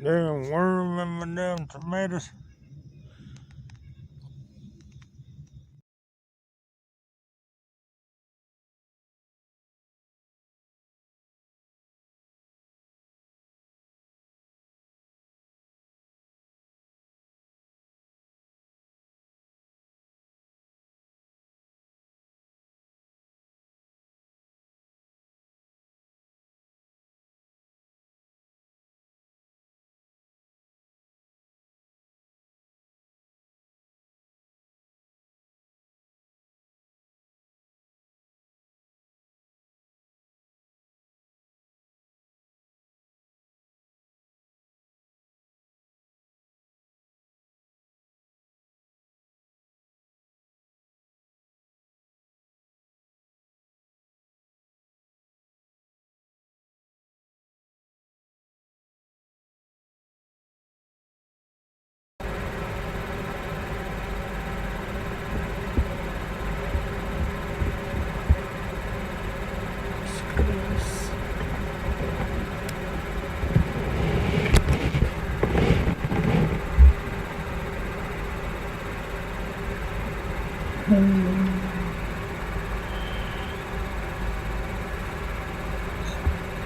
Damn worm in my damn tomatoes.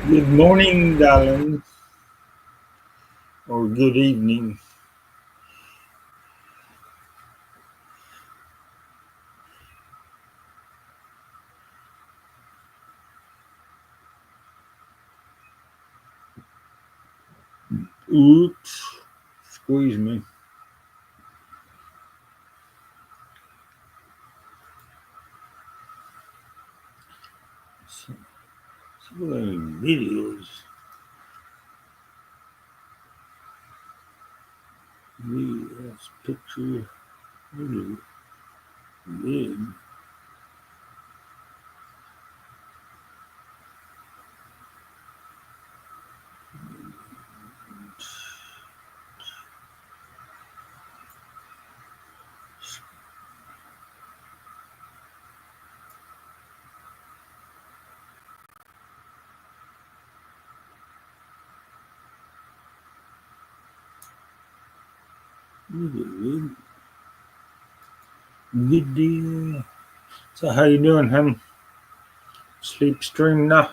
Good morning, darling, or good evening. Oops, squeeze me. Some of the videos. Yes, picture. Really big. Really good deal. So how you doing, hon? Sleep stream now?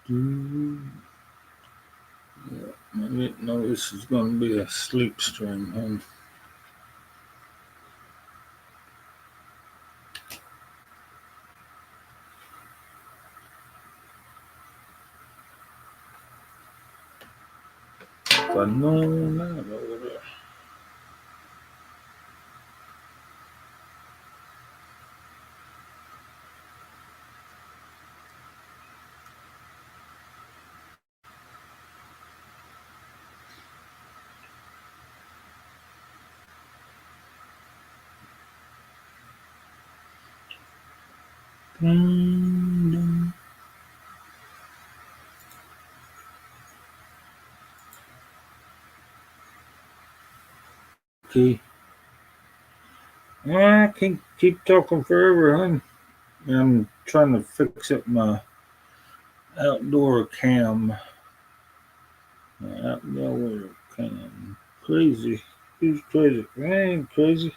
Yeah, I didn't know this was going to be a sleep stream, hon. If I'd known that over there. Okay. I can't keep talking forever, hon. I'm trying to fix up my outdoor cam. My outdoor cam. Crazy. Who's crazy? I ain't crazy.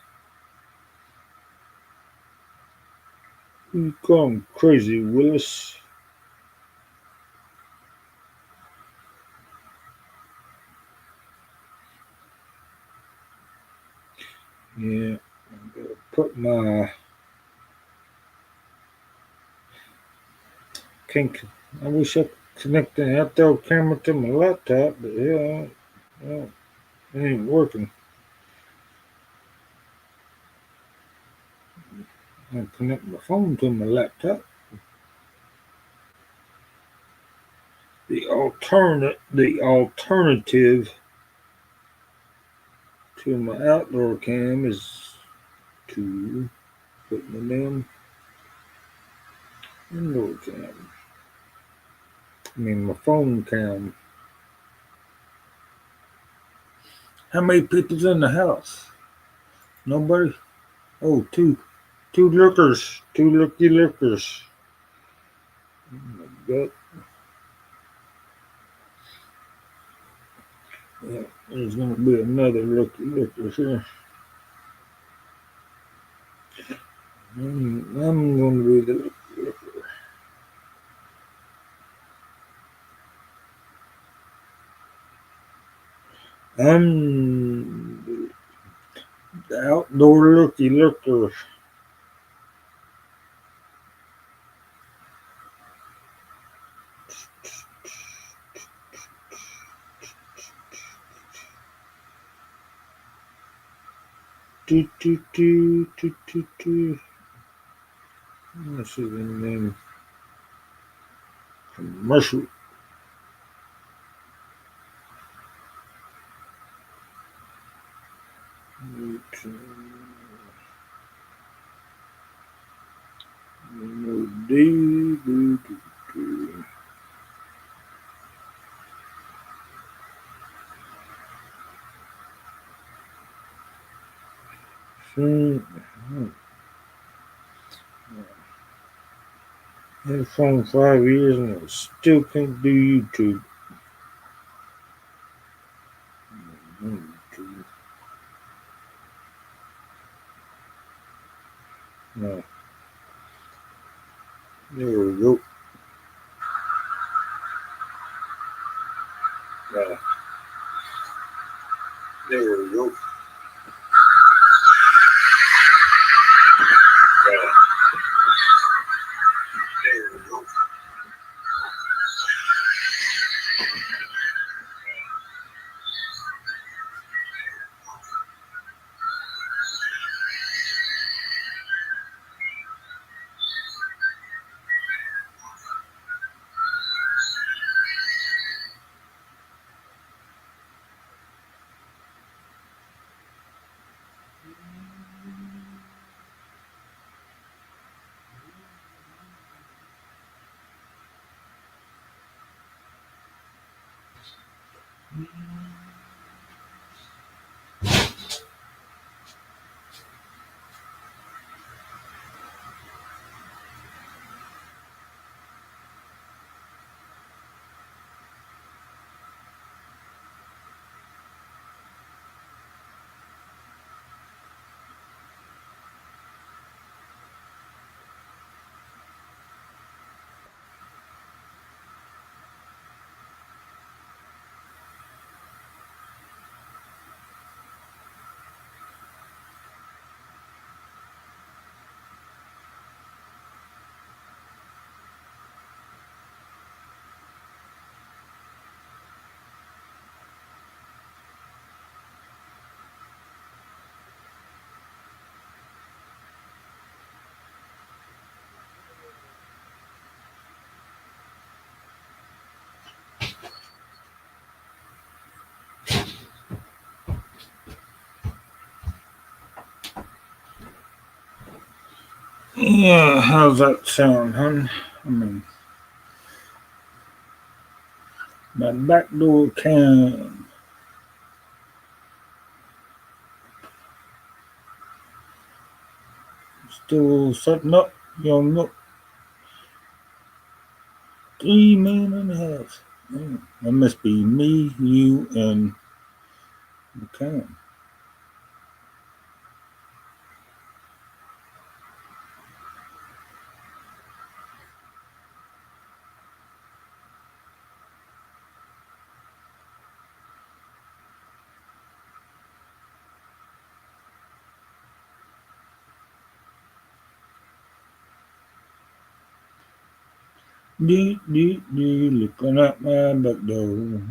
You call him crazy, Willis. Yeah, I'm gonna put my can't. I wish I could connect the outdoor camera to my laptop, but yeah, well, it ain't working. I connect my phone to my laptop. The alternative to my outdoor cam is to put my damn indoor cam. I mean my phone cam. How many people's in the house? Nobody? Oh, two lookers. Two looky lookers. But yeah, there's gonna be another looky looker here. I'm gonna be the looky looker. I'm the outdoor looky looker. Do, do, do, do, do, do. This is the name commercial. Do, do, do, do. So, had a phone 5 years and I still can't do YouTube. No, there we go. No, there we go. There we go. Yeah, how's that sound, hun? I mean, my backdoor cam still setting up. You know, look, 3 man and a half. That must be me, you, and You can. Looking at my back door.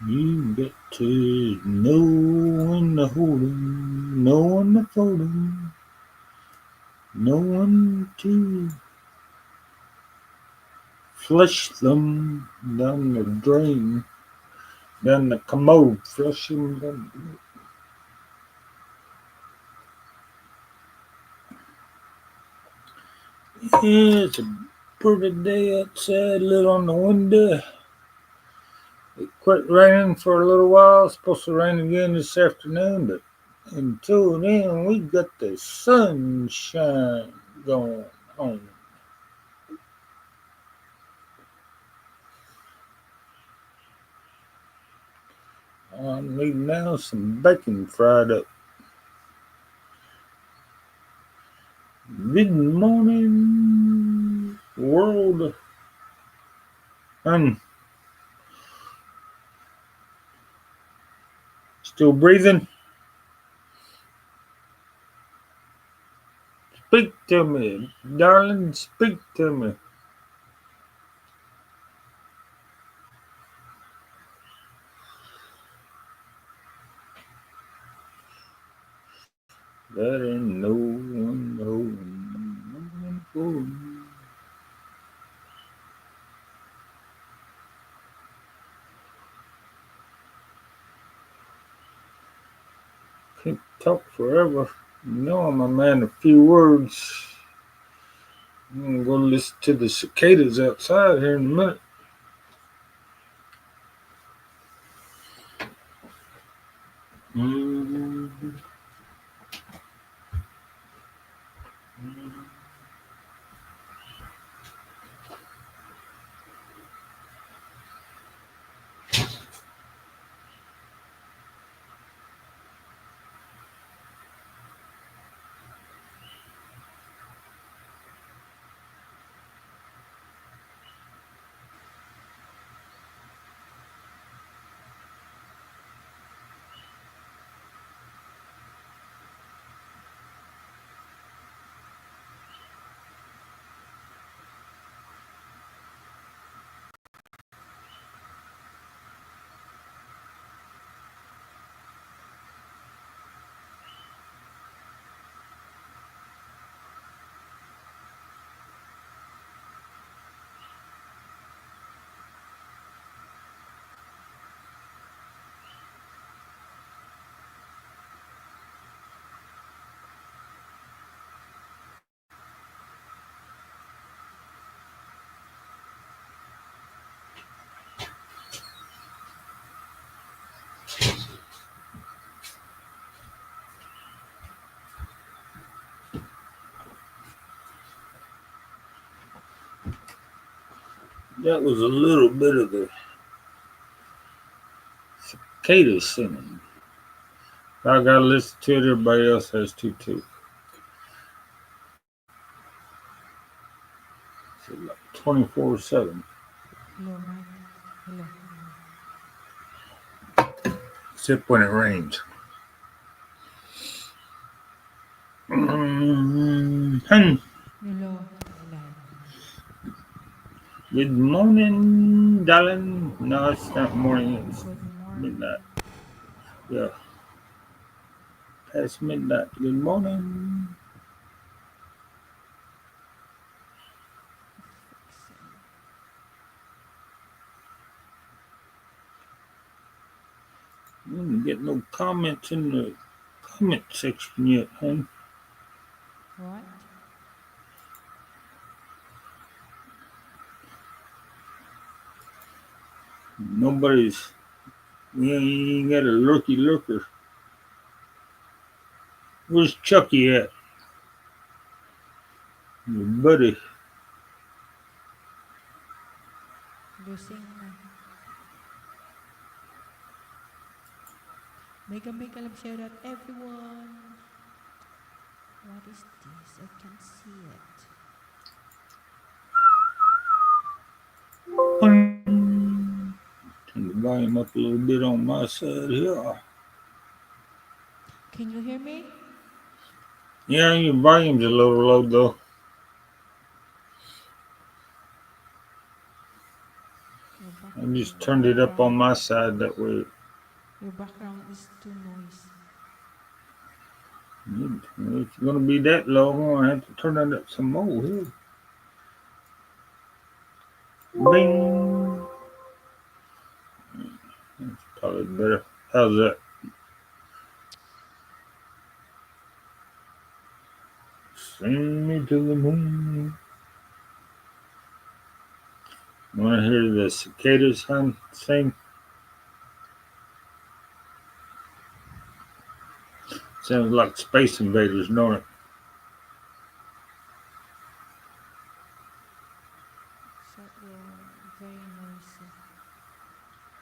You got to know when to hold 'em, know when to fold 'em, know when to flush them down the drain, down the commode, flush them down. Yeah, it's a pretty day outside, lit on the window. It quit raining for a little while. It's supposed to rain again this afternoon, but until then, we got the sunshine going on. I'm eating now some bacon fried up. Good morning, world. I'm still breathing. Speak to me, darling. Speak to me. That ain't no one, no one for me. Can't talk forever. You know I'm a man of few words. I'm gonna go listen to the cicadas outside here in a minute. Mm-hmm. That was a little bit of the cicadas singing. I gotta listen to it. Everybody else has to too. So like 24/7, Hello, Mike. Hello, hello. except when it rains. Hmm. Hello, Thailand. Good morning, darling. No, it's not morning. It's Good midnight. morning. Yeah, past midnight. Good morning. Fixing. We didn't get no comments in the comment section yet, huh? What? Nobody's. We ain't got a lurky lurker. Where's Chucky at? Your buddy. Lusing na. Mega mega love shout out everyone. What is this? I can't see it. Turn the volume up a little bit on my side here. Can you hear me? Yeah, your volume's a little low though. I just Your turned it up on background. my side that way. Your background is too noisy. It's gonna be that low. I'm gonna have to turn it up some more here. Bing. That's probably better. How's that? Sing me to the moon. Want to hear the cicadas sing? Sounds like Space Invaders, don't it? So very noisy.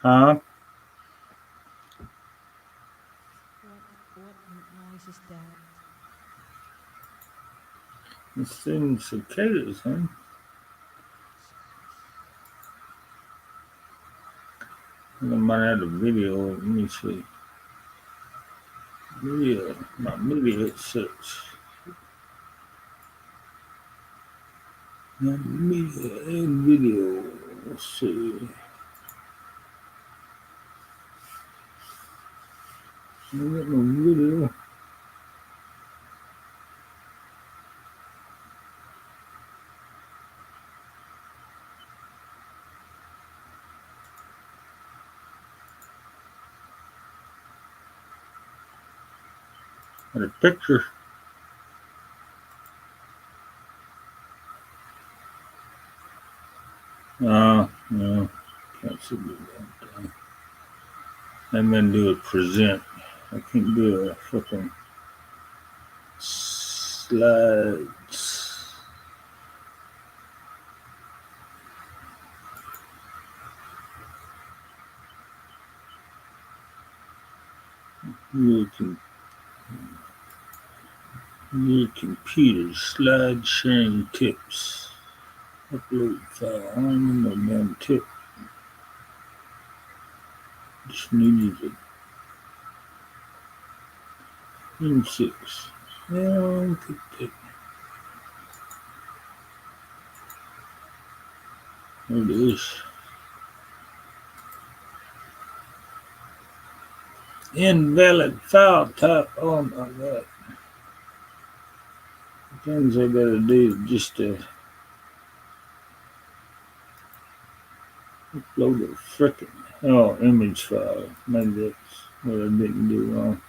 Huh? What what noise is that? It's in cicadas, huh? I might have a video. Let me see. Video. My media search. My media and video. Let's see. I got no video. Got a picture. No. Can't see the damn thing. I'm gonna do a present. I can't do a fucking slides. Your, your computer slide sharing tips. Upload file. I don't need no damn tip. Just needed a M6. Yeah, I'll take that. There it is. Invalid file type. Oh my god. Things I gotta do just to upload a frickin' image file. Maybe that's what I didn't do wrong.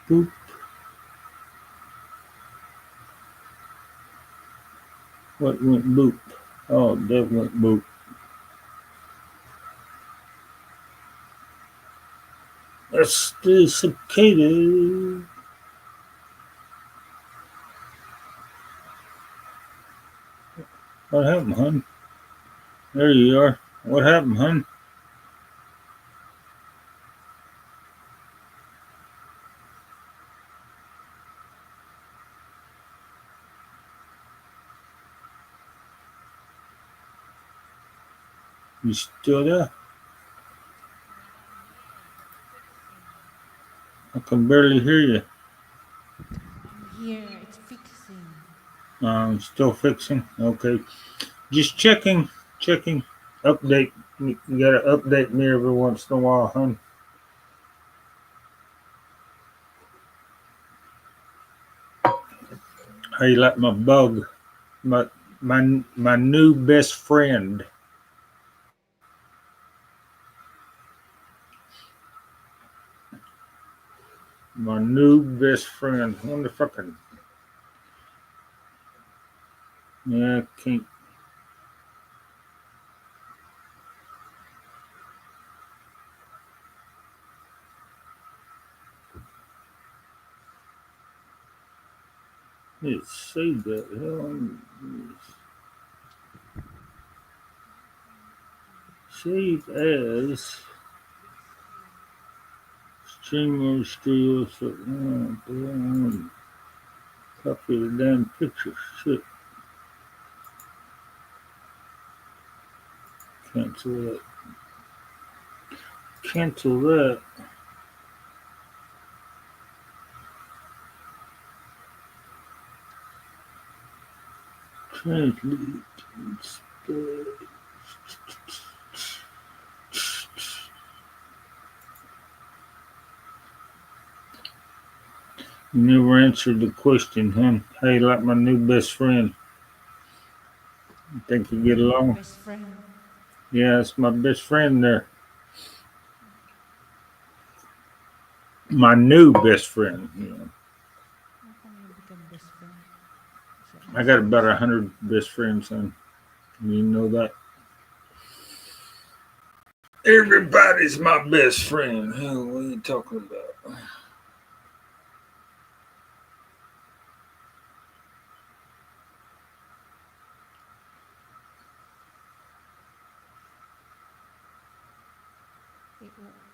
Boop. What went boop? Oh, that went boop. That's the cicada. What happened, hun? There you are. What happened, hun? You still there? Yeah, I'm here. Fixing. I can barely hear you. I'm here. It's fixing. Still fixing. Okay. Just checking. Update. You gotta update me every once in a while, hun. How you like my bug? My my new best friend. My new best friend. I wonder if I can. Yeah, I can't. Let's save that. Save as Big screen. streamer stereo. So, copy the damn picture. Shit. Cancel that. Cancel that. Translate. You never answered the question, huh? Hey, like my new best friend. You think you get Your along? best friend. Yeah, it's my best friend there. My new best friend. How come you become best friend? So I I'm got about supposed. 100 best friends, son. You know that? Everybody's my best friend. Hell, what are you talking about?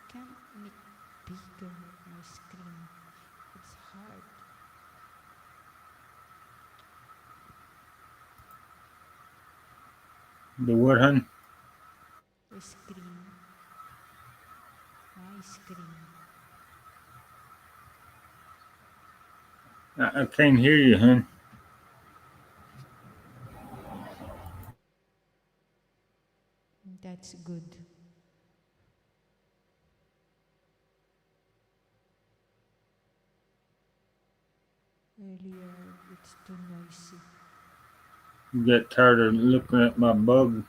Can't make bigger my screen. It's hard. The what, hun? The screen. My screen. I can't hear you, hun. That's good. Earlier, it's too noisy. You got tired of looking at my bug.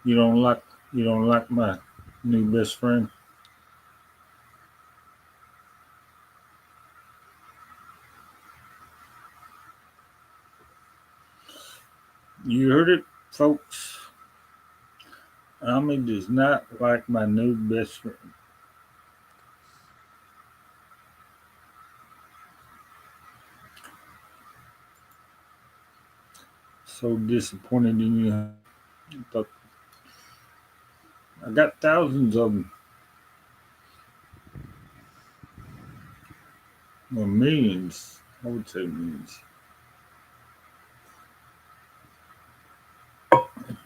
You don't like you don't like my new best friend. You heard it, folks. Ami does not like my new best friend. So disappointed in you. But I got thousands of them. Well, millions. I would say millions.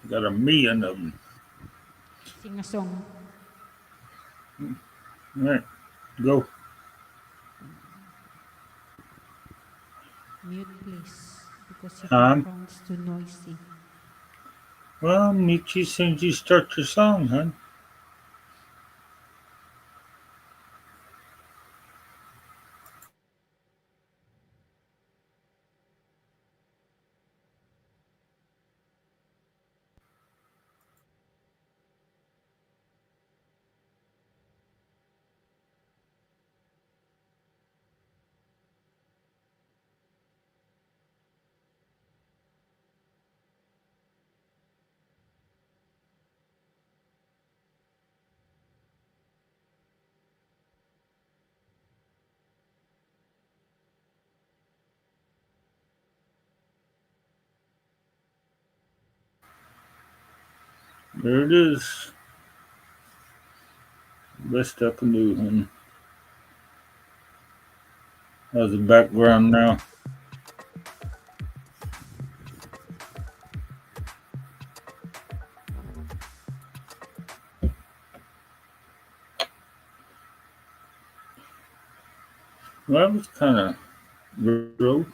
Got a million of them. Sing a song. All right, go. Mute, please, because your Huh? background's too noisy. Well, Michi, since you start your song, huh? There it is. Best I can do, honey. How's the background now? Well, that was kind of retro.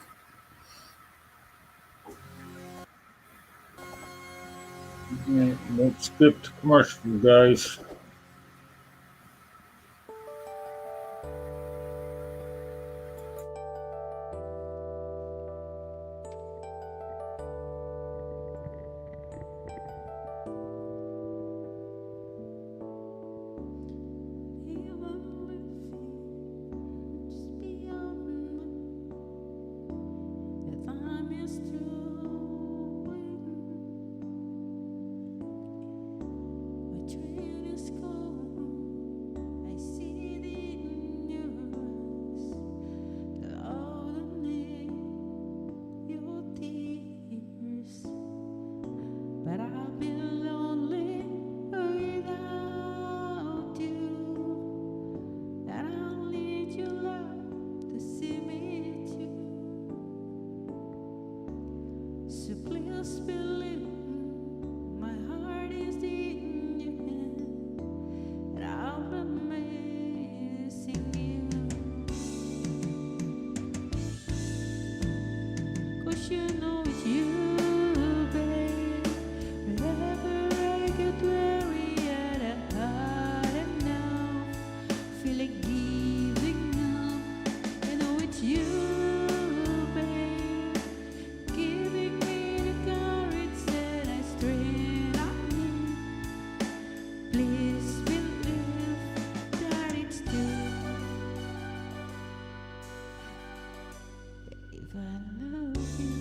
Yeah, don't skip the commercial, guys. But I'll be lonely without you, and I'll need your love to see me through. So please believe my heart is in your hand, and I'll be missing you. 'Cause you know it's you, babe. Whenever I get weary and I had enough, feel like giving up. I know it's you, babe, giving me the courage and I strength I need. Please believe that it's true. If I love you.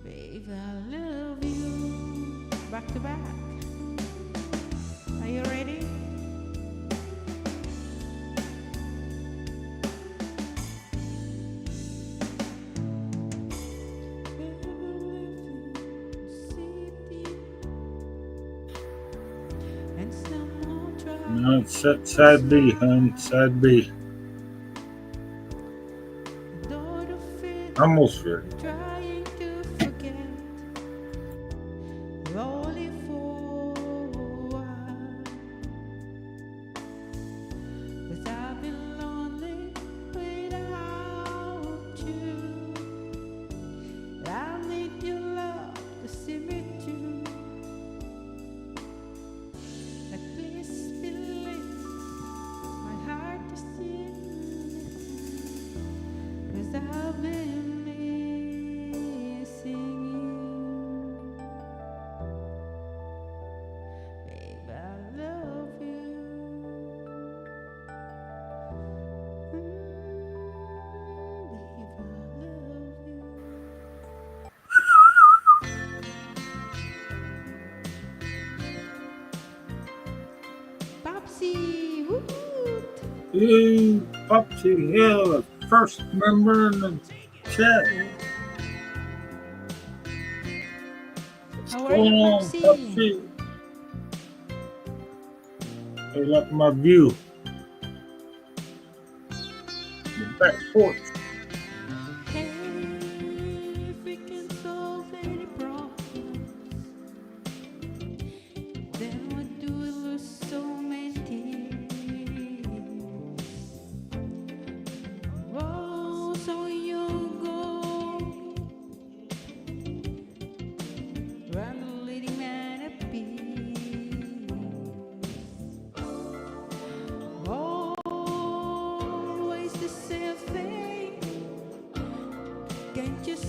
Babe, I love you. Back to back. Are you ready? And someone No, tried it's side B, honey. Side B. though the fit Almost ready. trying to forget only for a while. 'Cause I've been lonely without you. I need your love to see me through. But please believe my heart is in it. 'Cause I've been missing you. Babe, I love you. Babe, I love you. Popsy, woot! Hey, Popsy Hill, first member in the chat. What's How are you, going on, Popsy? Popsy? Hey, like my view. The back porch. Hey, if we can solve any problems,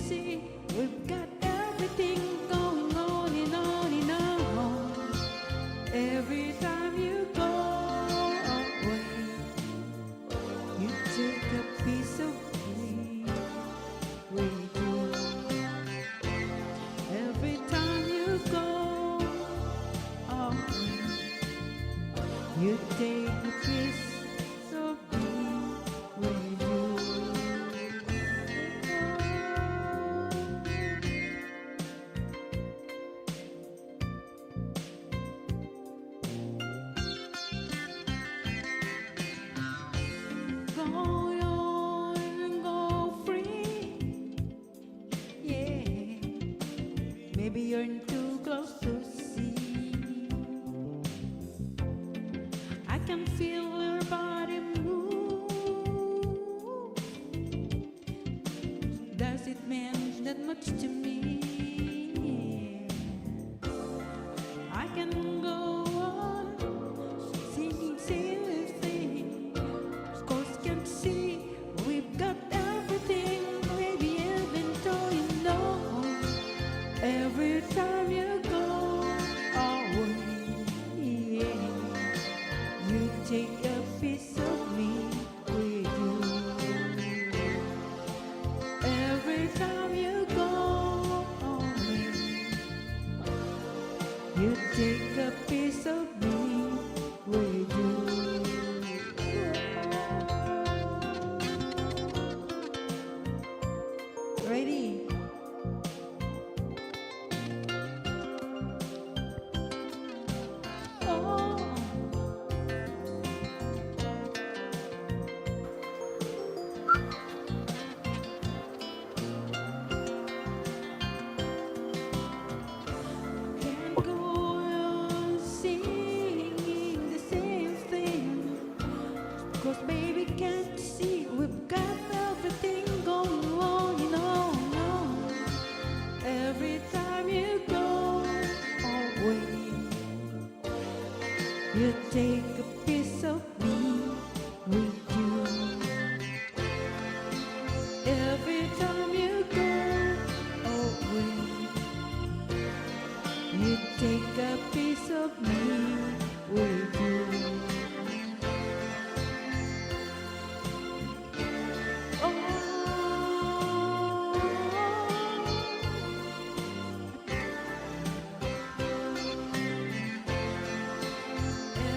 see we've got everything going on and on and on. Every time you go away, you take a piece of me with you. Every time you go away, you take a piece of me with you. Go on, go free, yeah. Maybe you're too close to see. I can feel your body move. Does it mean that much to me? I can go on singing silly things. Cause can see we've got everything, maybe even though you know. Every time you go away, yeah, you take a piece of me with you. Every time you go away, you take a piece of me with you. Ready? Oh. Can't go on singing the same thing. Cause baby can't see we've got everything going on, you know, no. Every time you go away, you take a piece of me with you. Every time you go away, you take a piece of me with you. Oh,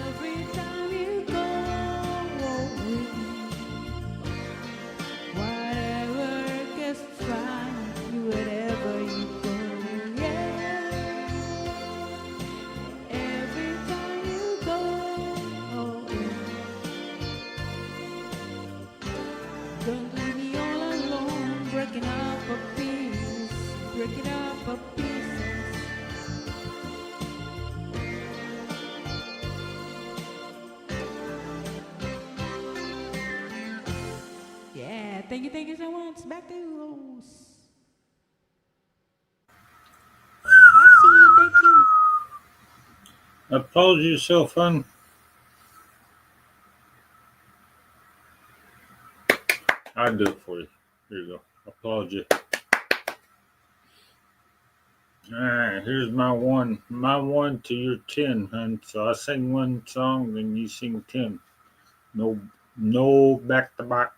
every time you go away, whatever gets fine, wherever you go, yeah. Every time you go away, don't leave me all alone, breaking up a piece, breaking up a pieces. Yeah, thank you so much. Back to you, host. Popsy, thank you. Apology yourself, hon. I'll do it for you. Here you go. Apology. Alright, here's my one to your 10, hon. So I sing one song, then you sing 10. No back to back.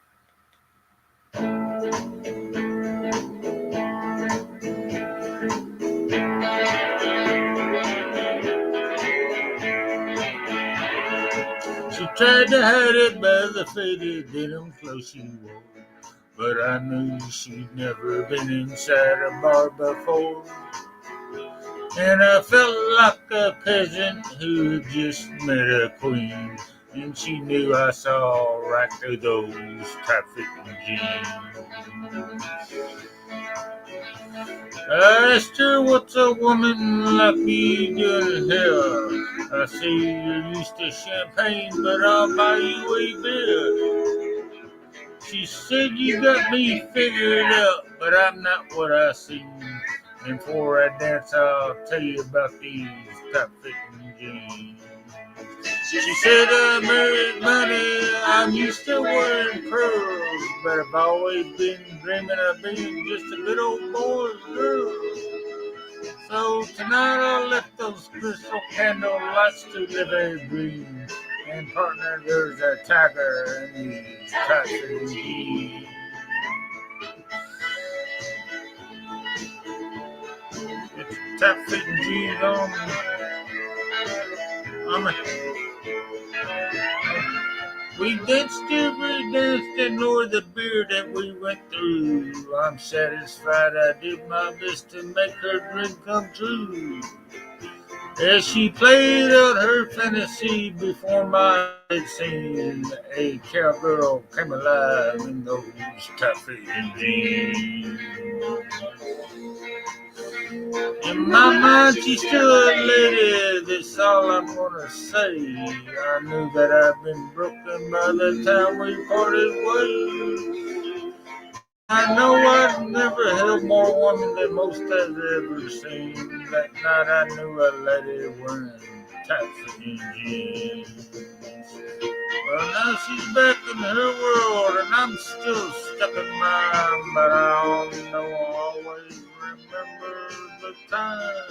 She tried to hide it by the faded denim clothes she wore, but I knew she'd never been inside a bar before. And I felt like a peasant who had just met a queen, and she knew I saw right through those tight-fitting jeans. I asked her, what's a woman like me doing here? I see you're used to champagne, but I'll buy you a beer. She said, you got me figured out, but I'm not what I seem. And before I dance, I'll tell you about these tight-fitting jeans. She said, I married money, I'm used to wearing pearls, but I've always been dreaming of being just a good old boy's girl. So tonight I'll let those crystal candle lights to live a dream. And partner, there's a tiger in these tights and jeans. It's tight fitting jeans on. I'm a, we danced every dance and nor the beer that we went through. I'm satisfied I did my best to make her dream come true. As she played out her fantasy before my eyes, seemed a cowgirl came alive in those tight fitting jeans. In my mind, she's still a lady, that's all I'm gonna say. I knew that I'd been broken by the time we parted ways. I know I've never held more woman than most has ever seen. That night I knew a lady wearing tight fitting jeans. Well, now she's back in her world, and I'm still stuck in mine. But I know I'll always remember the time.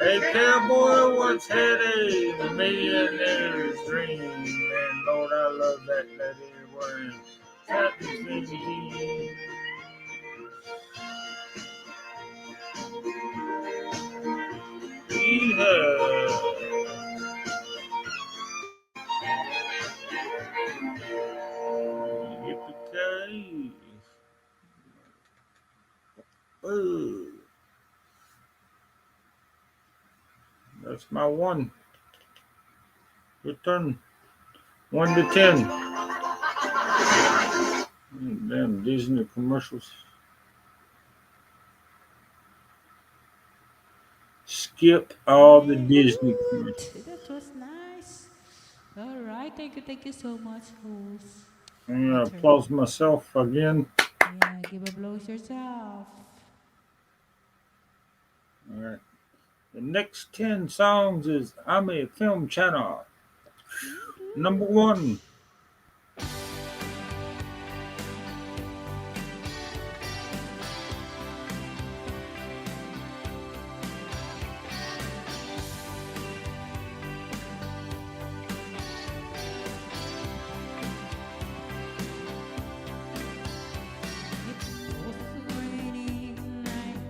A cowboy once had a millionaire's dream, and Lord, I love that lady wearing tight fitting jeans. Yeehaw! Yippee-ki-yay! Oh, that's my one. Good turn. 1 to 10. Damn Disney commercials. Skip all the Disney commercials. That was nice. All right, thank you so much, host. I'm Your gonna turn. applause myself again. Yeah, give applause yourself. All right. The next 10 songs is I'm a Film Channel. Number Woohoo. one. It was a rainy night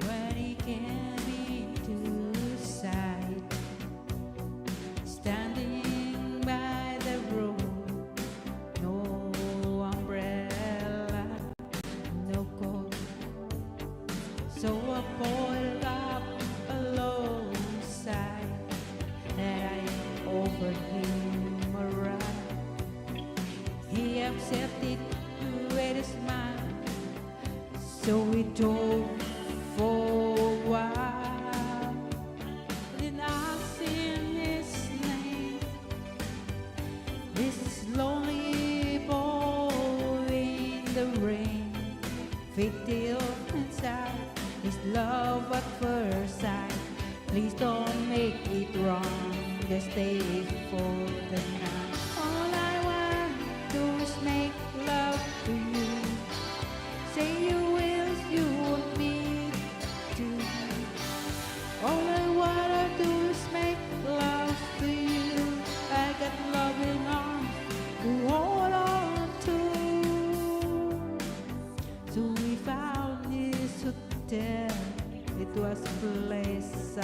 when he came into sight, standing by the road, no umbrella, no coat. So I pulled up alongside, that I offered him a ride. He accepted with a smile, so we drove for a while. Then I sing his name, this lonely boy in the rain. Faith till inside, is love at first sight. Please don't make it wrong, just stay for the night. All I want to do is make love to you. Say you will, you want me to. All I wanna do is make love to you. I got loving arms to hold on to. So we found this hotel. It was a place I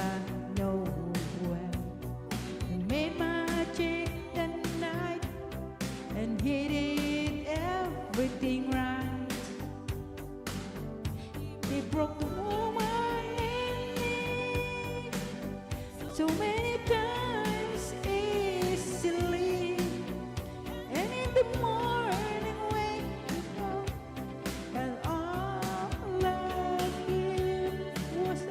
know well. We made magic that night and he did everything right. He broke the woman in me so many times easily. And in the morning wake up, and all of him was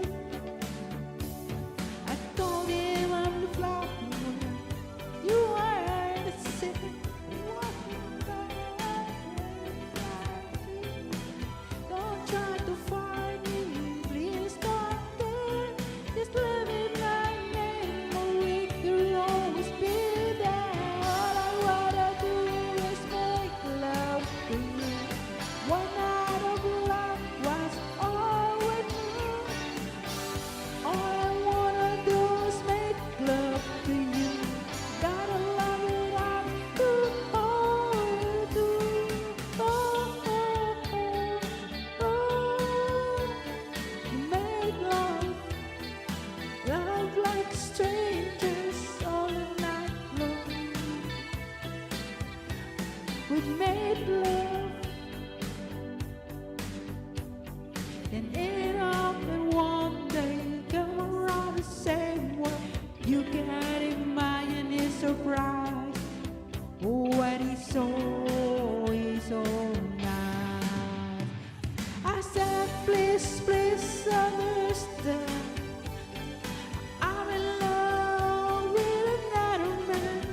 I told him I'm the flower, you are the city. Walking by, don't try to find me and end up in one day come around the same way. You can't imagine his surprise when he saw it so nice. I said, please, please understand, I'm in love with another man.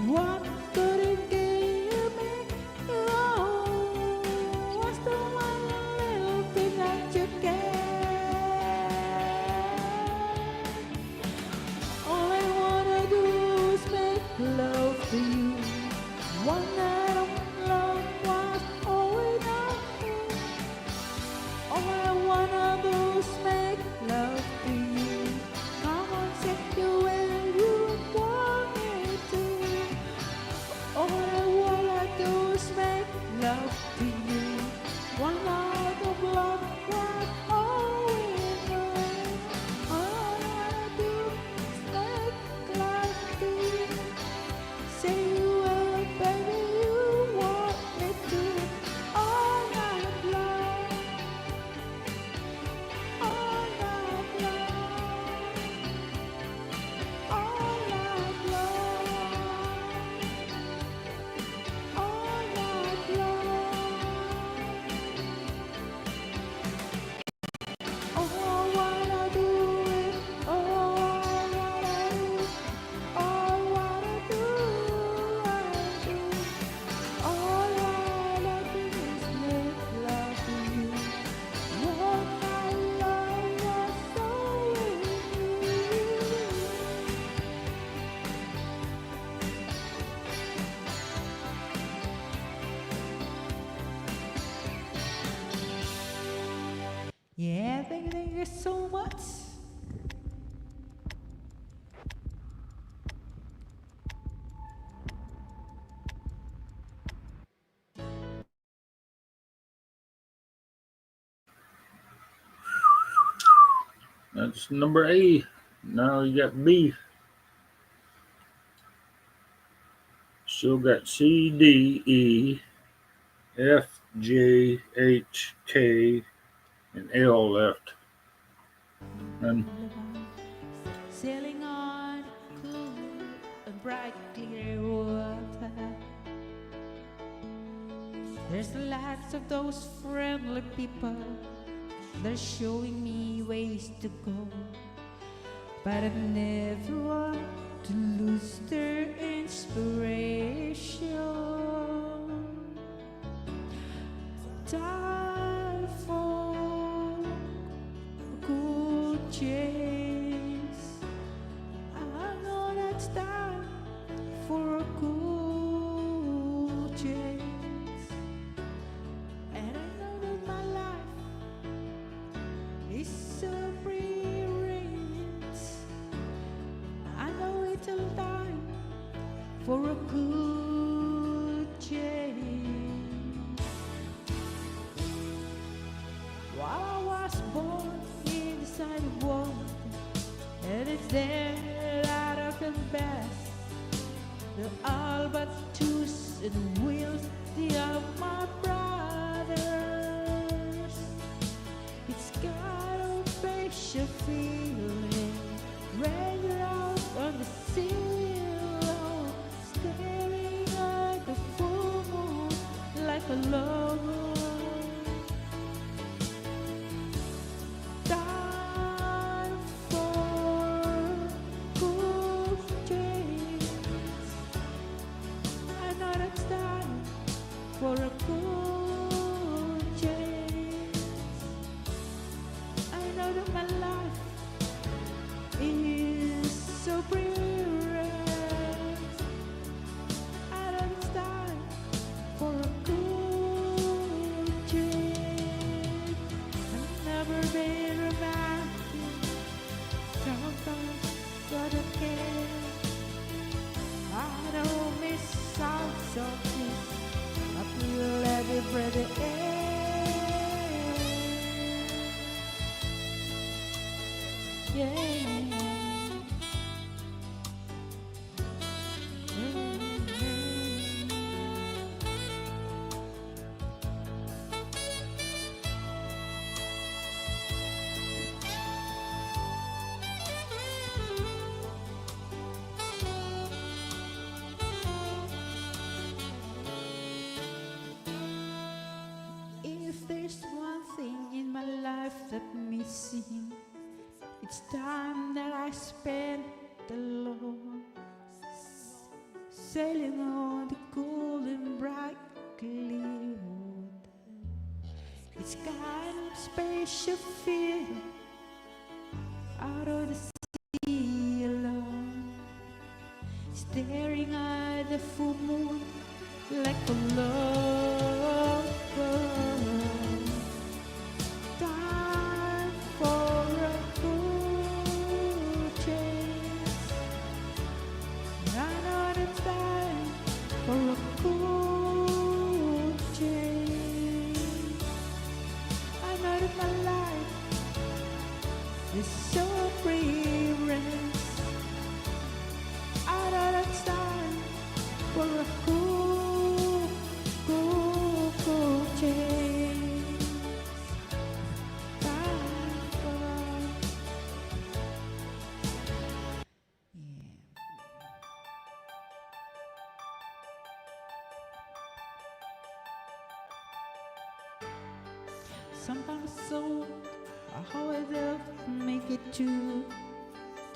What could it give me? Oh, what's the one little thing that you get? All I wanna do is make love to you. One night of love was all we know. All I wanna do is make love to you. Come on, take you where you want me to. All I wanna do is make love to you. One night of love was all we know. All I wanna do is make love to you. Say you will, baby, you want me to. All night long, all night long, all night long, all night long. All I wanna do is, all I wanna do, all I wanna do, I do. All I wanna do is make love to you. One night love was all we need. Yeah, thank you so much. That's number A. Now you got B. Still got C, D, E, F, J, H, K, and L left. And Sailing on cool and bright clear water. There's lots of those friendly people. They're showing me ways to go, but I never want to lose their inspiration. Time for a cool chase. I know that's time for a cool chase. And I know that my life is so brilliant. I know it's a time for a cool change. While I was born inside the water, and it's there that I confess the albatross and wheels, the of my brothers. It's got a special feeling, right out on the sill, staring at the full moon like a lover. Time for cool change. I know it's time for a cool change. I know that my life is so brilliant. I know it's time for a cool change. I've never been romantic. Sometimes gotta care. I don't miss out something. I feel every breath air. Yeah. let me sing. It's time that I spend alone, sailing on the cool and bright clear water. It's kind of special feeling out of the sea alone, staring at the full moon like a lover. Time for a good chase. I know it's time for a good change. I know that my life is so fragrance. I know it's time for a cool change. Time for yeah. Sometimes so how I love make it to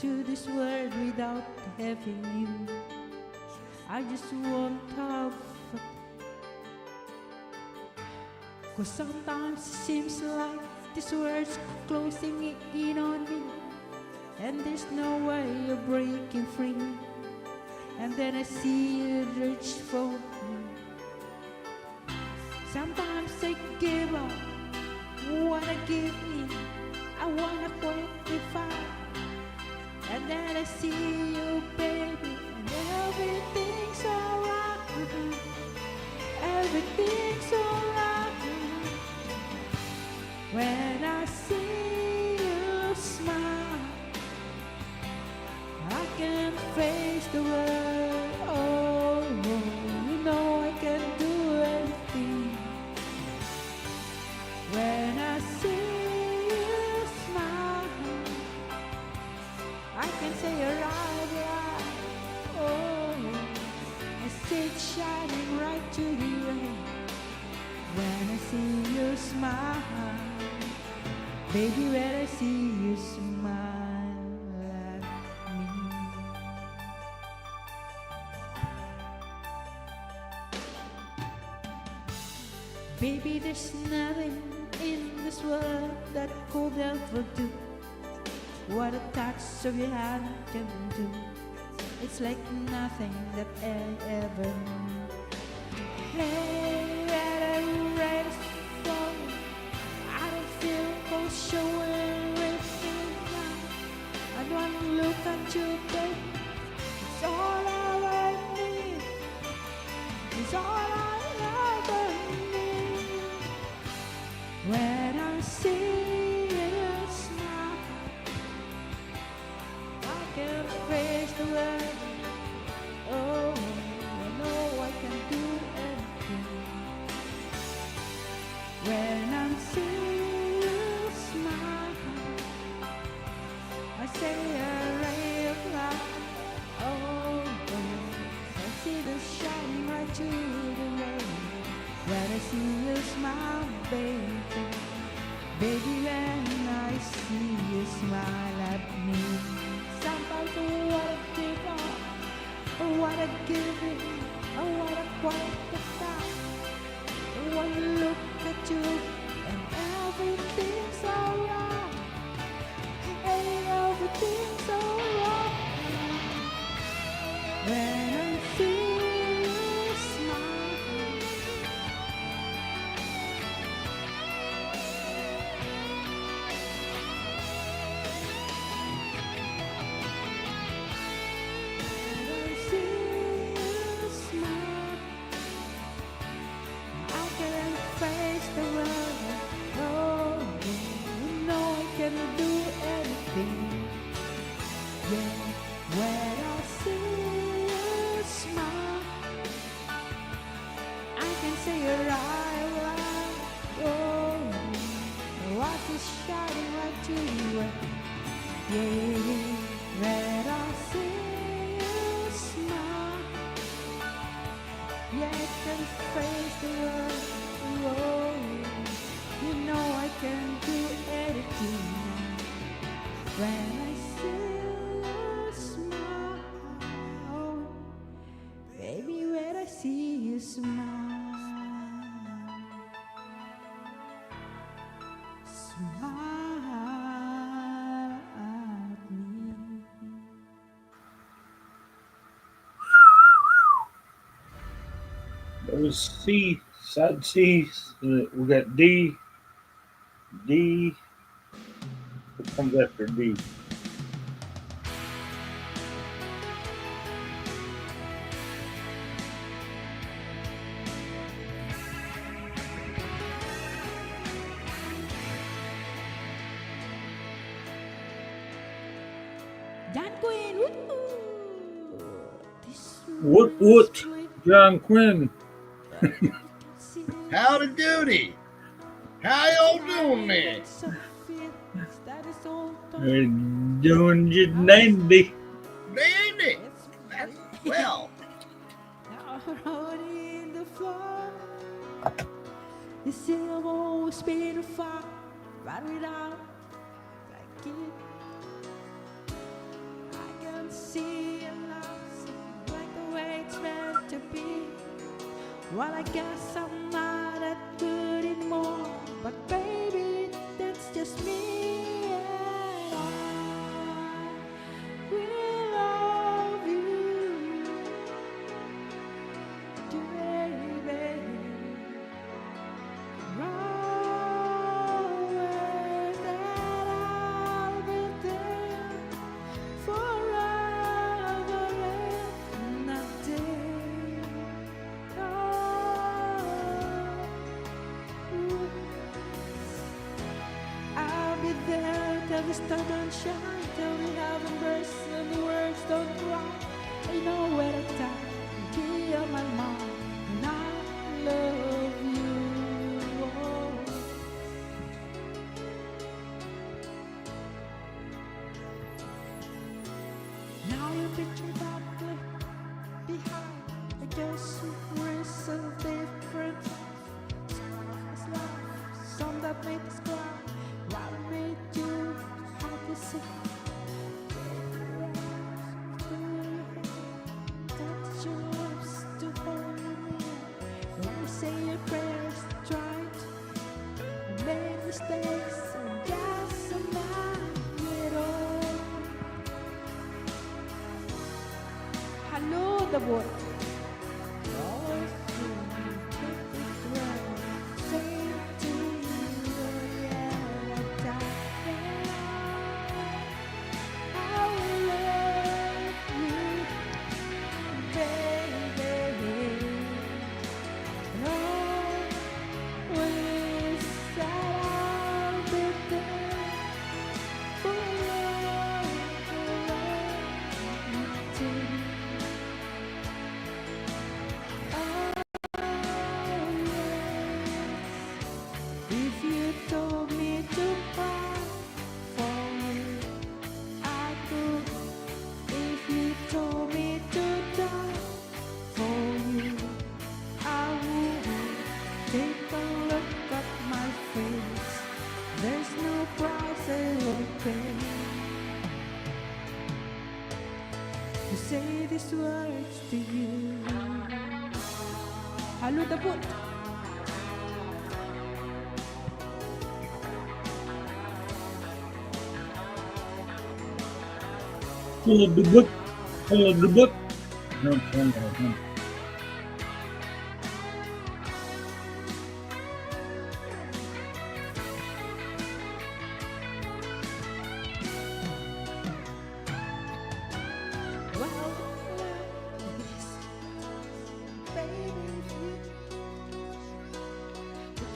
this world without having you. I just want to, cause sometimes it seems like this world's closing in on me, and there's no way of breaking free. And then I see you reach for me. Sometimes I give up, wanna give in, I wanna quit the fight. And then I see you, baby, and everything's alright. Everything's alright. When I see you smile, I can face the world. Oh, you know I can do anything. When I see you smile, I can say you're right. Oh, I see it shining right to the rain. When I see you smile, baby, when I see you smile at me. Baby, there's nothing in this world that could ever do what a touch of your hand can do. It's like nothing that I ever knew. Hey, at a red song, I don't feel for showing everything now. I wanna look at you, baby. It's all I ever need. It's all I ever need. When I see you smile, I can face the world. Oh, I know I can do anything. When I see you smile, I say a ray of light. Oh, I see the shining right to the rain. When I see you smile, baby, baby, when I see you smile at me. Sometimes I wanna give up, I wanna give in, I wanna quit the fight. I wanna look at you and everything's alright. Hey, everything's alright. When I see you smile, face the world. Oh, you know I can do anything. Yeah, when I see you smile, I can say you're right. Oh, what is shining right to you? Yeah, when I see you smile, yeah, I can face the world. Oh, you know I can do anything. was C, side C. We got D, D. What comes after D? Dan Quinn. Woo! This was What? great, John Quinn. but I can see Howdy doody. How y'all doing there? so fit. That is all They're done. doing just dandy. Dandy. It's That's great. well. Now out in the floor, the silver speed of fire, right without like it. I can see a lost like the way it's meant to be. Well, I guess I'm not that good anymore, but baby, that's just me. And I will love you, baby. Always that I'll be there forever and a day. I'll be there till the star don't shine, till we have embraced and the words don't cry. I know where to time, be on my mind, and I love you. Oh. Now you picture that behind, I guess we're so different. Some laugh, some that made us cry. What made you happy? Say, touch your lips to hold me. When you say your prayers, try to make mistakes. And guess I'm not at all. Hello, the boy. If you told me to cry for you, I could. If you told me to die for you, I would. Take a look at my face. There's no price I won't pay to say these words to you. Halo Dabut. Full of the book. Full of the book. No, no. Well, this baby, if you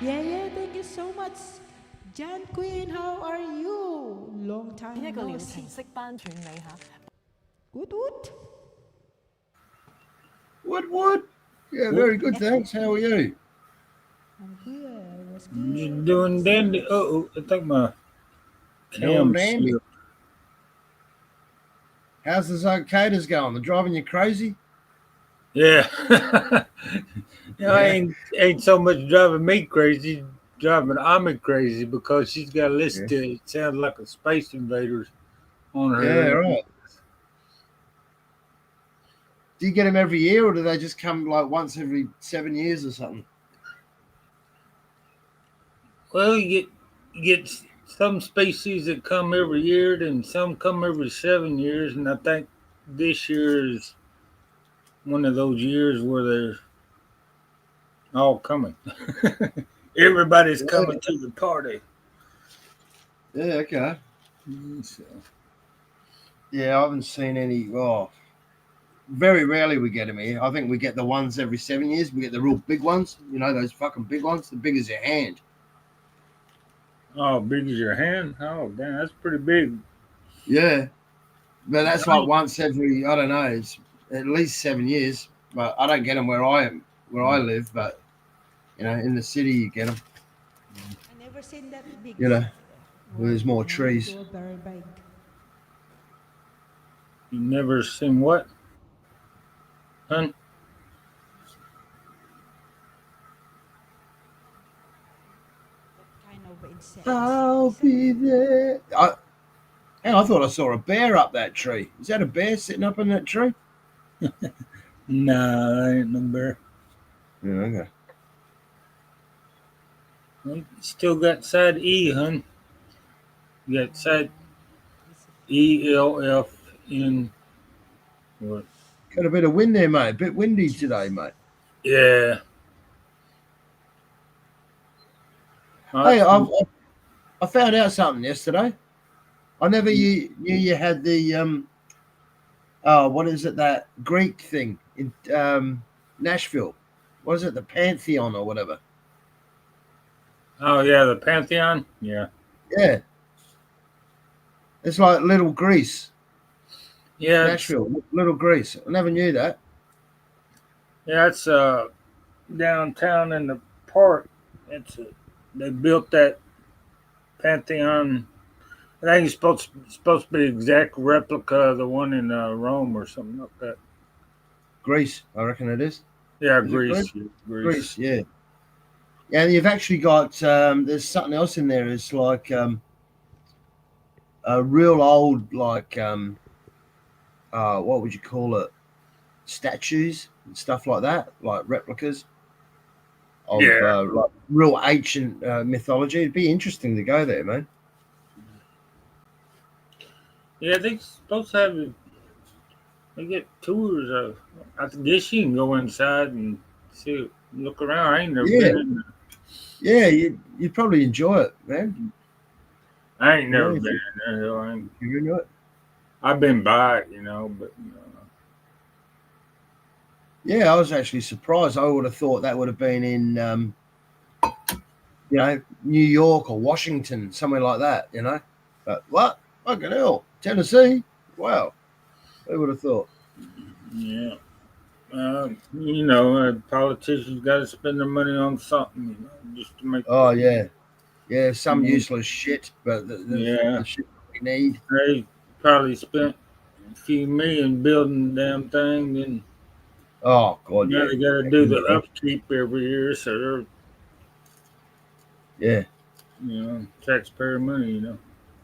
Yeah, yeah, thank you so much. Jan Queen, how are you? Long time no see. Woot woot. What? Yeah, What very good, thanks. How are you? I'm good. Was you good. Thank you doing, so Dandy? much. Oh, I think my Doing cam dandy. slipped. How's the Cicadas going? They're driving you crazy? Yeah. I Yeah. ain't so much driving me crazy, driving Ami crazy because she's got a list Yeah. to it sounds like a Space Invaders on Yeah, her. right. Do you get them every year, or do they just come like once every 7 years or something? Well, you get some species that come every year, and some come every 7 years, and I think this year is one of those years where they're all coming. Everybody's Yeah. coming to the party. Yeah, okay. So, Yeah, I haven't seen any. Oh, very rarely we get them here. I think we get the ones every 7 years. We get the real big ones. You know, those fucking big ones, the big as your hand. oh, big as your hand? Oh, damn, that's pretty big. Yeah, but that's like once every. I don't know. It's at least 7 years. But I don't get them where I am, where I live. But in the city you get them. I never seen that big. You know, where Wow, there's more yeah, trees. they were very big. You never seen what, hun? What kind of insects I'll is it? be there. I thought I saw a bear up that tree. Is that a bear sitting up in that tree? Nah, that ain't no bear. Yeah, okay. Well, still got side E, hun. You got side Is it? ELFN. What? Got a bit of wind there, mate. A bit windy today, mate. Yeah. Hey, That's I found out something yesterday. I never knew you had the what is it, that Greek thing in Nashville? What is it, the Pantheon or whatever? oh yeah, the Pantheon. Yeah, Yeah, it's like Little Greece, yeah, Nashville, Little Greece. I never knew that. it's downtown in the park. They built that Pantheon. I think it's supposed to be an exact replica of the one in Rome or something like that. Greece, I reckon it is. Yeah, Is it Greece? Greece, yeah, Greece. Greece, yeah. Yeah, and you've actually got there's something else in there. It's like a real old, like what would you call it? Statues and stuff like that, like replicas of Yeah, like real ancient mythology. It'd be interesting to go there, man. yeah. They supposed to have. They get tours of. I guess you can go inside and see, look around. I ain't never Yeah, been in there. yeah, you'd probably enjoy it, man. I ain't You know, never if, been you, in there. Though. if you're into it. I've been by it, but Yeah, I was actually surprised. I would have thought that would have been in New York or Washington, somewhere like that. But what? Fucking hell, Tennessee? Wow, who would have thought? yeah. Politicians got to spend their money on something, just to make. Oh yeah, yeah, some You useless shit, but the yeah, shit we need. they probably spent a few million building the damn thing, and Oh god, now yeah, they got to do the upkeep every year, so they're yeah, taxpayer money,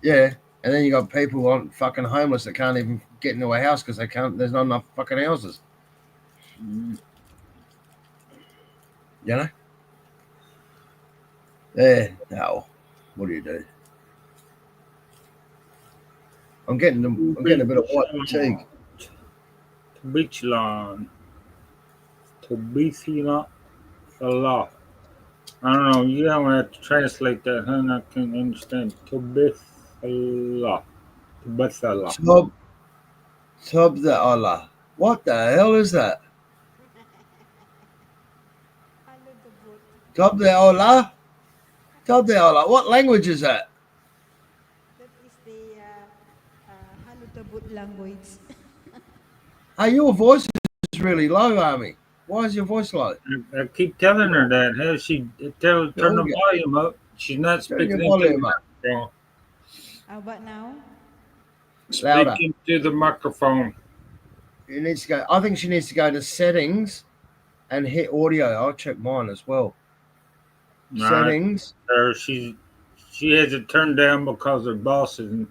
yeah. And then you got people who aren't fucking homeless that can't even get into a house because they can't. There's not enough fucking houses. Mm. You know? Yeah. No. What do you do? I'm getting a bit of white fatigue. Tobichelon, Tobichelon, Salah. I don't know. You don't have to translate that, huh? I can understand. Tobichelon, Tobichelon. Tob Tob the Allah. What the hell is that? Hello, the boat. Tob the Allah? God, they are like, what language is that? That is the Halutabut language. Hey, your voice is really low, Army. Why is your voice low? I keep telling her that. Hey, she tell turn There the we go. volume up. She's not Turn your speaking into the volume up. microphone. How about now? Louder. Speaking to the microphone. You need to go. I think she needs to go to settings and hit audio. I'll check mine as well. Nah, Settings. she has it turned down because her boss isn't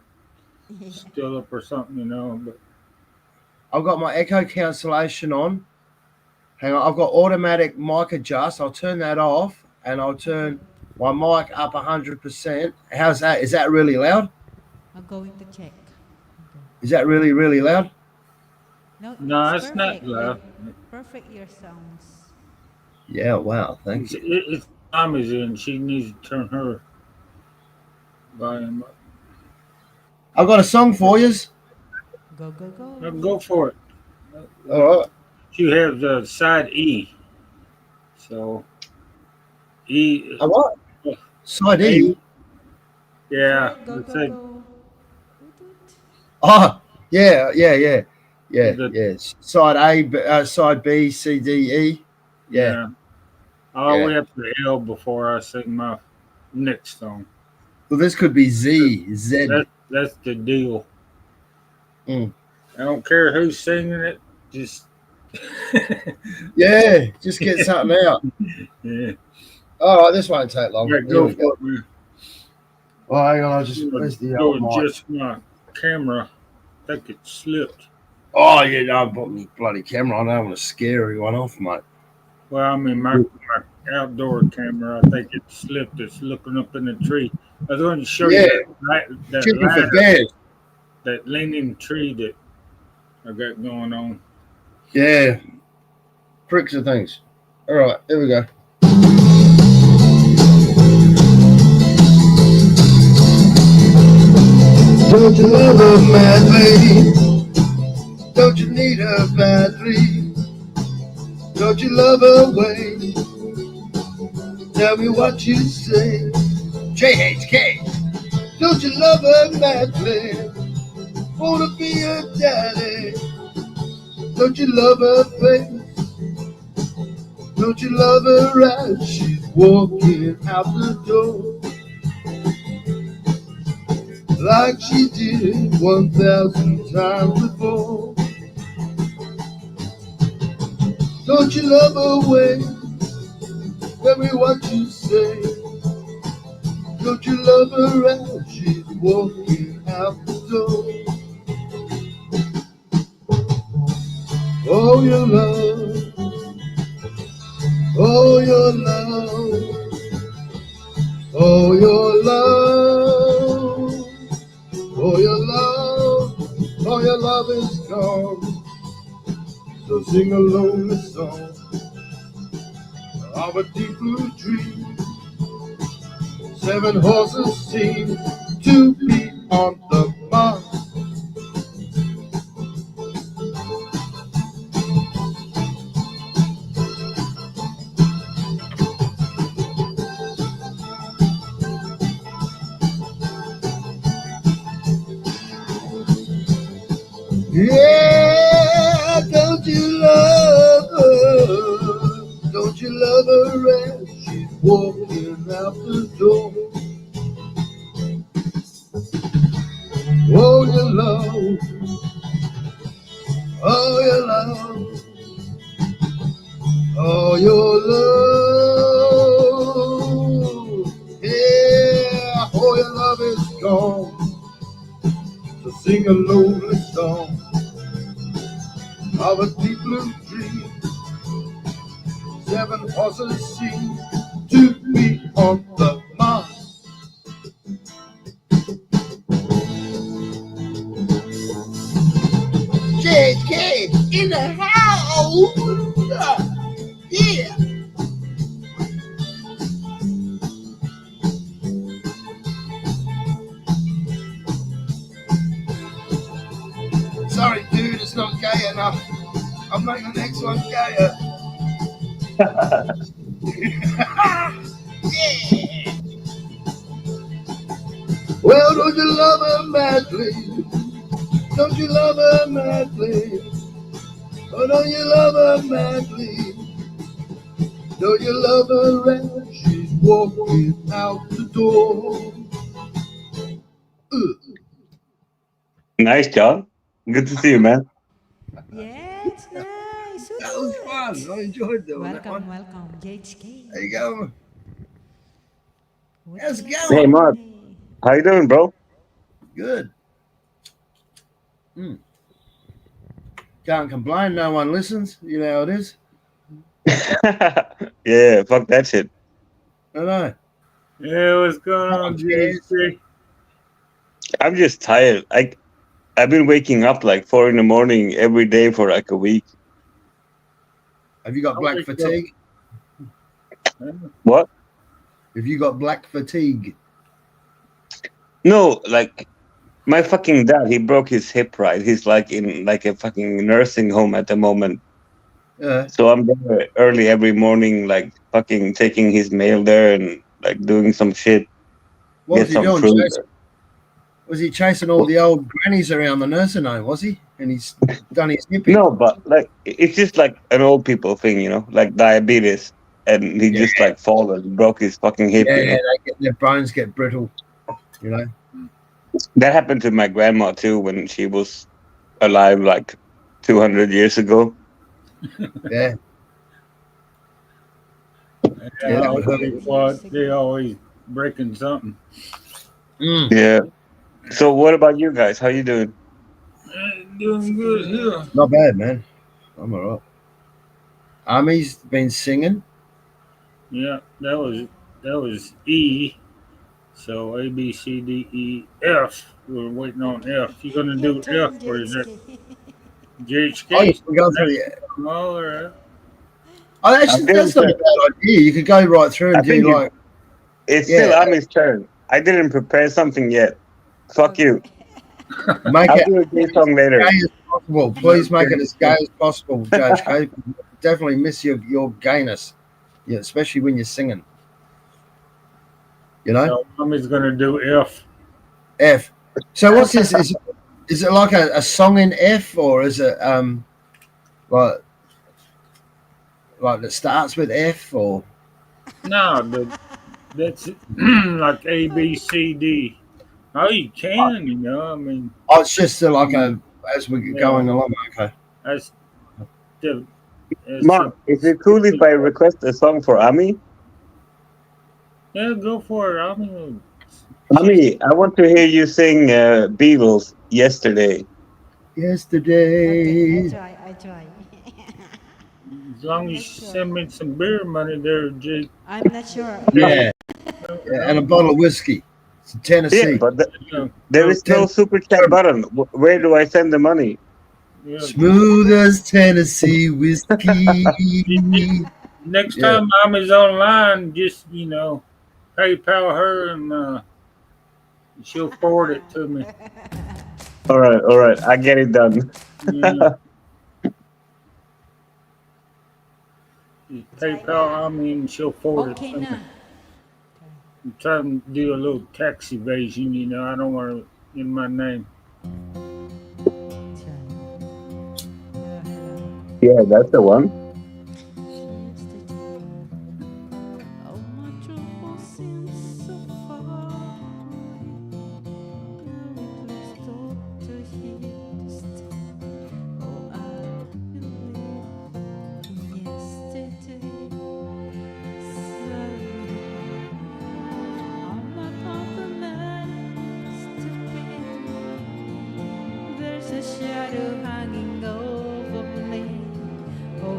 Yeah. still up or something, you know. But I've got my echo cancellation on. Hang on. I've got automatic mic adjust. I'll turn that off and I'll Okay. turn my mic up 100%. How's that? Is that really loud? I'm going to check. Okay. Is that really, really loud? No, it's no, it's not perfect. Your loud. perfect your sounds. Yeah. Wow. Thank you. It's Tommy's in. She needs to turn her volume up. I've got a song for you. Go go Now go. go for it. All right. You have the side E. So E, A what? Side A, E. Go for yeah. it. Go Let's go say go. Toot, toot. Oh, yeah, yeah, yeah, yeah, the yeah. Side A, side B, C, D, E. Yeah, yeah. All the yeah. way up to L before I sing my next song. Well, this could be Z, Z. That's the deal. Mm. I don't care who's singing it. Just Yeah, just get something out. yeah. All right, this won't take long. Yeah, Here go we go. for it, man. Oh, hang on, I'll just, where's the Go old mic? adjust my camera. I think it slipped. Oh, yeah, no, I bought this bloody camera. I don't want to scare everyone off, mate. Well, I mean my outdoor camera. I think it slipped. It's looking up in the tree. I was going to show you Yeah, that checking for ladder, bears. that leaning tree that I got going on. Yeah, pricks of things. All right, here we go. Don't you love her madly? Don't you need her badly? Don't you love her way? Tell me what you say. JHK. Don't you love her madly? Wanna be her daddy? Don't you love her face? Don't you love her as she's walking out the door? Like she did 1,000 times before. Don't you love her way? Tell me what you say. Don't you love her as she's walking out the door? Oh, your love, oh, your love, oh, your love, oh, your love, oh, your love is gone. So sing a lonely song of a deep blue dream. 7 horses seem to be on the march. Yeah, don't you love her? Don't you love her as she's walking out the door? Oh, your love, oh, your love, oh, your love. Yeah, oh, your love is gone. So sing a lonely song of a deep blue dream. 7 horses seem to be on the march. JK in the house. Yeah. Sorry, dude, it's not gay enough. I'll make the next one gayer. Yeah. Well, don't you love her madly? Don't you love her madly? Oh, don't you love her madly? Don't you love her as she's walking out the door? Nice, John. Good to see you, man. Yeah, it's nice. Woot That was fun. I woot. enjoyed doing that Welcome, one. welcome, JHK. There you go. What How's can it I say, Hey, going? Mark. Renee? How you doing, bro? Good. Mm. Can't complain. No one listens. You know how it is. Yeah, fuck that shit. I know. Yeah, what's going No one on, cares. GHC? I'm just tired. I've been waking up like 4 in the morning every day for like a week. Have you got I black wake up. fatigue? What? Have you got black fatigue? No, like my fucking dad, he broke his hip, right? He's like in like a fucking nursing home at the moment. Uh, So I'm there early every morning, like fucking taking his mail there and like doing some shit, what get was he some doing? fruit. Was he chasing all the old grannies around the nursing home? Was he? And he's done his hippie. No, but like it's just like an old people thing, like diabetes, and he Yeah, just like fallen, broke his fucking hip, yeah. Their bones get brittle. You know. That happened to my grandma too when she was alive, like 200 years ago. Yeah, yeah. Yeah, That I would Hundred hurt. tell you what, years they ago. always breaking something. Mm. Yeah. So what about you guys? How you doing? It's Doing good good. here. Not bad, man. I'm alright. Army's been singing. Yeah, that was E. So A B C D E F. We're waiting on F. You gonna Your do F turn, or is that JHK. Oh, yeah, GHK? we're going through the. All right. Oh, I that's didn't. not a bad idea. You could go right through I and do think like, it's still yeah, Ami's turn. I didn't prepare something yet. Fuck Okay. you. make I'll it do a gay as song later. gay as possible. Please make it as gay as possible, Judge K. Definitely miss your gayness, yeah, especially when you're singing. You know, So mommy's gonna do F. F. So what's this? Is it like a song in F, or is it like that starts with F, or No, that's like A B C D. Oh, you can, I mean, oh, it's just like a as we're yeah, going along. Okay. that's the it's Mark, a, is it cool if I request a song for Ami? yeah, go for it. I mean, she's Ami, I want to hear you sing Beatles yesterday. Okay, I Yesterday. try. I try. as long I'm as not you sure. send me some beer money there, Jake. I'm not sure. Yeah, yeah, and a bottle of whiskey. It's Yeah, Tennessee. but there Go, is no Ten- super chat button. Where do I send the money? yeah. Smooth as Tennessee whiskey. Next Yeah. time Mommy's online, just PayPal her and she'll forward it to me. All right, I get it done. Yeah, just Try PayPal na. Mommy and she'll forward it Okay to me. na. I'm trying to do a little tax evasion. I don't want to in my name. Try. Yeah, hello. Yeah, that's the one. Yesterday, all my troubles seem so far away. Now it looks to here to stay. Oh, I believe in yesterday. Suddenly, all I thought the night to be. There's a shadow hanging over me. Oh,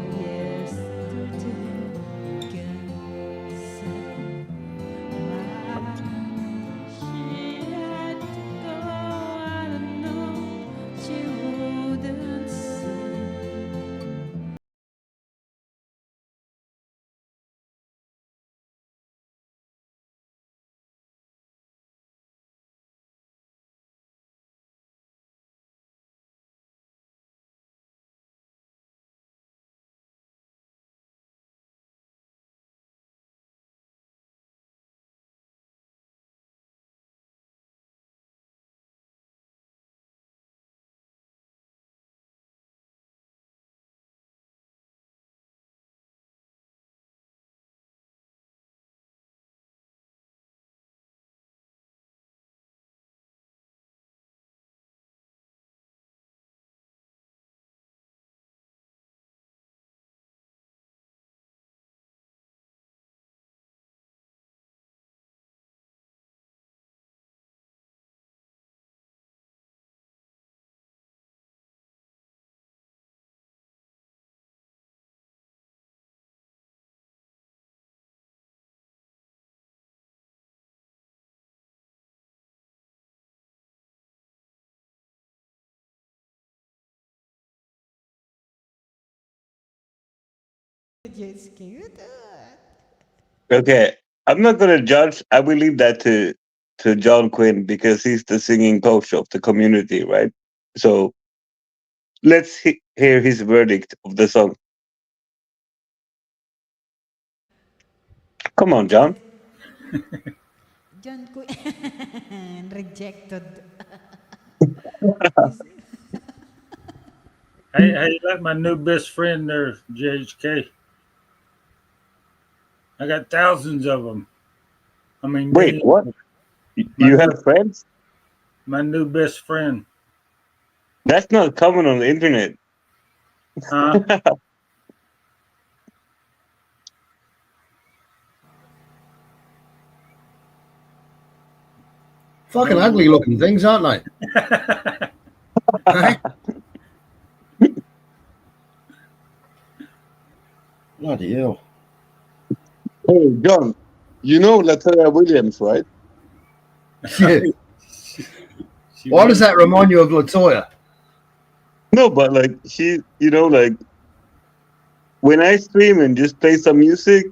Just cute. Okay, I'm not gonna judge. I will leave that to John Quinn because he's the singing coach of the community, right? So let's hear his verdict of the song. Come on, John, John. John rejected. Is Hey, you like my new best friend there, JHK? I got thousands of them. I mean, Wait, millions. what? My You new, have friends? my new best friend. That's not common on the internet. Huh? Fucking ugly looking things, aren't they? Hey? Bloody hell. Hey, John. You know Latoya Williams, right? Yeah. She Why does was- that remind you of Latoya? No, but like like when I stream and just play some music,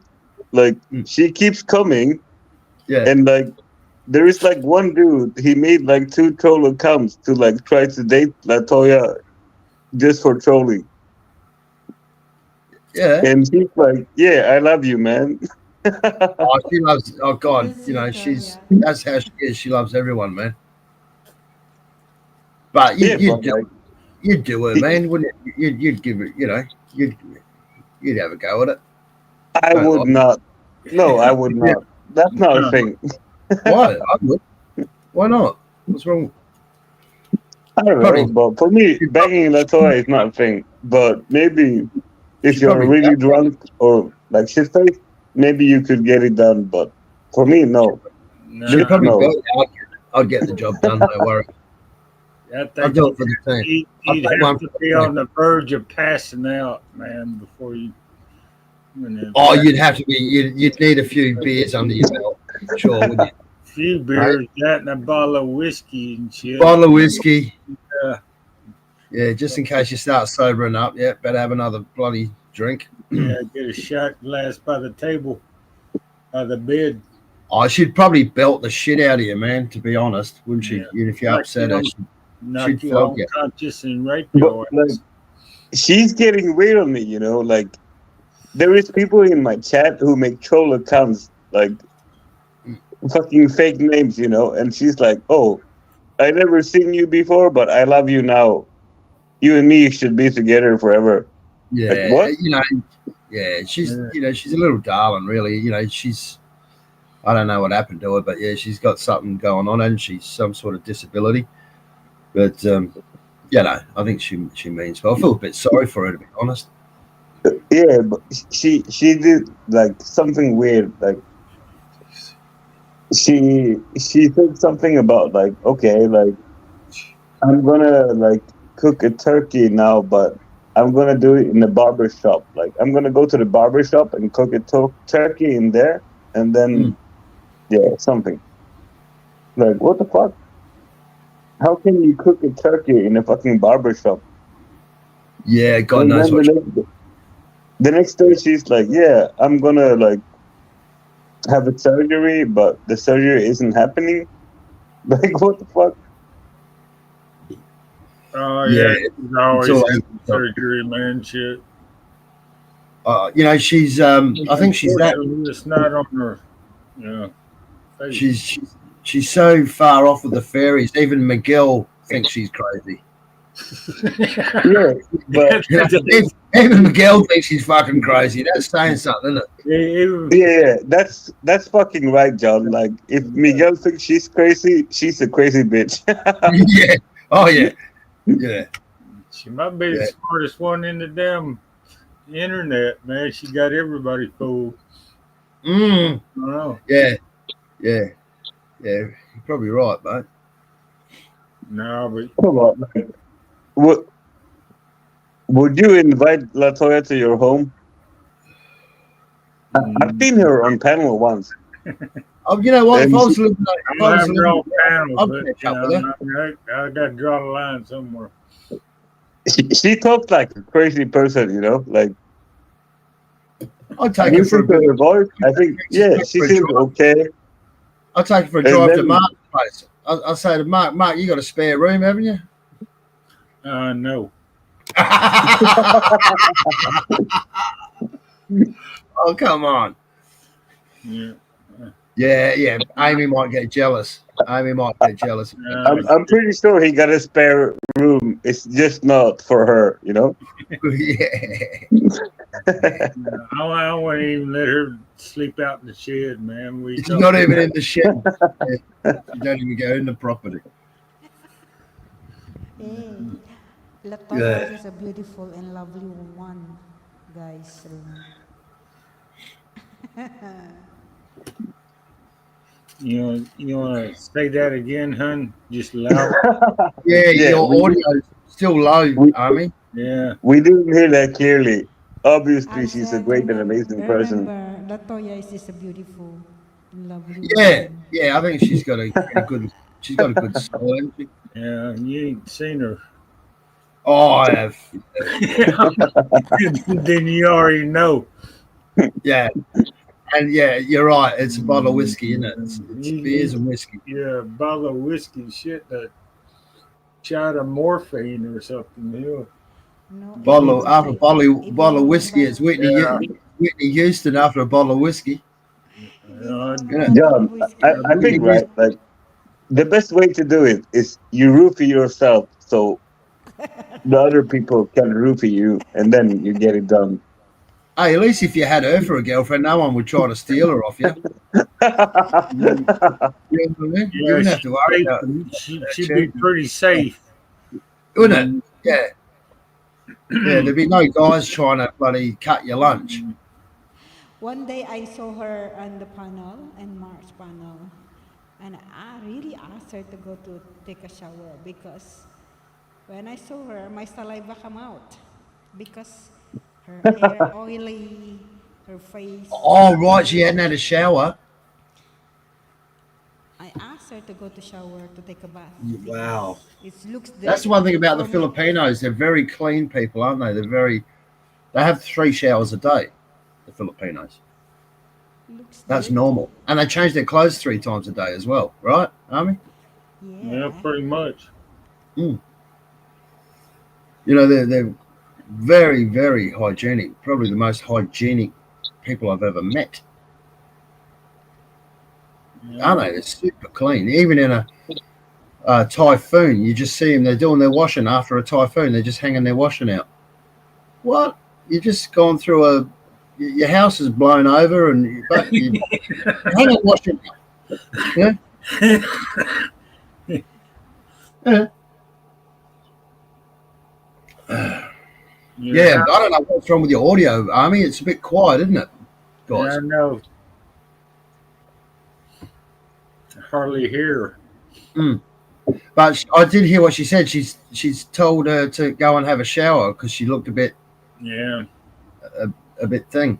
like Mm. she keeps coming, Yeah. and like there is like one dude, he made like 2 troll accounts to like try to date Latoya just for trolling. Yeah. And she's like, "Yeah, I love you, man." Oh, she loves, oh, God. this You know, Victoria? that's how she is. She loves everyone, man. But Yeah, but like, you'd do her, he- man, wouldn't you? You'd give it, you'd, you'd have a go at it. I Don't would lie. not. No, I would Yeah. not. That's not a thing. Why? I would. Why not? What's wrong? I don't know, Probably, but for me, she'd banging Latoya is not a thing. But maybe if you're probably, really drunk or like shit faced, maybe you could get it done. But for me, no. she'd Nah, probably No. belt you. I'd get the job done. Don't worry. I I'll think do it for the team. I'll you'd take have one to for be the team. on the verge of passing out, man, before you. Oh, you'd have to be. You'd need a few beers under your belt, sure, wouldn't you? few beers, that and a bottle of whiskey and shit. Bottle of whiskey. Yeah. Yeah, just in case you start sobering up. Yeah, better have another bloody drink. Yeah, get a shot glass by the table, by the bed. I should probably belt the shit out of you, man. To be honest, wouldn't she? Yeah. Even if you're Knock upset, you, knock she'd you flog you. unconscious and rape But your like, ass. she's getting weird on me, like there is people in my chat who make troll accounts, like fucking fake names, and she's like, "Oh, I never seen you before, but I love you now. You and me should be together forever." Like Yeah, what? yeah, Yeah. she's a little darling, really. She's I don't know what happened to her, but yeah, she's got something going on, and she's some sort of disability. But I think she means well. I feel a bit sorry for her, to be honest. Yeah, but she did like something weird. Like she said something about like, okay, like I'm gonna like cook a turkey now, but I'm gonna do it in the barber shop. Like I'm gonna go to the barber shop and cook a turkey in there, and then Mm. yeah, something like what the fuck? How can you cook a turkey in a fucking barber shop? Yeah, God And knows then what. the next day she's like, yeah, I'm gonna like have a surgery, but the surgery isn't happening. Like what the fuck? Oh Yeah, yeah, she's it's always all having over. surgery, man. Shit. She's. I think she's that. Unfortunately, it's not on her. Yeah. Face. She's so far off with the fairies. Even Miguel thinks she's crazy. Yeah, but Even Miguel thinks she's fucking crazy. That's saying something, isn't Even- yeah, that's fucking right, John. Like if Miguel thinks she's crazy, she's a crazy bitch. it? Yeah. Oh yeah. Yeah. She might be Yeah. the smartest one in the damn internet, man. She got everybody fooled. Mm. I don't know. Yeah. Yeah. Yeah. You're probably right, mate. No, but Come on, like, would you invite Latoya to your home? I've seen her on panel once. Oh, you know what? If And I was living, I'm if I was having living, all panels, I'd but catch up with her. I got to draw the line somewhere. she talks like a crazy person, like I'll take her for a Listen to bit. her voice. I think, yeah, she For a seems drive. okay. I'll take her for a And drive to then, Mark's place. I'll say to Mark, you got a spare room, haven't you? No. Oh, come on. Yeah. Yeah. Amy might get jealous. I'm pretty sure he got a spare room. It's just not for her, you know? Yeah. I wouldn't even let her sleep out in the shed, man. We She's talk. not even in the shed. Yeah. She don't even go in the property. Hey, Latoya Yeah. is a beautiful and lovely one, guys. You want to say that again, hun? Just loud. Yeah, Yeah, your audio's still low, we, Amy. Yeah. we didn't hear that clearly. I Obviously, she's a said, great and amazing person. Latoya is just a beautiful and lovely Yeah, woman. I think she's got a good soul, hasn't she? Yeah. You ain't seen her. Oh, I have. Then you already know. Yeah. And yeah, you're right. It's a bottle of whiskey, isn't it? It's beers and whiskey. Yeah, a bottle of whiskey, shit, that shot of morphine or something. You No, After a bottle of whiskey, remember, it's Whitney Houston after a bottle of whiskey. even know, on a Isn't it? bottle of John, whiskey. I Whitney think, Houston. right, like, the best way to do it is you roofie yourself so the other people can roofie you, and then you get it done. Hey, at least if you had her for a girlfriend, no one would try to steal her off you. you- You know what I mean? You yeah, wouldn't have to worry safe. about She'd be cheating, pretty safe. wouldn't it? Yeah. Yeah, there'd be no guys trying to bloody cut your lunch. One day I saw her on the panel and Mark's panel, and I really asked her to go to take a shower because when I saw her, my saliva come out because her hair oily, her face. Oh, right, she hadn't had a shower. I asked her to go to shower to take a bath Wow. because it looks That's the dirty one thing about the for me. Filipinos. They're very clean people, aren't they? They have 3 showers a day, the Filipinos. Looks That's dirty. normal. And they change their clothes 3 times a day as well, right, Amy? Yeah, Yeah. pretty much. You know, they're very, very hygienic. Probably the most hygienic people I've ever met. Yeah. Aren't they? They're super clean. Even in a typhoon, you just see them. They're doing their washing after a typhoon. They're just hanging their washing out. What? You just gone through your house is blown over, but you hang it washing out. Yeah. Yeah. Yeah, I don't know what's wrong with your audio, Army. It's a bit quiet, isn't it, Yeah, guys? I know. Hardly hear. But I did hear what she said. She's told her to go and have a shower because she looked a bit thing.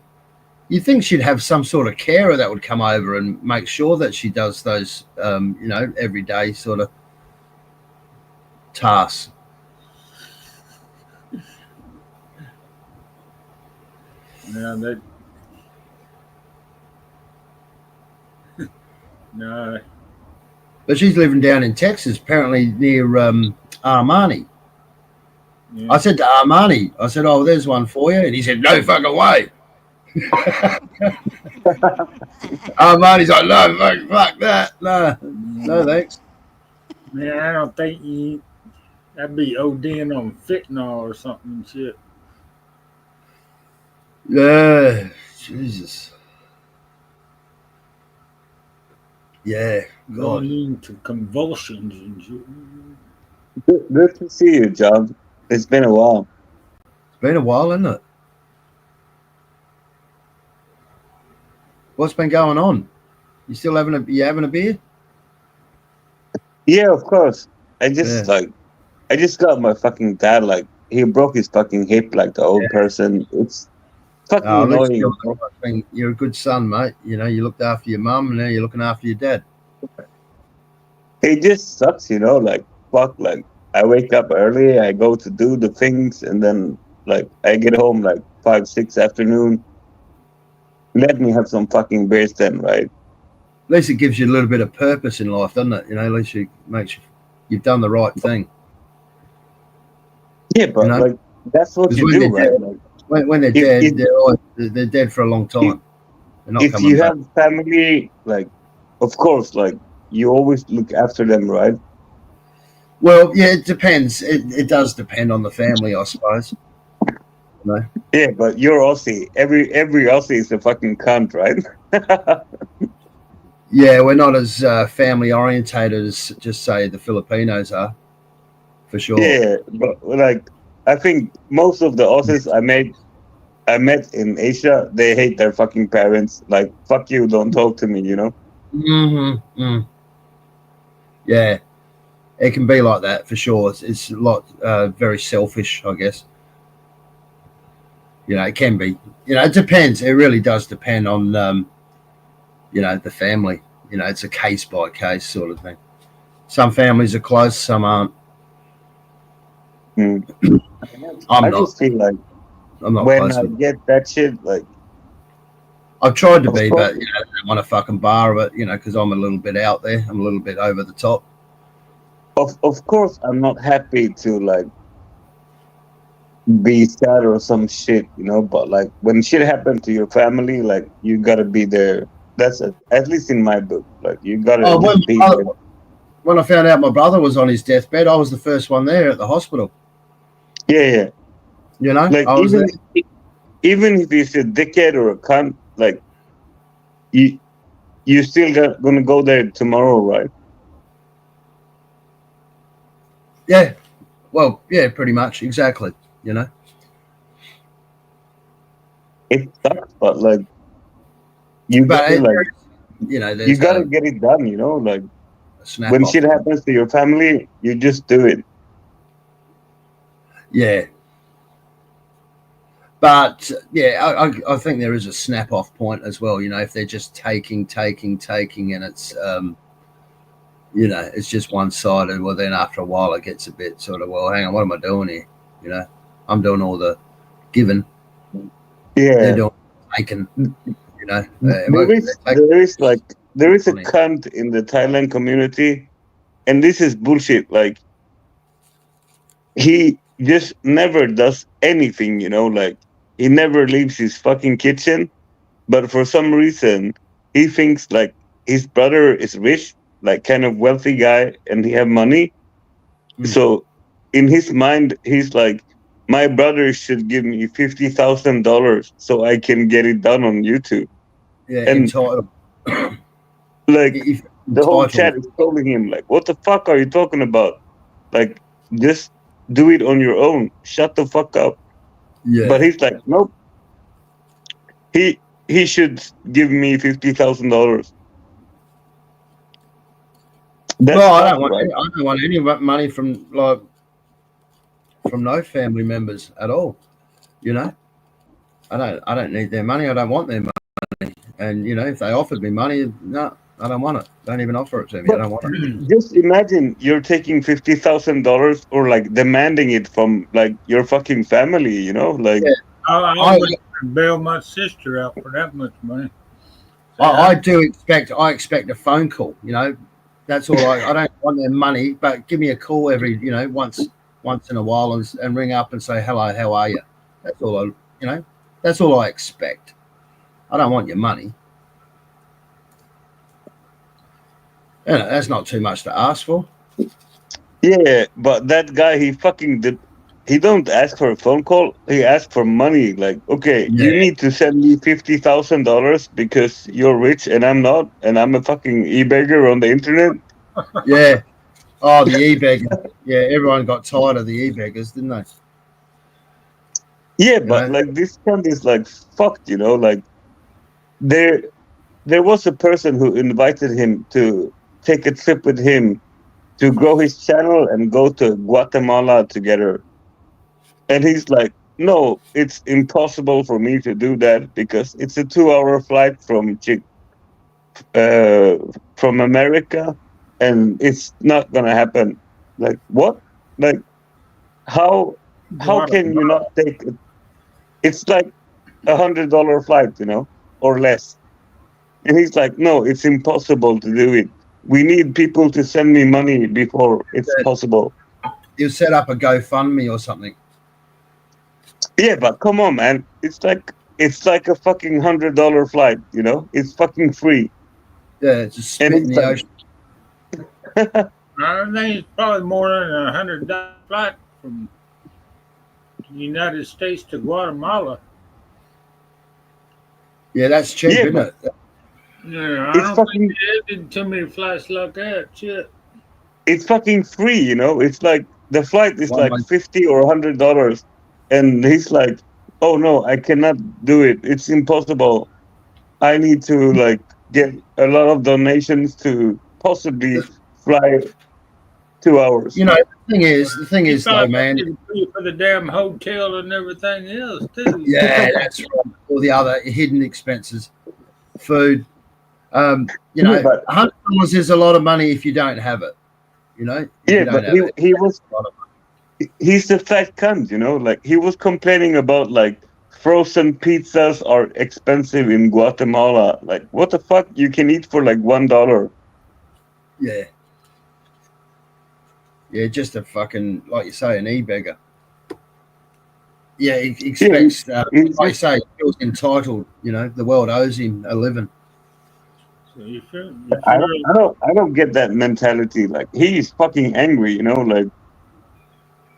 You think she'd have some sort of carer that would come over and make sure that she does those, everyday sort of tasks. No, that. No. But she's living down in Texas, apparently near Armani. Yeah. I said to Armani, oh, there's one for you. And he said, no fucking way. Armani's like, no, fuck that. No, thanks. Man, I don't think that'd be ODing on fentanyl or something and shit. Yeah, Jesus. Yeah, God. Going into convulsions and shit. Good to see you, John. It's been a while. It's been a while, isn't it? What's been going on? You still having a beer? Yeah, of course. I just got my fucking dad, like, he broke his fucking hip like the old person. It's fucking At least annoying. you're a good son, mate. You know, you looked after your mum and now you're looking after your dad. It just sucks, like, fuck, like, I wake up early, I go to do the things, and then, like, I get home, like, 5, 6 afternoon. let me have some fucking beers then, right? At least it gives you a little bit of purpose in life, doesn't it? You know, at least you makes you, you've done the right thing. Yeah, You but know, like that's what because you when do, they're right? dead, Like when they're if dead, if they're dead for a long if, time. They're not if coming you back. have family, like of course, like you always look after them, right? Well, yeah, it depends. It does depend on the family, I suppose. You know? Yeah, but you're Aussie. Every Aussie is a fucking cunt, right? Yeah, we're not as family orientated as just say the Filipinos are, for sure. Yeah, but like I think most of the Aussies I met in Asia, they hate their fucking parents. Like fuck you, don't talk to me, you know? Mm-hmm. Mm. Yeah, it can be like that for sure. It's a lot very selfish, I guess. You know, it can be. You know, it depends. It really does depend on you know, the family. You know, it's a case by case sort of thing. Some families are close, some aren't. Mm. I'm I not. just feel like I'm not when close I with. get that shit, like I've tried to of be, course, but you know, I don't want to fucking bar of it. You know, because I'm a little bit out there. I'm a little bit over the top. of course, I'm not happy to like be sad or some shit, you know. But like when shit happens to your family, like you gotta be there. That's at least in my book. Like you gotta Oh, just be there. when I found out my brother was on his deathbed, I was the first one there at the hospital. Yeah, yeah. You know, Like I was there. even if he's a dickhead or a cunt, like you you still gonna go there tomorrow, right? Yeah. Well, yeah, pretty much, exactly. You know, It sucks, but like you but gotta like you know, you there's gotta get it done, you know. Like a snap when off shit point. happens to your family, you just do it. Yeah, but yeah, I think there is a snap off point as well. You know, if they're just taking, and it's you know, it's just one sided. Well, then after a while, it gets a bit sort of, well, hang on, what am I doing here? You know, I'm doing all the giving, they're Yeah, doing taking. You know, there is they're taking there is like there is a money. cunt in the Thailand community, and this is bullshit. Like he just never does anything, you know. Like he never leaves his fucking kitchen, but for some reason he thinks like his brother is rich, like kind of wealthy guy, and he have money. Mm. So in his mind, he's like, my brother should give me $50,000 so I can get it done on YouTube. Yeah, And entitled. like If the whole entitled. chat is telling him, like, what the fuck are you talking about? Like, just do it on your own. Shut the fuck up. But Yeah. he's like, nope. He should give me $50,000. That's Well, fucked, right? I don't want any money from like from no family members at all. You know, I don't need their money. I don't want their money. And you know, if they offered me money, no, I don't want it. Don't even offer it to me. I But don't want it. just imagine you're taking $50,000 or like demanding it from like your fucking family, you know? Like, Yeah, I I wouldn't bail my sister out for that much money. I do expect I expect a phone call. You know, that's all. I don't want their money, but give me a call every you know once in a while and ring up and say hello, how are you? That's all I you know. That's all I expect. I don't want your money. You know, that's not too much to ask for. yeah, but that guy, he fucking did. He don't ask for a phone call. He asked for money. Like, okay, Yeah, you need to send me $50,000 because you're rich and I'm not, and I'm a fucking e-beggar on the internet. yeah. Oh, the e-beggars. Yeah, everyone got tired of the e-beggars, didn't they? Yeah, You but know. like this cunt is like fucked, you know. Like there, there was a person who invited him to take a trip with him to grow his channel and go to Guatemala together. And he's like, no, it's impossible for me to do that because it's a 2 hour flight uh, from America and it's not gonna happen. Like what? Like how how can you not take it? It's like $100 flight, you know? or less. And he's like, no, it's impossible to do it. We need people to send me money before it's That possible. he'll set up a GoFundMe or something. Yeah, but come on, man. It's like a fucking $100 flight, you know? It's fucking free. Yeah, just And spit in he's the like, ocean. I think it's probably more than $100 flight from the United States to Guatemala. Yeah, that's cheap, yeah, isn't but it? Yeah, I it's don't think fucking there isn't too many flights like that. Shit. it's fucking free, you know? It's like the flight is One like way. 50 or $100. And he's like, oh no, I cannot do it. It's impossible. I need to like get a lot of donations to possibly The, fly 2 hours. the thing He is though, probably man. got to pay for the damn hotel and everything else too. Yeah, that's right. All the other hidden expenses, food. Yeah, but $100 is a lot of money if you don't have it. If yeah, you but don't have it, he was a lot of he's the fat cunt, you know. Like he was complaining about like frozen pizzas are expensive in Guatemala. Like what the fuck? You can eat for like $1. money. Yeah, just a fucking like you say, an e-beggar. Yeah, he Yeah, expects, he's like you just say, he feels entitled. The world owes him a living. So you feel I don't get that mentality. Like he's fucking angry, you know. Like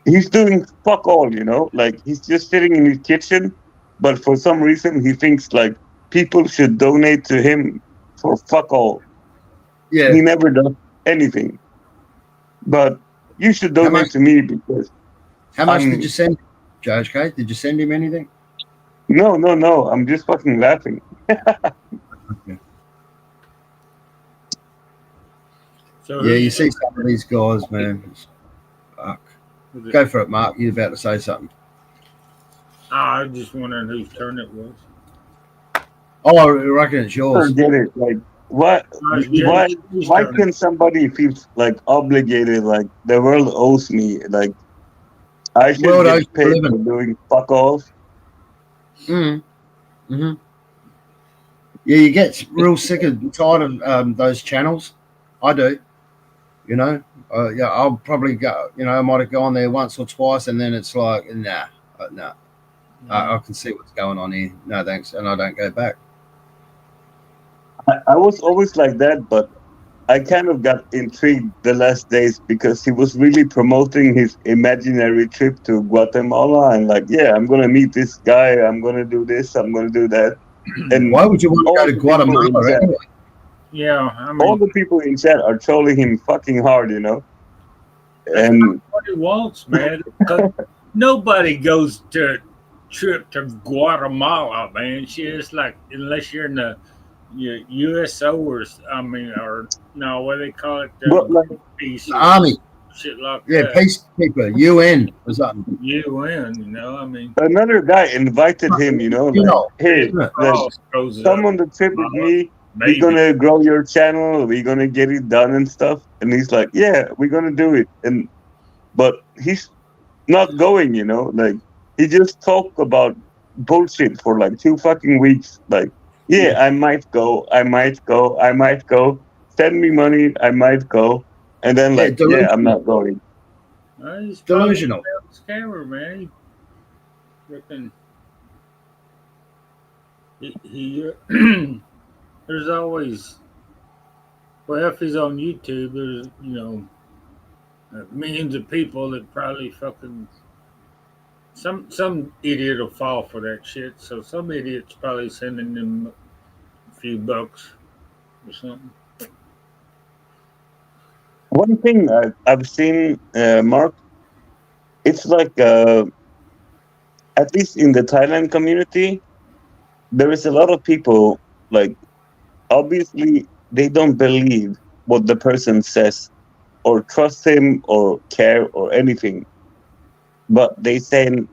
he's doing fuck all, you know. Like he's just sitting in his kitchen, but for some reason he thinks like people should donate to him for fuck all. Yeah. He never does anything. But you should How much? donate to me because How much did you I'm send, Judge K? Did you send him anything? no. I'm just fucking laughing. Okay. so Yeah, who's you see some of these guys, man. Fuck. Go for it, Mark. You're about to say something. I was just wondering whose turn it was. Oh, I reckon it's I yours. don't get it. Like what? No, it's Why? Jay's Why turn. can somebody feel like obligated? Like the world owes me. Like I should World owes get you a paid for living. doing fuck all. Mm-hmm. Yeah, you get real sick and tired of those channels. I do. Yeah, I'll probably go. I might have gone there once or twice, and then it's like, nah. I can see what's going on here. No thanks, and I don't go back. I was always like that, but I kind of got intrigued the last days because he was really promoting his imaginary trip to Guatemala and like, yeah, I'm gonna meet this guy, I'm gonna do this, I'm gonna do that. And Why would you want to go all to the people in Guatemala chat, anyway? Yeah, I all mean the people in chat are trolling him fucking hard, you know. that's not And what he wants, man. 'Cause nobody goes to trip to Guatemala, man. Shit, it's like unless you're in the USO or no, what do they call it, but like, peace The or army, shit like yeah, that. peacekeeper, UN or something. UN, I mean, another guy invited him, you know, You like, know, hey, isn't it? like, all throws come up. on the trip with me. We're Maybe. gonna grow your channel. We're gonna get it done and stuff. And he's like, yeah, we're gonna do it. And but he's not going, you know. Like he just talked about bullshit for like 2 fucking weeks. Like, yeah, I might go, I might go, I might go. Send me money, I might go. And then Yeah, like, yeah, I'm delusional. not going. He's probably Delusional. a scammer, man. Freaking, there's always, well, if he's on YouTube, there's, millions of people that probably fucking, some idiot will fall for that shit. So some idiot's probably sending them a few bucks or something. One thing I've seen, Mark, it's like, at least in the Thailand community, there is a lot of people like obviously they don't believe what the person says or trust him or care or anything, but they send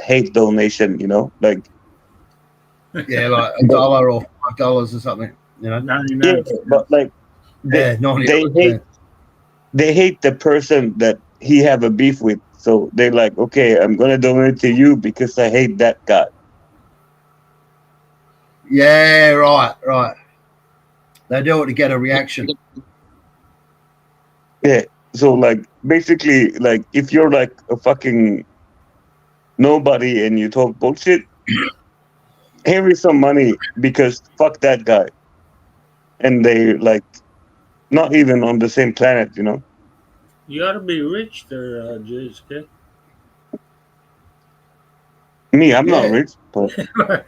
hate donation, you know, like Yeah, like a but, dollar or $5 or something. yeah, 99 but cents. like they Yeah, 90. they hate they hate the person that he have a beef with, so they're like, okay, I'm gonna donate to you because I hate that guy. Yeah, right. They do it to get a reaction. Yeah. So like basically like if you're like a fucking nobody and you talk bullshit, here is some money because fuck that guy. And they like not even on the same planet, you know? You ought to be rich there, JSK. Me, I'm not Yeah. rich, but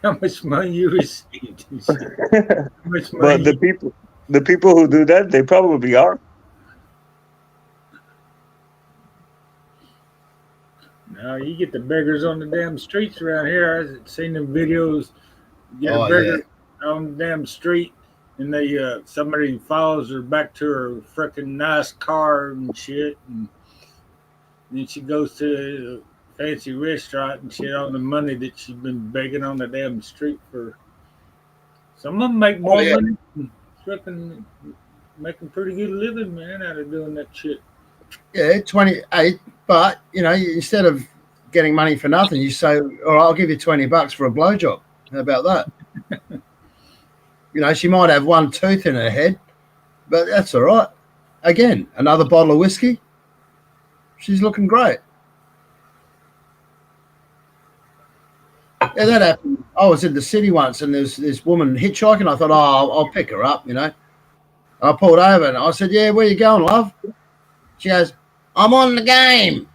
How much money you received and shit. How much but money? the people who do that, they probably are. Now you get the beggars on the damn streets around here. I've seen them videos. Get a Oh yeah. beggar on the damn street, and they somebody follows her back to her freaking nice car and shit, and then she goes to a fancy restaurant and shit on the money that she's been begging on the damn street for. Some of them make Oh more yeah. money, than freaking making pretty good living, man, out of doing that shit. Yeah, 28. But instead of getting money for nothing, you say, "All right, I'll give you $20 for a blowjob." How about that? She might have one tooth in her head, but that's all right. Again, another bottle of whiskey. She's looking great. Yeah, that happened. I was in the city once, and there's this woman hitchhiking. I thought, oh, I'll pick her up. I pulled over, and I said, "Yeah, where you going, love?" She goes, "I'm on the game."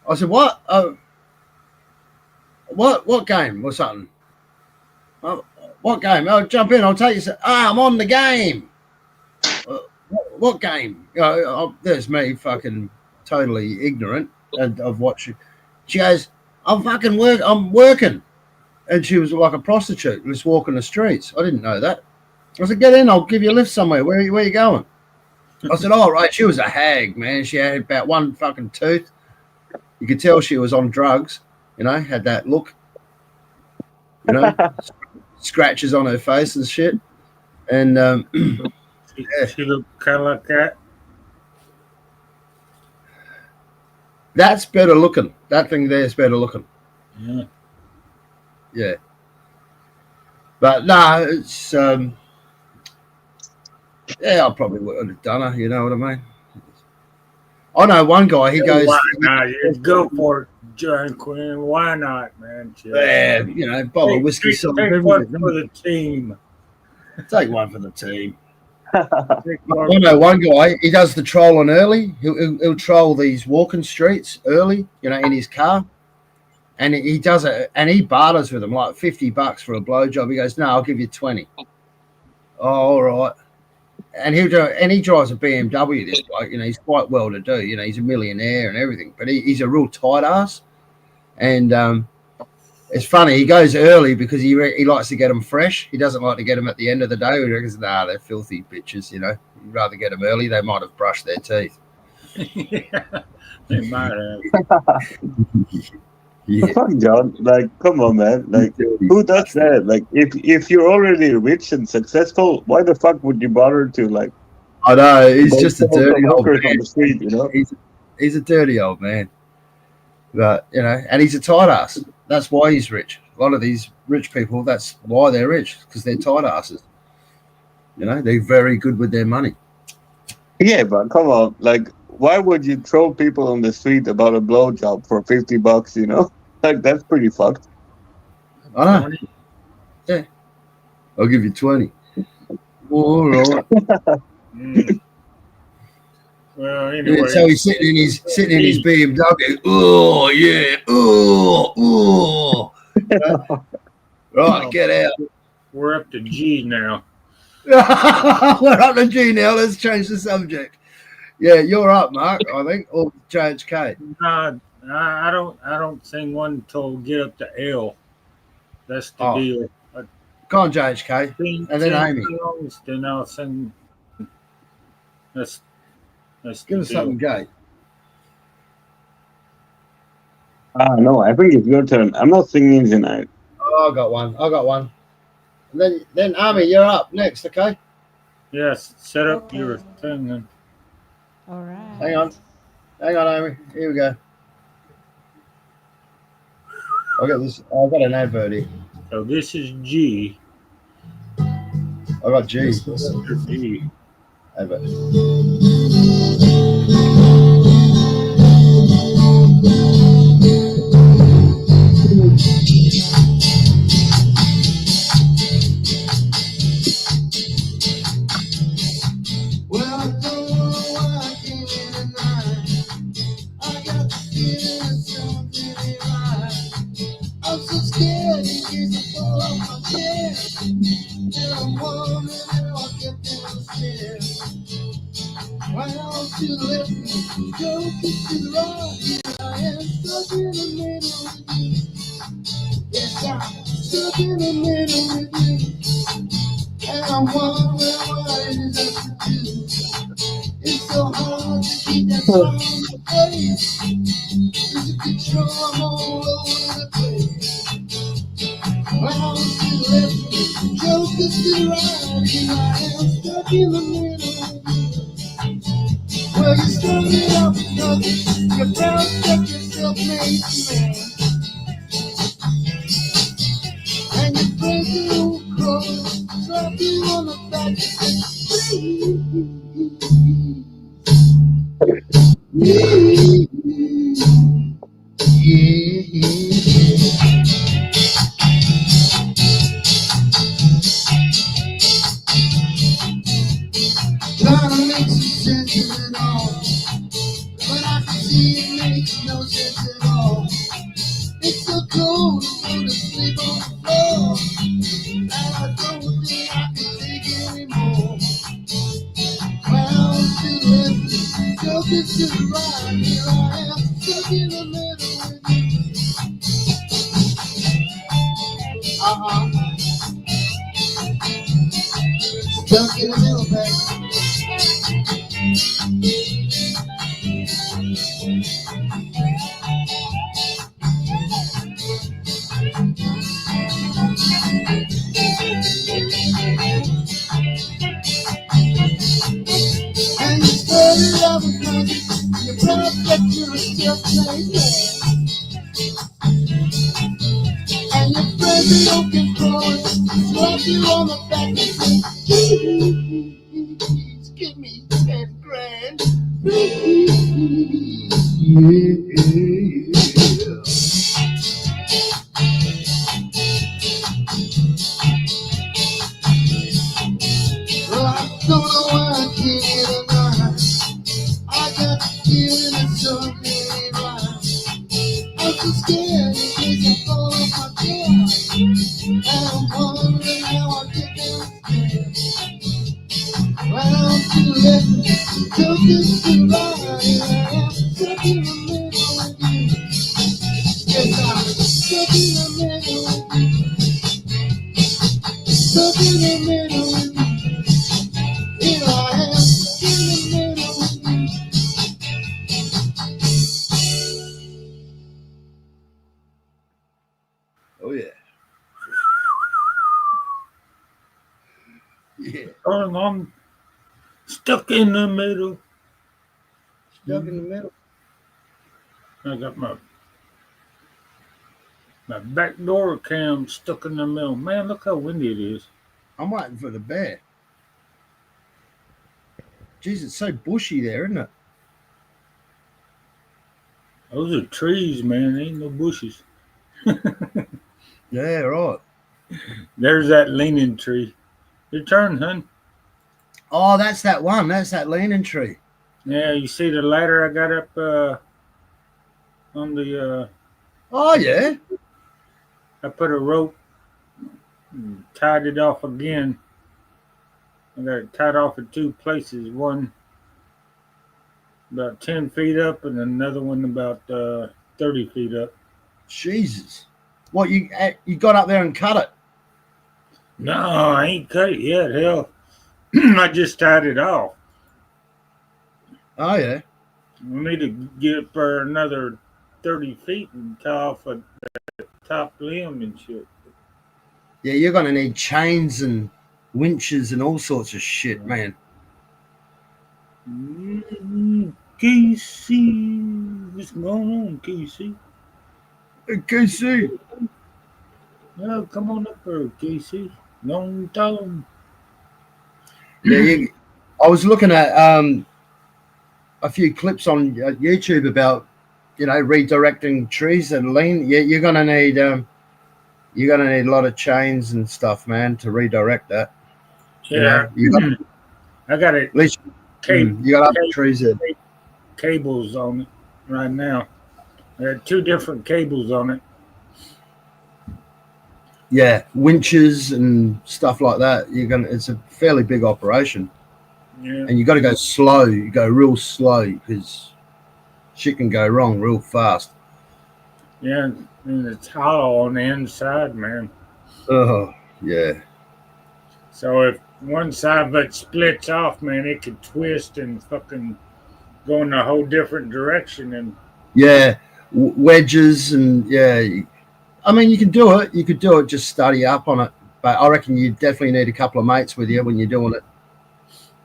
I said, "What? What game or something? Oh, what game? Oh, jump in. I'll take you. I'm on the game. Uh, what game? There's me, fucking totally ignorant of what she goes. I'm working, and she was like a prostitute, just walking the streets. I didn't know that. I said, "Get in. I'll give you a lift somewhere. Where you going?" I said, "Oh, right." She was a hag, man. She had about one fucking tooth. You could tell she was on drugs. Had that look. You know, scratches on her face and shit. And yeah, She looked kind of like that. that's better looking. That thing there is better looking. Yeah. Yeah. But no, it's yeah, I probably would have done her. You know what I mean? I know one guy. He Why goes, not? You go for it, John Quinn. Why not, man? Just yeah, bottle of whiskey solves take one everything. for the team. Take one for the team. Take one I for know one guy. He does the trolling early. He'll troll these walking streets early. In his car. And he does it, and he barters with them like $50 for a blowjob. He goes, "No, I'll give you 20." Oh, all right. And he'll do it, and he drives a BMW. This bloke, he's quite well to do. He's a millionaire and everything, but he's a real tight ass. And it's funny. He goes early because he likes to get them fresh. He doesn't like to get them at the end of the day. He reckons, nah, they're filthy bitches. He'd rather get them early. They might have brushed their teeth. yeah, they might have. Yeah. Fuck John, like come on man. Like who does that? Like if you're already rich and successful, why the fuck would you bother to like I know. He's go just a sell dirty some old hookers man. on the street, you know? He's a dirty old man. But and he's a tight ass. That's why he's rich. A lot of these rich people, that's why they're rich, because they're tight asses. They're very good with their money. Yeah, but come on, like why would you troll people on the street about a blowjob for $50, you know? Like that's pretty fucked. I know. 20. Yeah. I'll give you 20. All right. Mm. Well, Yeah, anyway, so he's sitting in his BMW. Oh yeah. Oh. Right, get out. we're up to G now. We're up to G now. Let's change the subject. Yeah, you're up, Mark, I think, or JHK. Nah, I don't sing one until we get up to L. That's the Oh, deal. I go on, JHK. And then sing Amy. songs, then I'll sing. That's that's the Give us something deal. gay. No, I think it's your turn. I'm not singing tonight. Oh, I got one. And then Amy, you're up next, okay? Yes, set up Okay. your thing. Then. All right. Hang on, Amy. Here we go. I've got an advert here. So this is G. I got G. After G. Have it. Well, I don't know why I came in tonight. I got the feeling that something ain't right. I'm so scared in case I fall off my chair. And I'm wondering how I get downstairs. Right on to the left, go kick to the right. Here I am stuck in the middle with you. Yes, I'm stuck in the middle with you. And I'm wondering what it is I should do. It's so hard to keep that smile on the face. Lose control, I'm all over the place. Round to the left, jokers to the right. Here I am stuck in the middle. Well, you started out with nothing. You found stuck yourself made man. And your friends who close slap you on the back and say, trying to make some sense of it all, but I can see it makes no sense at all. It's so cold to go to sleep on the floor, and I don't think I can take it anymore. Round to the left, joking to the right, here I am stuck in the middle with you. Stuck in the middle, baby. And you started out with nothing. You brought that to a self-made man. And your friends don't control it. Slap you on the back and say, please give me 10 grand. Well, I don't know why I came here tonight. I got the feeling that something ain't right. I'm so scared in case I fall off my chair. And I'm wondering how I get downstairs. Round to the left, jokers to the right. Here I am stuck in the middle with you. Yes, I'm stuck in the middle with you. Stuck in the middle with you. Here I am stuck in the middle with you. Oh yeah. Yeah. Oh, I'm stuck in the middle. Stuck in the middle. I got my back door cam stuck in the middle. Man, look how windy it is. I'm waiting for the bear. Jeez, it's so bushy there, isn't it? Those are trees, man. There ain't no bushes. Yeah, right. There's that leaning tree. Your turn, hun. Oh, that's that one. That's that leaning tree. Yeah, you see the ladder I got up on the Oh yeah. I put a rope and tied it off again. I got it tied off in two places. One about 10 feet up and another one about 30 feet up. Jesus. What you got up there and cut it? No, I ain't cut it yet. Hell, I just tied it off. Oh yeah. We need to get up for another 30 feet and tie off a top limb and shit. Yeah, you're gonna need chains and winches and all sorts of shit, man. KC, what's going on, KC? Hey, KC. Oh, come on up here, Casey. Don't tell him. Yeah, I was looking at a few clips on YouTube about redirecting trees that are lean. Yeah, you're gonna need a lot of chains and stuff, man, to redirect that. Yeah, You got at I got it. least Cable, you got other trees that cables on it right now. I had two different cables on it. winches and stuff like that. It's a fairly big operation, Yeah, and you got to go slow. You go real slow because shit can go wrong real fast. yeah, and it's hollow on the inside, man. Oh yeah, So if one side of it splits off, man, it could twist and fucking go in a whole different direction. And yeah, wedges and yeah. I mean, you can do it. You could do it. Just study up on it. But I reckon you definitely need a couple of mates with you when you're doing it.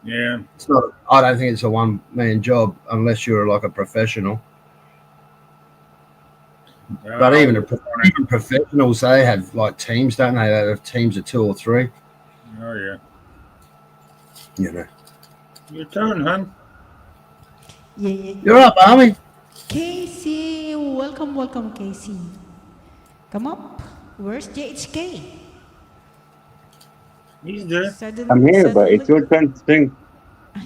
yeah, It's not. I don't think it's a one man job unless you're like a professional. But oh, even professionals, they have like teams, don't they? They have teams of 2 or 3. oh yeah. You know. Your turn, hon. Yeah, yeah. You're up, Army. Casey, welcome, welcome, Casey. Come up. Where's JHK? He's there. I'm here, but Suddenly. it's your turn to sing.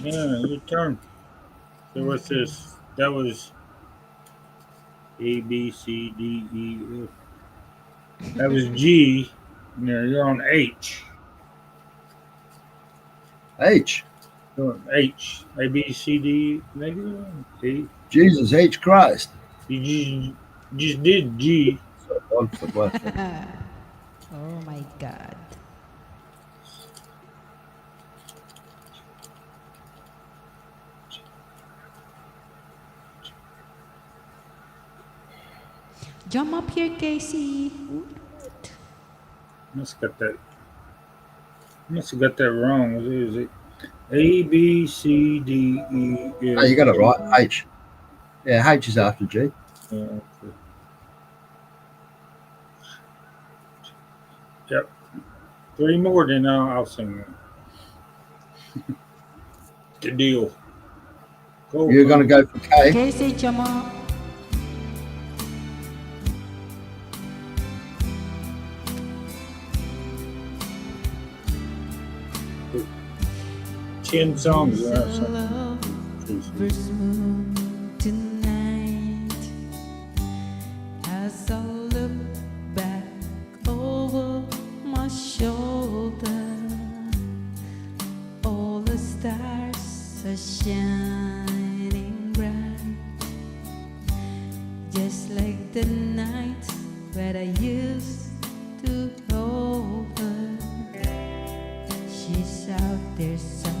Yeah, your turn. So what's this? That was A, B, C, D, E, F. That was G. Yeah, you're on H. H. You're on H. A, B, C, D, negative. A. Jesus H Christ. You just did G. Oh my God. Jump up here, Casey. Must got that. Must have got that wrong. What is it? A, B, C, D, E, F. Oh, you got it right. H. Yeah, H is after G. Yeah, okay. Yep. 3 more, then I'll sing one. The deal. Go, You're going to go for K. Casey, jump up. Ten songs. There's a love first moon tonight. As I look back over my shoulder, all the stars are shining bright, just like the night where I used to hold her. She's out there somewhere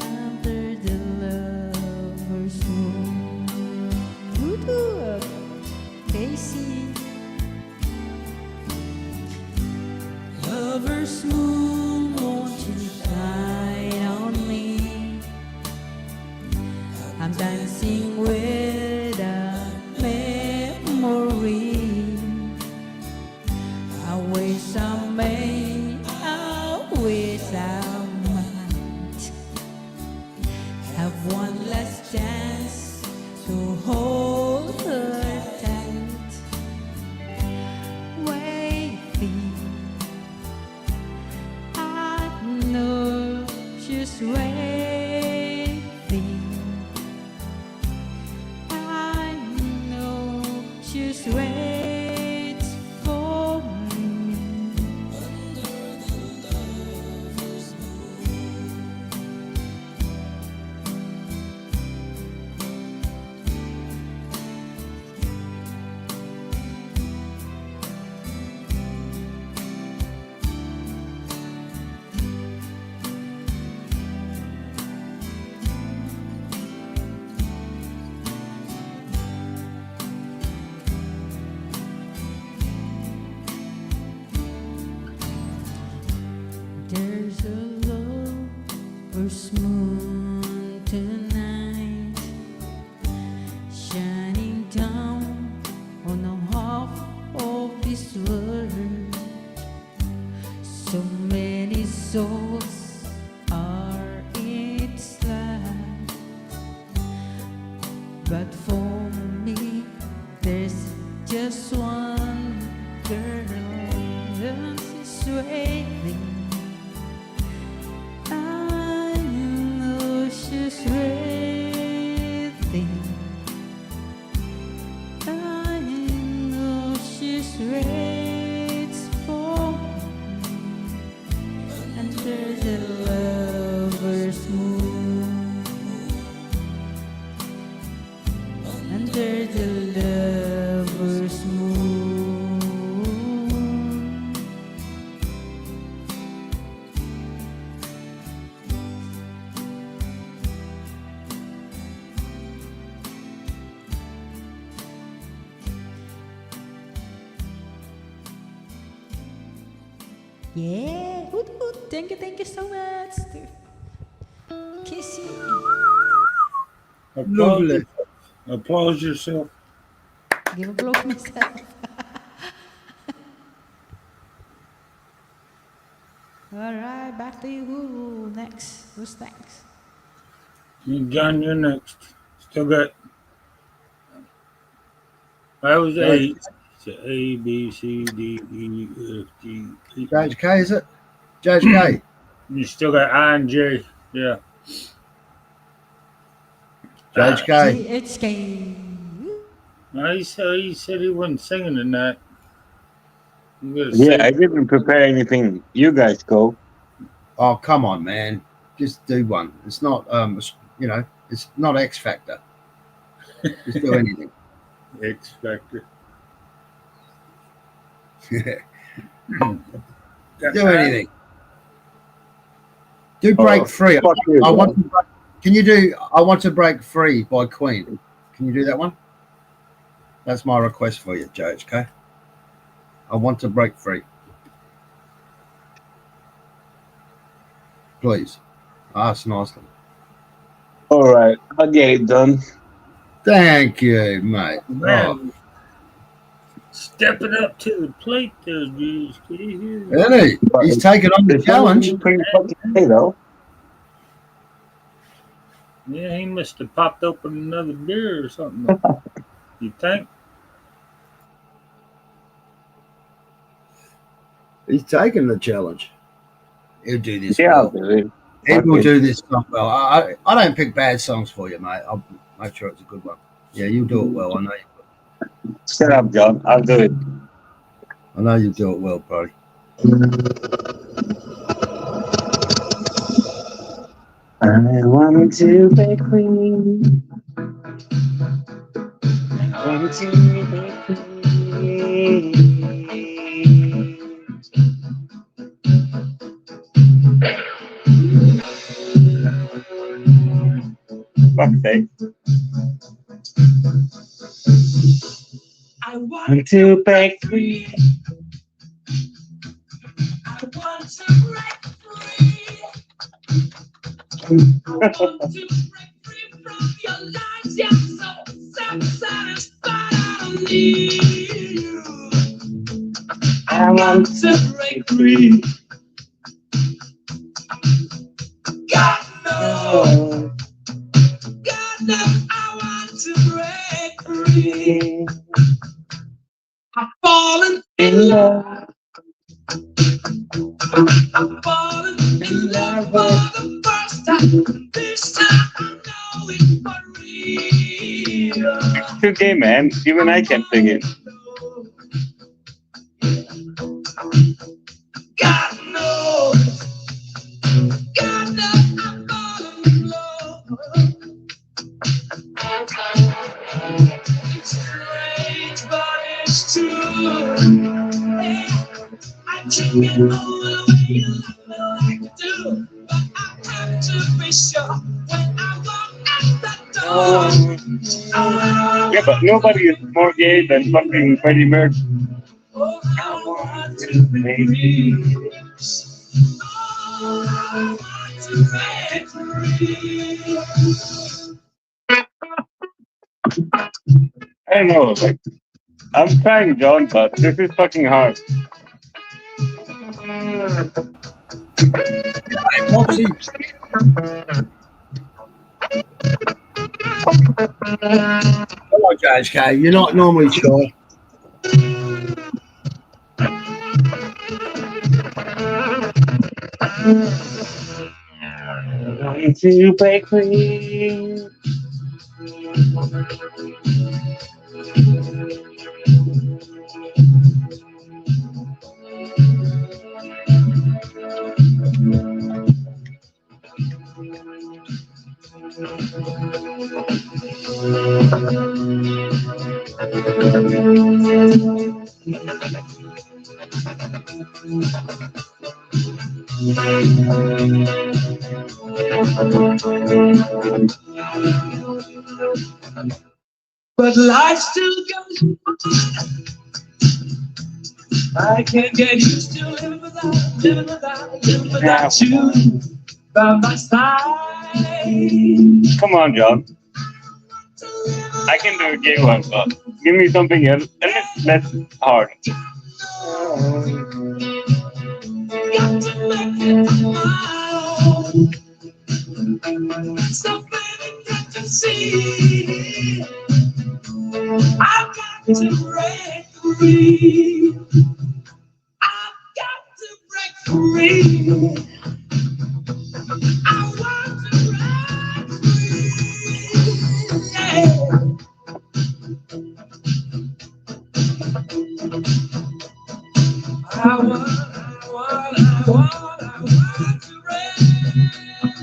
under the lover's moon. Voodoo, Casey. Lover's moon, won't you shine on me? I'm dancing with a memory. I wish I may, I wish I might have one last chance to hold her tight. Waiting, I know she's waiting. I know she's waiting for me. this world. So many souls are in its life, but for me, there's just one girl, and she's waiting. I know she's waiting. I know she's waits for me under the lover's moon, under the lover's moon. Yeah, hoot hoot. Thank you so much. Kissy. Lovely. Applause yourself. Give a blow to myself. All right, back to you. Who next? Who's next? John, you're next. Still got. I was Right. A. So A, B, C, D, E, F, G, H. Judge K, is it? Judge K. You still got I and J. Yeah. Judge K. GHK. He said he wasn't singing tonight. I'm gonna Yeah, say I didn't prepare anything. You guys go. Oh, come on, man. Just do one. It's not, it's not X Factor. Just do anything. X Factor. Do anything. Do Break Free. Fuck you, I bro. want to break, can you do I Want to Break Free by Queen? Can you do that one? That's my request for you, JHK. I Want to Break Free. Please. Ask nicely. All right, I'll get it done. Thank you, mate. Oh, Man, stepping up to the plate there, dudes. isn't he? He's taken on the It's gonna be challenge. pretty fucking hey, though. Yeah, he must have popped open another beer or something. You think? He's taken the challenge. He'll do this Yeah, well. dude. He will Okay. do this song well. I don't pick bad songs for you, mate. I'll make sure it's a good one. Yeah, you'll do it well. I know you. Shut up, John. I'll do it. I know you'll do it well, buddy. I want to be queen. I want to be queen. Fuck's sake. I want Want to break free. I want to break free. I want to break free from your lies. Yeah, so satisfied. I don't need you. I want to break free. God knows, God knows I want to break free. I've fallen in love. I've fallen in love for the first time. This time I know it's for real. It's okay, man. Even I can sing it. God knows. God knows I'm falling in love. It's strange, but it's true. Yeah, I can't get over the way you love me like you do. But I have to be sure when I walk out the door. Oh, Yeah, but nobody is more gay than fucking Freddie Mercury. oh, I want to be free. Oh, I want to be free. I don't know. Like, I'm trying, John, but this is fucking hard. Popsy, come on, JHK. You're not normally shy. Going to break free. But life still goes on. I can't get used to living without you by my side. Come on, John. I can do a gay one, but give me something else. And that's hard. Got to make it my own. So baby, can't you see? I've got to break free. I've got to break free. I want to break free. Yeah. I want to break.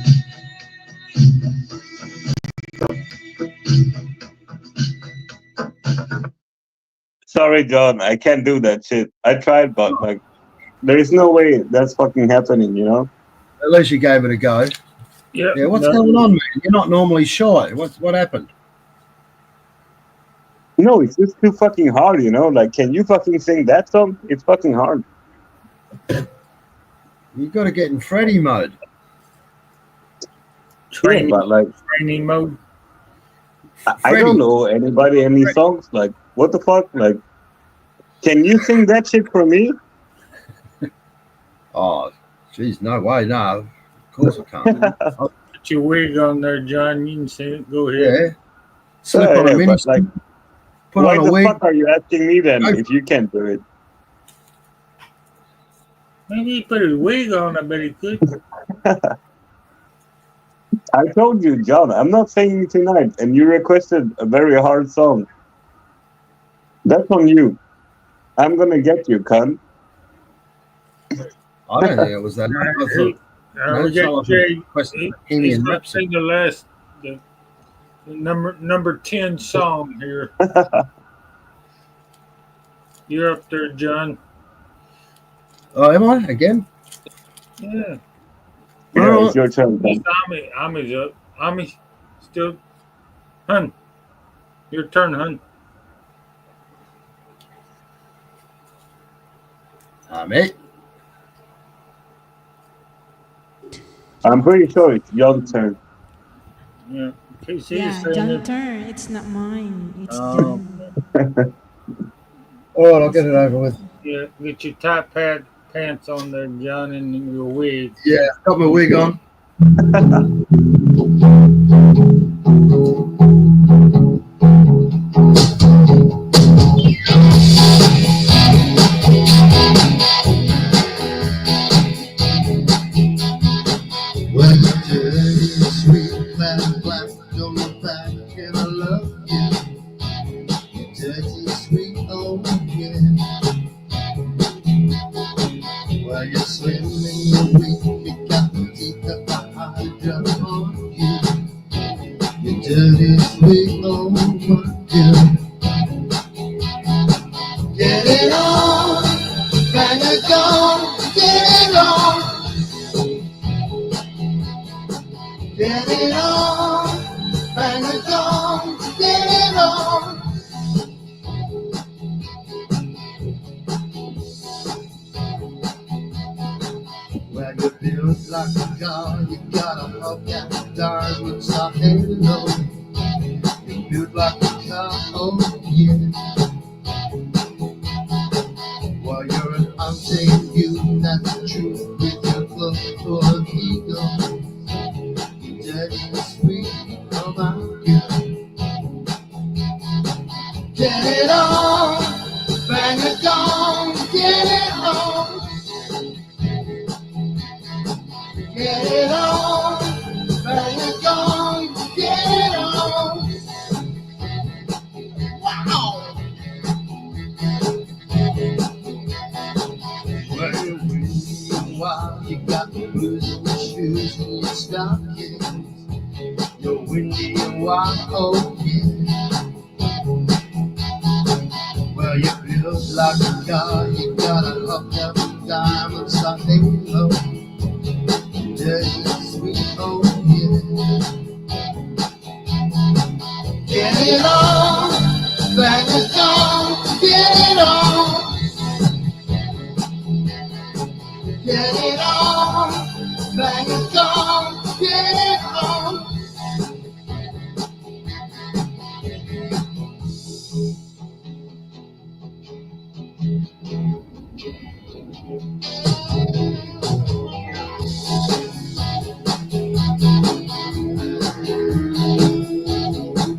Sorry, John. I can't do that shit. I tried, but like, there is no way that's fucking happening. You know? At least you gave it a go. Yeah. Yeah, what's going on, man? You're not normally shy. What happened? No, it's just too fucking hard. You know? Like, can you fucking sing that song? It's fucking hard. You've got to get in Freddy mode. Training, But like, training mode. I don't know anybody any songs. Like, what the fuck? Like, can you sing that shit for me? Oh, jeez, no way, no. Of course I can't. Put your wig on there, John. You can sing it. Go ahead. Yeah. Slip on a mini. But like, Put why on the a wig. fuck are you asking me then No. if you can't do it? Maybe he put his wig on. I bet he could. I told you, John, I'm not singing tonight, and you requested a very hard song. That's on you. I'm gonna get you, cunt. I don't think it was that. I thought, We got Jay. requested a He's Bohemian going to Rhapsody. sing the last, the number 10 song here. You're up there, John. Oh, am I again? Yeah. Yeah, it's your turn. It's Ami's up. Ami still. Hun. Your turn, hun. Mate. I'm pretty sure it's your turn. Yeah. Casey Yeah, is saying John's it. turn. It's not mine. It's Oh. John. All right, I'll get it over with. Yeah, get your top hat pants on there, John, and your wig. Yeah, got my wig on. Well, you dirty, sweet, black, on the back, and I love you. You dirty, sweet, oh yeah. Well, you're slim and you're weak, you got the teeth of a hydra on you. You dirty, sweet, oh my girl. Get it on, bang it on, get it on. Get it on, bang it on, get it on. Well, you're built like a car, you got a hubcap stars with soft halo. You're built like a car, oh yeah. it on, get it on. Get it on, bang it on, get it on. Wow! Well, while you got the blues in your shoes and your stockings, you're windy and wild, oh yeah. Well, you feel like a car, you got a hooked up diamond, something low. Dirty, sweet, oh yeah. Get it on, bang it on, get it on. Get it on, bang it on, get it on.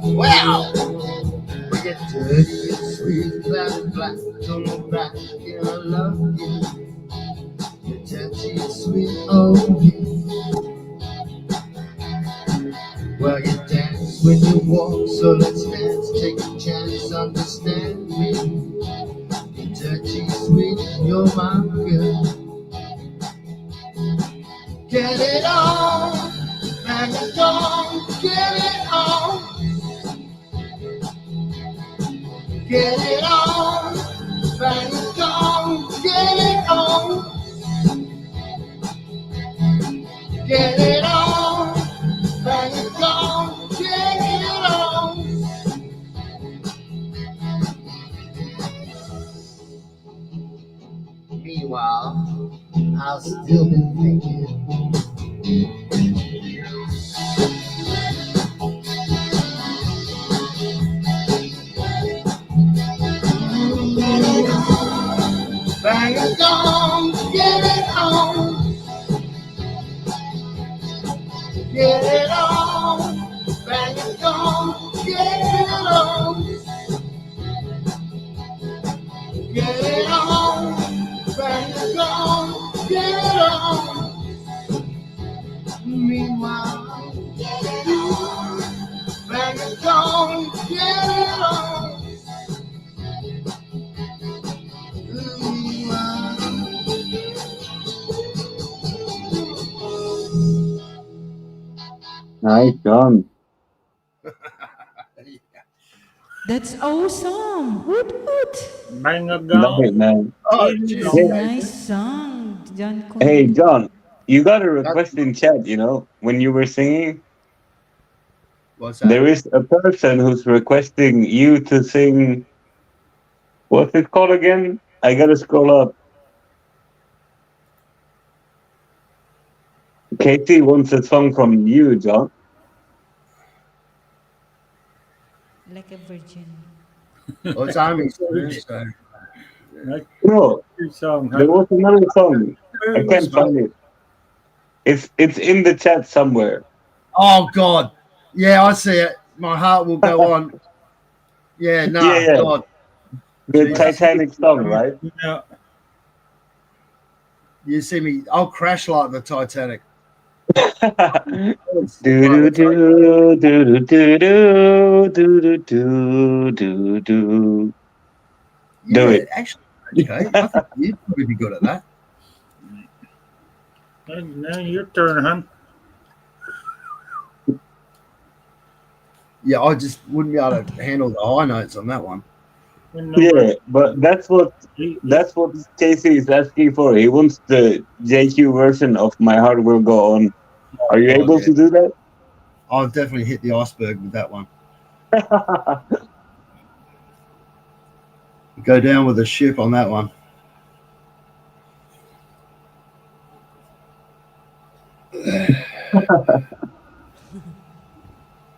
Wow! We get dirty and sweet, black on the back, and I love you. You're dirty and sweet, oh yeah. Well, you dance when you walk, so let's dance, take a chance, understand me. You're dirty, sweet, you're my girl. Get it on, bang it on, get it on. Get it on, bang it on, get it on. Get it on, bang it on, get it on. Meanwhile, I've still been thinking. Get it on, bang it on, get it on. Get it on, bang it on, get it on. Get it on, bang it on, get it on. Meanwhile, get it on, bang it on, get it on. Meanwhile. Nice, John. That's awesome. Woot woot. Bang a Love it, gong. man. Oh, Get it geez. It's on. a Hey, nice song, John hey, Kun. John, you got a That's, request in chat, when you were singing. what's that? There is a person who's requesting you to sing. What's it called again? I gotta scroll up. Katie wants a song from you, John. Like a virgin. Well, it's Army's turn, That's so. No, your song, there huh? was another song. I can't find it. It's in the chat somewhere. Oh, God. Yeah, I see it. My heart will go on. Yeah, Yeah, nah, yeah. God. The Jesus. Titanic song, right? Yeah. You see me, I'll crash like the Titanic. Do do do do do do do do do do. Do Yeah, it. actually, okay. I think you'd probably be good at that. Now your turn, huh? Yeah, I just wouldn't be able to handle the high notes on that one. When number Yeah, but that's what he, Casey is asking for. He wants the JQ version of "My Heart Will Go On." Are you God, able yeah. to do that? I've definitely hit the iceberg with that one. Go down with a ship on that one.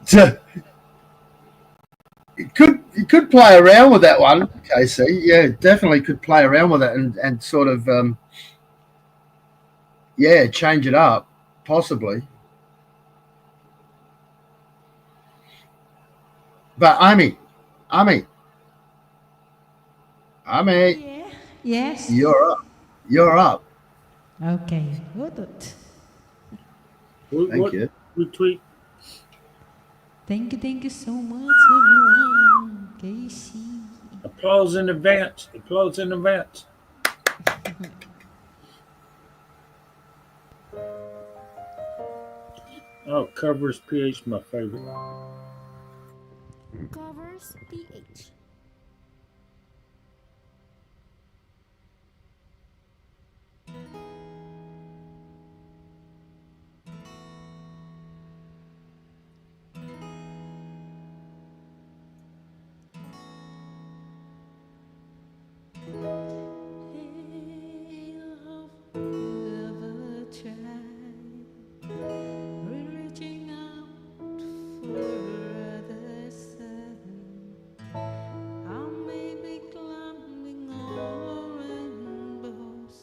So, you could play around with that one, KC. Yeah, definitely could play around with it and sort of change it up, possibly. But Amy, Ame, Yeah. Yes. you're up. You're up. Okay. Good. Thank What you. retweet? Thank you so much, everyone. Casey. Applause in advance. Applause in advance. Oh, covers PH my favorite. Covers PH. Hey, love, you ever tried reaching out for the sun? I may be climbing over rainbows,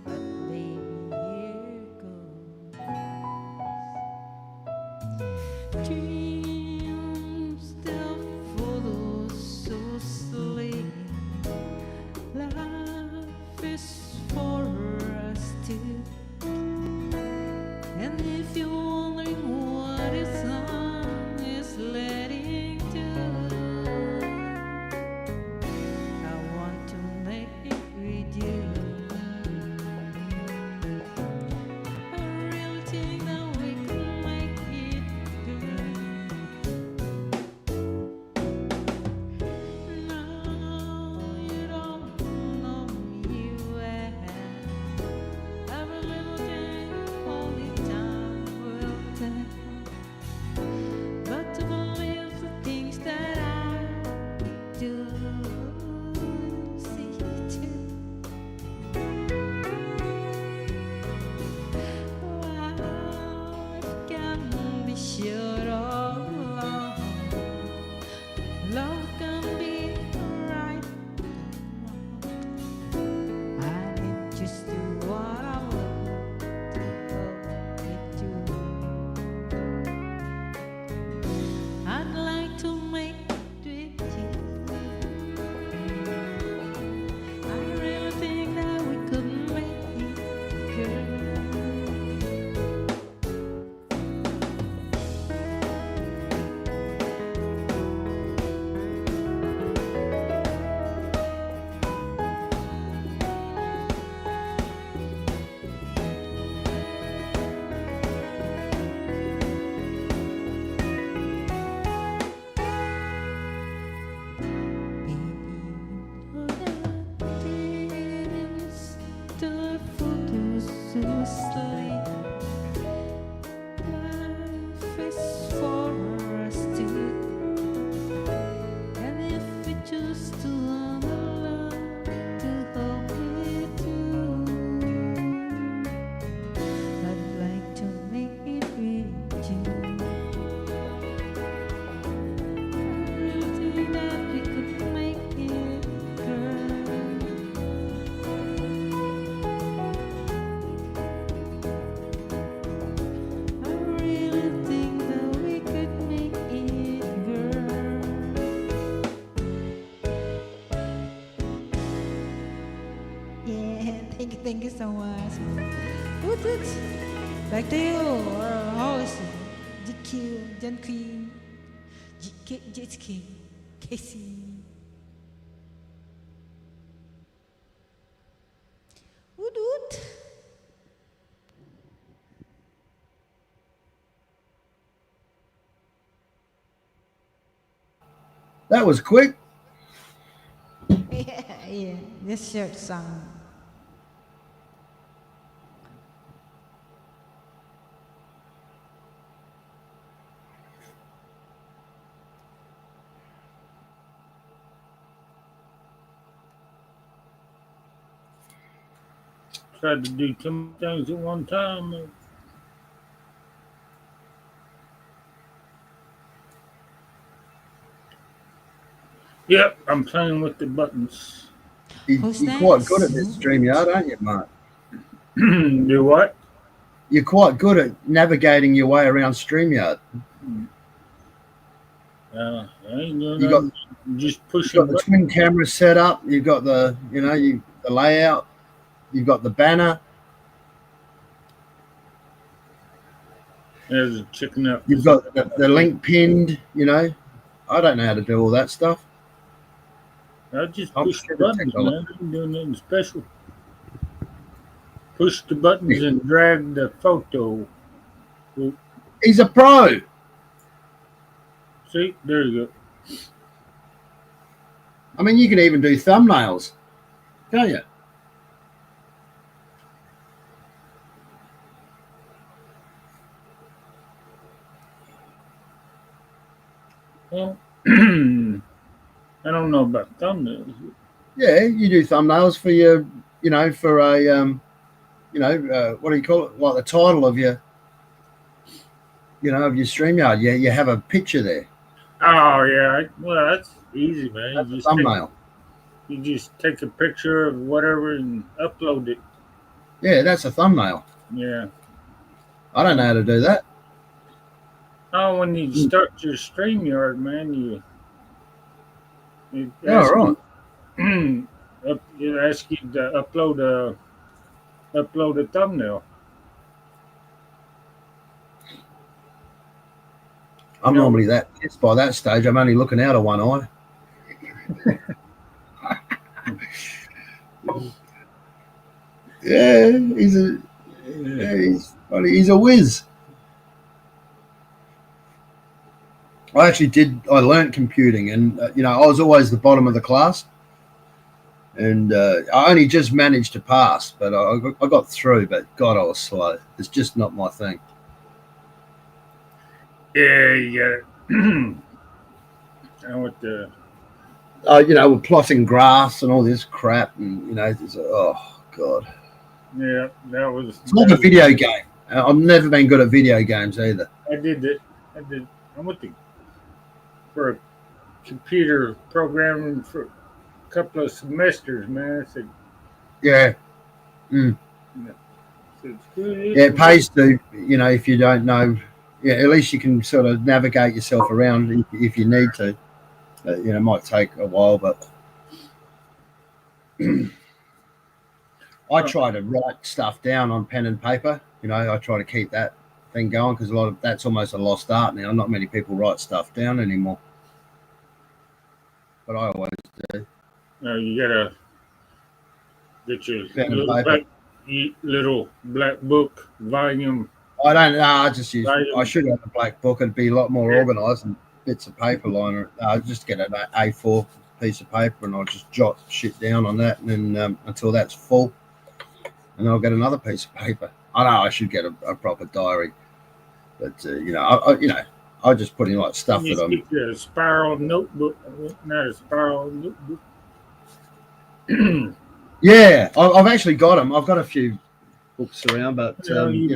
but baby, here goes. Dreams still follow so slowly. Life is for us to. And if you're wondering what it's on, is letting do. I want to make it with you. I really think that we could make it good. No, you don't know me well. Every little thing, only time will tell. But to believe the things that I do, see too. Life can be short or long. Love can be right or wrong. I need just to what I want to hold it to. I'd like to make it with you. I really think that we could make it, girl. Thank you so much. What's it? Back to you, or host, GQ, John Queen, JK, Casey. Woot. That was quick. Yeah, this short song. Tried to do too many things at one time. Yep, I'm playing with the buttons. Who's You're quite good next? at this StreamYard, aren't you, Mark? Do what? You're quite good at navigating your way around StreamYard. I ain't doing You got nothing. Just you've pushing got the buttons. twin camera set up. You've got the the layout. You've got the banner. There's a chicken up. You've got the link pinned. I don't know how to do all that stuff. I just I'm push the sure the buttons, technology. man. I ain't doing nothing special. Push the buttons and drag the photo. He's a pro. See, there you go. I mean, you can even do thumbnails, can't you? Well, I don't know about thumbnails. Yeah, you do thumbnails for your, for a, what do you call it? Like the title of your, of your StreamYard. Yeah, you have a picture there. Oh yeah, well that's easy, man. That's a thumbnail. You just take a picture of whatever and upload it. Yeah, that's a thumbnail. Yeah. I don't know how to do that. Oh, when you start your StreamYard, man, it Yeah, asks right. it asks you to upload a thumbnail. I'm normally that pissed by that stage. I'm only looking out of one eye. Yeah, he's a whiz. I learned computing, and I was always the bottom of the class, and I only just managed to pass, but I got through. But God, I was slow. It's just not my thing. Yeah, you got it. And with the We're plotting graphs and all this crap, and oh God. yeah, that was. It's like a video game. I've never been good at video games either. I did it. I'm with for a computer programming for a couple of semesters, man. I said, Yeah. It pays to, if you don't know. Yeah, at least you can sort of navigate yourself around if you need to. It might take a while, but I try to write stuff down on pen and paper. I try to keep that thing going because that's almost a lost art now. Not many people write stuff down anymore, but I always do. You gotta get your Pen and paper. little black book volume. I don't know. I just use. I should have a black book. It'd be a lot more organised and bits of paper liner. I just get an A4 piece of paper and I'll just jot shit down on that, and then until that's full, and I'll get another piece of paper. I know I should get a proper diary, but I just put in like stuff You that I'm. keep a spiral notebook, not a spiral notebook. Yeah, I've actually got them. I've got a few books around, but I don't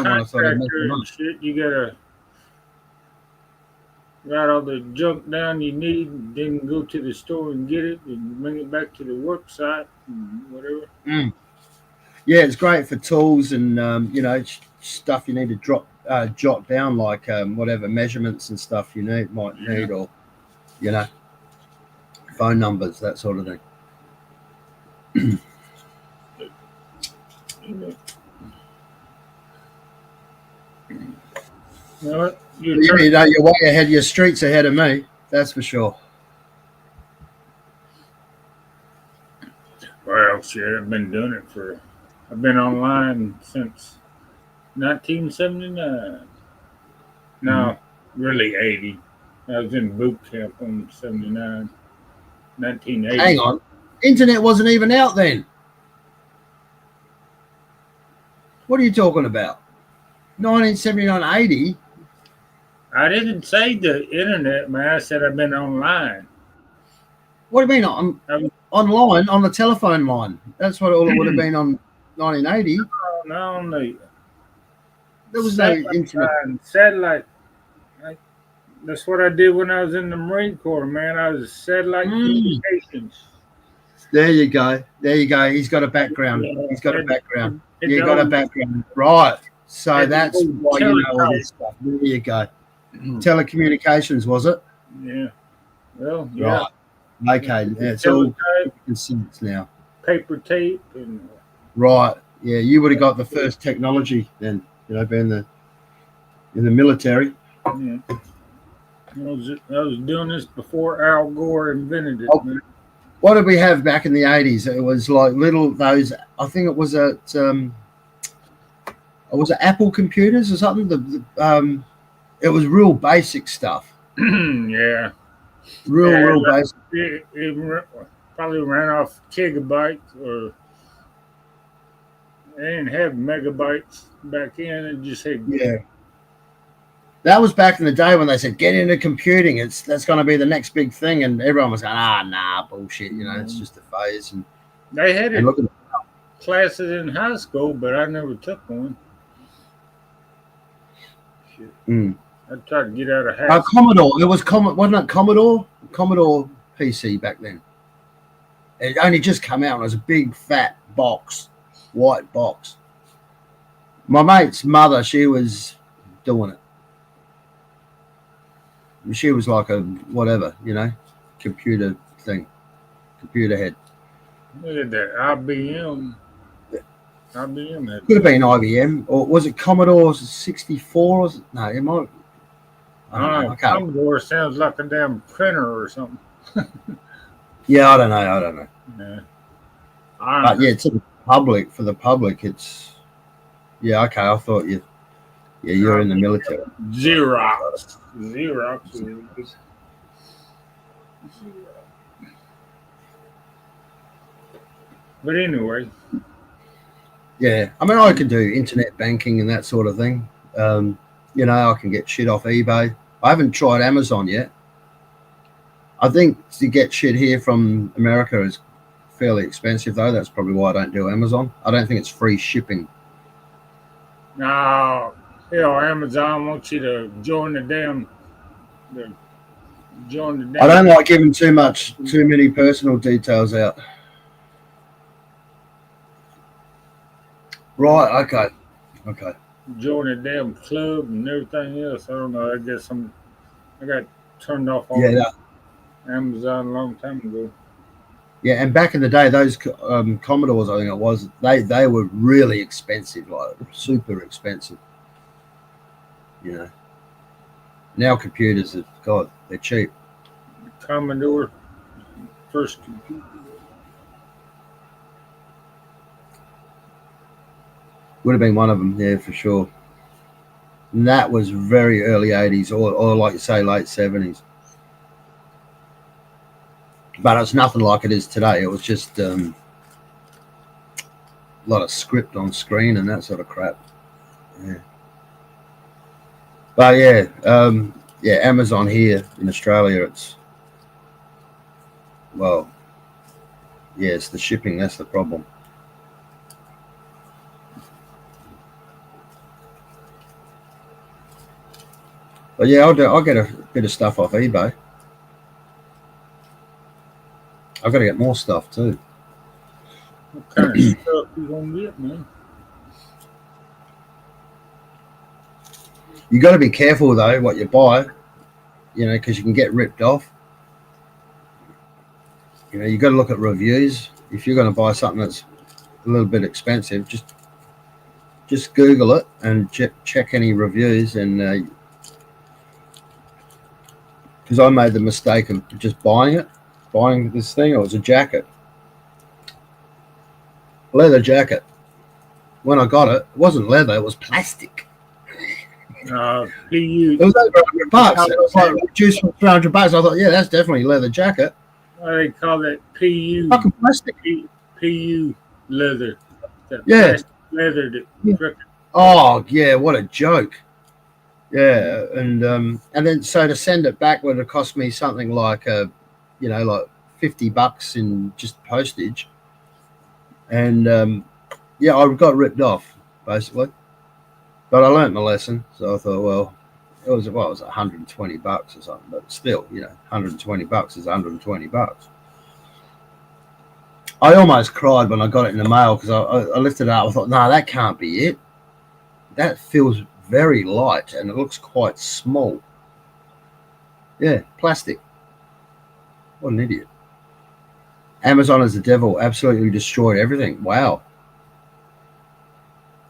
want to sort of mess them up. Shit, you got all the junk down you need, then go to the store and get it and bring it back to the work site and whatever. Yeah, it's great for tools and stuff you need to jot down, like whatever measurements and stuff you might need, or phone numbers, that sort of thing. You're way ahead. Your streets ahead of me. That's for sure. Well, shit, I've been online since 1979. No, really 80. I was in boot camp in 79, 1980. Hang on. Internet wasn't even out then. What are you talking about? 1979, 80? I didn't say the internet, man. I said I've been online. What do you mean? Online, on the telephone line. That's what all it would have been on 1980. No. There was no internet. Satellite. That's what I did when I was in the Marine Corps, man. I was satellite communications. There you go. He's got a background. You got a background. Right. So that's why you know all this stuff. There you go. telecommunications, was it? Yeah. Well, yeah. Right. Okay. It's all Teletype, making sense now. paper tape, and Right. Yeah, you would have got the first technology then, being in the military. yeah. I was doing this before Al Gore invented it, Oh, man. what did we have back in the 80s? It was like I think it was Apple computers or something. It was real basic stuff. Yeah. Real basic. It probably ran off gigabytes, or they didn't have megabytes back then. It just had. Yeah. That was back in the day when they said get into computing. That's going to be the next big thing, and everyone was going, nah, bullshit. It's just a phase. And They had it look at classes in high school, but I never took one. Shit. I tried to get out of high school. Commodore. It was wasn't it Commodore? Commodore PC back then. It only just come out. And it was a big fat box, white box. My mate's mother, she was doing it. She was like a whatever, computer thing, computer head. Look at that IBM. IBM had. Could have been IBM, or was it Commodore 64? No, it might. I don't know. I can't. Commodore sounds like a damn printer or something. Yeah, I don't know. Yeah. But yeah, to the public, for the public, it's okay. I thought you're in the military. Xerox. But anyway. Yeah, I mean, I can do internet banking and that sort of thing. I can get shit off eBay. I haven't tried Amazon yet. I think to get shit here from America is fairly expensive, though. That's probably why I don't do Amazon. I don't think it's free shipping. No, Amazon wants you to join the damn. I don't like giving too many personal details out. Right. Okay. Join a damn club and everything else. I don't know. I guess I got turned off on Amazon a long time ago. Yeah, and back in the day, those Commodores, I think it was, they were really expensive, like super expensive. Now computers they're cheap. Commodore, first computer. Would have been one of them, yeah, for sure. And that was very early 80s, or like you say, late 70s. But it's nothing like it is today. It was just a lot of script on screen and that sort of crap. Yeah. But yeah, Amazon here in Australia, it's the shipping. That's the problem. But yeah, I'll get a bit of stuff off eBay. I've got to get more stuff too. What kind of stuff you gonna get, man? You got to be careful though what you buy, because you can get ripped off. You got to look at reviews. If you're going to buy something that's a little bit expensive, just Google it and check any reviews. And because I made the mistake of just buying this thing. It was a jacket, leather jacket. When I got it, it wasn't leather; it was plastic. PU. It was over $100. It was like reduced from $300. I thought, yeah, that's definitely a leather jacket. They call that PU. Fucking plastic. PU leather. Yeah. Leather that. Oh yeah, what a joke. Yeah, and then so to send it back would have cost me something like like $50 in just postage, and I got ripped off basically. But I learnt my lesson, so I thought, well, it was $120 or something, but still, $120 is $120. I almost cried when I got it in the mail because I lifted it up. I thought, no, that can't be it. That feels very light and it looks quite small. Yeah, plastic. What an idiot. Amazon is the devil. Absolutely destroyed everything. Wow.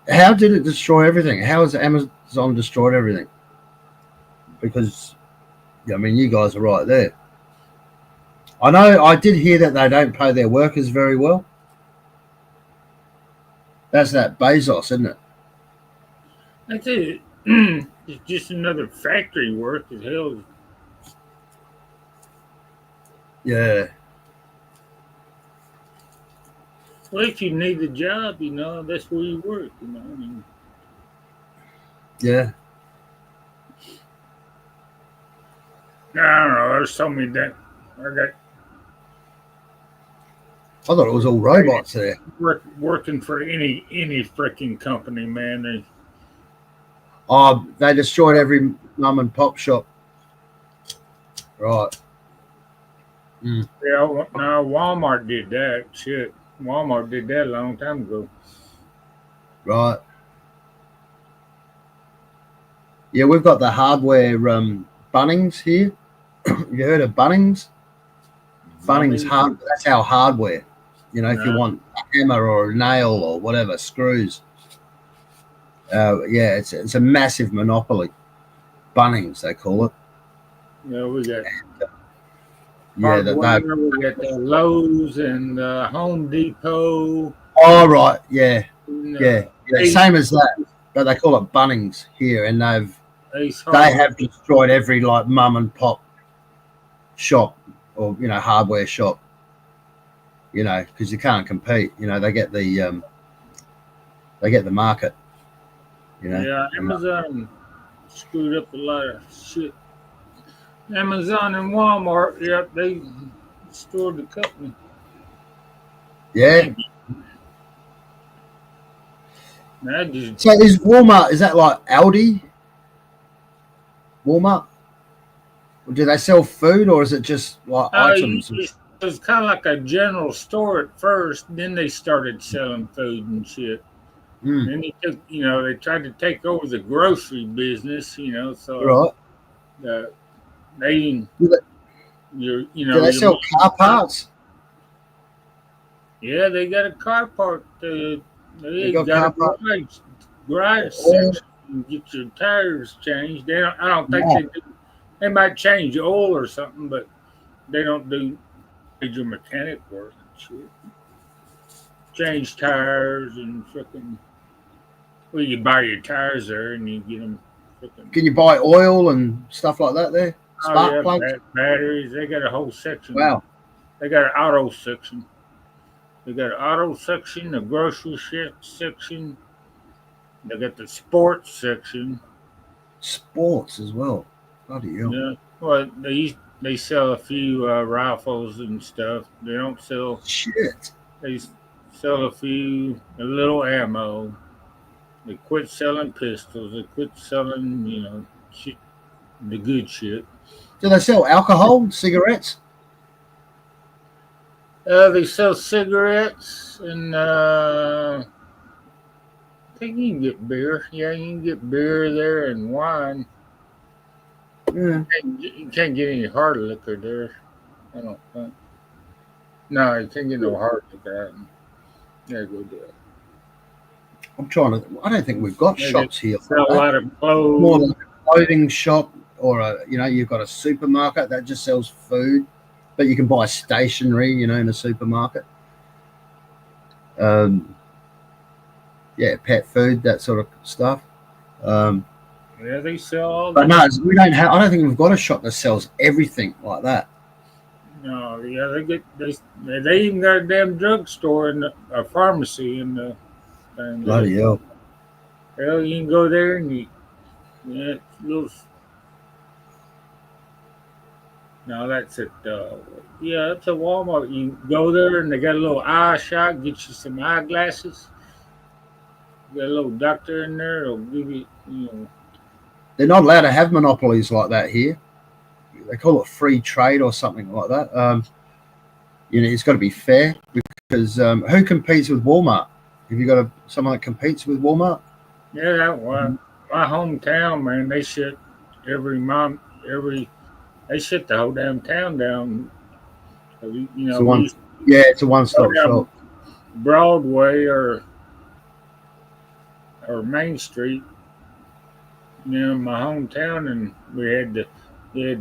How did it destroy everything? How has Amazon destroyed everything? Because, I mean, you guys are right there. I know, I did hear that they don't pay their workers very well. That's that Bezos, isn't it? That's it. It's just another factory work as hell. Yeah. Well, if you need a job, that's where you work. I mean, Yeah. I don't know. There's so many that I got I thought it was all robots there. working for any freaking company, man. Oh, they destroyed every mum and pop shop. Right. Yeah, no, Walmart did that. Shit, Walmart did that a long time ago. Right. Yeah, we've got the hardware Bunnings here. You heard of Bunnings? Bunnings hard. That's our hardware. If you want a hammer or a nail or whatever, screws. Yeah, it's a massive monopoly. Bunnings, they call it. Yeah, we got Yeah, hardware, we got the Lowe's and Home Depot. Oh, right. Yeah. And, Yeah. Same as that, but they call it Bunnings here, and they have destroyed every like mum and pop shop or hardware shop. Because you can't compete. They get the market. Yeah, Amazon screwed up a lot of shit. Amazon and Walmart, yep, they destroyed the company. Yeah. So is Walmart, is that like Aldi? Walmart? Or do they sell food or is it just like items? It was kind of like a general store at first. Then they started selling food and shit. Then they took, they tried to take over the grocery business. So right. They do they sell car parts? Yeah, they got a car park. They got a garage Oh. section. You get your tires changed. I don't think they do. They might change oil or something, but they don't do major mechanic work and shit. Change tires and freaking. Well, you buy your tires there and you get them. Can you buy oil and stuff like that there? Spark plugs? Batteries. They got a whole section. Wow. They got an auto section. They got an auto section, a grocery section. They got the sports section. Sports as well. Bloody hell. Yeah. Well, they sell a few rifles and stuff. They don't sell shit. They sell a little ammo. They quit selling pistols. They quit selling, shit, the good shit. Do they sell alcohol, cigarettes? They sell cigarettes and I think you can get beer. Yeah, you can get beer there and wine. Yeah. You can't get any hard liquor there. I don't think. No, you can't get no hard liquor. Yeah, go do it. I'm trying to. I don't think we've got shops here. Sell a lot of clothes. More like a clothing shop, or you've got a supermarket that just sells food, but you can buy stationery, in a supermarket. Yeah, pet food, that sort of stuff. Yeah, they sell all. But no, we don't have. I don't think we've got a shop that sells everything like that. No, yeah, they even got a damn drugstore and a pharmacy in the. Bloody hell! Hell, you can go there and it's little. No, that's it. Yeah, it's a Walmart. You can go there and they got a little eye shop. Get you some eyeglasses. Got a little doctor in there. They'll give you, They're not allowed to have monopolies like that here. They call it free trade or something like that. It's got to be fair because who competes with Walmart? Have you got someone that competes with Walmart? Yeah, my hometown, man, they shut every They shut the whole damn town down. You It's know, a we one. used Yeah, it's a to go one-stop down shop. Broadway or Main Street, in my hometown, and you had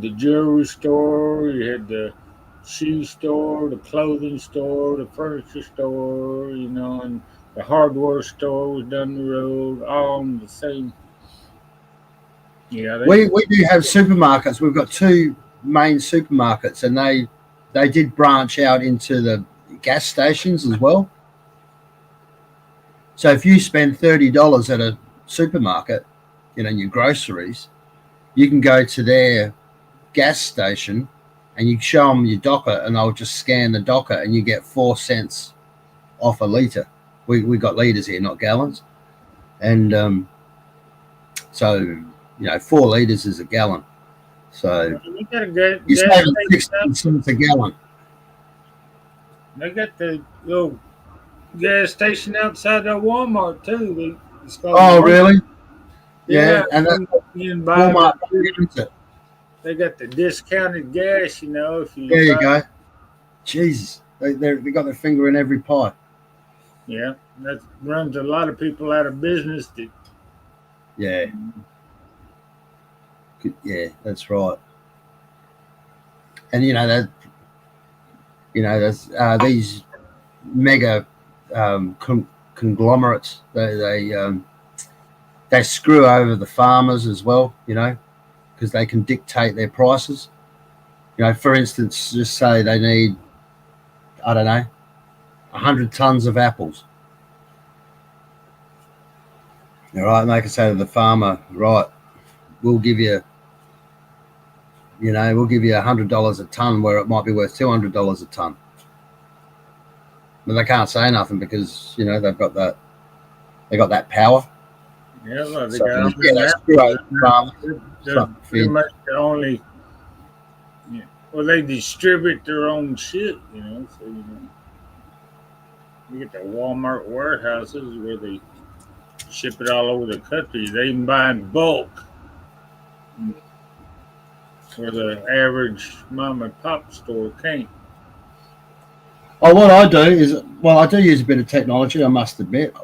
the jewelry store, you had the shoe store, the clothing store, the furniture store, and the hardware store was down the road, all on the same. Yeah, We do have supermarkets. We've got two main supermarkets, and they did branch out into the gas stations as well. So if you spend $30 at a supermarket, in your groceries, you can go to their gas station and you show them your docker, and they'll just scan the docker, and you get 4 cents off a liter. We got liters here, not gallons, and so 4 liters is a gallon. So we got a you're gas saving station. 16 cents a gallon. They got the little gas station outside that Walmart too. It's called Oh, Walmart. really? Yeah, Yeah, and that you can buy Walmart the. owns it. They got the discounted gas. If you There you buy. go. Jesus, they got their finger in every pie. Yeah, that runs a lot of people out of business. Yeah, yeah, that's right. And there's these mega conglomerates. They screw over the farmers as well. Because they can dictate their prices. For instance, just say they need, I don't know, 100 tons of apples. All right, and they can say to the farmer, right, we'll give you, $100 a ton, where it might be worth $200 a ton. But they can't say nothing because they got that power. Yeah, well, they So, got them yeah, in they that. screw over the farmers. They're pretty much the only. Yeah, well, they distribute their own shit. So you get the Walmart warehouses where they ship it all over the country. They even buy in bulk, where the average mom and pop store can't. Oh, what I do is, well, I do use a bit of technology, I must admit.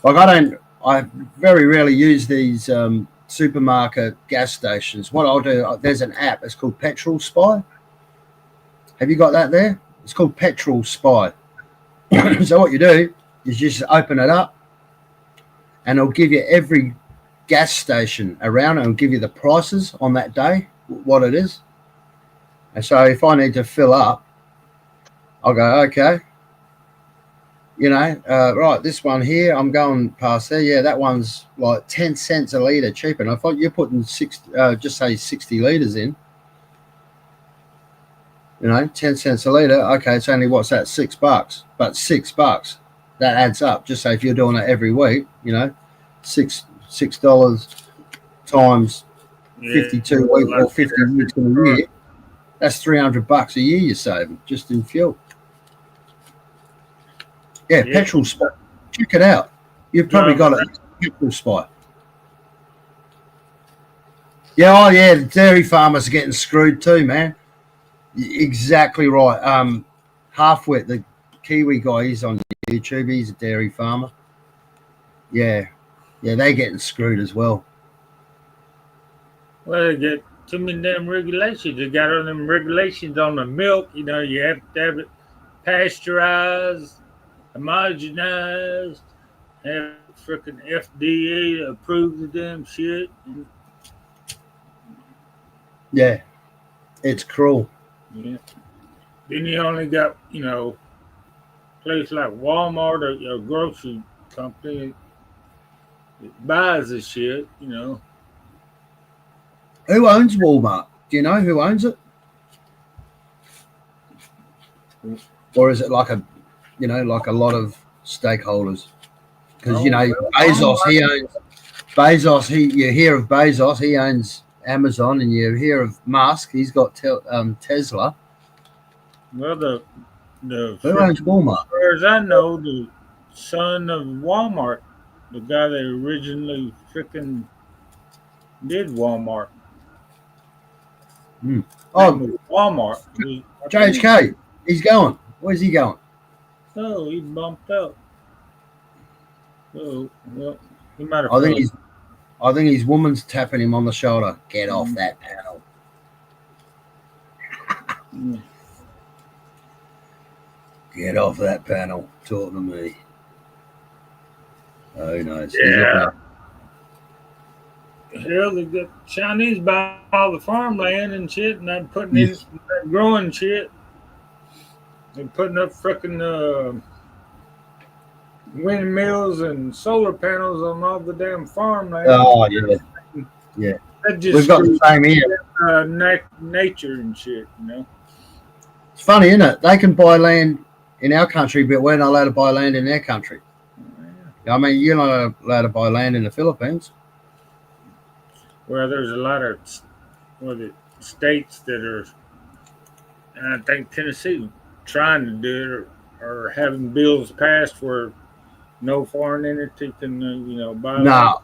Like I very rarely use these supermarket gas stations. What I'll do, there's an app. It's called Petrol Spy. Have you got that there? It's called Petrol Spy. So what you do is you just open it up, and it'll give you every gas station around it. It'll give you the prices on that day, what it is. And so if I need to fill up, I'll go, okay, right, this one here, I'm going past there. Yeah, that one's like 10 cents a litre cheaper. And I thought you're putting just say 60 litres in, 10 cents a litre. Okay, it's only, what's that, $6? But $6, that adds up. Just say if you're doing it every week, $6 times 52 weeks or 50 weeks in a year, that's $300 a year you're saving just in fuel. Yeah, Petrol Spy. Check it out. You've probably got it. Petrol Spy. Yeah, oh yeah, the dairy farmers are getting screwed too, man. Exactly right. Halfwit, the Kiwi guy, he's on YouTube. He's a dairy farmer. Yeah, they're getting screwed as well. Well, they get too many damn regulations. They got all them regulations on the milk. You have to have it pasteurized, homogenized, have freaking FDA to approve the damn shit. Yeah, it's cruel. Yeah. Then you only got, place like Walmart or your grocery company that buys the shit. Who owns Walmart? Do you know who owns it? Or is it like a lot of stakeholders? Because Bezos. You hear of Bezos, he owns Amazon, and you hear of Musk, he's got Tesla. Well, the Who owns Walmart? as far as I know, the son of Walmart, the guy that originally freaking did Walmart. Oh, Name was Walmart. I think JHK. He's going. Where's he going? so. He bumped up. So well, he might have I think fell. he's. I think his woman's tapping him on the shoulder. Get off that panel. Mm. Get off that panel. Talk to me. Oh, who knows? He's looking Yeah. at. Hell, they got Chinese buying all the farmland and shit, and they're putting in Yes. growing shit. They're putting up freaking windmills and solar panels on all the damn farmland. Oh yeah, yeah. That just We've got the screws same here. nature and shit, you know. It's funny, isn't it? They can buy land in our country, but we're not allowed to buy land in their country. I mean, you're not allowed to buy land in the Philippines. Well, there's a lot of states that are, and I think Tennessee trying to do it or having bills passed where no foreign entity can, buy land. No,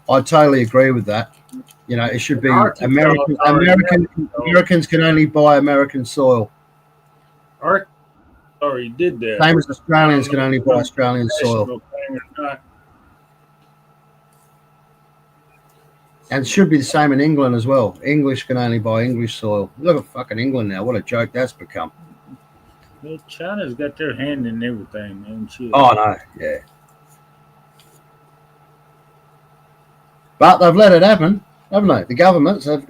I totally agree with that. You know, it should be Arkansas Americans can only buy American soil. Arkansas already did that. Same as Australians can only buy Australian soil. National thing or not. And it should be the same in England as well. English can only buy English soil. Look at fucking England now. What a joke that's become. Well, China's got their hand in everything, man. Shit. Oh, no. Yeah. But they've let it happen, haven't they? The governments have,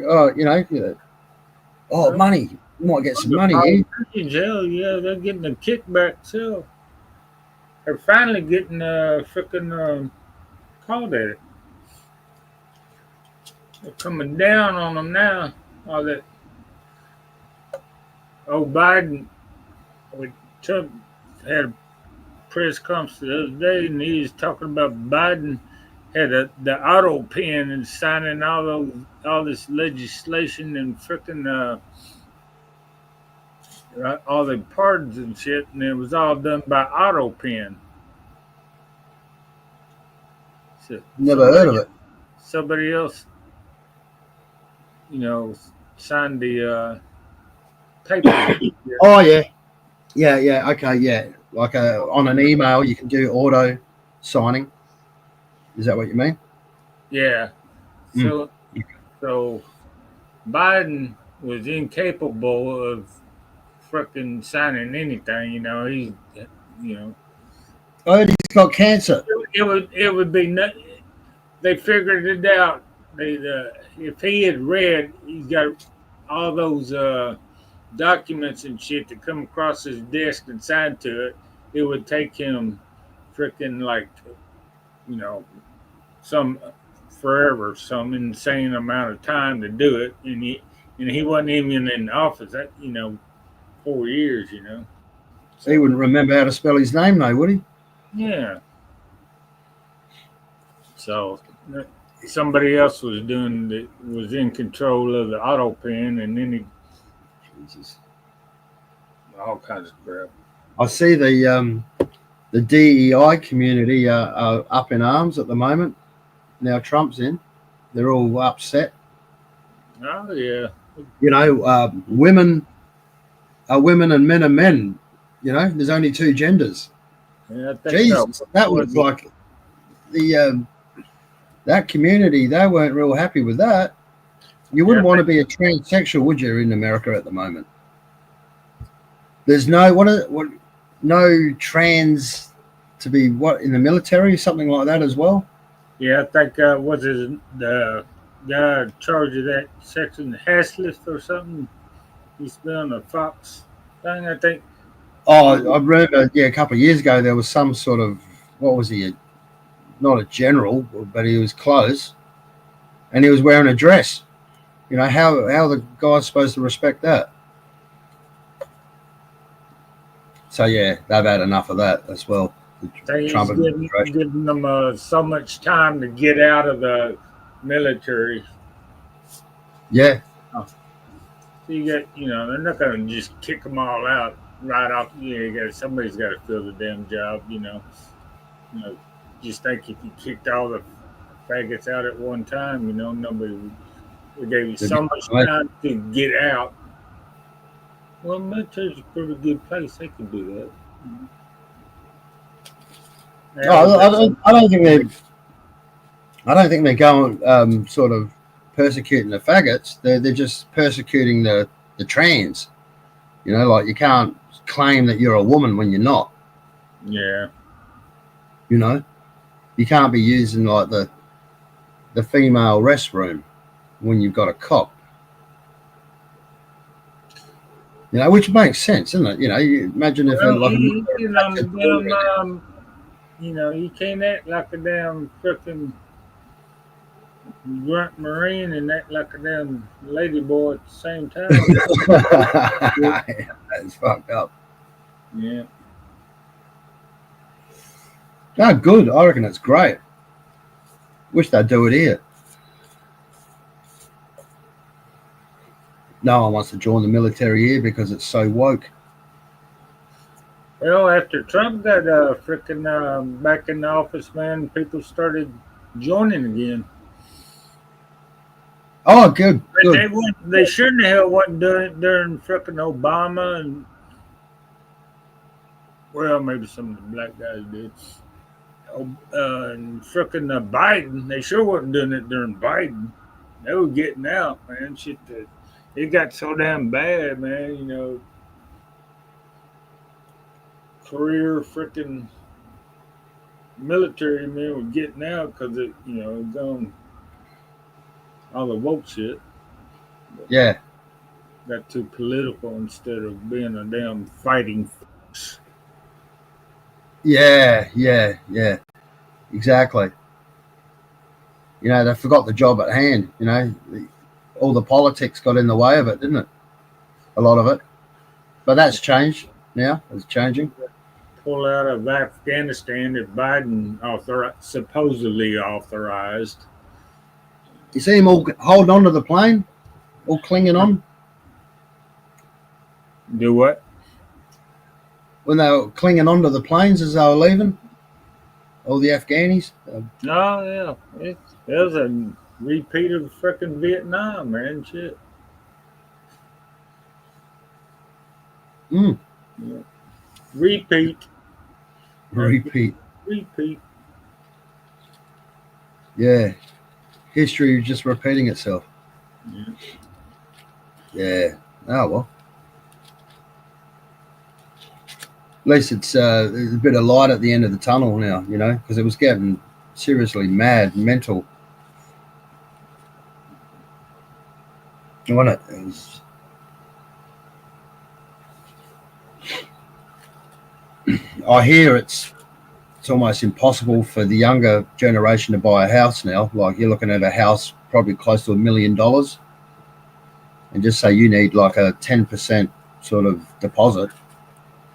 money. You might get some money here. Hell, yeah, they're getting a kickback too. They're finally getting freaking called at it. They're coming down on them now. All that. Oh, Biden, with Trump had a press conference the other day, and he was talking about Biden had the auto pen and signing all this legislation and freaking all the pardons and shit, and it was all done by auto pen. So Never heard of it. somebody else, signed the paper. Oh, yeah. Yeah. Okay, yeah. Like on an email, you can do auto signing. Is that what you mean? Yeah. So Biden was incapable of frickin' signing anything. He's I heard he's got cancer. it would be they figured it out. If he had read, he's got all those documents and shit that come across his desk and signed to it. It would take him frickin' some forever, some insane amount of time to do it, and he wasn't even in office. 4 years. He wouldn't remember how to spell his name, though, would he? Yeah. So somebody else was was in control of the auto pen, and then Jesus. all kinds of crap. I see the DEI community are up in arms at the moment. Now Trump's in. They're all upset. Oh yeah. Women are women and men are men. There's only two genders. Yeah, I think Jesus, that was like that community. They weren't real happy with that. You wouldn't want to be a transsexual, would you, in America at the moment? There's no trans to be in the military, something like that as well. Yeah, I think the guy in charge of that section, Haslett or something. He's been on the Fox thing, I think. Oh, I remember. Yeah, a couple of years ago there was some sort of what was he? Not a general, but he was close, and he was wearing a dress. How the guy's supposed to respect that? So yeah, they've had enough of that as well. He's giving them so much time to get out of the military. Yeah. So you got, they're not going to just kick them all out right off. Somebody's got to fill the damn job. Just think if you kicked all the faggots out at one time, nobody would. They gave you so much time to get out. Well, military's a pretty good place. They can do that. They No, always have some. I don't think they're going sort of persecuting the faggots. They're just persecuting the trans. You know, like you can't claim that you're a woman when you're not. Yeah. You know, you can't be using like the female restroom when you've got a cop. You know, which makes sense, doesn't it? You know, you imagine if a, Well, like a you know, the damn, you know, you can't act like a damn frickin' grunt marine and act like a damn lady boy at the same time. that's fucked up. Yeah. No, good. I reckon it's great. Wish they'd do it here. No one wants to join the military here because it's so woke. Well, after Trump got frickin' back in the office, man, people started joining again. Oh, good, But good. they wouldn't. They sure in the hell wasn't doing it during frickin' Obama and well, maybe some of the black guys did. And frickin' Biden, they sure wasn't doing it during Biden. They were getting out, man. Shit, that it got so damn bad, man. You know, career frickin' military men were getting out because it, you know, it gone all the woke shit. Yeah, Got too political instead of being a damn fighting force. yeah. Exactly. You know, they forgot the job at hand. You know, all the politics got in the way of it, didn't it? A lot of it. But that's changed now. It's changing. Pull out of Afghanistan that Biden supposedly authorized. You see them all holding on to the plane, all clinging on Do what? when they were clinging onto the planes as they were leaving. All the Afghanis. Oh yeah, it was a repeat of frickin' Vietnam, man. Shit. Mm, Yeah. Repeat. After repeat. repeat. Yeah. History just repeating itself. Yeah. Yeah. Oh well. At least it's there's a bit of light at the end of the tunnel now, you know, because it was getting seriously mad, mental. Wasn't it? It was, I hear it's almost impossible for the younger generation to buy a house now. Like you're looking at a house probably close to $1 million, and just say you need like a 10% sort of deposit.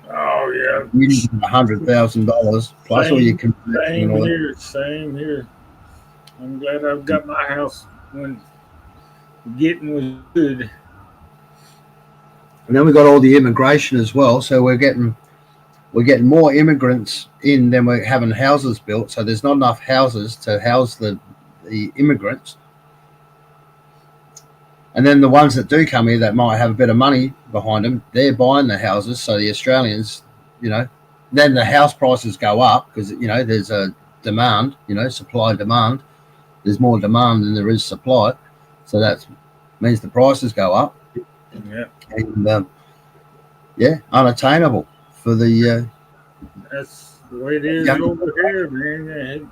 Oh yeah. You need $100,000 plus all your Same. conversion and Same all that. here. Same here. I'm glad I've got my house when getting was good. And then we got all the immigration as well. So we're getting more immigrants in than we're having houses built. So there's not enough houses to house the immigrants. And then the ones that do come here that might have a bit of money behind them, they're buying the houses. So the Australians, you know, then the house prices go up because, you know, there's a demand, you know, supply and demand. There's more demand than there is supply. So that means the prices go up. Yeah. And, yeah, unattainable for the That's the way it is young. over here, man.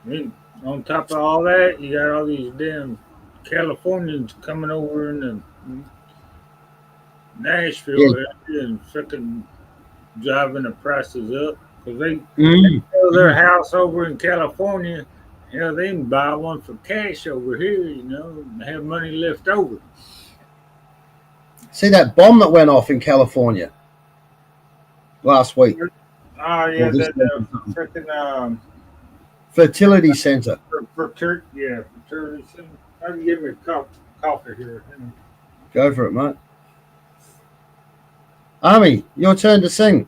And on top of all that, you got all these damn Californians coming over in the Yeah. Nashville area and freaking driving the prices up because they Mm, sell their mm. house over in California. Hell, they can buy one for cash over here, you know, and have money left over. See that bomb that went off in California last week Oh or yeah, this that week or something? freaking Fertility center. yeah, fertility center. I can give me a coffee here. Go for it, mate. Army, your turn to sing.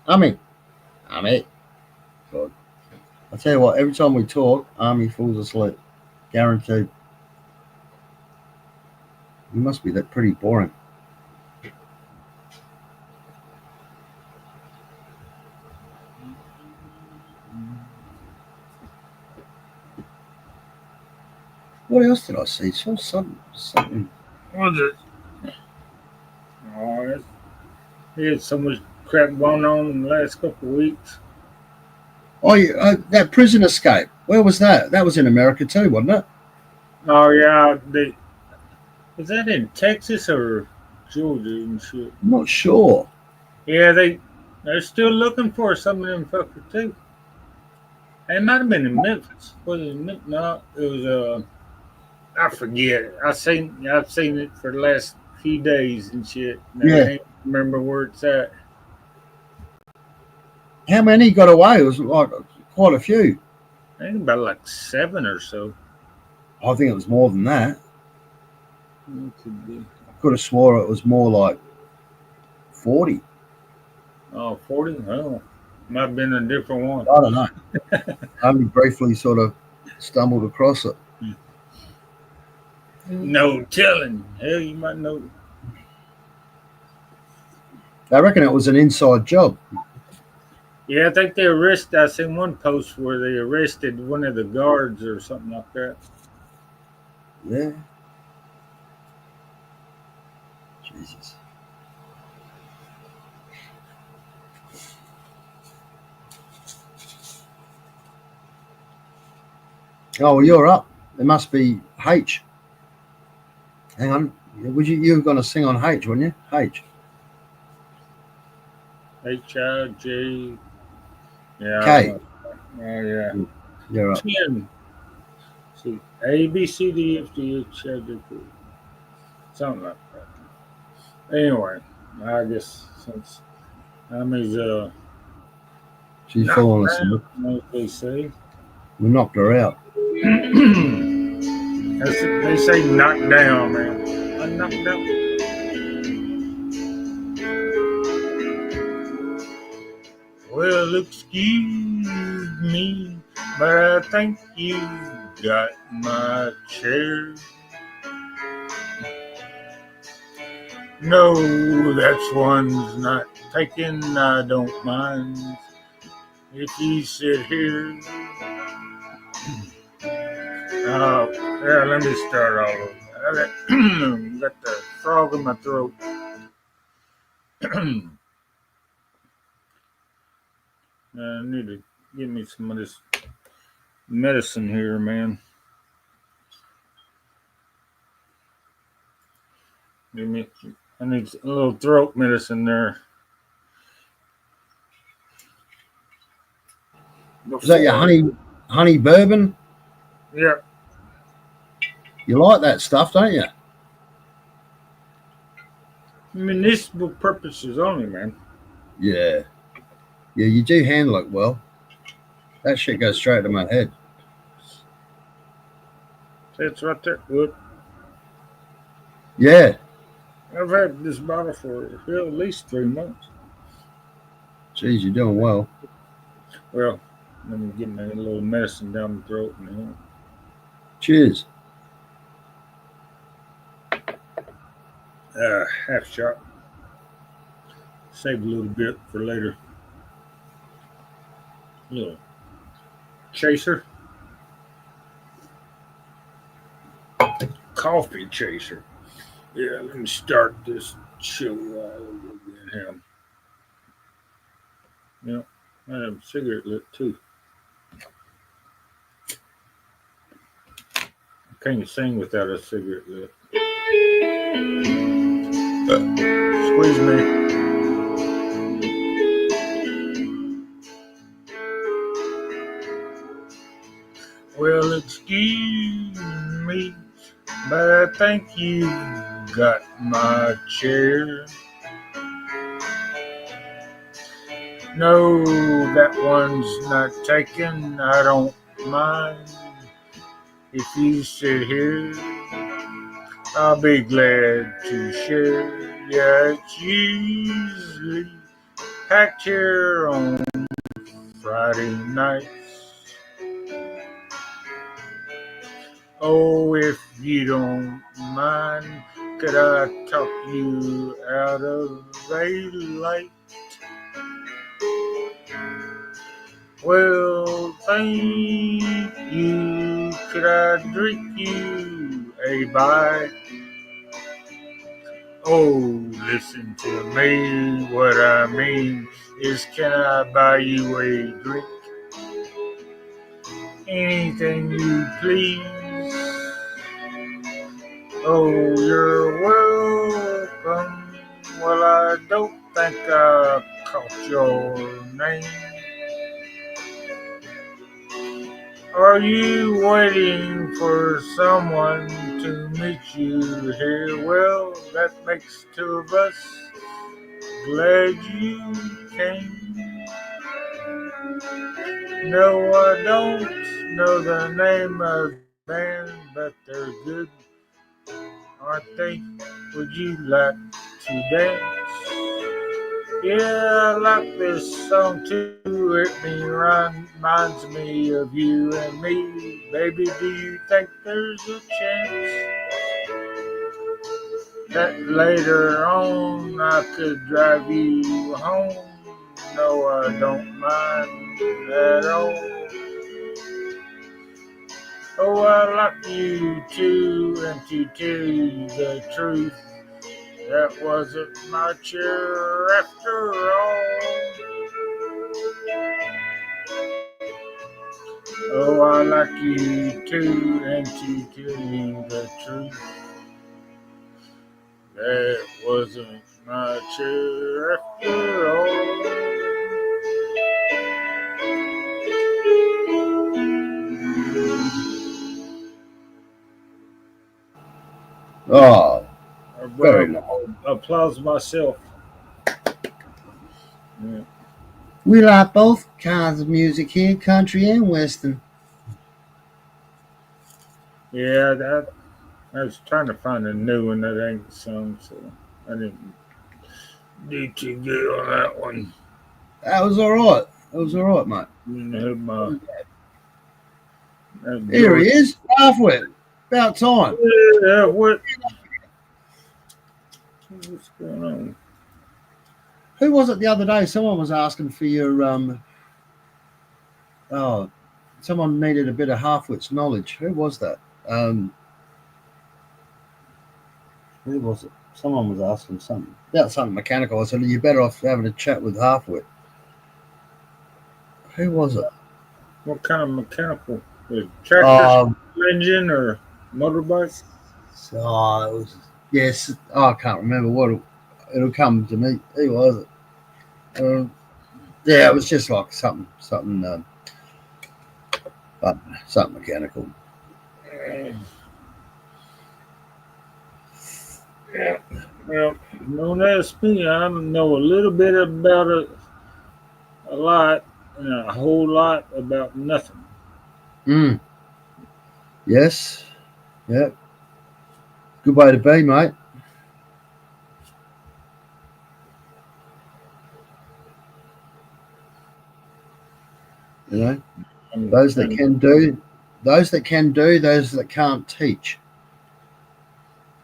Army. Army. God. I tell you what, every time we talk, Army falls asleep. Guaranteed. You must be that pretty boring. What else did I see? Saw something. What was it? Oh, he had so much crap going on in the last couple of weeks. Oh, that prison escape. Where was that? That was in America too, wasn't it? Oh yeah, is that in Texas or Georgia and shit? I'm not sure. Yeah, they're still looking for some of them fuckers too. It might have been in Memphis. Was it no? It was I forget. I've seen it for the last few days and shit. And I Yeah. can't remember where it's at. How many got away? It was like quite a few. I think about like 7 or so. I think it was more than that. It could be. I could have swore it was more like 40. Oh, 40? Oh, might have been a different one. I don't know. I only briefly sort of stumbled across it. No telling. Hell, you might know. I reckon it was an inside job. Yeah, I think I seen one post where they arrested one of the guards or something like that. Yeah. Jesus. Oh, well, you're up. It must be H. Hang on. You were going to sing on H, weren't you? H. HIJ. Yeah. K. Oh, yeah. You're up. 10. See, A, B, C, D, F, G, H, I, J, K. Something like that. Anyway, I guess since Ami's She's knocked falling asleep. down, as they say. We knocked her out. They say knocked down, man. I knocked out. Well, excuse me, but I think you got my chair. No, that one's not taken. I don't mind if you sit here. Yeah, let me start all over. I got the frog in my throat. I need to give me some of this medicine here, man. I need a little throat medicine there. Is that your honey bourbon? Yeah. You like that stuff, don't you? Municipal purposes only, man. Yeah. Yeah, you do handle it well. That shit goes straight to my head. It's right there. Look, Yeah. I've had this bottle for at least 3 months. Geez, you're doing well. Well, let me get me a little medicine down the throat now. Cheers. Half shot. Save a little bit for later. Little chaser. Coffee chaser. Yeah, let me start this show all over again. Yeah, I have a cigarette lit too. I can't sing without a cigarette lit. Squeeze me. Well, excuse me, but I think you got my chair. No, that one's not taken. I don't mind if you sit here. I'll be glad to share. Yeah, it's usually packed here on Friday nights. Oh, if you don't mind, could I talk you out of a light? Well, thank you. Could I drink you a bite? Oh, listen to me. What I mean is, can I buy you a drink? Anything you please. Oh, you're welcome. Well, I don't think I caught your name. Are you waiting for someone to meet you here? Well, that makes two of us. Glad you came. No, I don't know the name of the band, but they're good, aren't they? Would you like to dance? Yeah, I like this song too. Reminds me of you and me. Baby, do you think there's a chance that later on I could drive you home? No, I don't mind at all. Oh, I like you too, and to tell you the truth, that wasn't my chair after all. Oh, I like you too, and to tell you the truth, that wasn't my chair after all. Oh, I very brought nice. applause myself. Yeah, We like both kinds of music here, country and western. yeah, that I was trying to find a new one that ain't sung, so I didn't do too good on that one. That was all right. That was all right, mate. You know, my Here George. he is, halfway. About time. Yeah, what's going on? Who was it the other day? Someone was asking for your oh, someone needed a bit of halfwit's knowledge. Who was that? Who was it? Someone was asking something about something mechanical. I said, "You're better off having a chat with halfwit." Who was it? What kind of mechanical? The tractor Um, engine or motorbike? oh, it was yes. Oh, I can't remember what it'll come to me. Who was it? Yeah, it was just like something, but something mechanical. Yeah. Well, don't ask me. I know a little bit about it, a lot, and a whole lot about nothing. Mm. Yes. Yeah. Good way to be, mate. You know, I'm, those that I'm, can do, those that can do, those that can't teach.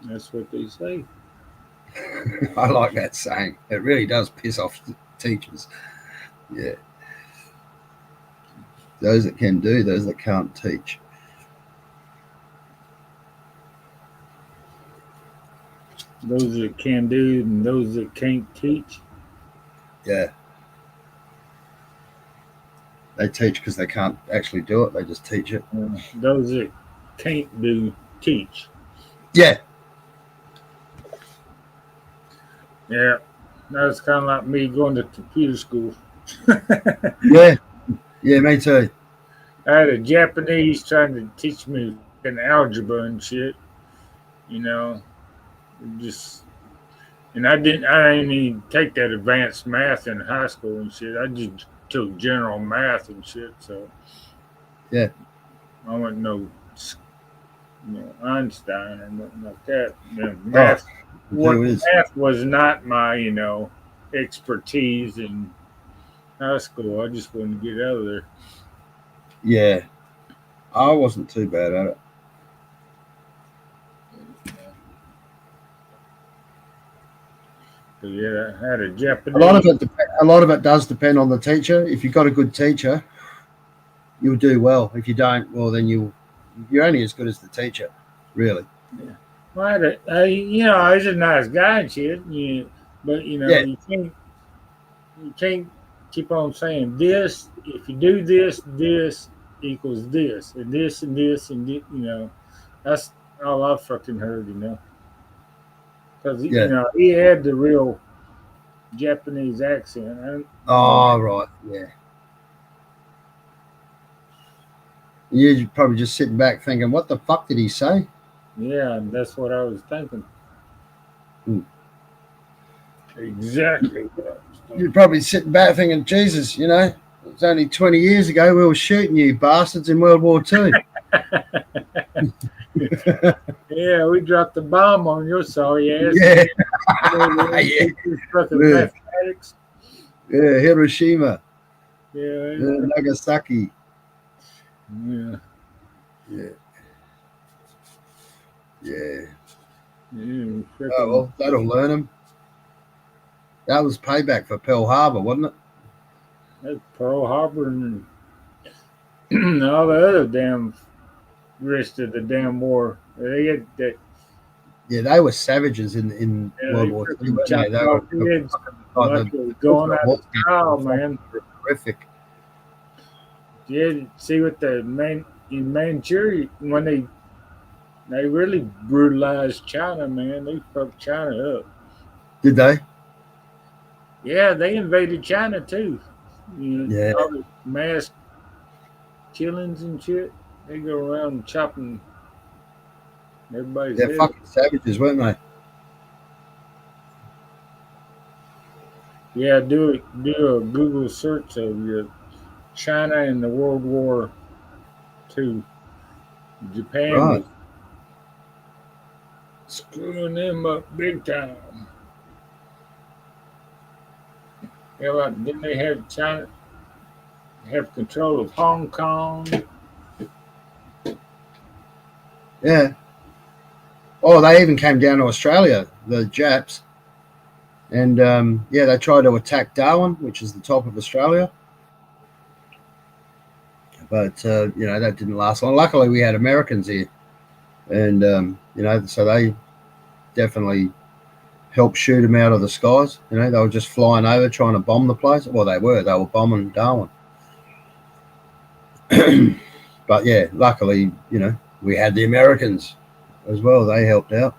that's what they say. I like that saying. It really does piss off teachers. Yeah. Those that can do, those that can't teach. Those that can do and those that can't teach. Yeah. They teach because they can't actually do it. They just teach it. Those that can't do teach. Yeah. Yeah, that's kind of like me going to computer school. Yeah. Yeah, me too. I had a Japanese trying to teach me fucking algebra and shit. You know, just and I didn't even take that advanced math in high school and shit. I just took general math and shit. So Yeah. I wasn't no, Einstein or nothing like that. Oh, who is? Math was not my expertise in high school. I just wanted to get out of there. Yeah. I wasn't too bad at it. Yeah, I had a A Japanese. lot of it does depend on the teacher. If you've got a good teacher, you'll do well. If you don't, well, then you're only as good as the teacher, really. Yeah. Well, you know, he's a nice guy and shit. But you know, Yeah, you can't keep on saying this. If you do this, this equals this, and this and this and this, you know, that's all I fucking heard. You know, because you yeah. know he had the real Japanese accent. Oh, right, yeah. You're probably just sitting back thinking, what the fuck did he say? Yeah, that's what I was thinking. Hmm. Exactly what I was thinking. You're probably sitting back thinking, Jesus, you know, it's only 20 years ago we were shooting you bastards in World War II. Yeah, we dropped the bomb on your sorry ass. Yeah, Yeah, yeah, fucking yeah, mathematics. yeah. Hiroshima, Yeah, Nagasaki. yeah, Yeah, yeah. yeah. Oh, Freaking well, that'll learn him. That was payback for Pearl Harbor, wasn't it? that's Pearl Harbor and all the other damn rest of the damn war. They had that. Yeah, they were savages in Yeah, World they War II, freaking weren't they? chopped They off were heads the like it was going out of style, man. horrific. Yeah, see what the man in Manchuria when they really brutalized China, man. They fucked China up. Did they? Yeah, they invaded China too. You know, Yeah, all the mass killings and shit. They go around chopping everybody's they're head. fucking savages, weren't they? Yeah, do a Google search of your China in the World War II. Japan Right. was screwing them up big time. Yeah, like, didn't they have China have control of Hong Kong? Yeah. Oh, they even came down to Australia, the Japs, and yeah, they tried to attack Darwin, which is the top of Australia, but you know that didn't last long. Luckily, we had Americans here, and you know, so they definitely helped shoot them out of the skies. You know, they were just flying over trying to bomb the place. Well, they were bombing Darwin. But yeah, luckily, you know, we had the Americans as well. They helped out.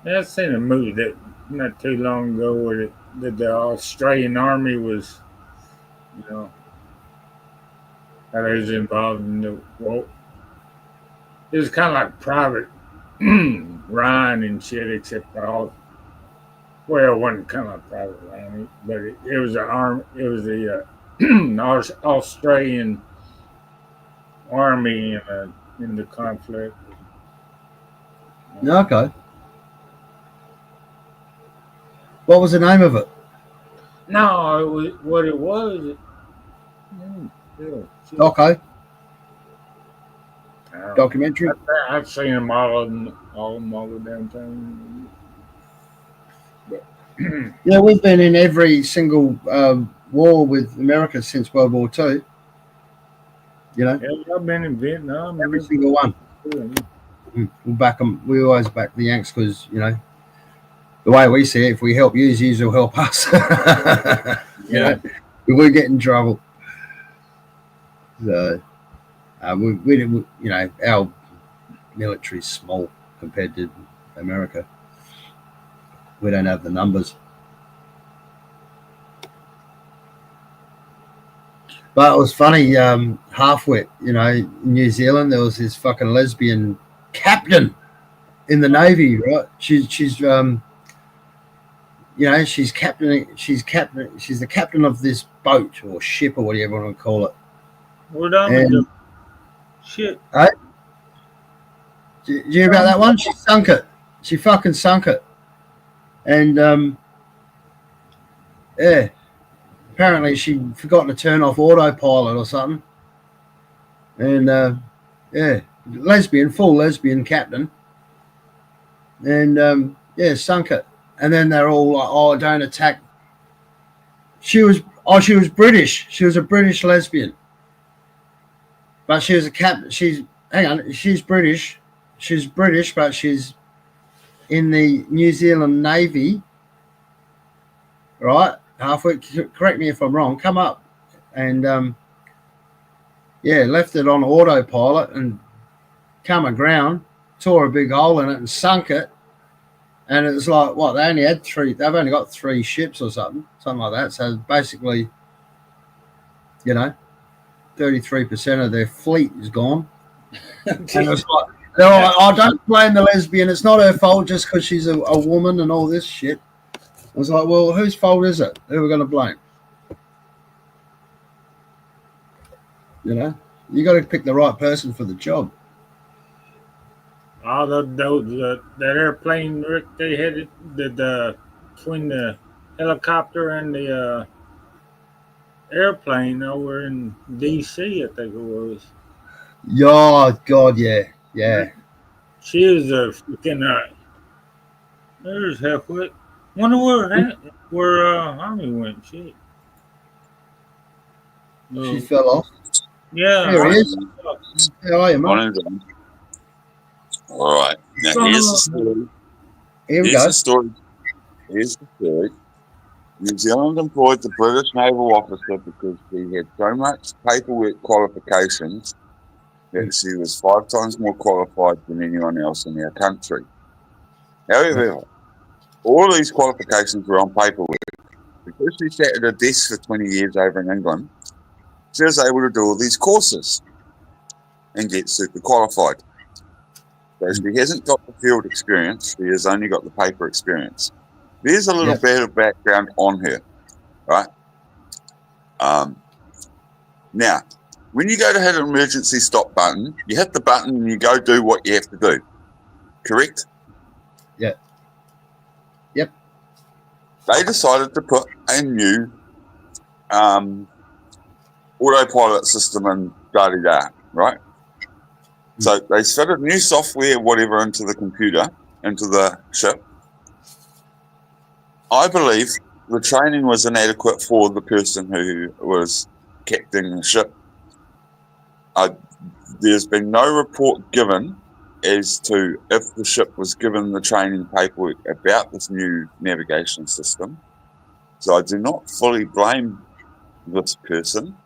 Yeah, I seen a movie that not too long ago where that the Australian Army was, you know, how they was involved in the well, it was kind of like Private Ryan and shit, except all well, it wasn't kind of like Private Ryan, but it was the arm, it was the Australian Army in the conflict. Yeah, okay. What was the name of it? No, it was what it was. Yeah, shit. Okay, I don't know. documentary. I've seen them all the damn time. But Yeah, we've been in every single war with America since World War II. You know, yeah, I've been in Vietnam. every single one. We'll back them. We always back the Yanks because you know the way we see it. If we help you, you will help us. You know, we get in trouble. So we you know, our military's small compared to America. We don't have the numbers. But it was funny, halfwit, you know, in New Zealand, there was this fucking lesbian captain in the Navy, right? She's you know, she's the captain of this boat or ship or whatever you want to call it. What on And the shit? did you hear about that one? She sunk it. She fucking sunk it. And yeah, apparently she'd forgotten to turn off autopilot or something. And yeah, lesbian, full lesbian captain, and yeah, sunk it. And then they're all like, "Oh, don't attack." She was British. She was a British lesbian, but she was a captain. She's British. She's British, but she's in the New Zealand Navy, right? Halfway. Correct me if I'm wrong. Come up, and yeah, left it on autopilot and come aground, tore a big hole in it and sunk it. And it was like, what, they only had three, they've only got 3 ships or something like that. So basically, 33% of their fleet is gone. And it was like, they're like, I don't blame the lesbian. It's not her fault just because she's a woman and all this shit. I was like, well, whose fault is it? Who are we going to blame? You got to pick the right person for the job. All that airplane, Rick, they had it between the helicopter and the airplane over in D.C., I think it was. Yeah, God, yeah. She was a freaking. There's halfway. Wonder where Army went. Shit. No. She fell off. Yeah. There he is. How are you, mate? Morning, John. All right. Now, here's the story. Here we Here's go. the story. Here's the story. New Zealand employed the British naval officer because she had so much paperwork qualifications that she was 5 times more qualified than anyone else in our country. However, all these qualifications were on paperwork. Because she sat at a desk for 20 years over in England, she was able to do all these courses and get super qualified. So she hasn't got the field experience, she has only got the paper experience. There's a little bit of background on her, right? Now, when you go to hit an emergency stop button, you hit the button and you go do what you have to do, correct? Yeah. Yep. They decided to put a new autopilot system in da-da-da, right? So they fitted new software, whatever, into the computer, into the ship. I believe the training was inadequate for the person who was captaining the ship. There's been no report given as to if the ship was given the training paperwork about this new navigation system. So I do not fully blame this person.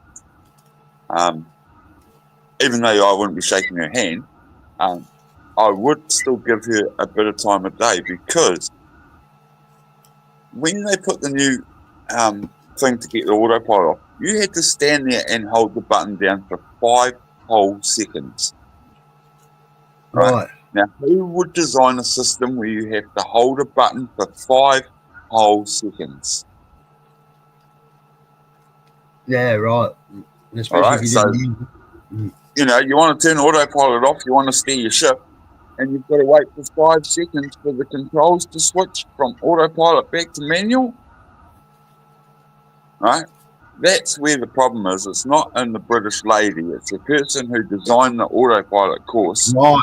Even though I wouldn't be shaking her hand, I would still give her a bit of time of day, because when they put the new thing to get the autopilot off, you had to stand there and hold the button down for 5 whole seconds. Right. Now, who would design a system where you have to hold a button for 5 whole seconds? Yeah, right. Especially All right, if so, you want to turn autopilot off, you want to steer your ship, and you've got to wait for 5 seconds for the controls to switch from autopilot back to manual. Right? That's where the problem is. It's not in the British lady. It's the person who designed the autopilot course. Right.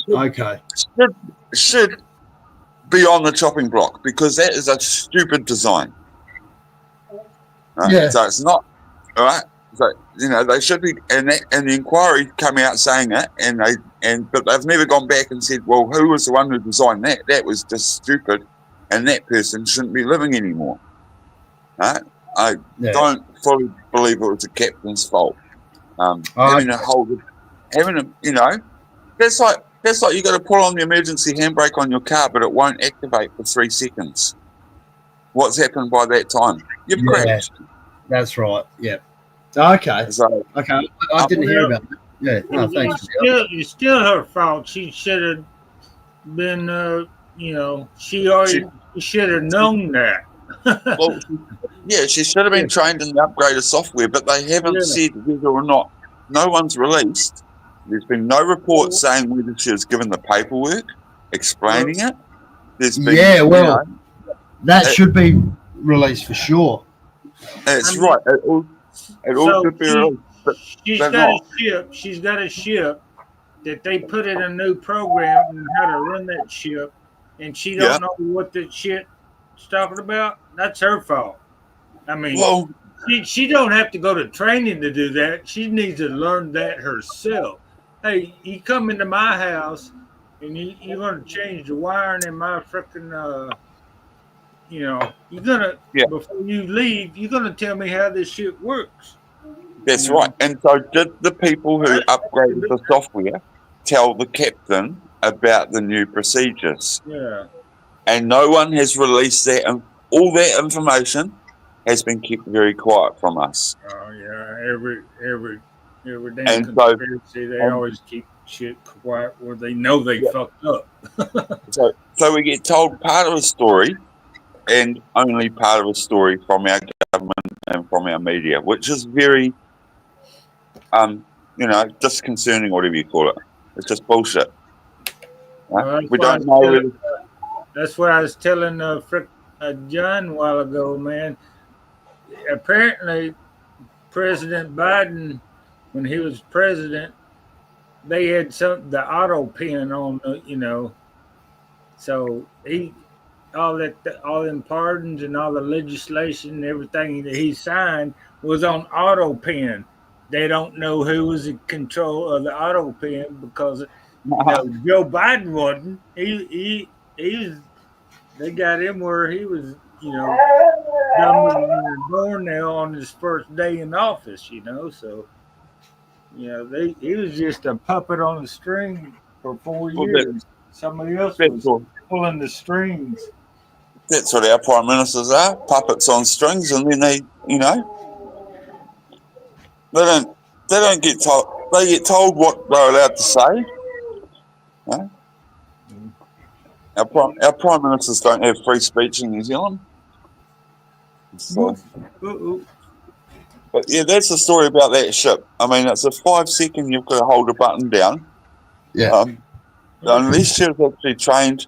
Okay. Should be on the chopping block, because that is a stupid design. Right? Yeah. So it's not, all right? So, they should be, and the inquiry come out saying it, but they've never gone back and said, well, who was the one who designed that? That was just stupid, and that person shouldn't be living anymore. Right? I don't fully believe it was the captain's fault. That's like you got to pull on the emergency handbrake on your car, but it won't activate for 3 seconds. What's happened by that time? You've crashed. That's right. Yeah. Okay. So, okay. I didn't hear about that. Yeah. No, thanks. It's still her fault. She should have been, she should have known that. Well, yeah, she should have been trained in the upgraded software, but they haven't said whether or not. No one's released. There's been no report saying whether she was given the paperwork explaining it. There's been, that should be released for sure. That's right. It all should be released. She's got a ship. that they put in a new program on how to run that ship, and she Yeah. don't know what that shit's talking about, that's her fault. I mean, Well, she don't have to go to training to do that. She needs to learn that herself. Hey, you come into my house and you're gonna change the wiring in my freaking you're gonna yeah, before you leave, you're gonna tell me how this shit works. that's You right. know, And so, did the people who upgraded the software tell the captain about the new procedures? yeah. And no one has released that. And all that information has been kept very quiet from us. Oh yeah, every damn And so, conspiracy, they and always keep shit quiet where they know they yeah, fucked up. so we get told part of a story and only part of a story from our government and from our media, which is very, disconcerting, whatever you call it. It's just bullshit. Right? Well, We don't know whether. that's what I was telling John a while ago, man. Apparently, President Biden, when he was president, they had the auto pen on, so he all them pardons and all the legislation and everything that he signed was on auto pen. They don't know who was in control of the auto pen because Joe Biden wasn't. He was. They got him where he was, dumber than a doornail on his first day in office. So he was just a puppet on a string for 4 years. Somebody else That's was what, pulling the strings. that's what our prime ministers are, puppets on strings, and then they don't they don't get told. They get told what they're allowed to say. Right? Our prime ministers don't have free speech in New Zealand. So, but yeah, that's the story about that ship. I mean, it's a 5 second. You've got to hold a button down. Yeah. Unless she was actually trained,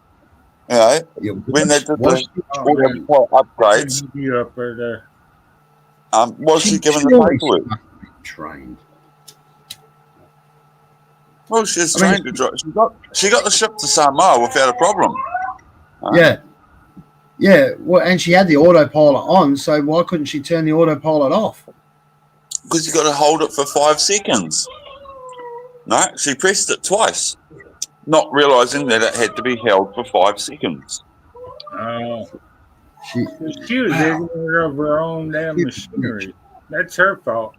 Yeah, when they did was the Oh, autopilot upgrades, you up there. was she given the surely paperwork? she must be trained. Well, she was I mean, trained to drive. She got the ship to Samoa without a problem. yeah. Yeah, well, and she had the autopilot on, so why couldn't she turn the autopilot off? Because you got to hold it for 5 seconds. No, she pressed it twice, not realizing that it had to be held for 5 seconds. Oh, She, she was ignorant of her own damn machinery. That's her fault.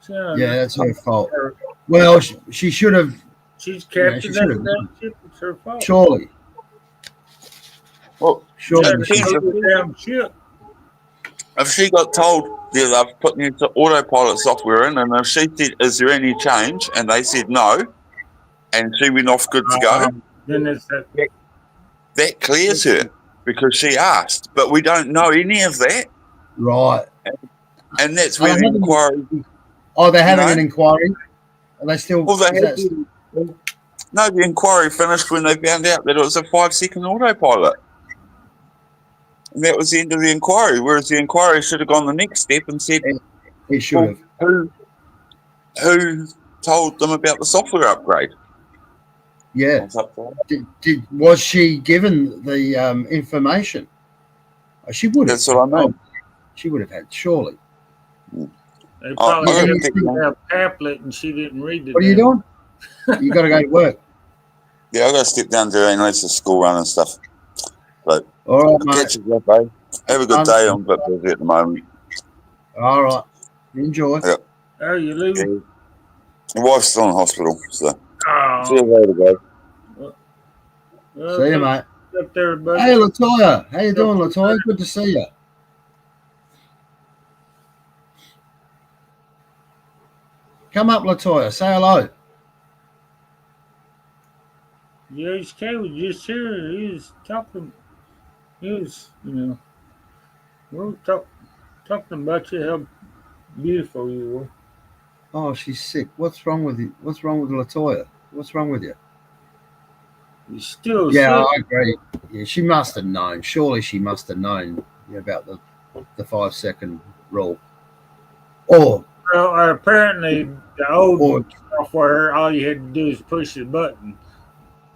yeah, that's her fault. Well, she should have. She's You know, captain she of should have. that ship. It's her fault. Surely, Well, surely. Gotta She, tow the damn ship. if she got told, yeah, they've put new autopilot software in, and if she said, "Is there any change?" and they said no, and she went off good to go, Then it's that. that clears her because she asked. But we don't know any of that, right. and that's where the inquiry. Oh, they're having an inquiry. Are they still? Well, no, the inquiry finished when they found out that it was a 5 second autopilot. And that was the end of the inquiry, whereas the inquiry should have gone the next step and said, It should have. Who told them about the software upgrade? Yeah. Was she given the information? She would have. That's what I mean. She would have had, surely. They probably I had a pamphlet and she didn't read it. What are you doing? You got to go to work. Yeah, I got to step down to English the school run and stuff. But all right, mate. catch you up, eh? Have a good day. I'm a bit busy at the moment. All right. Enjoy. Yeah. Oh, you leaving? Yeah. My wife's still in hospital, so Oh. see you later, guys. Well, See you, mate. Up there, buddy. Hey, Latoya. How you doing, Latoya? Good to see you. Come up, Latoya. Say hello. Yeah, HK was just here. He was talking. He was, we were talking about you, how beautiful you were. Oh, she's sick. What's wrong with you? What's wrong with Latoya? What's wrong with you? You're still Yeah, sick. I agree. Yeah, she must have known. Surely she must have known about the 5 second rule. Or Well, apparently, the old Or software, all you had to do is push the button.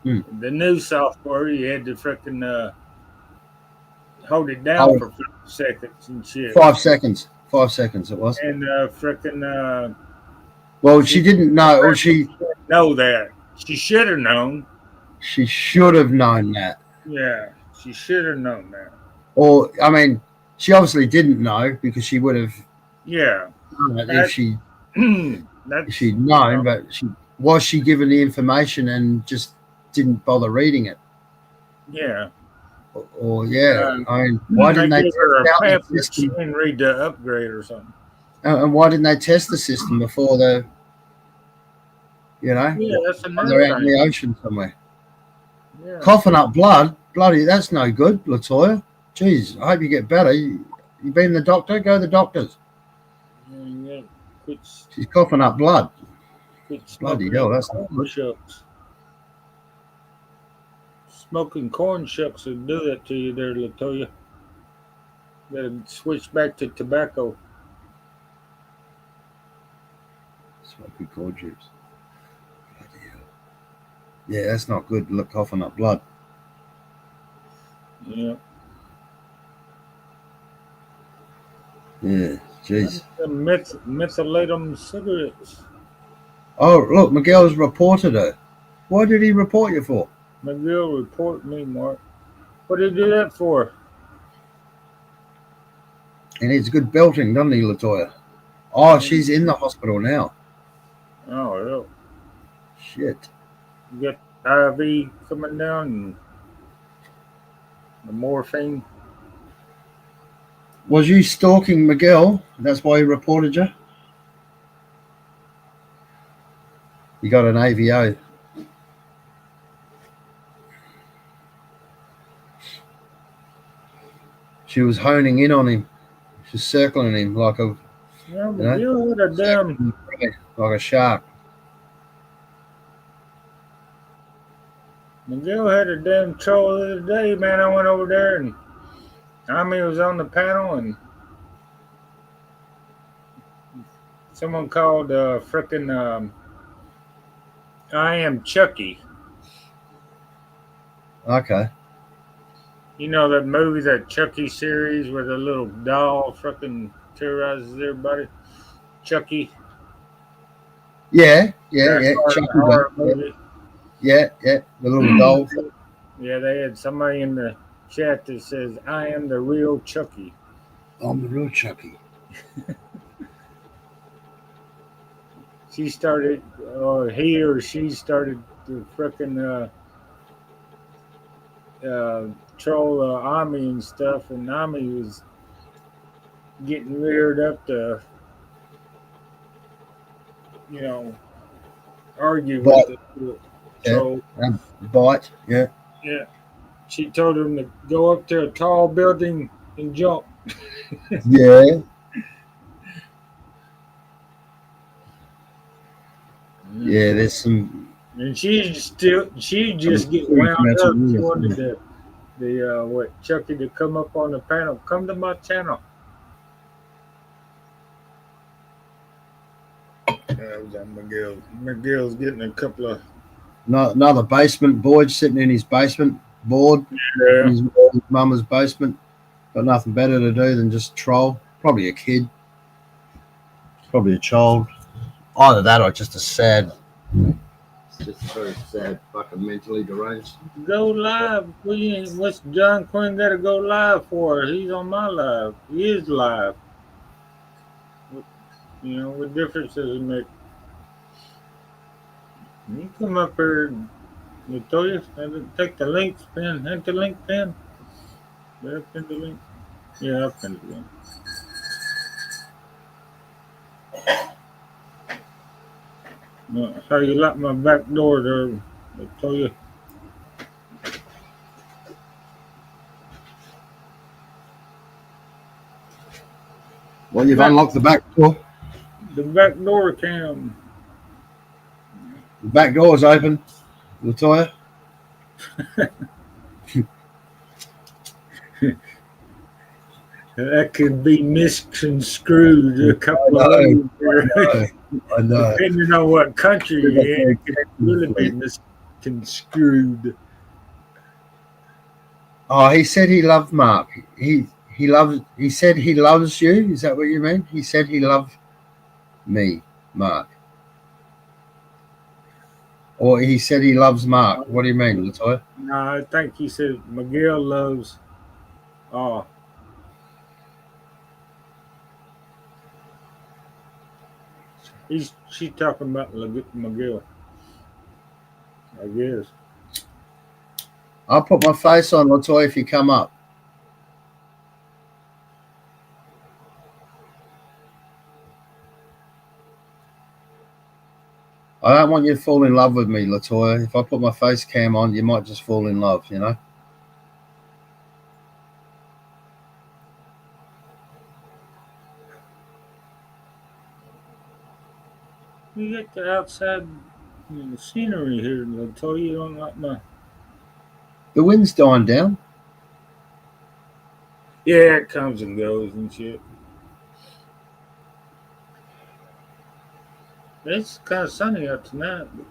Hmm. The new software, you had to freaking hold it down oh, for 5 seconds and shit. 5 seconds. 5 seconds it was. And freaking, Well, she she didn't know, or didn't know that. She should have known. she should have known that. Yeah, she should have known that. Or I mean, she obviously didn't know because she would have Yeah, done it that, if that's she'd known. But she given the information and just didn't bother reading it. yeah. Or yeah, Um, I mean, why they didn't they gave test her a out the pamphlet. She system? didn't read the upgrade or something. And why didn't they test the system before they're Yeah, that's another out in thing. the ocean somewhere? Yeah, Coughing up blood, bloody, that's no good, Latoya. Jeez, I hope you get better. You been to the doctor? Go to the doctors. yeah. Quit, She's coughing up blood. quit Bloody smoking hell, them that's not corn good. shucks. Smoking corn shucks will do that to you there, Latoya. Better switch back to tobacco. Smoky corn chips. Bloody hell. Yeah, that's not good. Look, coughing up blood. Yeah. Yeah, jeez. Methylate them cigarettes. Oh, look, Miguel's reported her. What did he report you for? McGill, report me, Mark. What did he do that for? He needs good belting, doesn't he, Latoya? Oh, she's in the hospital now. Oh, Shit. yeah. You got IV coming down and the morphine. Was you stalking Miguel? That's why he reported you? You got an AVO. She was honing in on him. She's circling him like a Yeah, McGill had a damn. like a shark. McGill had a damn troll the other day, man. I went over there and Tommy was on the panel and someone called frickin' I Am Chucky. Okay. You know that movie, that Chucky series where the little doll frickin' terrorizes everybody? Chucky. Yeah. That horror Yeah, movie. yeah. The little doll. Yeah, they had somebody in the chat that says, I am the real Chucky. I'm the real Chucky. She started, or he or she started to frickin' troll Ami and stuff, and Ami was getting reared up to, argue with the troll. Bite. Yeah. Yeah. She told him to go up to a tall building and jump. Yeah. Yeah, there's some. And she just get wound up. She wanted the Chucky to come up on the panel. Come to my channel. Was on McGill. McGill's getting a couple of Another basement boy sitting in his basement, bored in his mama's basement. Got nothing better to do than just troll. Probably a kid. Probably a child. Either that or just a sad. It's just very sad, fucking mentally deranged. Go live. What's John Quinn got to go live for? He's on my live. He is live. What difference does it make? You come up here, Latoya, take the link, pin. Hit the link, pin. Did I pin the link? Yeah, I pinned the link. How you lock my back door there, Latoya? Well, you've unlocked the back door. The back door cam. The back door is open, Latoya. That could be misconstrued a couple of I ways there. know. I know. Depending on what country Bit of you're in, it could really be conflict. misconstrued. Oh, he said he loved Mark. He loves. He said he loves you. Is that what you mean? He said he loved me, Mark. Or he said he loves Mark. What do you mean, Latoya? No, I think he said Miguel loves. Oh, she's talking about Miguel. I guess. I'll put my face on, Latoya, if you come up. I don't want you to fall in love with me, Latoya. If I put my face cam on, you might just fall in love, you know? You get the outside scenery here, Latoya. You don't like my. The wind's dying down. Yeah, it comes and goes and shit. It's kind of sunny out tonight, but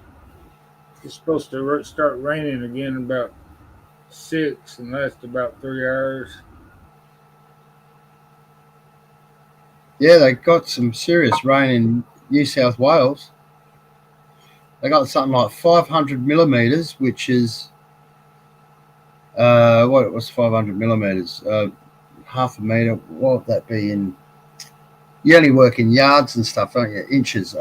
it's supposed to start raining again about 6 and last about 3 hours. Yeah, they got some serious rain in New South Wales. They got something like 500 millimeters, which is what was 500 millimeters? Half a meter. What would that be in? You only work in yards and stuff, don't you? Inches.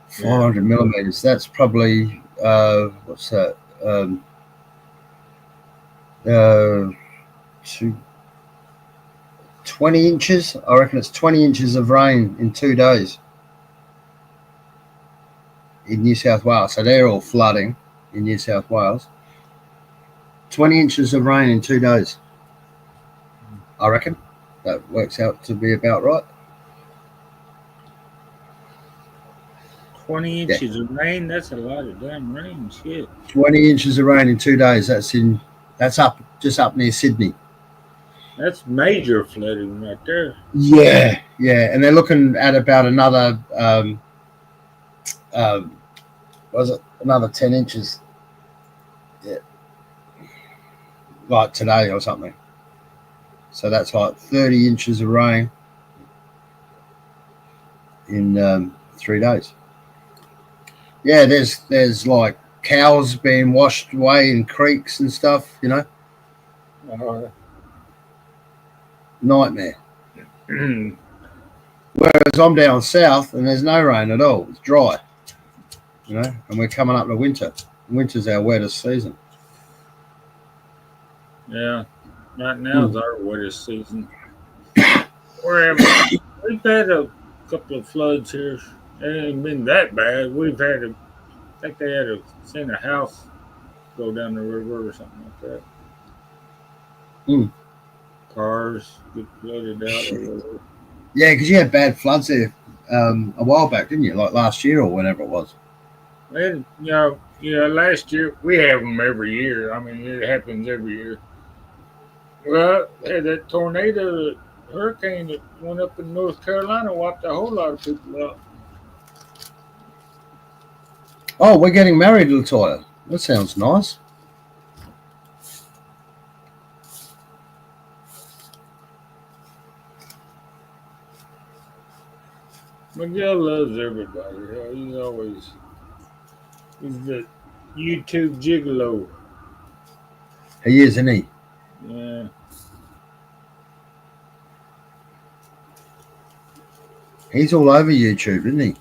400 millimeters. That's probably what's that? Two, 20 inches. I reckon it's 20 inches of rain in 2 days in New South Wales. So they're all flooding in New South Wales. 20 inches of rain in 2 days. I reckon that works out to be about right. 20 inches of rain, that's a lot of damn rain, shit. 20 inches of rain in 2 days. That's up just up near Sydney. That's major flooding right there. Yeah, and they're looking at about another was it another 10 inches? Yeah, like today or something. So that's like 30 inches of rain in 3 days. Yeah, there's like cows being washed away in creeks and stuff, you know. Nightmare. Whereas I'm down south and there's no rain at all. It's dry, you know, and we're coming up to winter. Winter's our wettest season. Yeah, right now is our wettest season. We've had a couple of floods here. It ain't been that bad. I think they had seen a house go down the river or something like that. Cars get flooded out or whatever. Yeah, because you had bad floods there a while back, didn't you? Like last year or whenever it was. And, last year, we have them every year. I mean, it happens every year. Well, that tornado, hurricane that went up in North Carolina wiped a whole lot of people out. Oh, we're getting married, Latoya. That sounds nice. Miguel loves everybody. He's the YouTube gigolo. He is, isn't he? Yeah. He's all over YouTube, isn't he?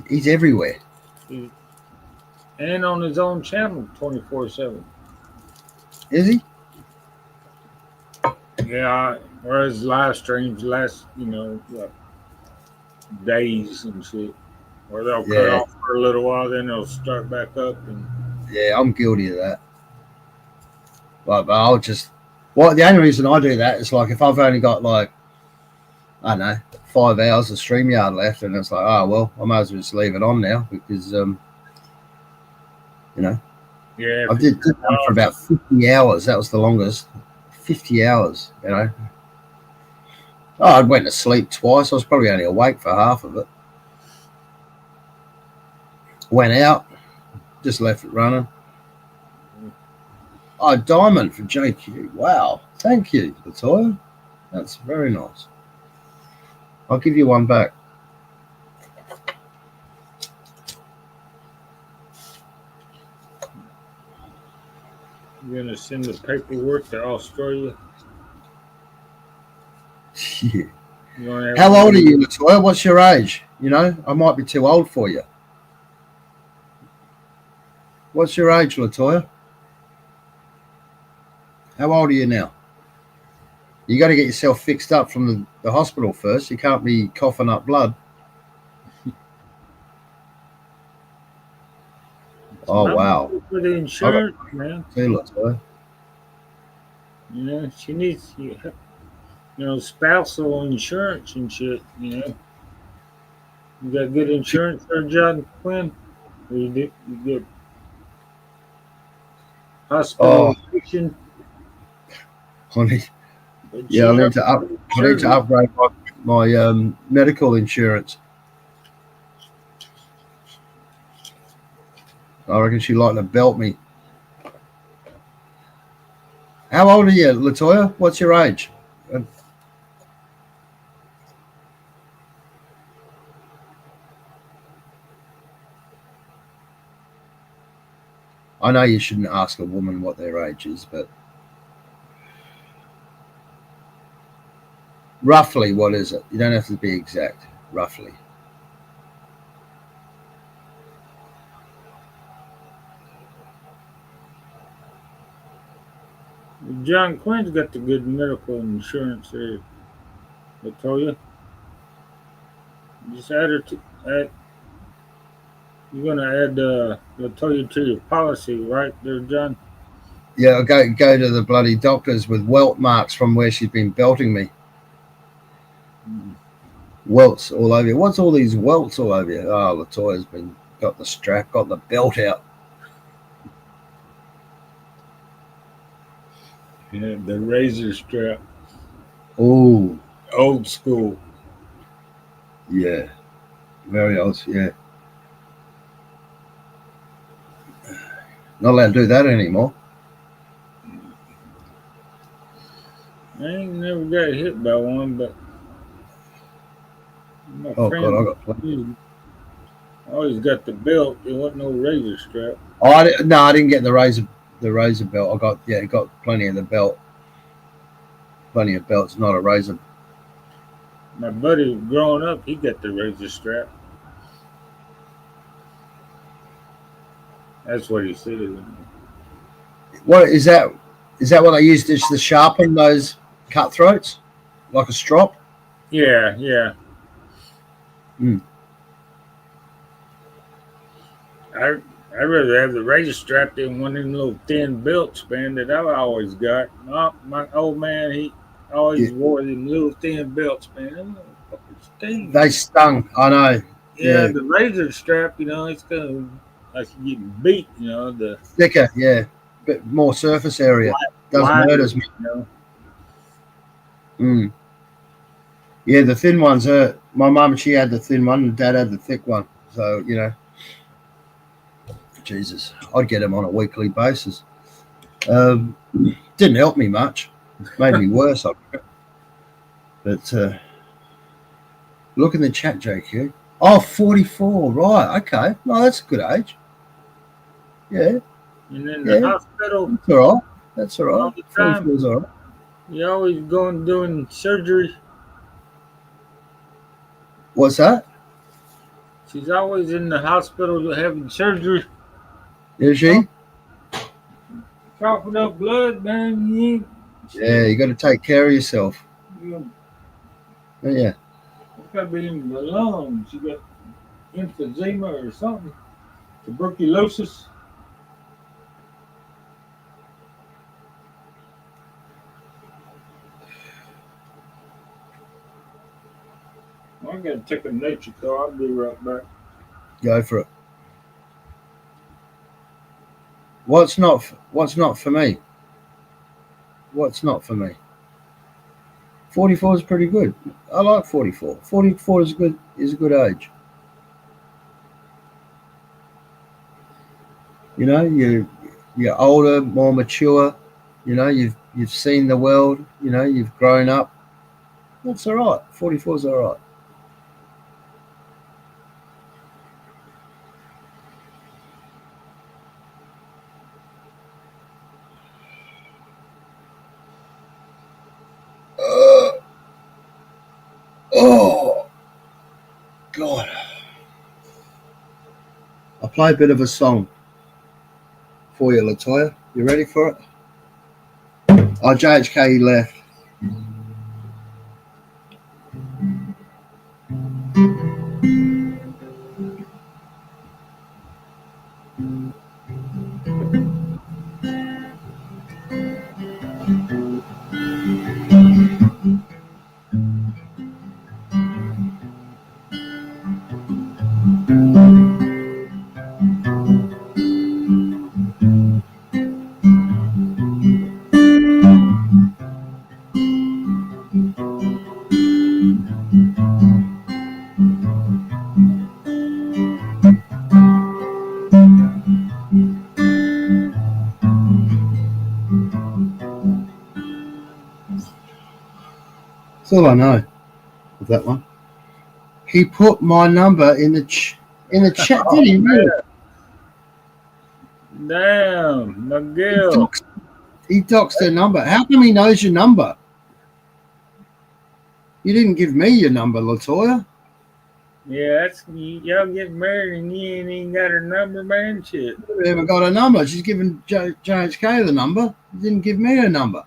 He's everywhere. And on his own channel 24/7. Is he? Yeah, or his live streams last, like days and shit. Where they'll cut off for a little while, then they'll start back up. And yeah, I'm guilty of that. But I'll just. Well, the only reason I do that is like if I've only got like, I don't know, 5 hours of StreamYard left, and it's like, oh well, I might as well just leave it on now because, Yeah, I did one for about 50 hours. That was the longest. 50 hours, you know. Oh, I went to sleep twice. I was probably only awake for half of it. Went out, just left it running. Oh, diamond for JQ. Wow. Thank you, Latoya. That's very nice. I'll give you one back. You're gonna send the paperwork to Australia. Yeah. You're gonna have How old are you, Latoya? What's your age? You know, I might be too old for you. What's your age, Latoya? How old are you now? You got to get yourself fixed up from the hospital first. You can't be coughing up blood. Oh, wow. for the insurance, man. See, Latoya. You know, she needs spousal insurance and shit. You know, you got good insurance there, John Quinn. Or you get Oh, hospitalization. honey. But Yeah, she I knows need to up. I need to surgery. upgrade my medical insurance. I reckon she'd like to belt me. How old are you, Latoya? What's your age? I know you shouldn't ask a woman what their age is, but roughly, what is it? You don't have to be exact. Roughly. John Quinn's got the good medical insurance there. I told you. Just add her to add. You're gonna add Latoya to your policy, right there, John? Yeah, I'll go to the bloody doctors with welt marks from where she's been belting me. Welts all over you. What's all these welts all over you? Oh, Latoya's been got the strap, got the belt out. Yeah, the razor strap, Oh, old school. yeah, very old. Yeah, not allowed to do that anymore. I ain't never got hit by one, but my Oh God, I friend got plenty. always got the belt. There wasn't no razor strap. Oh, no, I didn't get the razor belt. I got plenty of the belt. Plenty of belts, not a razor. My buddy growing up, he got the razor strap. That's what he said. What is that? Is that what they used to sharpen those cutthroats, like a strop? Yeah, yeah. Mm. I I rather have the razor strap than one of them little thin belts, man, that I always got. My old man, he Yeah, always wore them little thin belts, man. Them motherfuckers sting. they stung. I know. Yeah, Yeah, the razor strap, it's kind of like you getting beat, the thicker. Yeah, bit more surface area. Doesn't hurt wider, as much. Mm. Yeah, the thin ones hurt. My mum, she had the thin one, and Dad had the thick one. So Jesus, I'd get them on a weekly basis. Didn't help me much. Made me worse. But look in the chat, JQ. Oh, 44. Right. Okay. No, that's a good age. Yeah. And in the Yeah. hospital That's all right. That's all all right. the 44 time, is all right. you always going doing surgery. What's that? She's always in the hospital having surgery, Is she? coughing up blood, man. Yeah, you got to take care of yourself. You Yeah. it's got to be in the lungs. You got emphysema or something, tuberculosis. I gotta take a nature call. I'll be right back. Go for it. What's not for me? What's not for me? 44 is pretty good. I like 44. 44 is a good age. You know, you're older, more mature. You know, you've seen the world. You know, you've grown up. That's all right. 44 is all right. Oh God! I'll play a bit of a song for you, Latoya. You ready for it? Oh, JHK left. That's all I know of that one. He put my number in the chat, did he? Really? Damn, Miguel. He doxed their number. How come he knows your number? You didn't give me your number, Latoya. Yeah, y'all getting married and you ain't even got her number, man. Shit. We haven't got a number. She's given JHK the number. Didn't give me her number.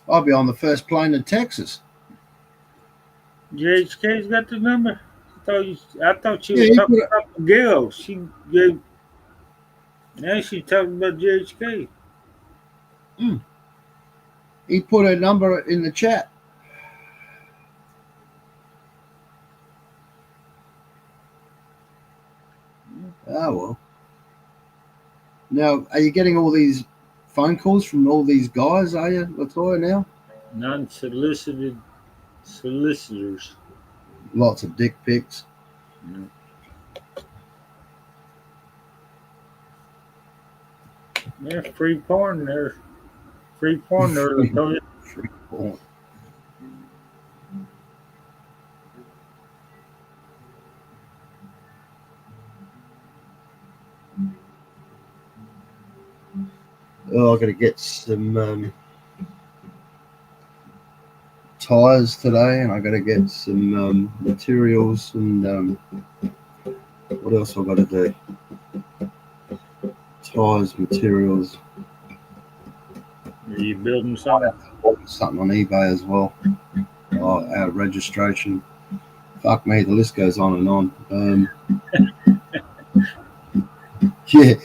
I'll be on the first plane to Texas. JHK's got the number. I thought she Yeah, was he talking put it, about Miguel. Now she's talking about JHK. he put her number in the chat. Oh well. Now, are you getting all these phone calls from all these guys? Are you, Latoya? Now, Non-solicited solicitors. lots of dick pics. Yeah, free porn there. Free porn there, Latoya. Free porn. Oh, I got to get some tires today, and I got to get some materials and what else I got to do? Tires, materials. Are you building something? Something on eBay as well. Oh, our registration. Fuck me, the list goes on and on. Yeah,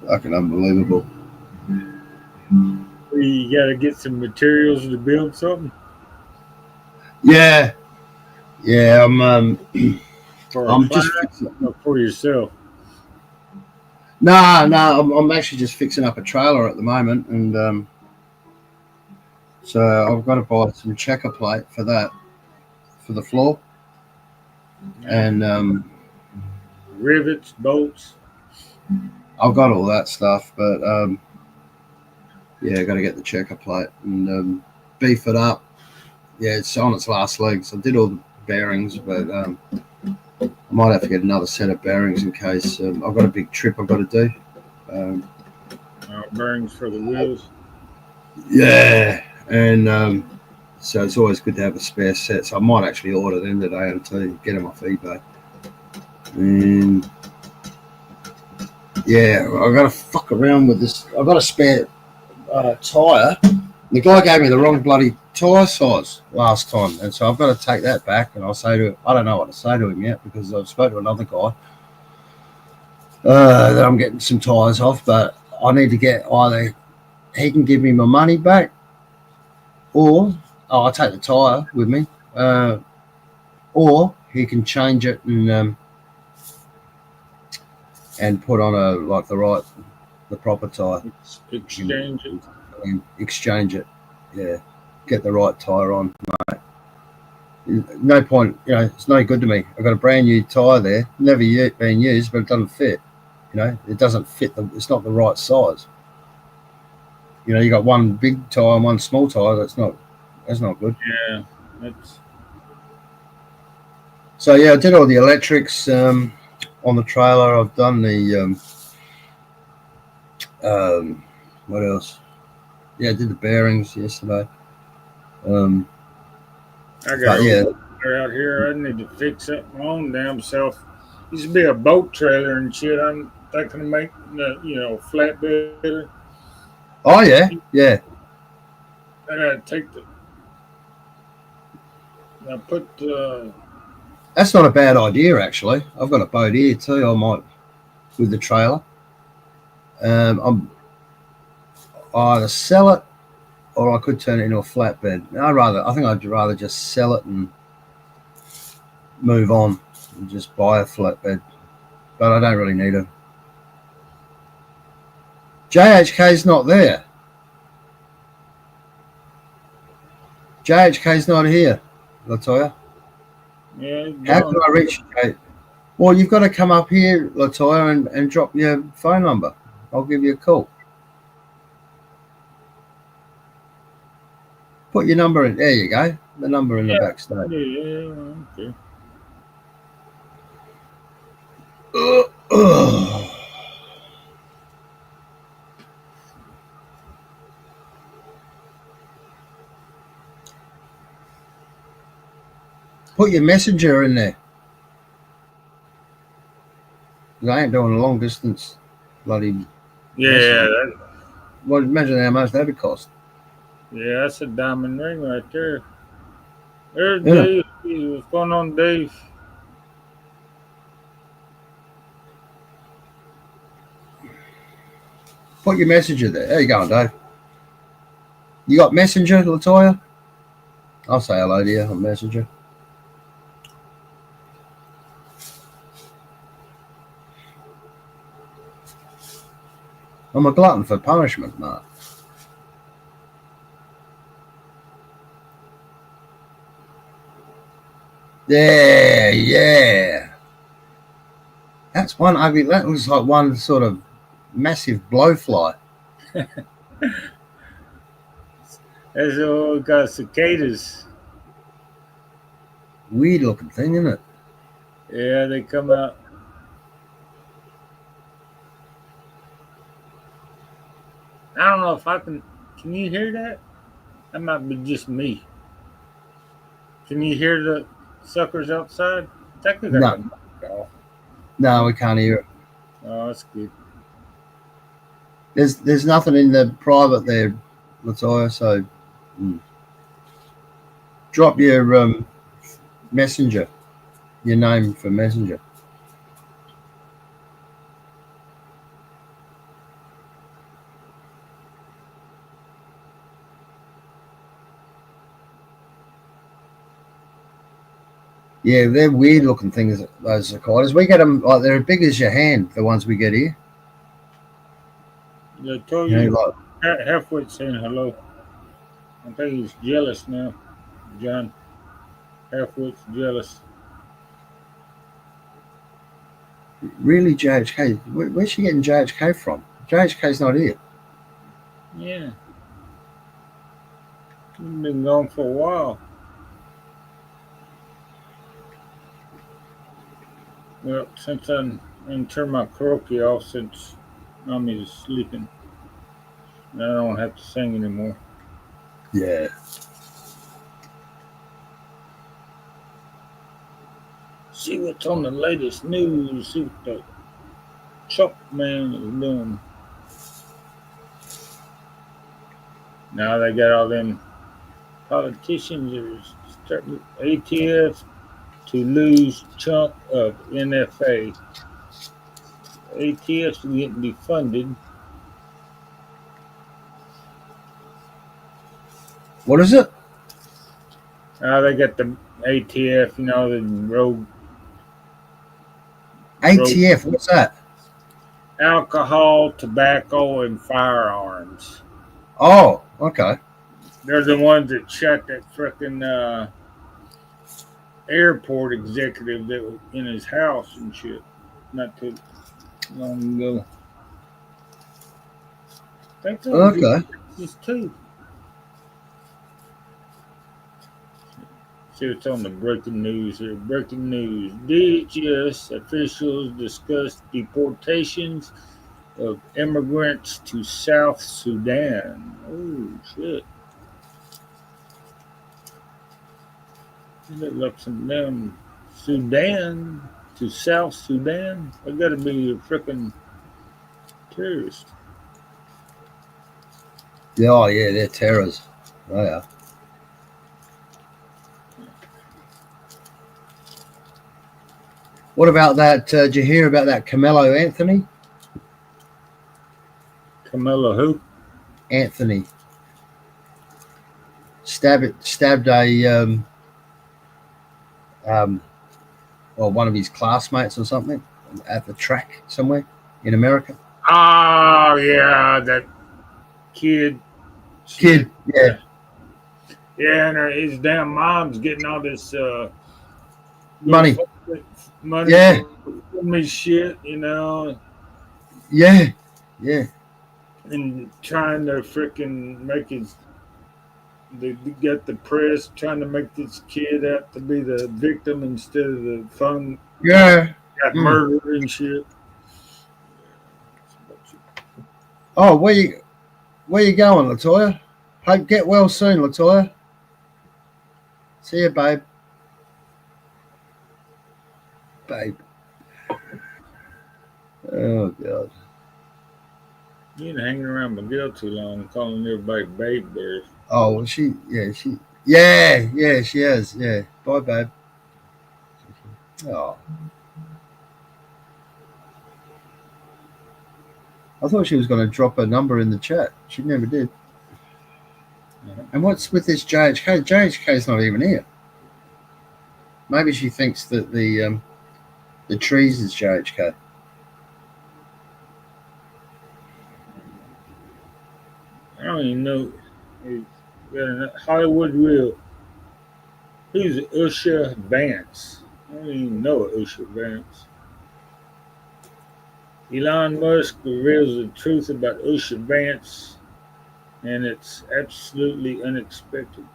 fucking unbelievable. You got to get some materials to build something Yeah, I'm for I'm a just client or for yourself. no, I'm actually just fixing up a trailer at the moment, and so I've got to buy some checker plate for that, for the floor, and Rivets, bolts. I've got all that stuff, but yeah, I got to get the checker plate and beef it up. Yeah, it's on its last legs. I did all the bearings, but I might have to get another set of bearings in case I've got a big trip I've got to do. Bearings for the wheels. Yeah, and so it's always good to have a spare set. So I might actually order them today and get them off eBay. And yeah, I got to fuck around with this. I got a spare tire. The guy gave me the wrong bloody tire size last time, and so I've got to take that back. And I'll say to him, I don't know what to say to him yet because I've spoken to another guy that I'm getting some tires off, but I need to get either he can give me my money back, or I'll take the tire with me, or he can change it and and put on the proper tire. Exchange it. And exchange it. Yeah, get the right tire on, mate. No point, it's no good to me. I've got a brand new tire there, never been used, but it doesn't fit. It doesn't fit. It's not the right size. You got one big tire and one small tire. That's not good. Yeah, that's So yeah, I did all the electrics on the trailer. I've done the what else? Yeah, I did the bearings yesterday. I got Yeah. out here. I need to fix up my own damn self. Used to be a boat trailer and shit. I'm thinking of making flatbed. Oh yeah, yeah. I gotta take I put That's not a bad idea, actually. I've got a boat here too. I might with the trailer. I'll either sell it or I could turn it into a flatbed. I think I'd rather just sell it and move on and just buy a flatbed. But I don't really need it. JHK's not there. JHK's not here, Latoya. yeah. How can I reach J? Well, you've got to come up here, Latoya, and drop your phone number. I'll give you a call. Put your number in. There you go. The number in the backstage. Yeah, okay. Put your messenger in there. I ain't doing a long distance bloody. Yeah. Well, imagine how much that would cost. Yeah, that's a diamond ring right there. There's Dave. What's going on, Dave? Put your messenger there. There you go, Dave. You got messenger, Latoya? I'll say hello to you on messenger. I'm a glutton for punishment, Mark. Yeah. That's one ugly. That looks like one sort of massive blowfly. There's all got cicadas. Weird looking thing, isn't it? Yeah, they come out. I don't know if I can. Can you hear that? That might be just me. Can you hear the suckers outside? That could No. No, we can't hear it. Oh, that's good. There's nothing in the private there, Latoya. So drop your messenger, your name for messenger. Yeah, they're weird looking things, those cicadas. We get them like they're as big as your hand, the ones we get here. I told you, halfway saying hello. I think he's jealous now, John. Halfway's jealous. Really, JHK? Where's she getting JHK from? JHK's not here. Yeah. He's been gone for a while. Well, since I turned my karaoke off since Mommy's sleeping. I don't have to sing anymore. Yeah. See what's on the latest news. See what the Chuck man is doing. Now they got all them politicians that are starting ATF to lose chunk of NFA. ATF's getting defunded. What is it? They got the ATF, the road. ATF, what's that? alcohol, tobacco, and firearms. Oh, okay. They're the ones that shot that frickin' airport executive that was in his house and shit not too long ago. I think that was in Okay. Texas too. See what's on the breaking news here. Breaking news. DHS officials discuss deportations of immigrants to South Sudan. Oh, shit. They look some damn Sudan to South Sudan. They gotta be a frickin' terrorist. Yeah, oh, yeah, they're terrors. Oh, yeah. What about that? Did you hear about that Carmelo Anthony? Camilla who? Anthony stabbed a um, well, one of his classmates or something at the track somewhere in America. Oh, yeah, that kid. Shit. Kid, yeah, Yeah, and his damn mom's getting all this go money, fuck money yeah, for me shit, you know, yeah, yeah, and trying to freaking make his. They get the press trying to make this kid out to be the victim instead of the fun yeah. got Mm. murdered and shit. Oh, where you going, Latoya? Hope get well soon, Latoya. See you, babe. Babe. Oh God. You ain't hanging around Miguel too long, calling everybody babe bears. Oh, well, yeah, she is. Yeah. Bye, babe. Oh, I thought she was going to drop her number in the chat. She never did. And what's with this JHK? JHK's not even here. Maybe she thinks that the trees is JHK. I don't even know. Hollywood Real. Who's Usha Vance? I don't even know Usha Vance. Elon Musk reveals the truth about Usha Vance, and it's absolutely unexpected.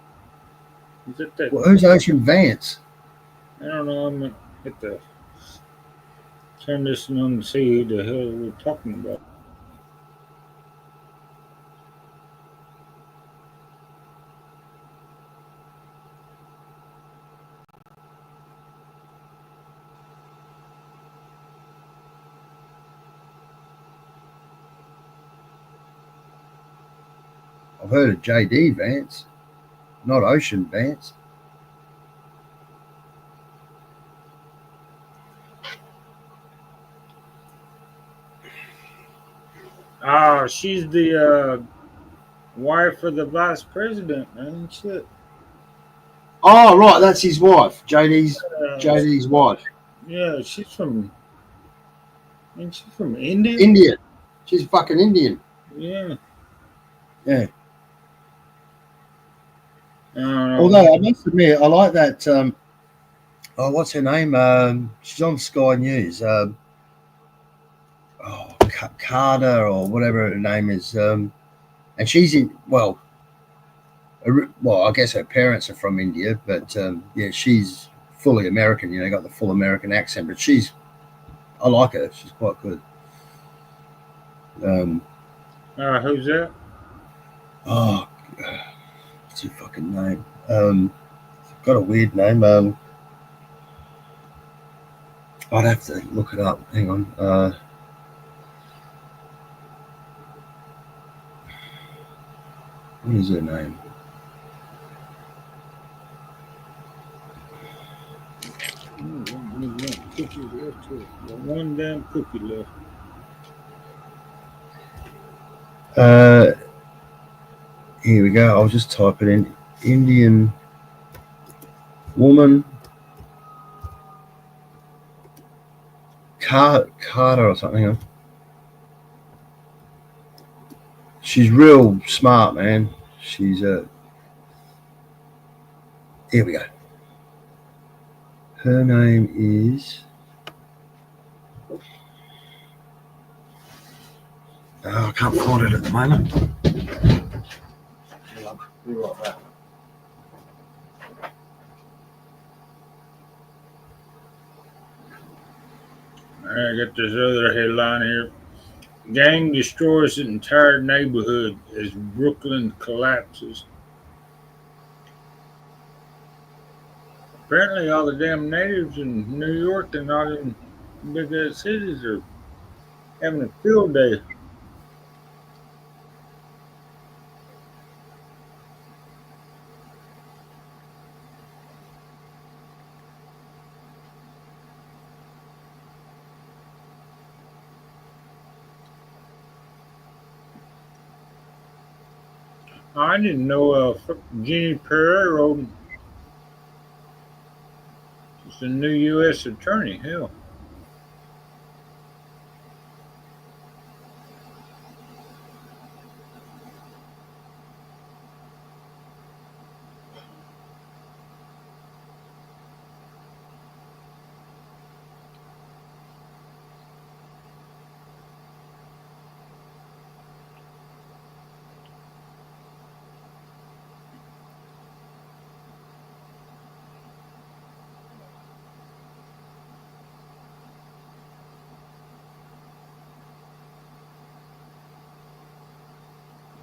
Is that that? Well, who's Ocean Vance? I don't know. I'm gonna hit the turn this on and see who the hell we're talking about. I've heard of JD Vance, not Ocean Vance. Ah, she's the wife of the vice president, man. Shit. Oh, right, that's his wife. Uh, JD's wife. yeah, she's from. Ain't she from India? Indian. She's fucking Indian. Yeah. Yeah. I don't know. Although I must admit, I like that. Oh, what's her name? She's on Sky News. Carter or whatever her name is. And she's in. Well, I guess her parents are from India, but yeah, she's fully American. You know, got the full American accent. But I like her. She's quite good. Um, Who's that? oh, what's her fucking name? Got a weird name. I'd have to look it up. Hang on. What is her name? Cookie left too. One damn cookie left. Uh, Here we go. I'll just type it in. Indian woman Carter or something. Hang on. She's real smart, man. She's here we go. Her name is. Oh, I can't find it at the moment. I got this other headline here. Gang destroys entire neighborhood as Brooklyn collapses. Apparently, all the damn natives in New York and all them big ass cities are having a field day. I didn't know Jenny Pereiro is the new U.S. attorney. Hell,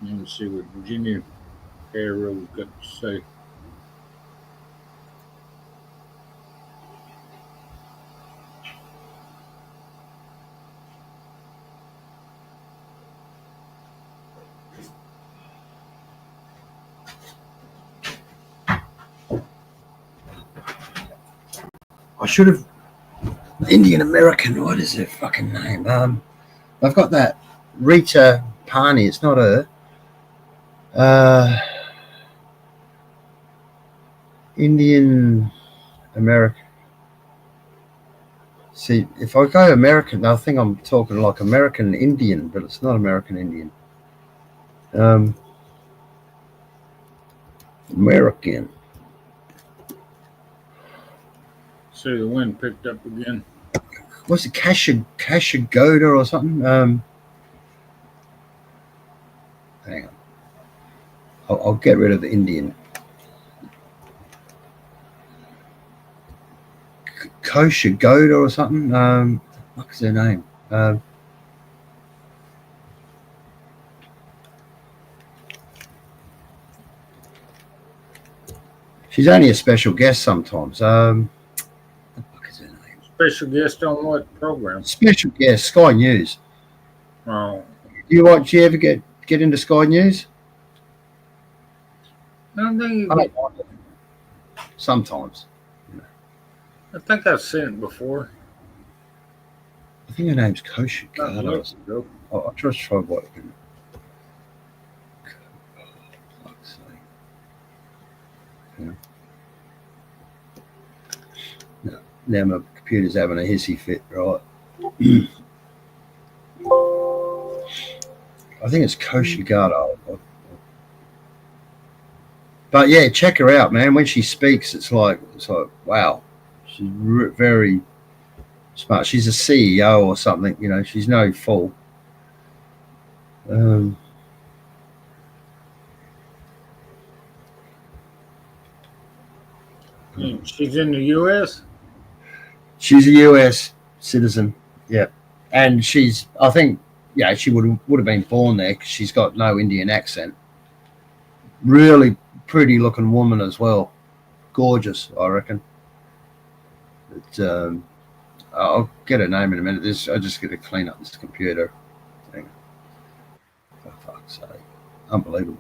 let me see what Jenny Pereiro's got to say. I should have Indian American. What is her fucking name? I've got that Rita Pani. It's not her. Indian American. See, if I go American, I think I'm talking like American Indian, but it's not American Indian. American. See, the wind picked up again. What's it, Kashagoda or something? Hang on. I'll get rid of the Indian. Koshagoda or something? What's her name? She's only a special guest sometimes. What is her name? Special guest on what program? Special guest, Sky News. Oh, Do you ever get into Sky News? I don't think you I get, don't like it. Sometimes. I think I've seen it before. I think her name's Not Koshagoda. much ago. I'll just try what I can. Fuck's sake. Yeah. No, now my computer's having a hissy fit, right? I think it's Koshagoda. But yeah, check her out, man. When she speaks, it's like wow, she's very smart. She's a CEO or something, you know. She's no fool. She's in the U.S. She's a U.S. citizen, yeah, and I think, yeah, she would have been born there because she's got no Indian accent. Really pretty looking woman as well, gorgeous, I reckon. But I'll get her name in a minute. I just got to clean up this computer. Hang on. For fuck's sake, unbelievable.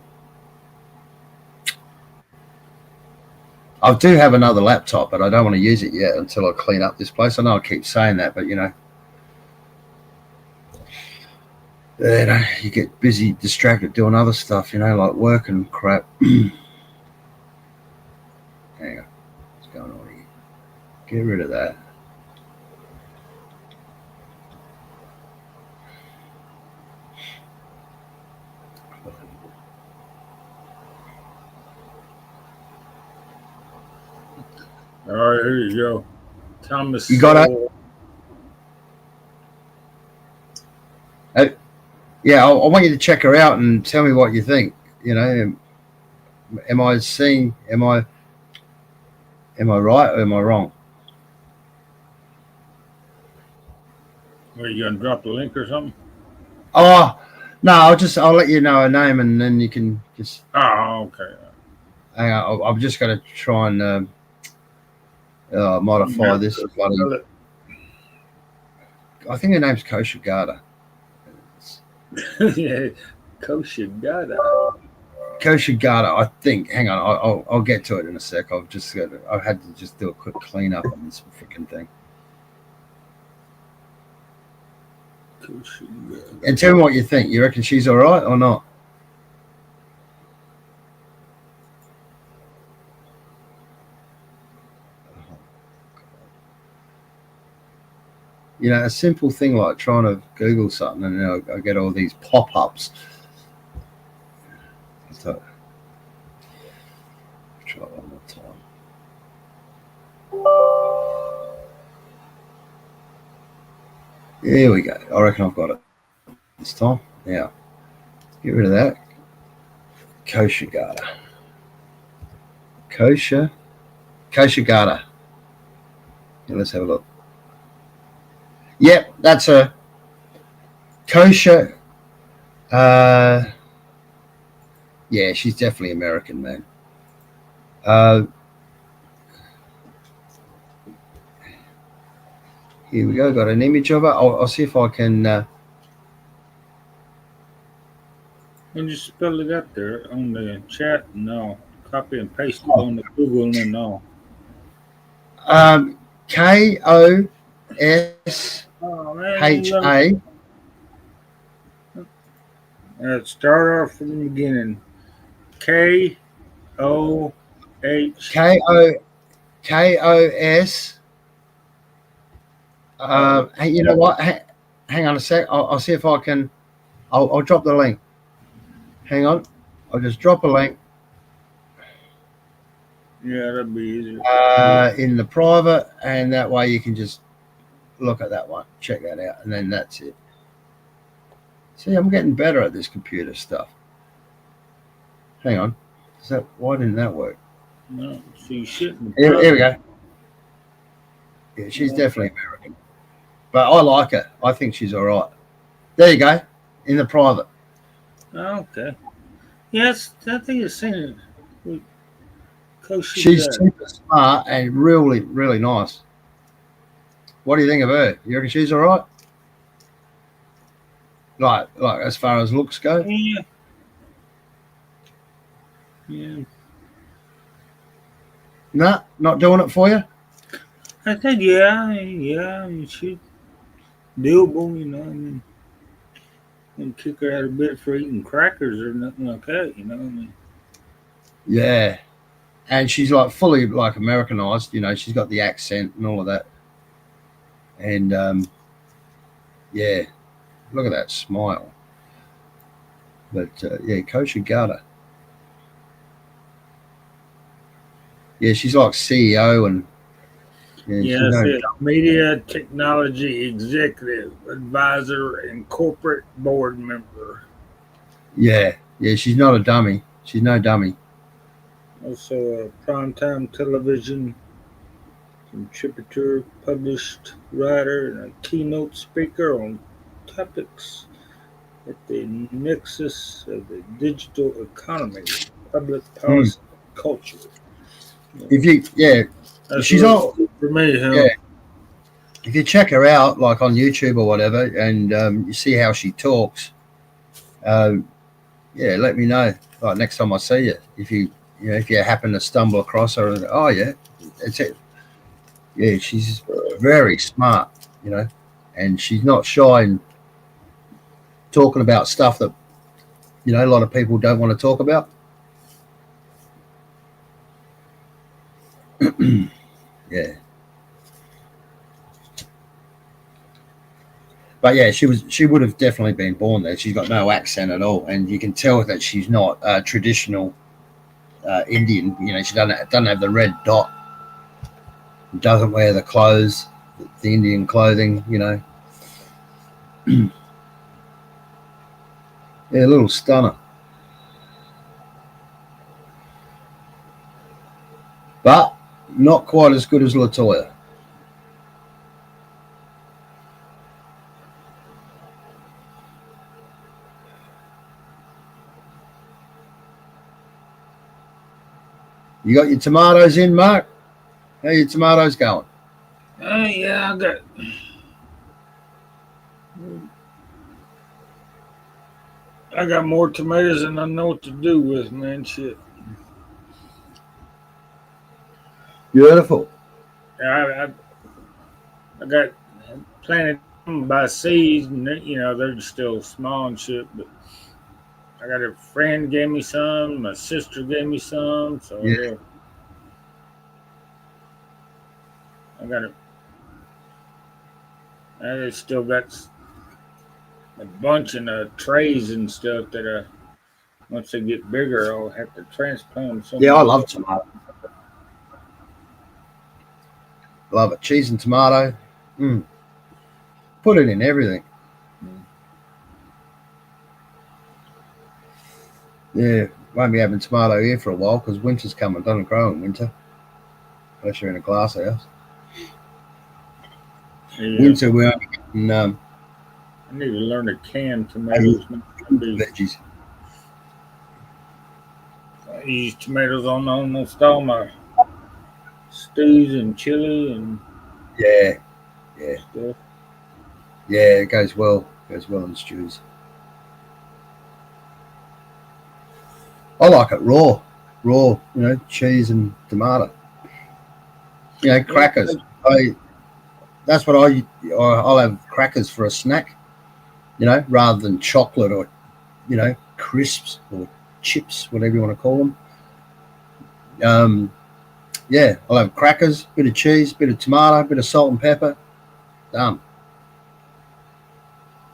I do have another laptop, but I don't want to use it yet until I clean up this place. I know I keep saying that, but you know, you get busy, distracted doing other stuff, you know, like work and crap. Hang on. What's going on here? Get rid of that. All right, here you go. Thomas You got it? Sowell. Yeah, I want you to check her out and tell me what you think. You know, am I seeing? Am I right or am I wrong? Are you gonna drop the link or something? Oh no, I'll let you know her name and then you can just Oh, okay. hang on. I'm just going to try and modify Yeah, this. Bloody, spell it. I think her name's Koshigata. Yeah, Koshigada. Koshigata, I think. Hang on, I'll get to it in a sec. I've had to just do a quick cleanup on this freaking thing. Koshigada. And tell me what you think. You reckon she's all right or not? You know, a simple thing like trying to Google something and I get all these pop-ups. So, try it one more time. Here we go. I reckon I've got it this time. Now, get rid of that. Koshigata. Koshigata. Yeah, let's have a look. Yep, that's a kosher. Yeah, she's definitely American, man. Here we go. Got an image of her. I'll see if I can. And just spell it up there on the chat and I'll copy and paste it on the Google and all. KOSHA. Let's start off from the beginning. KOH. KOS. Hey, you know what? Hang on a sec. I'll see if I can. I'll drop the link. Hang on. I'll just drop a link. Yeah, that'd be easier. In the private, and that way you can just look at that one, check that out, and then that's it. See, I'm getting better at this computer stuff. Hang on. Why didn't that work? No, see shit. Here we go. Yeah, she's definitely American. But I like her. I think she's all right. There you go. In the private. Okay. Yes, I think it's seen it. She's super smart and really, really nice. What do you think of her? You reckon she's all right? Like as far as looks go? Yeah. Yeah. Nah, not doing it for you? I think yeah. I mean, she doable, you know. I mean, and kick her out a bit for eating crackers or nothing like that, you know. I mean, yeah, and she's like fully like Americanized. You know, she's got the accent and all of that. And yeah, look at that smile. But yeah, Koshigata. Yeah, she's like CEO and yeah, media technology executive, advisor, and corporate board member. Yeah, she's not a dummy. She's no dummy. Also a primetime television contributor, published writer, and a keynote speaker on topics at the nexus of the digital economy, public policy, culture. If you, she's all for me. Huh? Yeah. If you check her out, like on YouTube or whatever, and you see how she talks, yeah, let me know. Like next time I see you, if you happen to stumble across her, oh yeah, that's it. Yeah, she's very smart, you know, and she's not shy in talking about stuff that a lot of people don't want to talk about. Yeah. But yeah, she would have definitely been born there. She's got no accent at all, and you can tell that she's not traditional Indian. You know, she doesn't have the red dot. Doesn't wear the clothes, the Indian clothing, you know. Yeah, a little stunner. But not quite as good as Latoya. You got your tomatoes in, Mark? How your tomatoes going? Yeah, I got more tomatoes than I know what to do with, man. Shit. Beautiful. I, I got planted them by seeds, and they're still small and shit. But I got a friend gave me some, my sister gave me some, so Yeah. I got a. I still got a bunch in trays and stuff that once they get bigger, I'll have to transplant them Yeah, I somewhere love else. tomato. Love it. Cheese and tomato. Mm. Put it in everything. Yeah, won't be having tomato here for a while because winter's coming. Doesn't grow in winter unless you're in a glass house. Yeah, Winter we're only getting I need to learn to can tomatoes. Man. veggies. I use tomatoes on almost all my stews and chili and Yeah, yeah, stuff. yeah. It goes well. Goes well in stews. I like it raw, raw. You know, cheese and tomato. You know, Yeah, crackers. That's what I'll have crackers for a snack. You know, rather than chocolate or crisps or chips, whatever you want to call them. Yeah, I'll have crackers, bit of cheese, bit of tomato, bit of salt and pepper. Done.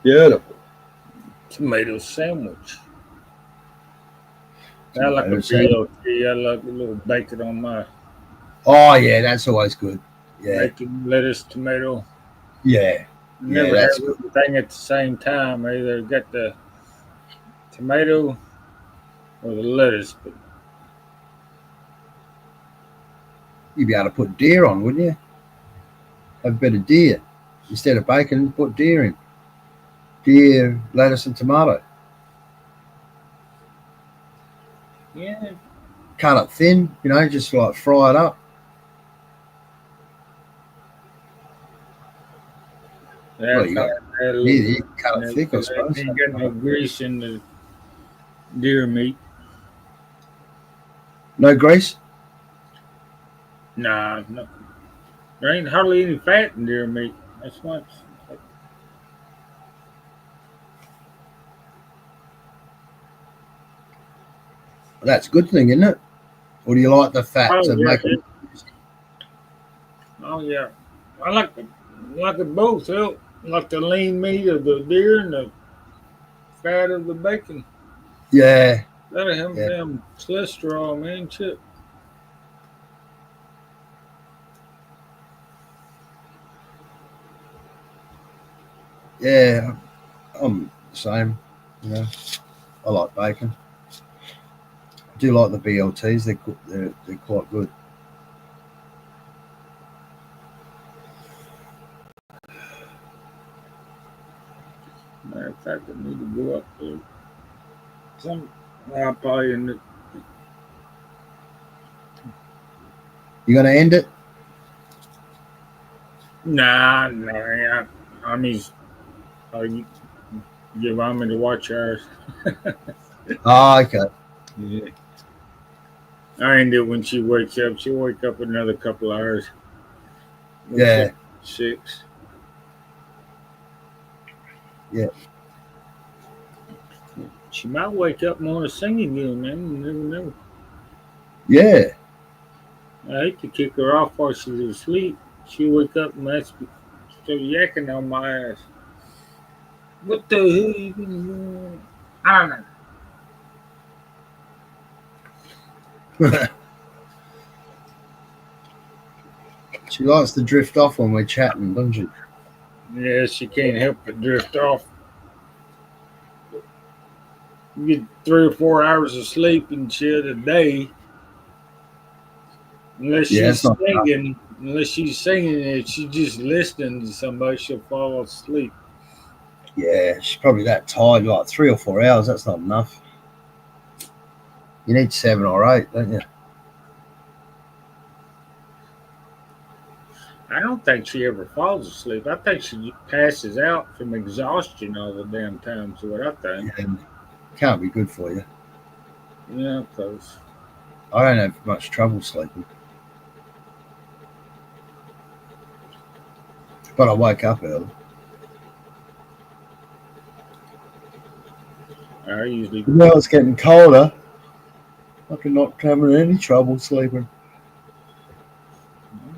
Beautiful. tomato sandwich. I like a Tomato salad. BLT. I like a little bacon on my Oh yeah, that's always good. Yeah, bacon, lettuce, tomato. yeah, yeah, Never that's have good. everything at the same time. I either got the tomato or the lettuce. But You'd be able to put deer on, wouldn't you? Have a bit of deer instead of bacon. Put deer in. Deer, lettuce, and tomato. yeah, Cut it thin. You know, just like fry it up. Well, that's you how got I add a deer. little. You cut it thick, I Because I suppose. ain't got no grease in the deer meat. No grease. Nah, no, there ain't hardly any fat in deer meat. That's why. That's a good thing, isn't it? Or do you like the fat Oh to yeah, make them? oh yeah. I like it both. Hell, I like the lean meat of the deer and the fat of the bacon. Yeah, That'll have yeah, them cholesterol, man. Shit. yeah. I'm the same. You know, I like bacon. I do like the BLTs. They're quite good. Matter of fact, I need to go up there. Some I'll probably in the You gonna end it? nah. Yeah, I mean, you give me to watch ours. Oh, okay. Yeah. I end it when she wakes up. She'll wake up in another couple hours. Wakes up Yeah, at 6. yeah, She might wake up and want to sing again, man. You never know. yeah. I hate to kick her off while she's asleep. She wake up and start yakking on my ass. What the hell you been doing? I don't know. She likes to drift off when we're chatting, doesn't she? Yeah, she can't help but drift off. You get 3 or 4 hours of sleep and shit a day. Unless Yeah, she's it's not enough. singing, if she's just listening to somebody, she'll fall asleep. Yeah, she's probably that tired. Like 3 or 4 hours, that's not enough. You need 7 or 8, don't you? I don't think she ever falls asleep. I think she passes out from exhaustion all the damn time. Is what I think. And can't be good for you. Yeah, because I don't have much trouble sleeping, but I wake up early. I usually Now it's getting colder. I can not having any trouble sleeping.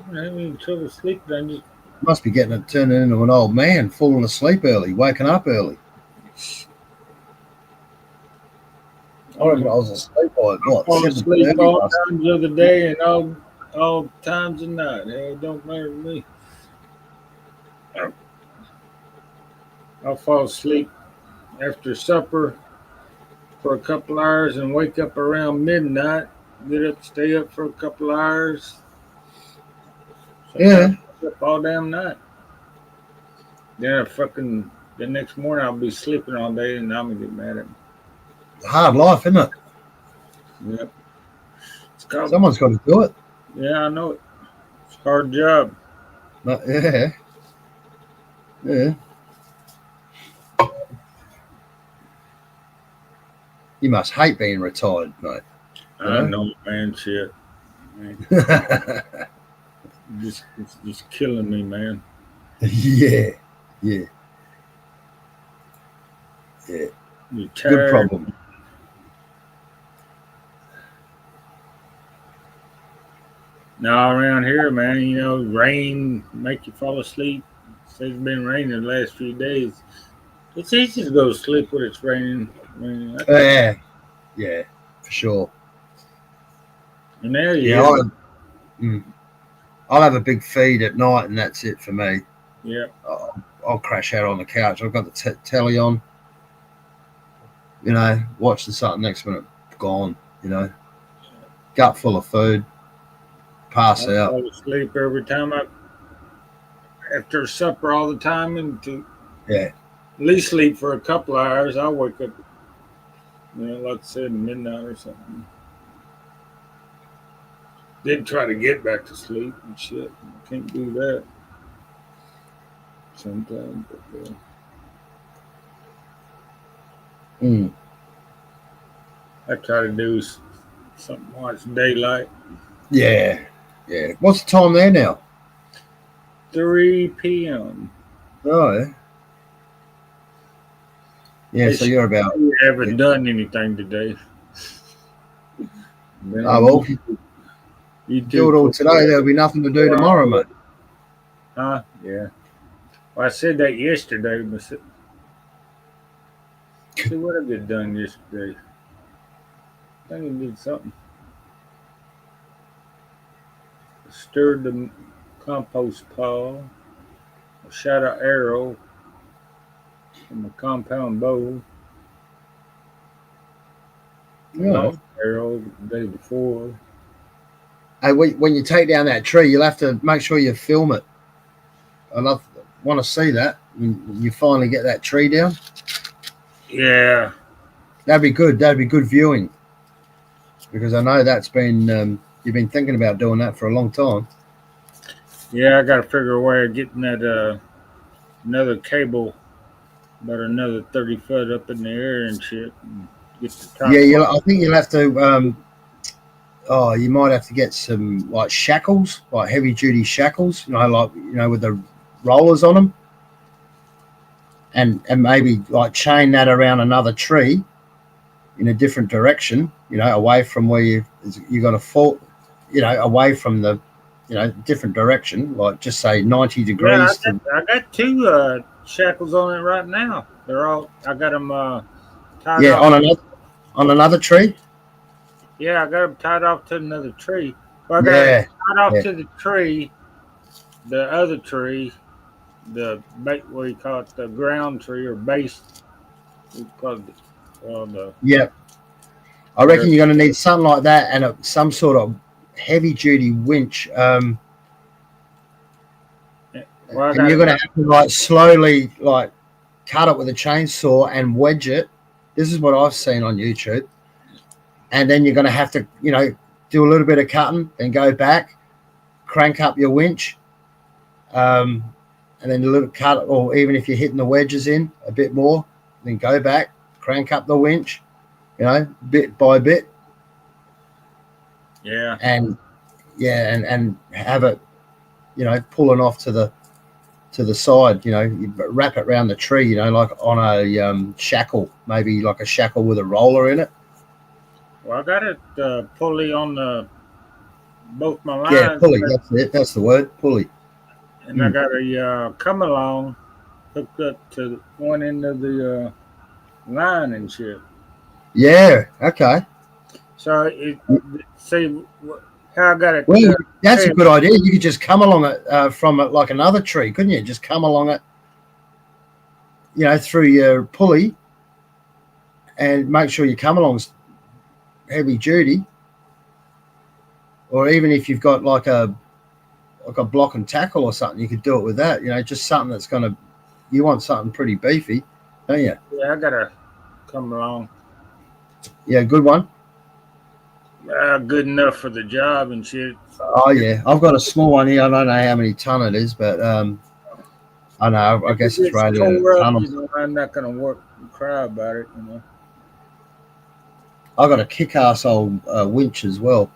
I don't have any trouble sleeping. I just Must be getting it turning into an old man, falling asleep early, waking up early. I reckon I was asleep by what fall 7:30 asleep all last. times of the day and all times of night. It don't matter to me. I'll fall asleep after supper for a couple hours and wake up around midnight. Get up, stay up for a couple hours. Yeah, Sometimes I stay up all damn night. Then the next morning I'll be sleeping all day and I'm gonna get mad at me. hard life, isn't it? Yep. It's called, Someone's got to do it. yeah, I know it. It's a hard job. But yeah, yeah. You must hate being retired, mate. I know, man. Shit, it's just killing me, man. yeah, yeah, yeah. You're Good tired. problem. Now around here, man, rain make you fall asleep. It's been raining the last few days. It's easy to go to sleep when it's raining. Yeah, yeah, for sure. And there you Yeah, is. I'll have a big feed at night, and that's it for me. Yeah. I'll crash out on the couch. I've got the telly on. Watch the something. Next minute, gone. Gut full of food. Pass I out. fall asleep every time after supper all the time and to Yeah. at least sleep for a couple of hours. I'll wake up, like I said, midnight or something. Then try to get back to sleep and shit. Can't do that sometimes. But, I try to do something while it's daylight. Yeah. Yeah. What's the time there now? 3 p.m. Oh, yeah. Yeah, so you're about. You haven't done anything today. Oh, well, if you do it all today, there'll be nothing to do tomorrow, mate. Huh? Yeah. Well, I said that yesterday, but see what I get done yesterday. I think I did something. I stirred the compost pile. I shot an arrow from a compound bow. Yeah. Arrow the day before. Hey, when you take down that tree, you'll have to make sure you film it. I want to see that when you finally get that tree down. Yeah. That'd be good. That'd be good viewing, because I know that's been you've been thinking about doing that for a long time. Yeah, I got to figure a way of getting that another cable, about another 30 foot up in the air and shit. And get the top. Yeah, I think you'll have to. You might have to get some like shackles, like heavy duty shackles. With the rollers on them, and maybe like chain that around another tree in a different direction. Away from where you got to fall. Away from the, different direction. Like just say 90 degrees. Yeah, I got 2 shackles on it right now. I got them tied off. on another tree. Yeah, I got them tied off to another tree. Well, I got them tied off to the tree the other tree, the what you call it, the ground tree or base. We call it, the Yeah, I the reckon you're going to need something like that and some sort of heavy duty winch. well, I And got you're it. going to have to like slowly like cut it with a chainsaw and wedge it. This is what I've seen on YouTube. And then you're going to have to, do a little bit of cutting and go back, crank up your winch, um, and then a little cut, or even if you're hitting the wedges in a bit more, then go back, crank up the winch, bit by bit, Yeah. and yeah, and have it, pulling off to the side. You wrap it around the tree, like on a shackle, maybe like a shackle with a roller in it. Well, I got it pulley on the both my Yeah, lines, pulley. That's it. That's the word, pulley. and I Mm. got a come along hooked up to one end of the line and shit. Yeah. Okay. So it see how I got it. Well, that's a Set. good idea. You could just come along it from it like another tree, couldn't you? Just come along it, through your pulley, and make sure you come along heavy duty, or even if you've got like a block and tackle or something, you could do it with that. Just something that's gonna. You want something pretty beefy, don't you? Yeah, I gotta come along. Yeah, good one. Good enough for the job and shit. Oh yeah, I've got a small one here. I don't know how many ton it is, but I know. I If it guess it's gets rated at a tore up, ton. I'm not gonna work and cry about it. I've got a kick-ass old winch as well.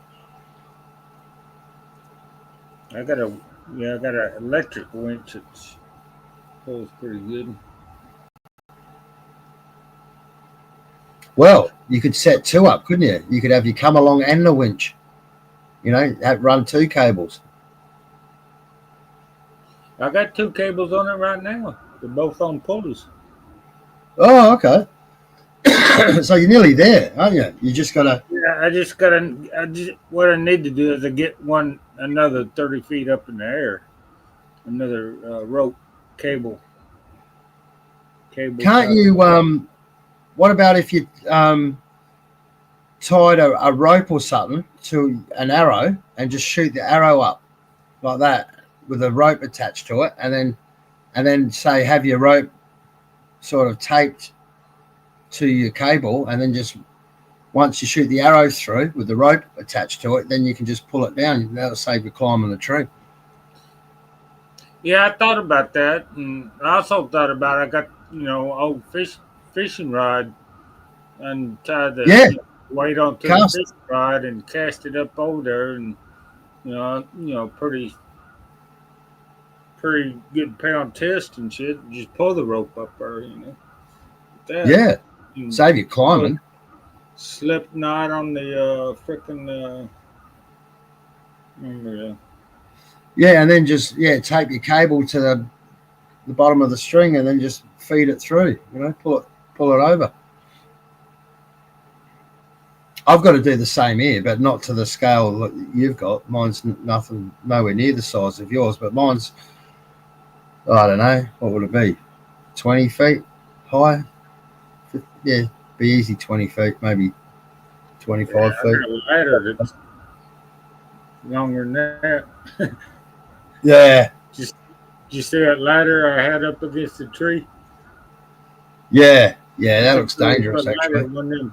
I got a I got an electric winch that pulls pretty good. Well, you could set two up, couldn't you? You could have your come along and the winch. Run two cables. I got two cables on it right now. They're both on pulleys. Oh, okay. So you're nearly there, aren't you? You just gotta. Yeah, what I need to do is to get another 30 feet up in the air, another rope cable. Can't Tie. you? What about if you tied a rope or something to an arrow and just shoot the arrow up like that with a rope attached to it, and then say have your rope sort of taped to your cable, and then just once you shoot the arrow through with the rope attached to it, then you can just pull it down. That'll save you climbing the tree. Yeah, I thought about that, and I also thought about I got old fishing rod and tied the Yeah, weight onto the cast. fishing rod and cast it up over there, and pretty good pound test and shit. Just pull the rope up there. That Yeah, and save you put a climbing. slip knot on the freaking remember Yeah, and then just tape your cable to the bottom of the string, and then just feed it through. Pull it over. I've got to do the same here, but not to the scale that you've got. Mine's nowhere near the size of yours, but mine's, I don't know, what would it be? 20 feet high? Yeah, be easy 20 feet, maybe 25 I feet. got a ladder that's longer than that. Yeah, Just you see that ladder I had up against the tree? yeah, that It's looks a really dangerous, good ladder. actually.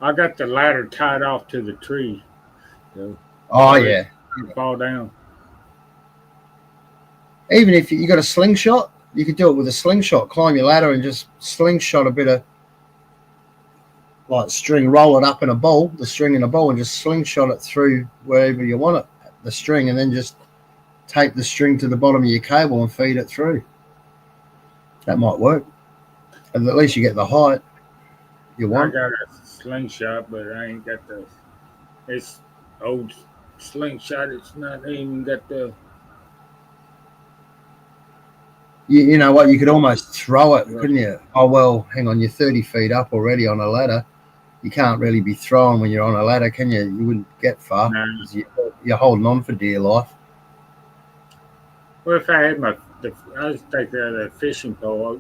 I got the ladder tied off to the tree, so Oh, so it yeah. didn't fall down. Even if you got a slingshot, you could do it with a slingshot. Climb your ladder and just slingshot a bit of like string, roll it up in a ball, the string in a ball, and just slingshot it through wherever you want it, the string, and then just tape the string to the bottom of your cable and feed it through. That might work. And at least you get the height you I want. got a slingshot, but I ain't got it's old slingshot. It's not even got the. You know what? You could almost throw it, couldn't you? Oh, well, hang on. You're 30 feet up already on a ladder. You can't really be throwing when you're on a ladder, can you? You wouldn't get far. Nah, You're holding on for dear life. Well, if I had I just take out that fishing pole.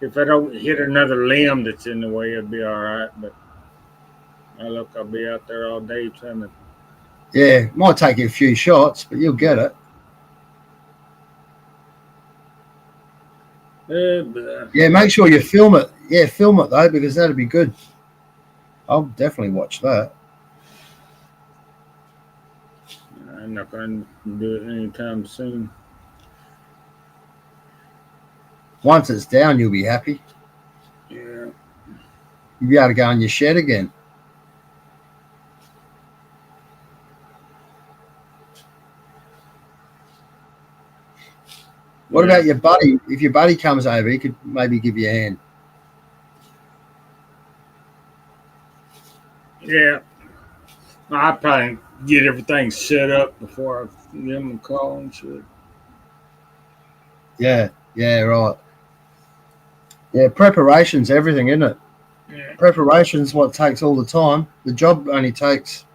If I don't hit another limb that's in the way, it'd be all right. But I'll be out there all day trying to. Yeah, might take you a few shots, but you'll get it. Yeah, make sure you film it. Yeah, film it though, because that'd be good. I'll definitely watch that. I'm not going to do it anytime soon. Once it's down, you'll be happy. Yeah. You'll be able to go in your shed again. What about your buddy? If your buddy comes over, he could maybe give you a hand. Yeah. I probably get everything set up before I give them a call and shit. Yeah, right. Yeah, preparation's everything, isn't it? Yeah. Preparation's what takes all the time. The job only takes,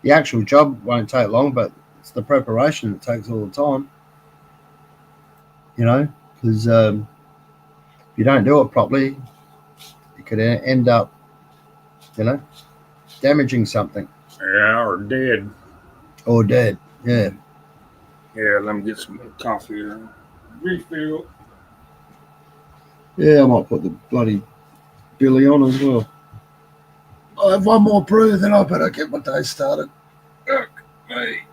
the actual job won't take long, but it's the preparation that takes all the time. Because if you don't do it properly, you could end up, damaging something. Yeah, or dead. Or dead, yeah. Yeah, let me get some more coffee here. Refill. Yeah, I might put the bloody Billy on as well. I'll have one more brew, then I better get my day started. Fuck me.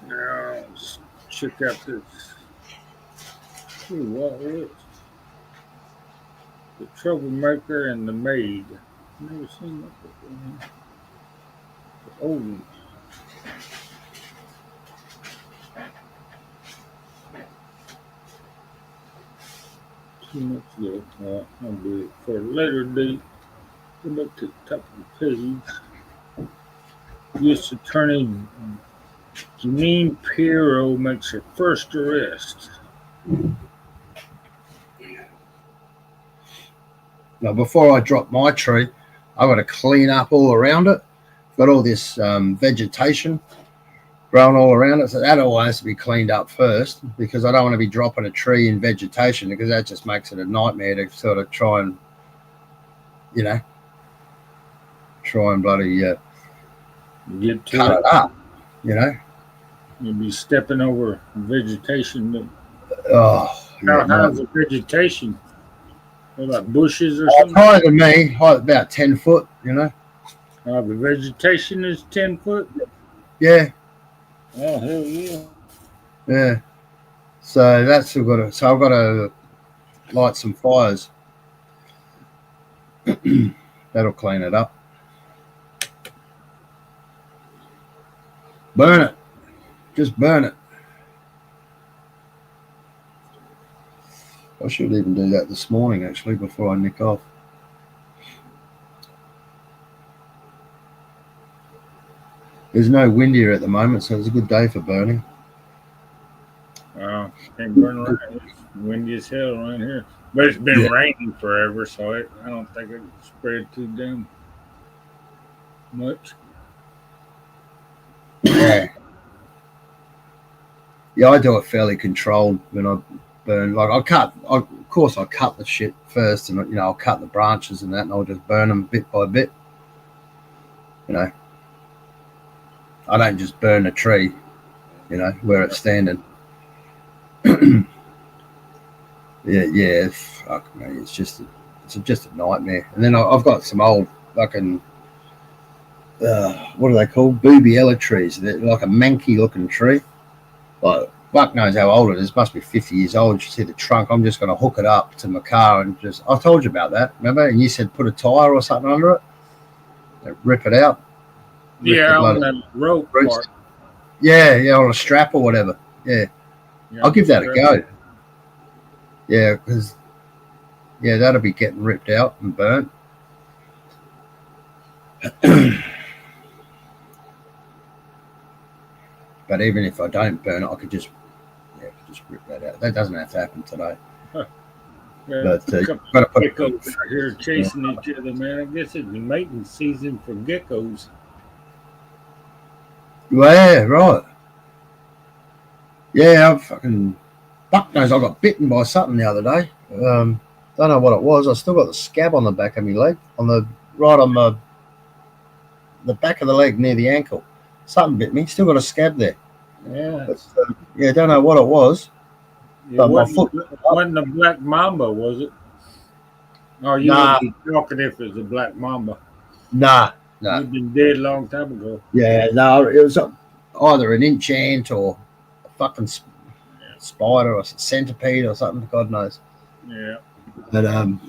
Now let's check out this. Ooh, what is the Troublemaker and the Maid? Never seen that before. Oh. Too much there. I'll do it for a later date. Go back to the top of the page. U.S. Attorney Janine Pirro makes her first arrest. Now, before I drop my tree, I've got to clean up all around it. Got all this vegetation growing all around it, so that all has to be cleaned up first, because I don't want to be dropping a tree in vegetation, because that just makes it a nightmare to sort of try and bloody cut it up. You'll be stepping over vegetation. Oh, how's the vegetation? What about bushes or something? Higher than me, about 10 foot. The vegetation is 10 foot. Yeah. Oh hell yeah. Yeah. So that's I've got to light some fires. That'll clean it up. Burn it. Just burn it. I should even do that this morning, actually, before I nick off. There's no wind here at the moment, so it's a good day for burning. Wow, can't burn around here. It's windy as hell around here. But it's been raining forever, so I don't think it spread too damn much. Yeah. Yeah, I do it fairly controlled when I burn. Like of course I cut the shit first, and I'll cut the branches and that, and I'll just burn them bit by bit. I don't just burn a tree, where it's standing. yeah, fuck me, it's just a nightmare. And then I've got some old fucking what are they called? Booby ella trees. They're like a manky looking tree. Like fuck knows how old it is. Must be 50 years old. You see the trunk. I'm just going to hook it up to my car and just. I told you about that, remember? And you said put a tire or something under it, rip it out. Rip Yeah, the on bloody that rope roots. part. Yeah, on a strap or whatever. Yeah, Yeah, I'll give that a strap. go. Yeah, because that'll be getting ripped out and burnt. But even if I don't burn it, I could just rip that out. That doesn't have to happen today. Yeah, But a you've couple got to of put geckos out here chasing each other, man. I guess it's mating season for geckos. Yeah, right. Yeah, I fucking fuck knows. I got bitten by something the other day. Don't know what it was. I still got the scab on the back of my leg, on the back of the leg near the ankle. Something bit me. Still got a scab there. Yeah, But, don't know what it was. it But my foot. wasn't a black mamba, was it? Oh, you Nah, wouldn't be talking if it was a black mamba. nah. You'd been dead a long time ago. Yeah, no. It was either an inch ant or a fucking spider or a centipede or something. God knows. Yeah. But don't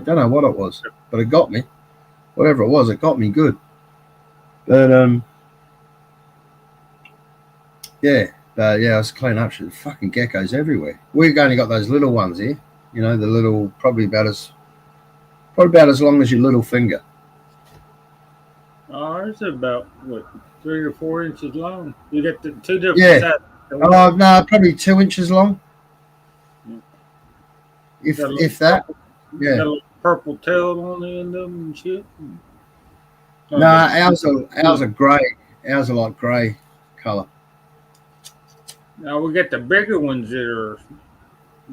know what it was, but it got me. Whatever it was, it got me good. But I was cleaning up. Shit, fucking geckos everywhere. We've only got those little ones here. You know, the little, probably about as long as your little finger. Ours are about what 3 or 4 inches long. You got the two different Yeah. sizes. Oh no, probably 2 inches long. If Got a little that. purple- Yeah. Got a little purple tail on the end of them and shit. Nah, ours are grey. Ours are like grey colour. Now we got the bigger ones that are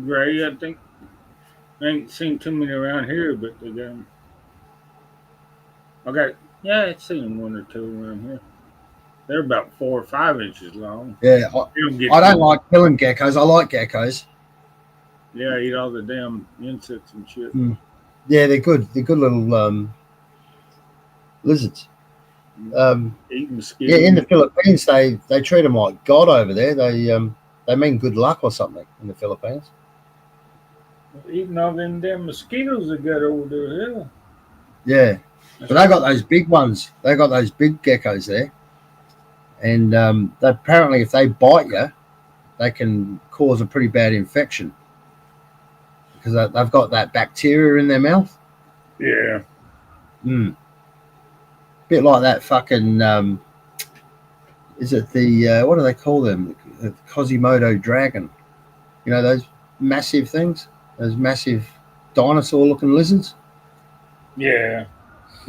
gray. I think I ain't seen too many around here, but they got 'em. I've seen one or two around here. They're about 4 or 5 inches long. Yeah, I don't like killing geckos. I like geckos. Yeah, eat all the damn insects and shit. Yeah, they're good. They're good little lizards. Eating mosquitoes. Yeah, in the Philippines, they treat them like God over there. They mean good luck or something in the Philippines. Eating all them damn mosquitoes they got over there. Yeah. Yeah, but they got those big ones. They got those big geckos there, and apparently, if they bite you, they can cause a pretty bad infection because they've got that bacteria in their mouth. Yeah. Bit like that fucking. Is it the what do they call them? The Quasimodo dragon. You know those massive things, those massive dinosaur-looking lizards. Yeah.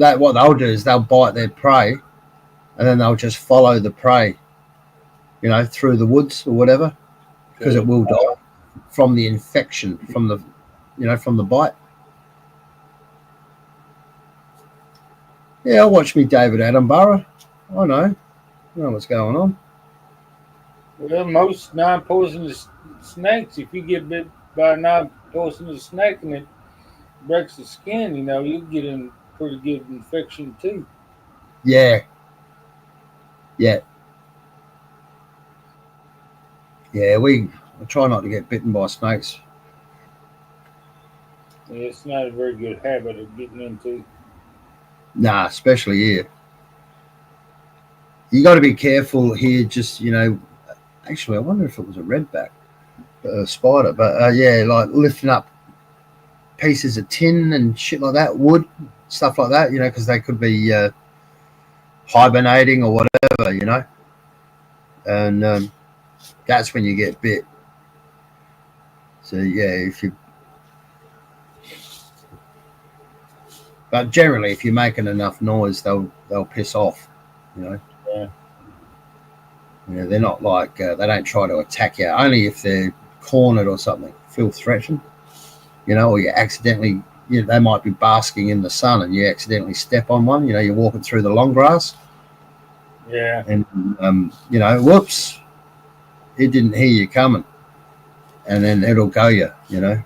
That what they'll do is they'll bite their prey, and then they'll just follow the prey, you know, through the woods or whatever, because it will die from the infection from the, from the bite. Yeah, I'll watch me David Attenborough. I know what's going on. Well, most non-poisonous snakes, if you get bit by a non-poisonous snake and it breaks the skin, you get a pretty good infection too. Yeah. I try not to get bitten by snakes. Yeah, it's not a very good habit of getting into. Nah, especially here. You got to be careful here. Just actually, I wonder if it was a redback spider, but like lifting up pieces of tin and shit like that, wood, stuff like that. Because they could be hibernating or whatever. And that's when you get bit. So but generally, if you're making enough noise, they'll piss off. Yeah. They're not like they don't try to attack you. Only if they're cornered or something, feel threatened. Or you accidentally, they might be basking in the sun and you accidentally step on one. You're walking through the long grass. Yeah. And whoops, it didn't hear you coming, and then it'll go you. You don't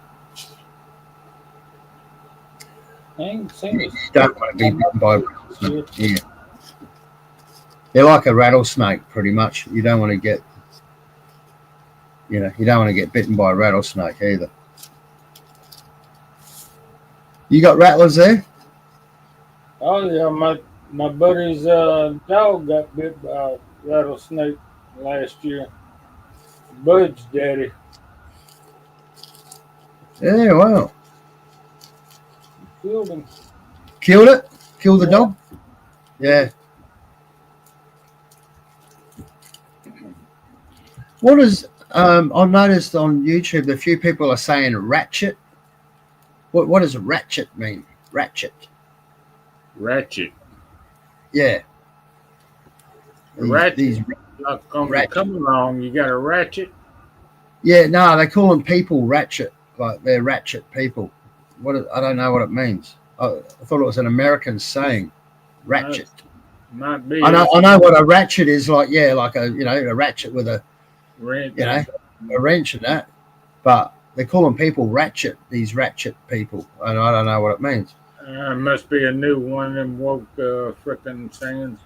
want to be bitten by a rattlesnake. Yeah. They're like a rattlesnake, pretty much. You don't want to get You know, you don't want to get bitten by a rattlesnake either. You got rattlers there? Oh yeah, my buddy's dog got bit by a rattlesnake last year. Bud's daddy Yeah, wow. killed him. Killed it? Killed the Yeah. dog? Yeah. What is I've noticed on YouTube that a few people are saying ratchet. What does ratchet mean? Ratchet. Ratchet. Yeah. Ratchet. These Like on the ratchet. come along, you got a ratchet. Yeah, no, they call them people ratchet. Like they're ratchet people. I don't know what it means. I thought it was an American saying. Ratchet. Might be. I know what a ratchet is like. Yeah, like a a ratchet with a Rent. a wrench and that. But they call them people ratchet. These ratchet people, and I don't know what it means. Must be a new one of them woke frickin' sayings.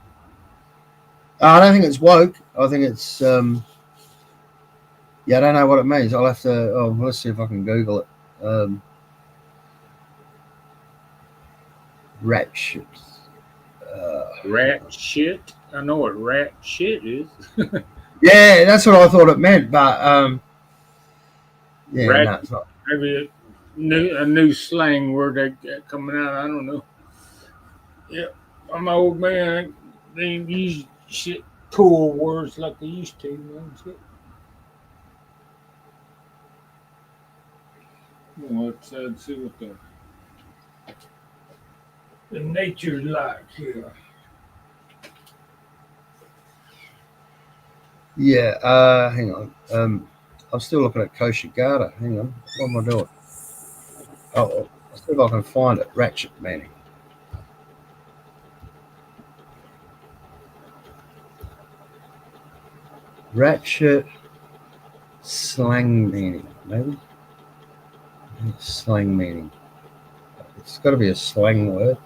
I don't think it's woke. I think it's yeah. I don't know what it means. I'll have to. Oh, let's see if I can Google it. Ratchet. Rat shit. I know what rat shit is. Yeah, that's what I thought it meant. But yeah, Rat. no, it's not. Maybe a new slang word that got coming out. I don't know. Yeah, I'm an old man. They ain't use shit cool words like they used to. Man. Shit. Let's see what the nature's like here. Yeah. Hang on. I'm still looking at Cicadas. Hang on. What am I doing? Oh, I'll see if I can find it. Ratchet meaning. Ratchet slang meaning. Maybe slang meaning. It's got to be a slang word.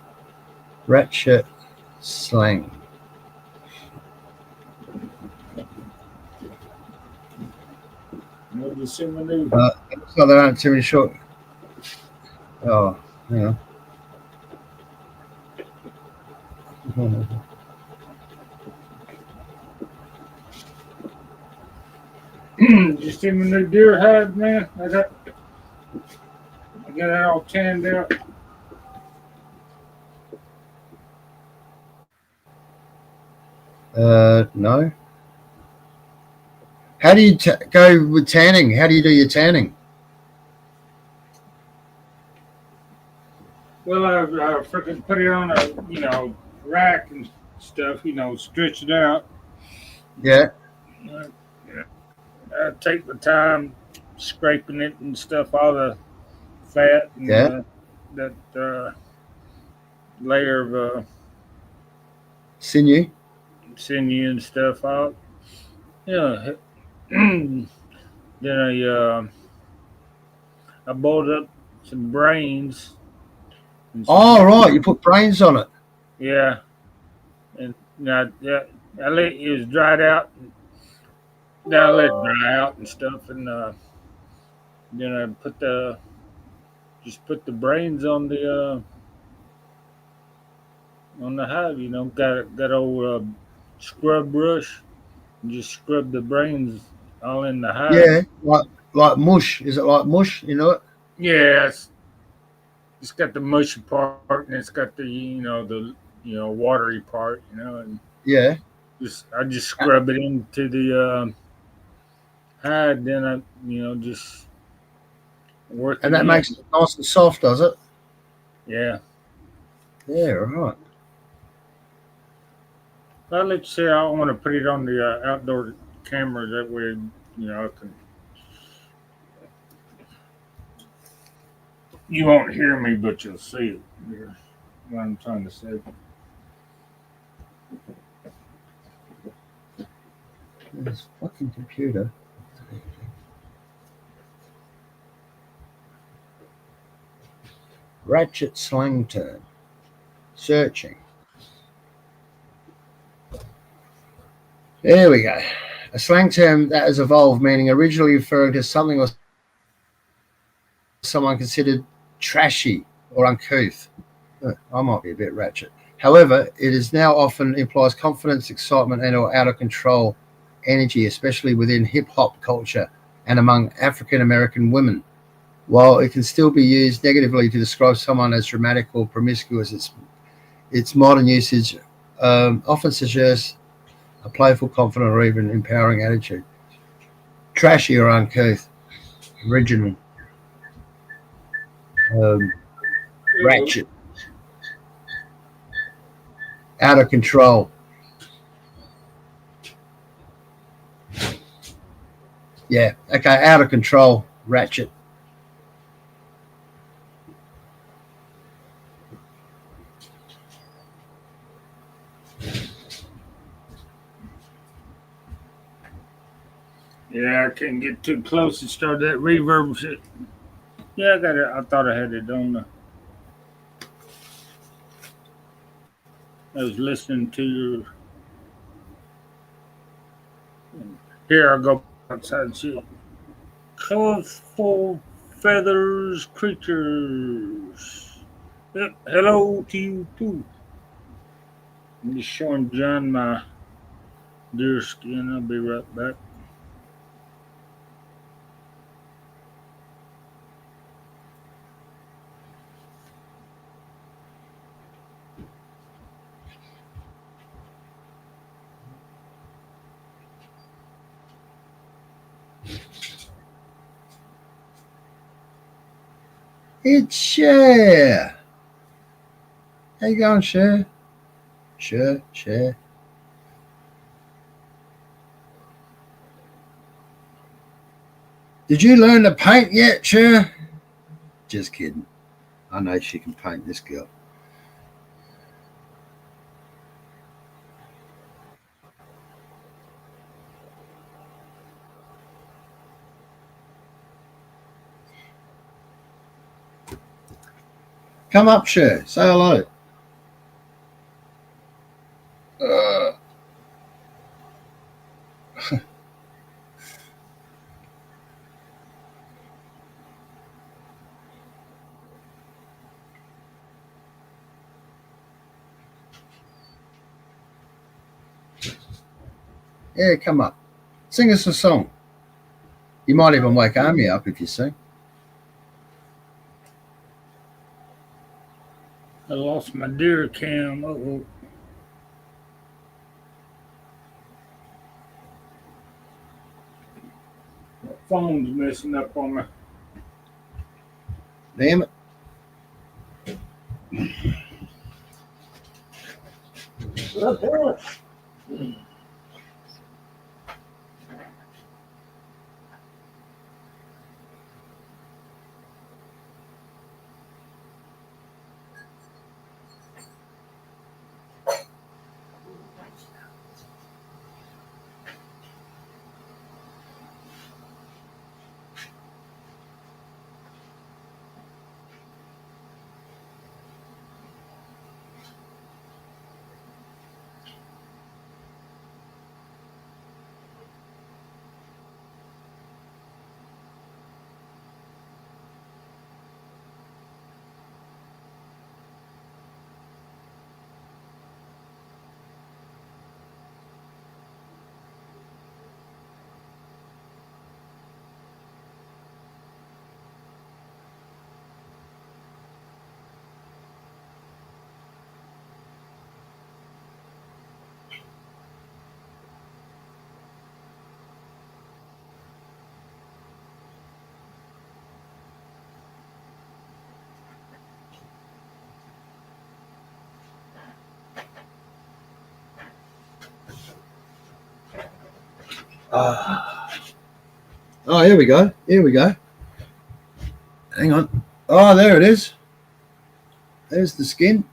Ratchet slang. Maybe some new. Looks like there aren't too many short. Oh, hang on. You see my new deer hide, man? I got it all tanned out. No. How do you go with tanning? How do you do your tanning? Well, I freaking put it on a rack and stuff. Stretch it out. Yeah. I take my time scraping it and stuff, all the fat and Yeah. that layer of Sinew. sinew and stuff out. Yeah. Then I boiled up some brains. And Oh, right. You put brains on it. Yeah, and I let it was dried out. Then I let it dry out and stuff, and then I put the brains on the hide. Got old scrub brush, and just scrub the brains all in the hide. Yeah. Like mush. Is it like mush? You know it? Yeah, it's got the mushy part, and it's got the watery part. And Yeah. I just scrub it into the hide. Then I just work And it that in. makes it nice and soft, does it? Yeah. Yeah, right. Well, let's say I want to put it on the outdoor camera. That way, I can. You won't hear me, but you'll see it. Yeah, what I'm trying to say. This fucking computer. Ratchet slang term. Searching. There we go. a slang term that has evolved, meaning originally referring to something or someone considered trashy or uncouth. I might be a bit ratchet. However, it is now often implies confidence, excitement, and or out of control energy, especially within hip hop culture and among African American women. While it can still be used negatively to describe someone as dramatic or promiscuous, its modern usage often suggests a playful, confident, or even empowering attitude. Trashy or uncouth, original, um, ratchet, out of control. Yeah, okay, out of control, ratchet. Yeah, I couldn't get too close and start that reverb shit. Yeah, I got it. I thought I had it on. I was listening to your. Here I go outside and shit. Colorful feathers creatures. Yep. Hello to you too. I'm just showing John my deer skin. I'll be right back. It's Cher. How you going, Cher? Cher. Did you learn to paint yet, Cher? Just kidding. I know she can paint, this girl. Come up, Cher. Say hello. Uh, yeah, come up. Sing us a song. You might even wake Amy up if you sing. I lost my deer cam. Uh-oh. My phone's messing up on me. Damn it. Oh, here we go. Here we go. Hang on. Oh, there it is. There's the skin.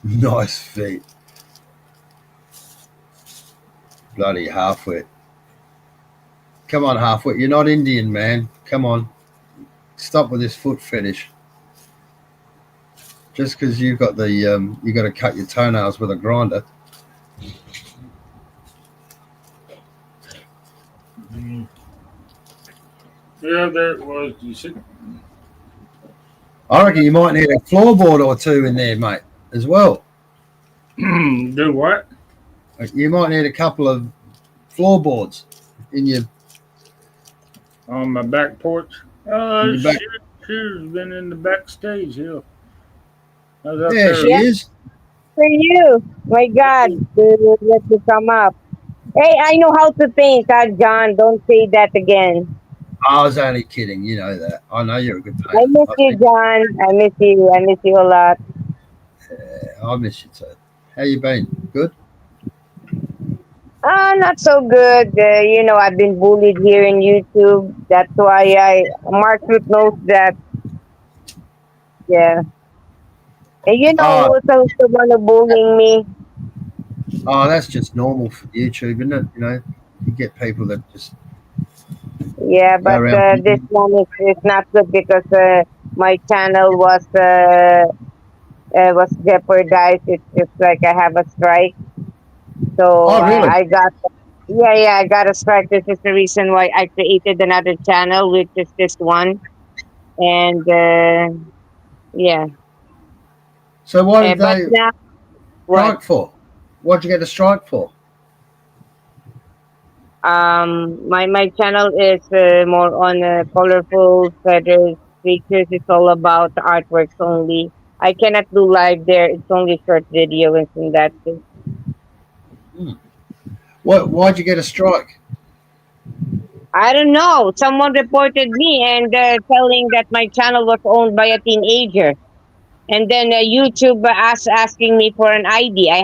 Nice feet. Bloody halfwit. Come on, halfwit. You're not Indian, man. Come on. Stop with this foot fetish. Just because you've got the you got to cut your toenails with a grinder. Yeah, there it was. You see? I reckon you might need a floorboard or two in there, mate, as well. Do what? You might need a couple of floorboards in your On my back porch? your back. She's been in the backstage here. I was up There there. she Yeah, is. for you. My God, to let you come up. Hey, I know how to paint, John. Don't say that again. I was only kidding. You know that. I know you're a good I painter. miss you, John. I miss you. I miss you a lot. I miss you too. How you been? Good. Not so good. I've been bullied here in YouTube. That's why Mark knows that. Yeah. And you know Oh, who's also the one who bullying me? that's just normal for YouTube, isn't it? You know, you get people that just Yeah, go but around. this one is not good because my channel was jeopardized. It's like I have a strike. So Oh, really? I got I got a strike. This is the reason why I created another channel, which is this one. And yeah, So what did but they now what? strike for? What'd you get a strike for? My channel is more on colorful feathers pictures. It's all about artworks only. I cannot do live there. It's only short videos and that's it. Hmm. What? Why'd you get a strike? I don't know. Someone reported me and telling that my channel was owned by a teenager. And then YouTube asking me for an ID. I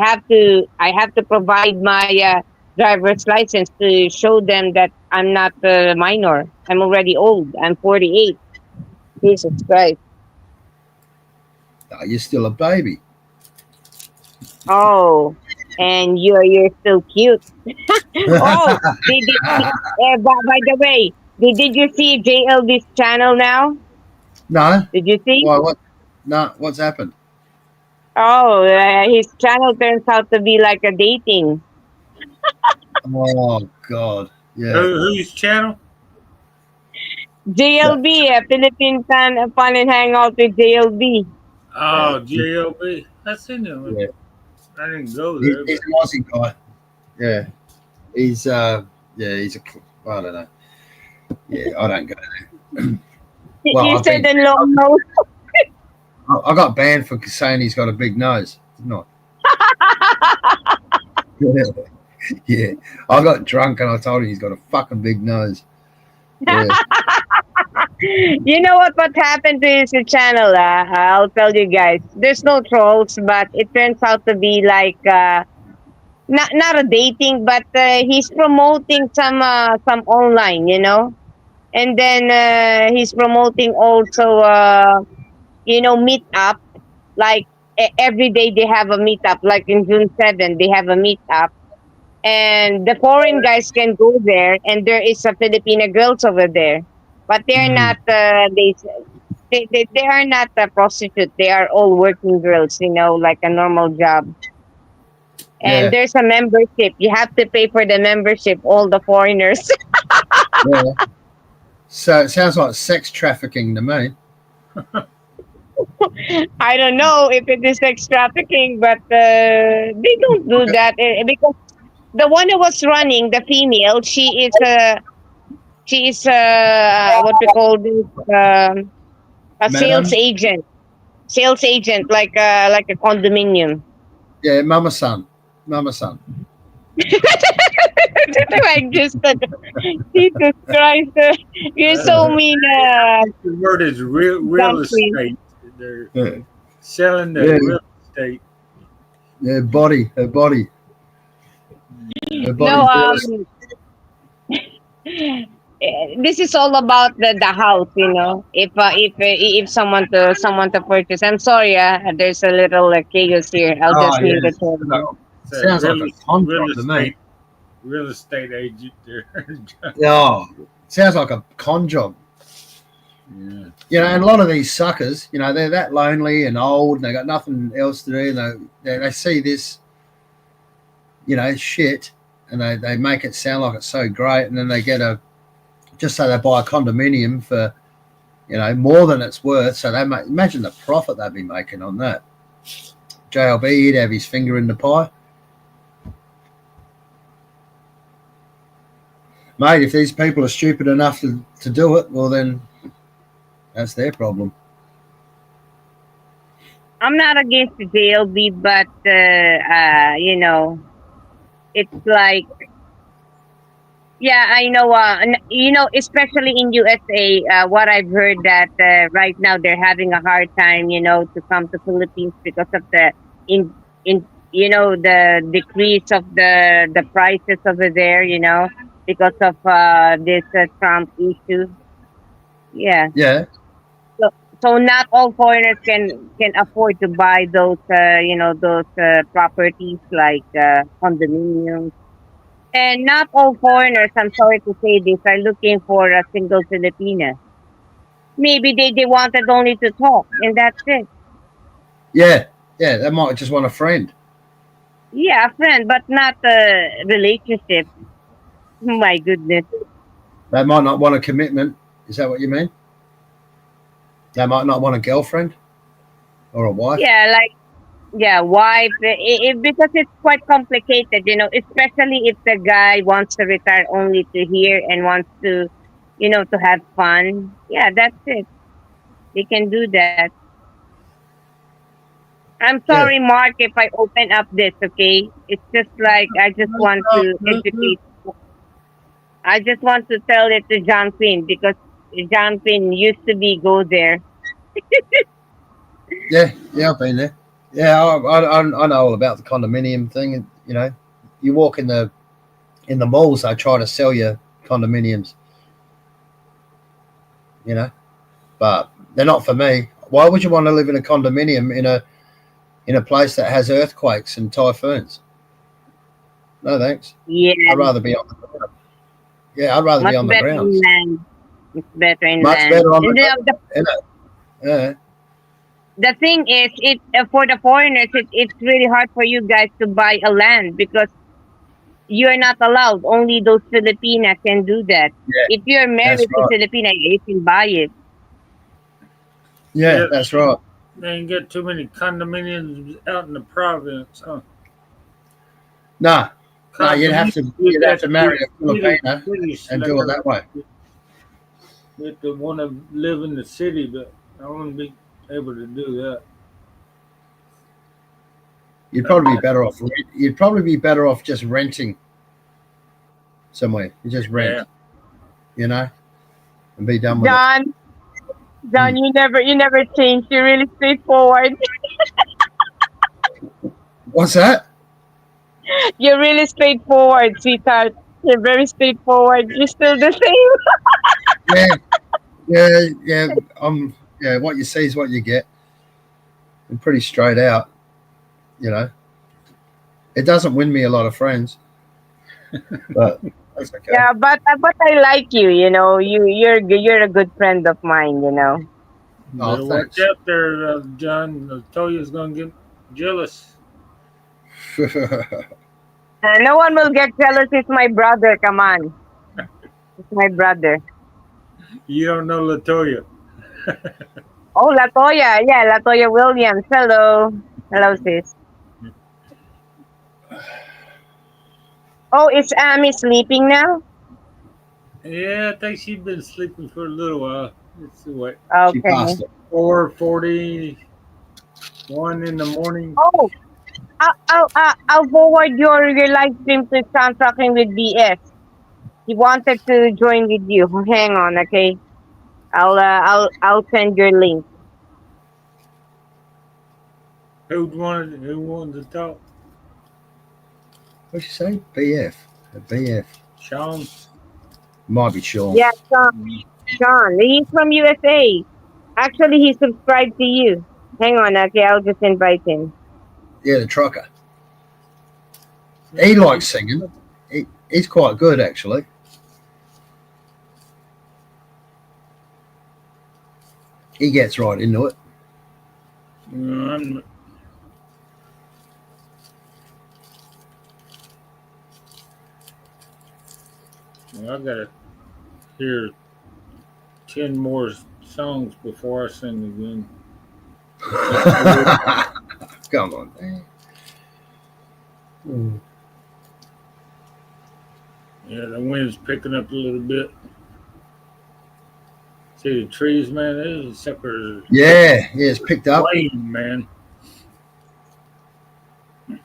have to provide my driver's license to show them that I'm not a minor. I'm already old. I'm 48. Jesus Christ. Oh, you're still a baby. Oh, and you're so cute. Oh, by the way, did you see JLB's channel now? No. Did you see? Why? What? No. What's happened? Oh, his channel turns out to be like a dating. Oh God. Yeah. Whose channel? Yeah. JLB, Philippine Fun and Hangout with JLB. Yeah. Oh, JLB. I seen him. Yeah. I didn't go He's, there, he's but an Aussie guy. Yeah. He's yeah. He's a. I don't know. Yeah. I don't go there. Well, You I've said been. the long nose. I got banned for saying he's got a big nose. Not. Yeah. I got drunk and I told him he's got a fucking big nose. Yeah. You know what happened to his channel? I'll tell you guys. There's no trolls, but it turns out to be like not a dating, but he's promoting some online, and then he's promoting also meetup. Like every day they have a meetup. Like in June 7th, they have a meetup, and the foreign guys can go there, and there is a Filipina girls over there, but they're Mm. not. They are not a prostitute. They are all working girls, like a normal job. And Yeah. there's a membership. You have to pay for the membership. All the foreigners. Yeah. So it sounds like sex trafficking to me. I don't know if it is sex trafficking, but they don't do that because the one who was running, the female, she is what we call this a sales Madam. agent. Sales agent, like a condominium. Yeah. Mama son. Mama son. Like just Jesus Christ, you're so uh, mean, the word is real country. estate. They're Yeah. selling the Yeah. real estate. Her body. Her body. Her No, body's real estate. This is all about the house, you know. If someone to purchase, I'm sorry, there's a little chaos here. I'll Oh just mute yeah, it for you. Say sounds like a con real job to me. estate real estate agent there. Oh, sounds like a con job. Yeah. You know, and a lot of these suckers, you know, they're that lonely and old, and they got nothing else to do. And they see this, you know, shit, and they make it sound like it's so great, and then they get a just say they buy a condominium for, you know, more than it's worth. So imagine the profit they'd be making on that. JLB, he'd have his finger in the pie. Mate, if these people are stupid enough to do it, well, then that's their problem. I'm not against the JLB, but you know, it's like, yeah, I know. You know, especially in USA, what I've heard that right now they're having a hard time, you know, to come to Philippines because of the in you know the decrease of the prices over there, you know, because of this Trump issue. Yeah. Yeah, So, so not all foreigners can afford to buy those you know those properties like condominiums, and not all foreigners, I'm sorry to say this, are looking for a single Filipina. Maybe they wanted only to talk and that's it. yeah, yeah. They might just want a friend. Yeah, a friend, but not a relationship. My goodness. They might not want a commitment. Is that what you mean? They might not want a girlfriend or a wife. Yeah, like yeah, wife. Because it's quite complicated, you know. Especially if the guy wants to retire only to here and wants to, you know, to have fun. Yeah, that's it. They can do that. I'm Yeah. sorry, Mark, if I open up this, okay? It's just like I just want to educate. I just want to tell it to John Quinn because John Quinn used to be go there. Yeah, yeah, I've been there. Yeah, I know all about the condominium thing. And you know, you walk in the malls, they try to sell you condominiums. You know, but they're not for me. Why would you want to live in a condominium in a place that has earthquakes and typhoons? No thanks. I'd Yeah, rather be on the ground. Yeah, I'd rather be much on the better in grounds. land. It's better in Much land. better on the And ground. You know? Yeah, the thing is, it for the foreigners, it's really hard for you guys to buy a land because you are not allowed. Only those Filipina can do that. yeah, If you're that's married to right. Filipina, you can buy it. Yeah, Yeah, that's right. they ain't got too many condominiums out in the province, huh? No, no, Condominiums, you'd have to marry a Filipina cities and like do it that way. you to want to live in the city, but I wouldn't be able to do that. You'd probably be better off. You'd probably be better off just renting somewhere. You just Yeah. rent, you know, and be done with it. John, Mm. John, you never change. You're really straightforward. What's that? You're really straightforward, sweetheart. You're very straightforward. You're still the same. Yeah, yeah, yeah. Yeah. What you see is what you get. I'm pretty straight out, you know. It doesn't win me a lot of friends, but that's okay. Yeah, but I like you. You know, you're a good friend of mine. You know. Oh, Better watch thanks. out there, John. Latoya's gonna get jealous. No one will get jealous. It's my brother. Come on, it's my brother. You don't know Latoya. Oh, Latoya. Yeah, Latoya Williams. Hello. Hello, sis. Oh, is Amy sleeping now? Yeah, I think she's been sleeping for a little while. It's what She Okay. passed it. 4:41 in the morning. Oh, I'll forward your live stream to Soundtracking with BS. He wanted to join with you. Hang on, okay? I'll send your link. Who wanted to talk? What'd you say? BF. A BF. Sean. Might be Sean. Yeah, Sean. He's from USA. Actually, he subscribed to you. Hang on, okay, I'll just invite him. Yeah, the trucker. He likes singing. He's quite good, actually. He gets right into it. I'm, I gotta hear 10 more songs before I sing again. Come on, man. Yeah, the wind's picking up a little bit. See the trees, man? These suckers Yeah, it's picked up. playing, man. You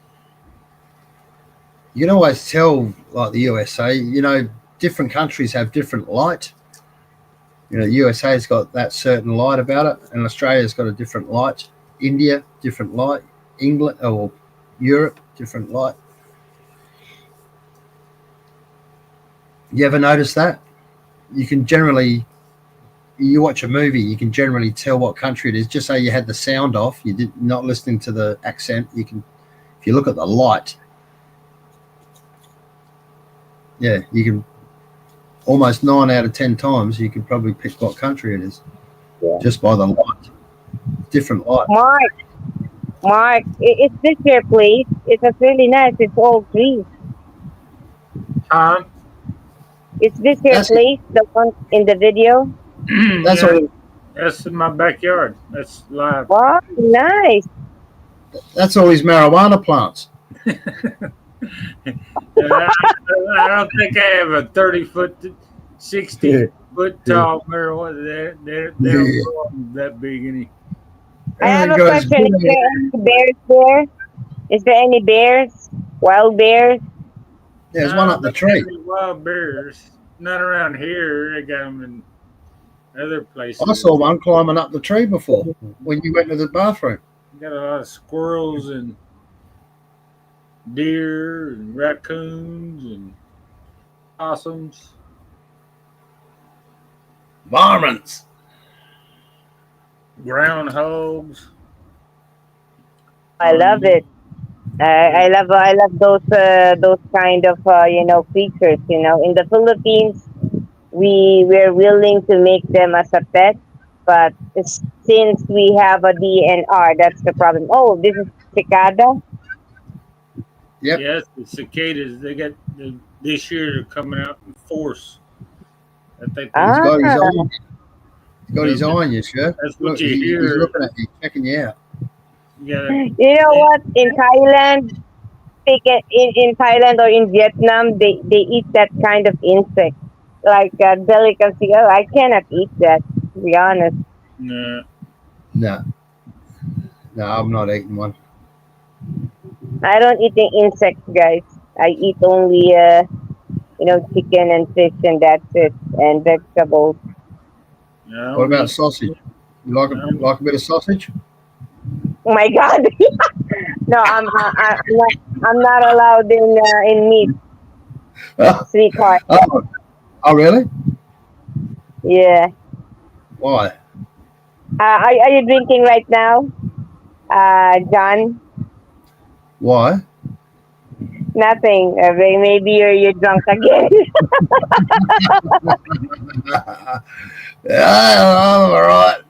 can always tell, like the USA, different countries have different light. USA's got that certain light about it, and Australia's got a different light. India, different light. England or Europe, different light. You ever notice that? You can generally, you watch a movie, you can generally tell what country it is. Just say you had the sound off, you did not listening to the accent. You can, if you look at the light, yeah, you can almost 9 out of 10 times you can probably pick what country it is just by the light. Different light. Mark, it's this your place. It's really nice. It's all trees. Huh? Is this your That's- place? The one in the video? That's Yeah, all. that's in my backyard. That's live. Wow, nice. That's all his marijuana plants. I don't think I have a 30-foot, 60-foot tall marijuana. They don't Yeah. grow them that big any. I have There a goes question. Is there any bears there? Is there any bears? Wild bears? There's one up the They tree. got wild bears. Not around here. They got them in other places. I saw one climbing up the tree before when you went to the bathroom. Got a lot of squirrels and deer and raccoons and possums. Varmints. Groundhogs. I love it. I love those kind of creatures. In the Philippines, we're willing to make them as a pet, but since we have a DNR, that's the problem. Oh, this is cicada. Yep. Yes, the cicadas. This year they're coming out in force. I think He's Ah, got his eye. He's got his eye on you, sir. that's what Look, you he's hear. looking at you, checking you out. You gotta, you know what? In Thailand, in Thailand or in Vietnam, they eat that kind of insect, like delicacy. Oh, I cannot eat that. To be honest, nah, No, no, I'm not eating one. I don't eat the insects, guys. I eat only chicken and fish, and that's it, and vegetables. nah, What about sausage? You like a bit of sausage? Oh my God! No, I'm not allowed in meat, Oh, sweetheart. oh, really? Yeah. Why? Are you drinking right now, John? Why? Nothing. Maybe you're drunk again. Yeah, I'm all right.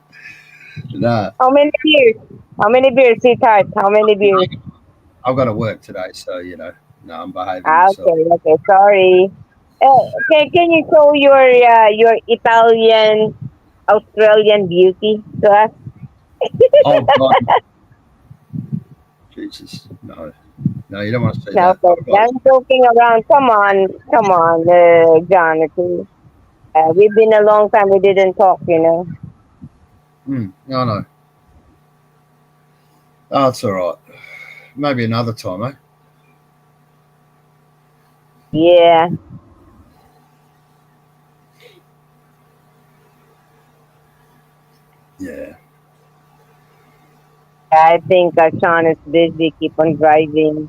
No, How many beers? How many beers, sweetheart? How many beers? I've got to work today, so no, I'm behaving Ah, myself. okay, okay. Sorry. Can you show your Italian Australian beauty to us? Oh God, Jesus, no, you don't want to see No, that. okay. I'm joking around. Come on, John. Okay. We've been a long time. We didn't talk. No, no. Oh, it's all right. Maybe another time, eh? Yeah. Yeah. I think Sean is busy. Keep on driving.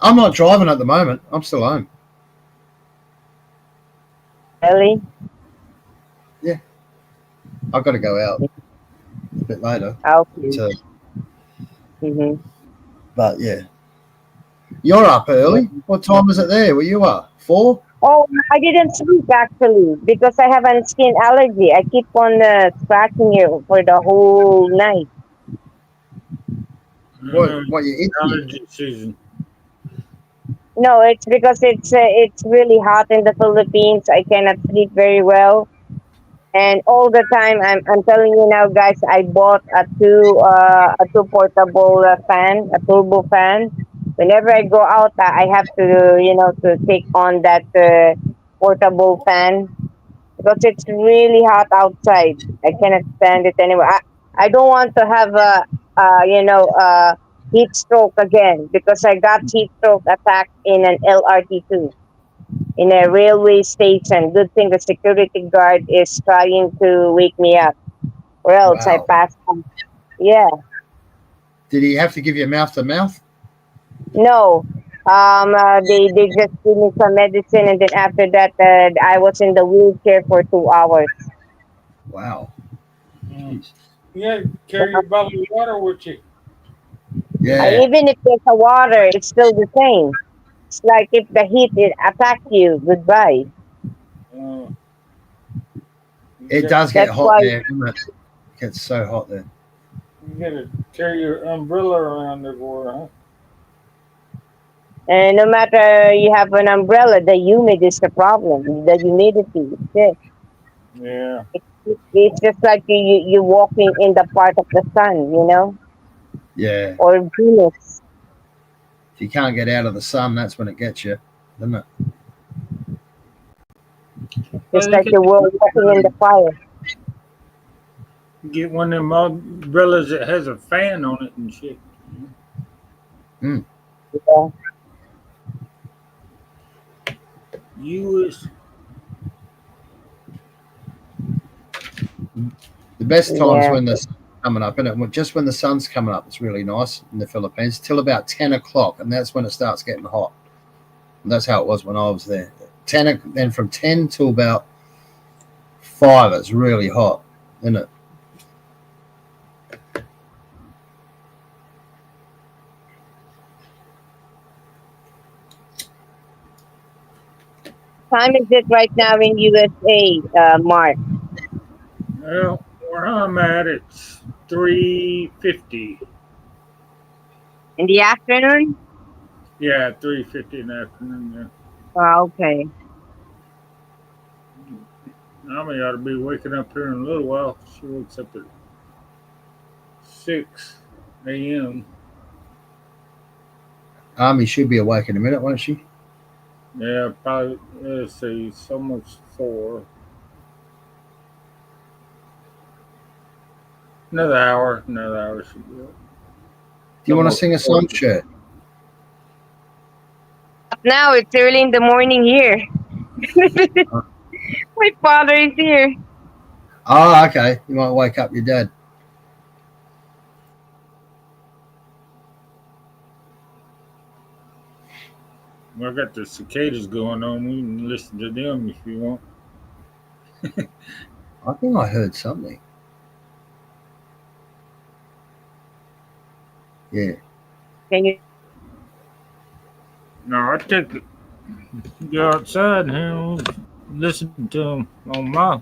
I'm not driving at the moment. I'm still home. Really? I've got to go out a bit later. Okay. So, Mm-hmm. but yeah, you're up early. What time is it there where you are? 4? Oh, I didn't sleep actually because I have a skin allergy. I keep on scratching you for the whole night. What you itchy? Allergy season. No, it's because it's really hot in the Philippines. I cannot sleep very well, and all the time I'm telling you now, guys. I bought a two portable fan, a turbo fan. Whenever I go out, I have to to take on that portable fan because it's really hot outside. I cannot stand it anymore. I don't want to have a heat stroke again because I got heat stroke attack in an LRT too in a railway station. Good thing the security guard is trying to wake me up, or else I Wow. pass out. Yeah, Did he have to give you mouth to mouth? no. They just give me some medicine, and then after that, I was in the wheelchair for 2 hours. Wow. Mm. Jeez. Yeah, carry your bottle of water with you. Yeah. Even if there's a water, it's still the same. It's like if the heat it attack you, goodbye. Uh, you It got does get That's hot why. there, doesn't it? It gets so hot there. you gotta carry your umbrella around everywhere, huh? And no matter you have an umbrella, the humid is the problem. The humidity. Yeah. It's just like you walking in the part of the sun, Yeah. or Venus. If you can't get out of the sun, that's when it gets you, doesn't it? Well, Just you like can you were walking in the fire. get one of them umbrellas that has a fan on it and shit. Mm. Yeah. US. The best times Yeah. when the sun's coming up, and just when the sun's coming up, it's really nice in the Philippines till about 10 o'clock, and that's when it starts getting hot. And that's how it was when I was there. Then from 10 till about 5, it's really hot, isn't it? Time is it right now in USA, Mark? Well, where I'm at, it's 3:50. In the afternoon? Yeah, 3:50 in the afternoon. Oh, okay. Yeah. I ought to be waking up here in a little while. She wakes up at 6 a.m. Army should be awake in a minute, won't she? Yeah, probably. Let's see, it's almost 4. Another hour. Another hour should be up. Do you want to Almost sing a 4. song, Shirt? Now it's early in the morning here. My father is here. Oh, okay. You might wake up your dad. Well, I got the cicadas going on. We can listen to them if you want. I think I heard something. Yeah. Can you? No, I take it. Go outside here and listen to them on my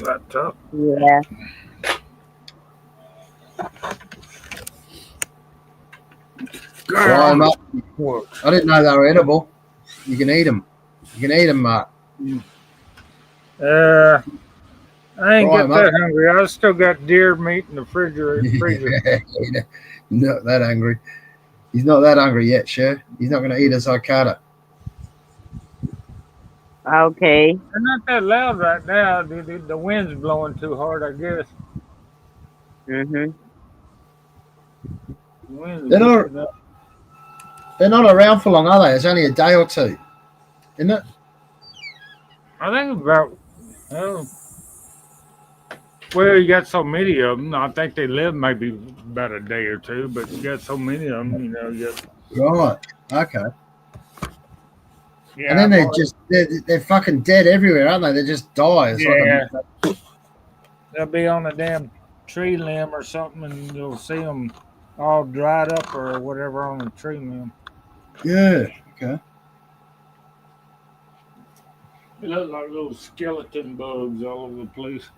laptop. Yeah. Fry 'em God, up. I didn't know they were edible. You can eat them. You can eat them, Mark. uh, I ain't Fry get 'em up. that hungry. I still got deer meat in the freezer. He's not that hungry. He's not that hungry yet, sure. He's not going to eat a cicada. Okay. They're not that loud right now. The wind's blowing too hard, I guess. Mhm. The wind's They're not. whipping up. They're not around for long, are they? It's only a day or two, isn't it? I think about, oh, well, you got so many of them. I think they live maybe about a day or two, but you got so many of them, you got. Right. Okay. And Yeah, then I've already, they're fucking dead everywhere, aren't they? They just die. It's like a yeah, they'll be on a damn tree limb or something, and you'll see them all dried up or whatever on the tree limb. yeah. Okay. They look like little skeleton bugs all over the place.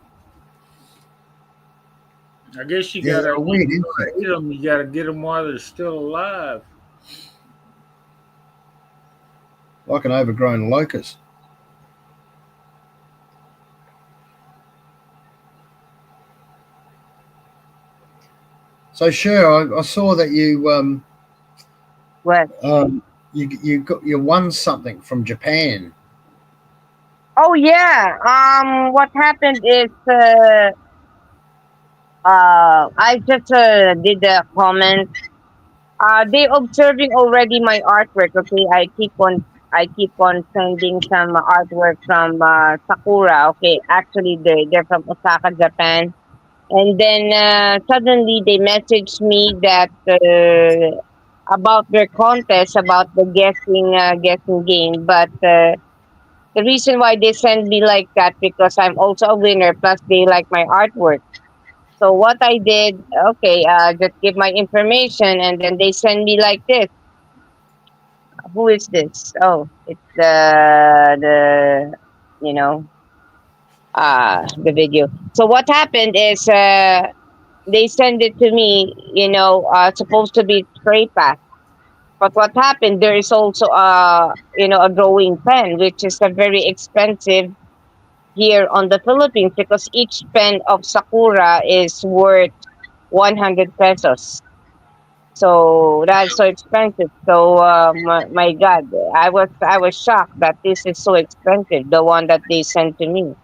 I guess you Yeah, they're gotta, a if weird you're gonna insect. eat them, you gotta get them while they're still alive. Like an overgrown locust. So, sure, I saw that What? you won something from Japan. Oh yeah. What happened is I just did a comment. They observing already my artwork. Okay, I keep on sending some artwork from Sakura. Okay, actually they're from Osaka, Japan. And then suddenly they messaged me that about their contest, about the guessing game. But the reason why they send me like that because I'm also a winner. Plus they like my artwork. So what I did, okay, just give my information, and then they send me like this. Who is this? Oh, it's the you know the video. So what happened is they send it to me. Supposed to be spray pack. But what happened? There is also a drawing pen, which is a very expensive here on the Philippines because each pen of Sakura is worth 100 pesos. So that's so expensive. So my God, I was shocked that this is so expensive. The one that they sent to me.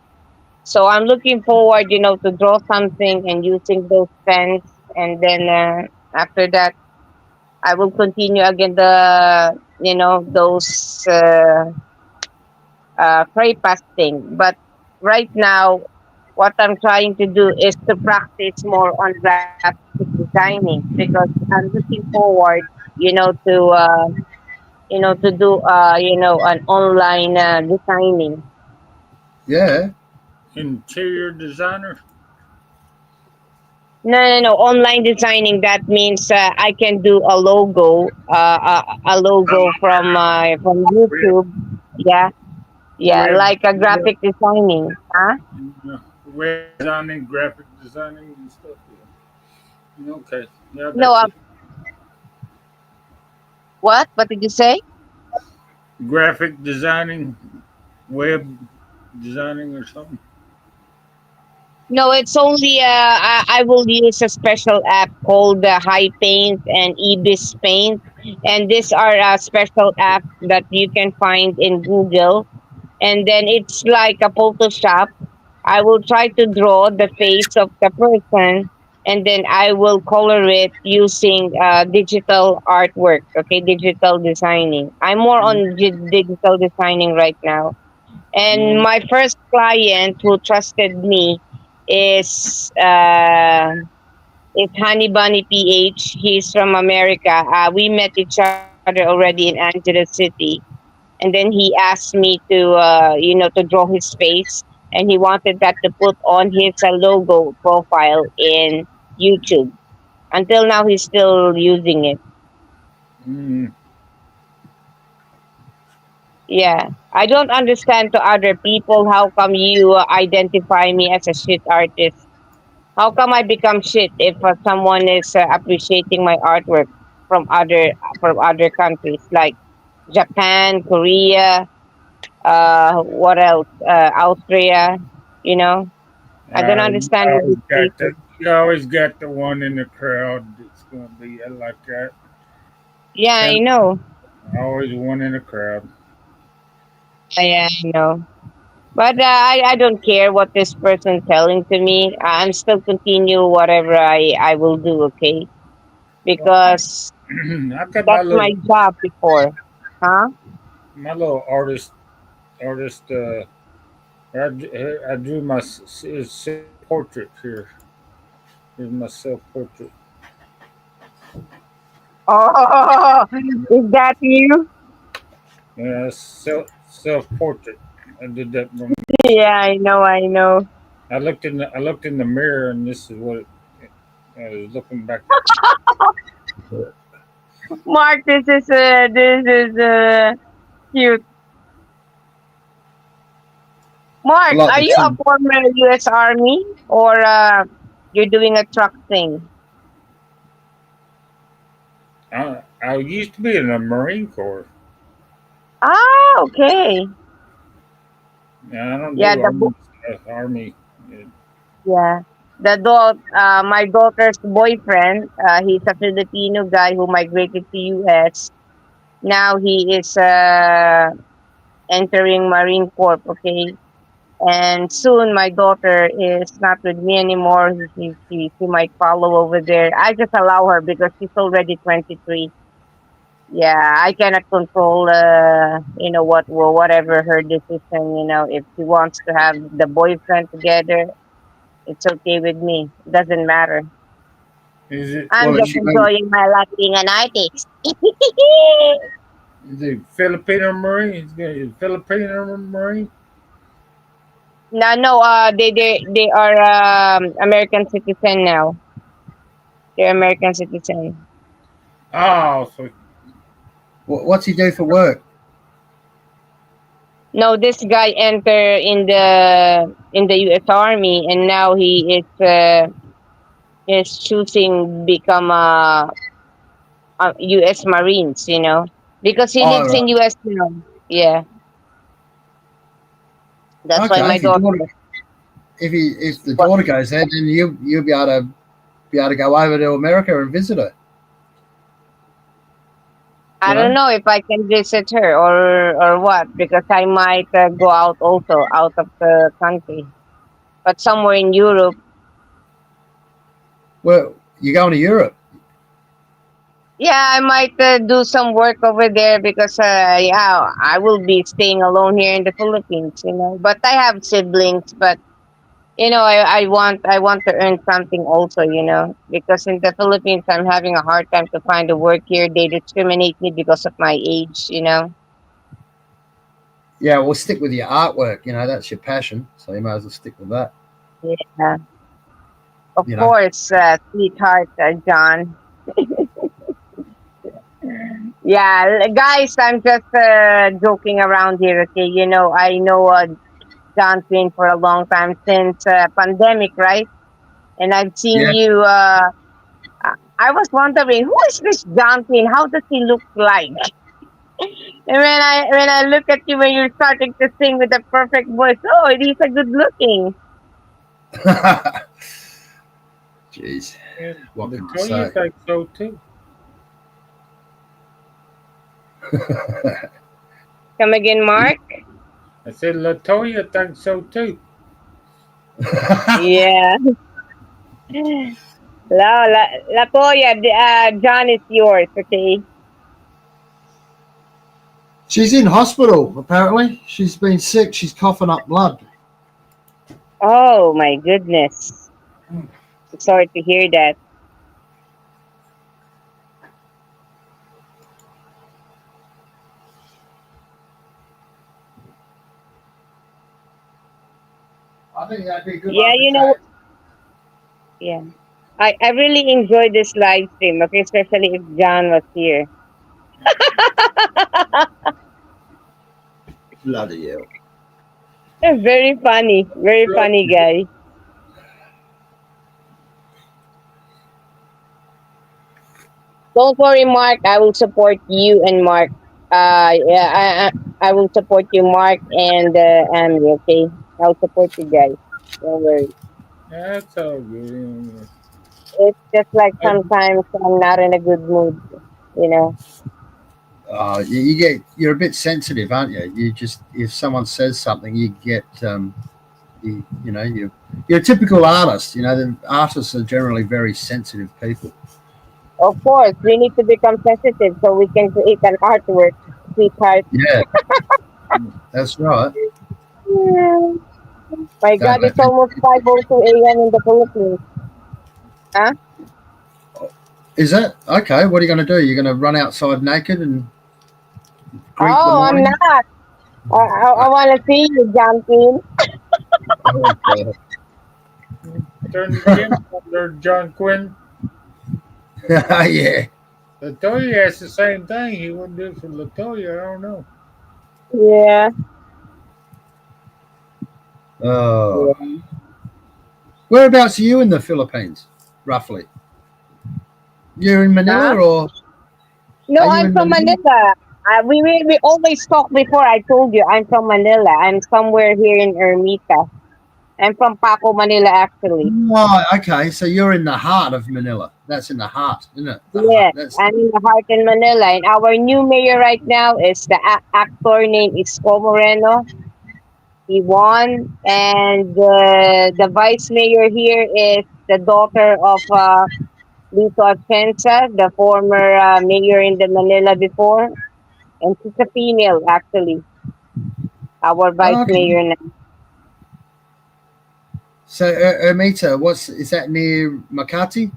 So I'm looking forward, to draw something and using those pens, and then after that, I will continue again those free pasting. But right now, what I'm trying to do is to practice more on graphic designing because I'm looking forward, to to do an online designing. Yeah, Interior designer. No, no, no. Online designing. That means I can do a logo from Web, YouTube. Yeah, yeah, web, like a graphic designing. Huh? web designing, graphic designing, and stuff. Yeah. Okay, yeah, I No. got you. What? What did you say? Graphic designing, web designing, or something. No, it's only I will use a special app called High Paint and Ibis Paint, and these are special apps that you can find in Google, and then it's like a Photoshop. I will try to draw the face of the person, and then I will color it using digital artwork. Okay, digital designing. I'm more on digital designing right now. And Mm, my first client who trusted me is Honey Bunny PH. He's from America. We met each other already in Angeles City, and then he asked me to draw his face, and he wanted that to put on his logo profile in YouTube. Until now, he's still using it. mm, Yeah, I don't understand to other people how come you identify me as a shit artist. How come I become shit if someone is appreciating my artwork from other countries like Japan, Korea, what else? Austria. You know, I don't you understand with always these got the people. you always got the one in the crowd that's gonna be like that. Yeah, I Kind know. of always one in the crowd. Yeah, yeah, I know. But I don't care what this person telling to me. I'm still continue whatever I will do. Okay, Well, because I got that's my job before. Huh? my little artist. I drew my self portrait here. Here's my self portrait. Oh, is that you? Yeah, self portrait. I did that for Yeah, myself. I know, I know. I looked in the mirror, and this is what I was looking back at. Mark, this is cute. I Mark, like are the you a two. former U.S. Army or you're doing a truck thing? I used to be in the Marine Corps. Ah, okay. Yeah, I don't Yeah, do army. yeah. My daughter's boyfriend, he's a Filipino guy who migrated to U.S. Now he is entering Marine Corps. Okay, and soon my daughter is not with me anymore. She might follow over there. I just allow her because she's already 23. Yeah, I cannot control. Whatever her decision. If she wants to have the boyfriend together, it's okay with me. Doesn't matter. Is it I'm Well, just she may. enjoying my life being an artist. is it Filipino Marine? Is it Filipino Marine? No, no. They are American citizen now. They're American citizen. Oh, so What's he do for work? No, this guy entered in the U.S. Army, and now he is choosing become a U.S. Marines. Because he Oh, lives in right. U.S. now. Yeah, that's why Okay. my If your daughter. daughter, if the daughter goes there, then you'll be able to go over to America and visit her. I You don't know. know if I can visit her or what because I might go out also out of the country, but somewhere in Europe. Well, you're going to Europe. Yeah, I might do some work over there because yeah, I will be staying alone here in the Philippines. But I have siblings, but I want to earn something also. Because in the Philippines I'm having a hard time to find a work here. They discriminate me because of my age. Yeah, well, stick with your artwork. That's your passion, so you might as well stick with that. Yeah, of You know. course, sweetheart, John. Yeah, guys, I'm just joking around here. Okay, I know John Quinn for a long time since pandemic, right? And I've seen Yeah. you. I was wondering who is this John Quinn? How does he look like? And when I look at you when you're starting to sing with a perfect voice, oh, he's a good looking. Jeez, and what the can you you say? think so too. Come again, Mark? I said Latoya thinks so too. Yeah. La Toya, John is yours. Okay. She's in hospital. Apparently, she's been sick. She's coughing up blood. Oh my goodness. Sorry to hear that. I think that'd be a good Yeah, one for Jack. yeah. I really enjoyed this live stream, okay, especially if John was here. Bloody hell. Very funny guy. Don't worry, Mark. I will support you and Mark. Yeah, I will support you, Mark and Amy. Okay, I'll support you guys. Don't worry. That's all good. It's just like I, sometimes I'm not in a good mood. You know. You're a bit sensitive, aren't you? You just if someone says something, you get you're a typical artist. The artists are generally very sensitive people. Of course, we need to become sensitive so we can create an artwork, sweetheart. Yeah, that's right. Yeah. My God, Don't it's let people. almost 5:02 a.m. in the Philippines. Huh? Is that okay? What are you going to do? You're going to run outside naked and Greet the Oh, I'm morning. not. I want to see you, jumping. Oh, God. Turn the gym on there, John Quinn. Yeah. Latoya has the same thing. He wouldn't do it for Latoya. I don't know. Yeah. Oh. Yeah. Whereabouts are you in the Philippines, roughly? You're in Huh? Manila, or No, are you I'm in from Manila? Manila. We always talk before. I told you I'm from Manila. I'm somewhere here in Ermita. I'm from Paco, Manila, actually. Right. Okay. So you're in the heart of Manila. That's in the heart, isn't it? The heart. Yeah, That's I'm in the heart in Manila. And our new mayor right now is the actor named Isko Moreno. He won. And the vice mayor here is the daughter of Lito Atienza, the former mayor in the Manila before. And she's a female, actually, our vice oh, okay. mayor now. So Ermita, what's is that near Makati?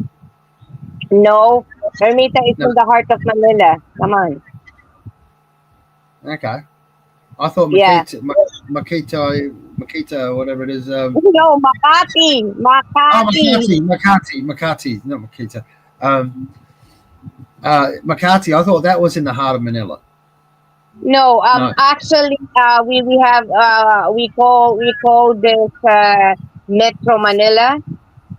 No, Ermita is No. in the heart of Manila. Come on. Okay. I thought Yeah. Makita, whatever it is. No, Makati. Oh, Makati. Makati, not Makita. Um, Makati. I thought that was in the heart of Manila. No, No. actually, we have we call this Metro Manila.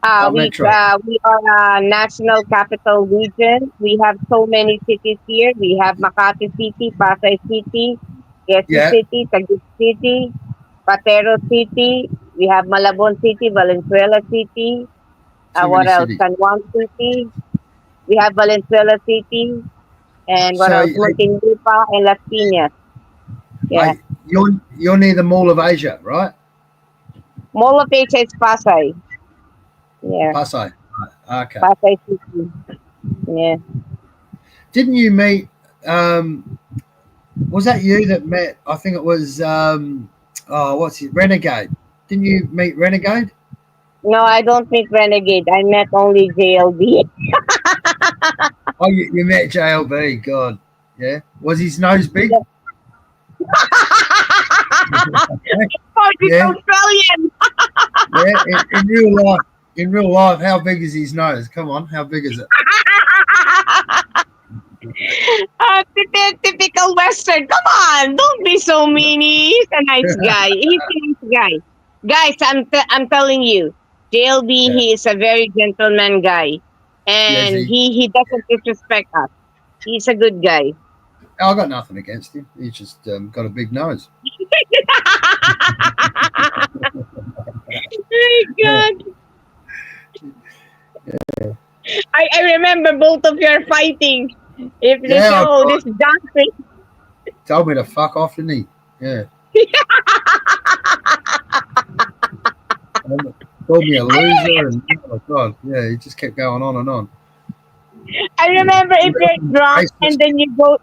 Oh, Metro. We are a national capital region. We have so many cities here. We have Makati City, Pasay City, Quezon Yeah. City, Taguig City, Patero City. We have Malabon City, Valenzuela City. Too What many else? cities. San Juan City. We have Valenzuela City, and what So, else? Muntinlupa and Las Piñas. Yeah. you're near the Mall of Asia, right? Mall of Asia is Pasay. Yeah, Pasay. Right. Okay. Pasay City. Yeah. Didn't you meet? Was that you that met? I think it was. Oh, what's it? Renegade. Didn't you meet Renegade? No, I don't meet Renegade. I met only JLB. Oh, you met JLB. God, yeah. Was his nose big? Oh, he's Yeah, Australian. yeah. In real life, how big is his nose? Come on, how big is it? Typical Western. Come on, don't be so mean. He's a nice guy. He's a nice guy. Guys, I'm telling you, JLB, Yeah, he is a very gentleman guy, yes. and he doesn't disrespect us. He's a good guy. I got nothing against him. He's just got a big nose. My Yeah, God. I remember both of you are fighting. If they say, yeah. oh, this dancing. Told me to fuck off, didn't he? Yeah. Called me a loser, and oh my god, yeah, he just kept going on and on. I Yeah. remember if you're drunk Racist. and then you go.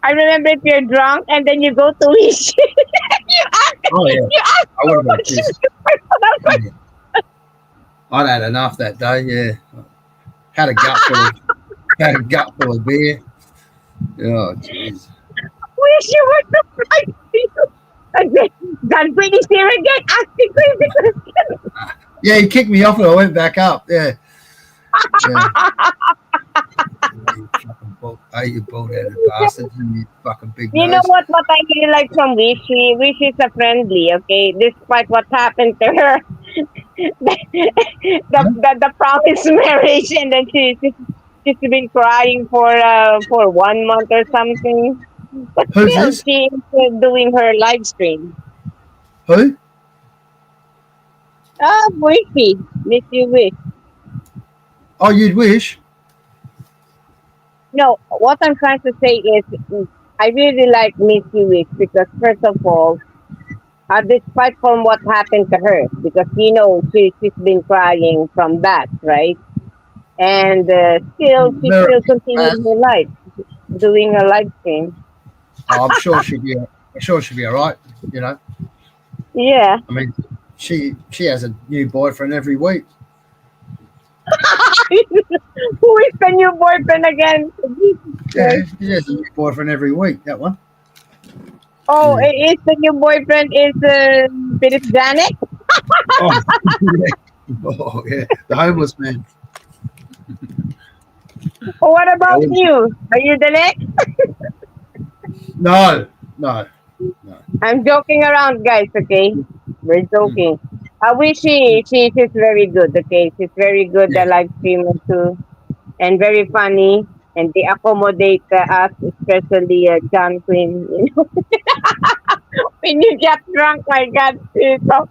I remember if you're drunk and then you go to wish. you ask, Oh yeah, you ask I so would have been much. pissed. Yeah. I'd had enough that day. Yeah, had a gut full of beer. Oh jeez. Wish you were surprised. And then God bring is here again asking crazy questions. Yeah, he kicked me off and I went back up. Yeah, yeah. You bald-headed bastard! You fucking big You know nose. what I really like from Wish? Wish is a friendly, okay? Despite what happened to her, the promised marriage, and then she's been crying for 1 month or something. But Who's still, this? she's doing her live stream. Who? Ah, Wishy, Miss You Wish. Oh, you'd wish. No, what I'm trying to say is, I really like Miss You Wish because first of all, despite from what happened to her, because she's been crying from that, right? And she's Mirror. still continuing her life, doing her live stream. Oh, I'm sure she'd be. I'm sure she'd be all right. You know. Yeah. I mean, she has a new boyfriend every week. Who is the new boyfriend again? Jesus Yeah, Christ. she has a new boyfriend every week. That one. Oh, Yeah. is the new boyfriend is Philip Janet? Oh, yeah. Oh, yeah. The homeless man. Oh, what Yeah, about you? Are you the next? no, no, no. I'm joking around, guys. Okay, we're Mm. joking. I wish she's very good. Okay, she's very good. The Yeah. live streamer too, and very funny. And they accommodate us, especially John Quinn. You know, when you get drunk, my God, you talk,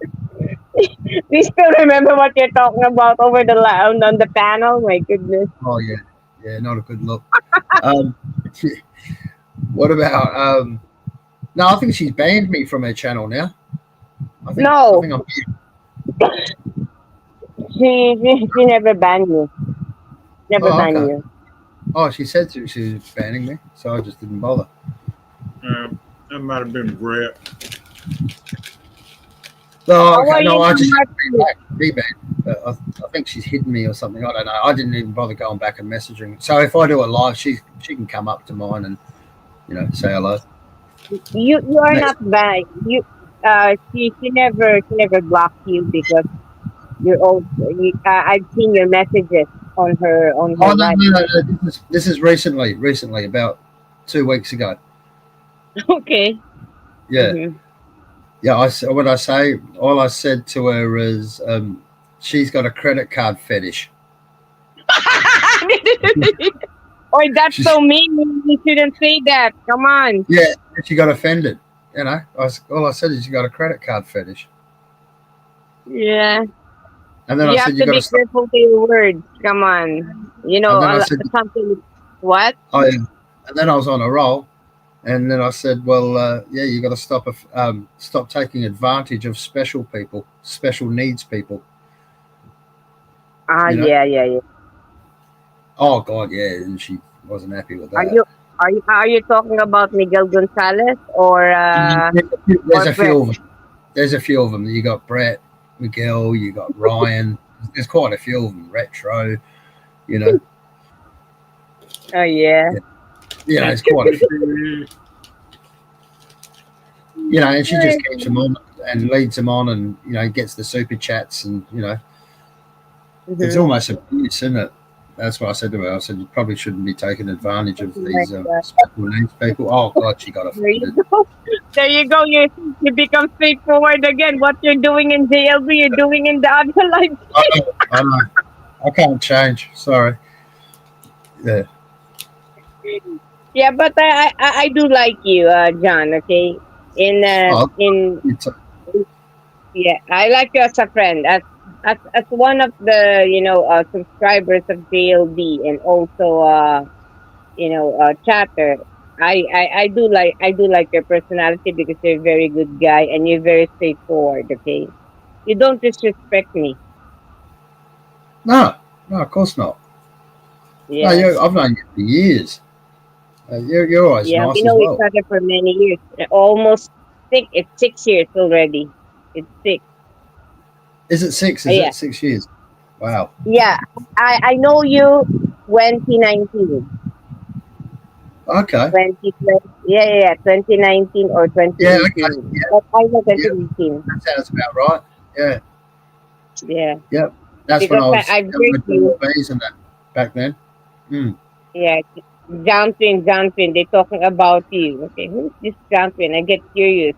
we still remember what you're talking about over the on the panel. My goodness. Oh, yeah. Yeah, not a good look. Um, what about no, I think she's banned me from her channel now. I No, think I'm she never banned you. Never oh, banned okay. you. Oh, she said she was banning me, so I just didn't bother. That might have been Brett. No, How okay, are you, no, I just Martin? be banned. But I think she's hidden me or something. I don't know. I didn't even bother going back and messaging. So if I do a live, she can come up to mine and say hello. You are Next. not bad. She never blocked you because you're all. I've seen your messages on Oh her no, live. no, no, no. This is recently, about 2 weeks ago. Okay. Yeah, Hmm. yeah. What I say, all I said to her is, she's got a credit card fetish. Oh, that's She's so mean. You shouldn't say that. Come on. yeah, she got offended. All I said is you got a credit card fetish, Yeah, and then I you have said you to got to be stop. careful to your words. Come on. And then I said, Something. What? oh yeah. And then I was on a roll, and then I said, well, yeah, you got to stop taking advantage of special people, special needs people. Ah, You know? yeah, yeah, yeah. Oh God, yeah, and she wasn't happy with Are that. you are you talking about Miguel Gonzalez There's or a Brett? few of them. There's a few of them. You got Brett, Miguel, you got Ryan. There's quite a few of them. Retro, you know, Oh yeah. it's quite a few. And she just keeps them on and leads them on, and gets the super chats, and it's Mm-hmm. almost abuse, isn't it? That's what I said to her. I said you probably shouldn't be taking advantage of Oh my these God. special needs people. Oh God, she got There you offended. go. There you go. You become straightforward again. What you're doing in JLB, you're doing in the other life. I know. I can't change. Sorry. Yeah. Yeah, but I do like you, John. Okay, Oh, it's, yeah, I like you as a friend, as one of the subscribers of JLB, and also chatter. I do like your personality because you're a very good guy and you're very straightforward. Okay, you don't disrespect me. no, no, of course not. No, Yeah, I've known you for years. You're always yeah, we nice as know each well. other for many years, almost six. It's 6 years already. It's six. Is it six? Is Yeah, it 6 years? Wow. yeah. I know you 2019. Okay. 2020, yeah, yeah, yeah, 2019 or Yeah. Okay. 2018. Yeah. But I know Yeah. 2018. That sounds about right. Yeah. Yeah, Yep. That's when because I was I've doing heard the you. bees and that back then. Mm. Yeah, Johnson, they're talking about you. Okay, who's this Johnson? I get curious.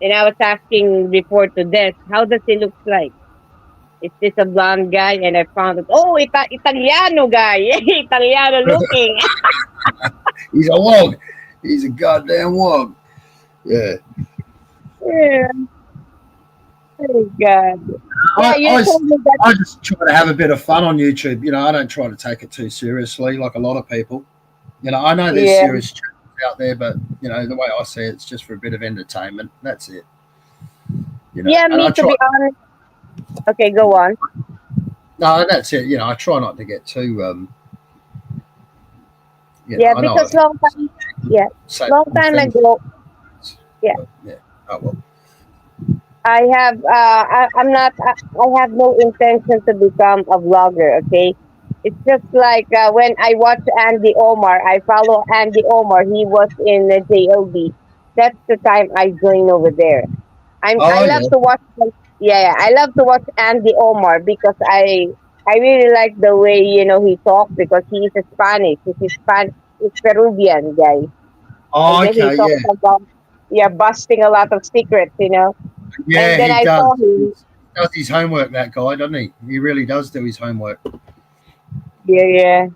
And I was asking before to this, how does he look like? Is this a blonde guy? And I found it, oh, Italiano guy. Italiano looking. He's a wog. He's a goddamn wog. Yeah. Yeah, oh God. Yeah, I, you I, told me that. I just try to have a bit of fun on YouTube. I don't try to take it too seriously like a lot of people. I know there's Yeah, serious channels out there, but the way I see it, it's just for a bit of entertainment. That's it. yeah, And I me to try. be honest. Okay, go on. No, that's it. I try not to get too. Yeah, I know because I long time, yeah, say long some time things, ago, yeah, but yeah. Oh well. I have, I'm not, I have no intention to become a vlogger. Okay, it's just like when I watch Andy Omar, I follow Andy Omar. He was in the JLB. That's the time I join over there. I Oh love yeah. to watch. Yeah, I love to watch Andy Omar because I really like the way he talks because he is Spanish. He's Peruvian guy, and Oh, then he okay. talks Yeah. about busting a lot of secrets. And Yeah, then he I does. saw He him. does his homework, that guy, doesn't he? He really does do his homework. Yeah, yeah.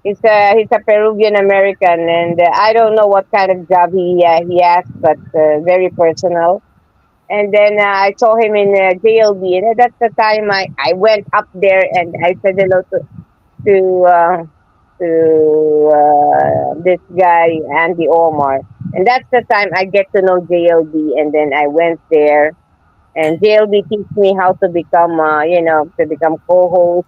He's a Peruvian American, and I don't know what kind of job he has, but very personal. And then I saw him in JLB, and that's the time I went up there and I said hello to uh, to this guy Andy Omar, and that's the time I get to know JLB, and then I went there, and JLB teach me how to become co-host.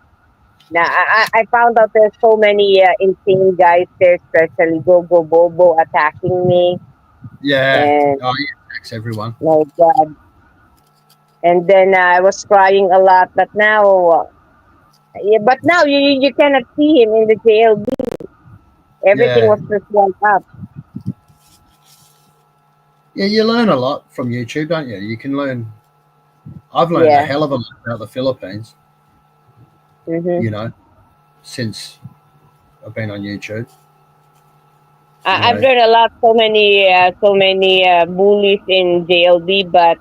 Now I found out there's so many insane guys there, especially Go Go Bobo attacking me, Yeah. and Oh, he attacks everyone. my God. And then I was crying a lot, but now you cannot see him in the JLB. Everything Yeah. was just wiped up. Yeah, you learn a lot from YouTube, don't you? You can learn. I've learned a Yeah. hell of a lot about the Philippines, hmm you know, since I've been on YouTube. You I've know, learned a lot. So many bullies in JLB, but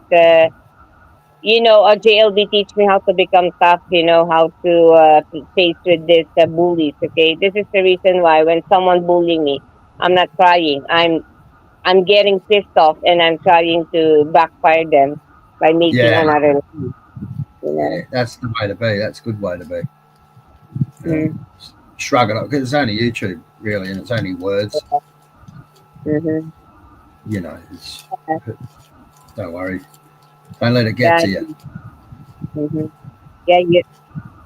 JLB teach me how to become tough. How to face with this bullies. Okay, this is the reason why when someone bullying me, I'm not crying. I'm getting pissed off, and I'm trying to backfire them by making yeah, another lie. You yeah, know. that's the way to be. That's a good way to be. You know, Mm-hmm. shrug it up because it's only YouTube, really, and it's only words. Mm-hmm. You know, don't worry. Don't let it get That. to you. Mm-hmm. Yeah.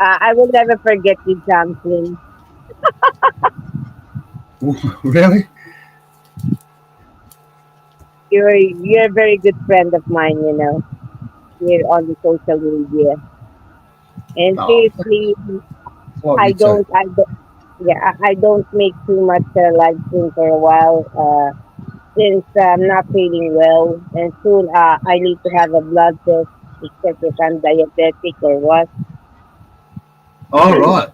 I will never forget you, Johnson. Really? You're a very good friend of mine. Here on the social media. And Oh, seriously, love I you too. don't. I don't. Yeah, I don't make too much live stream for a while. Since I'm not feeling well, and soon I need to have a blood test to check if I'm diabetic or what. All right.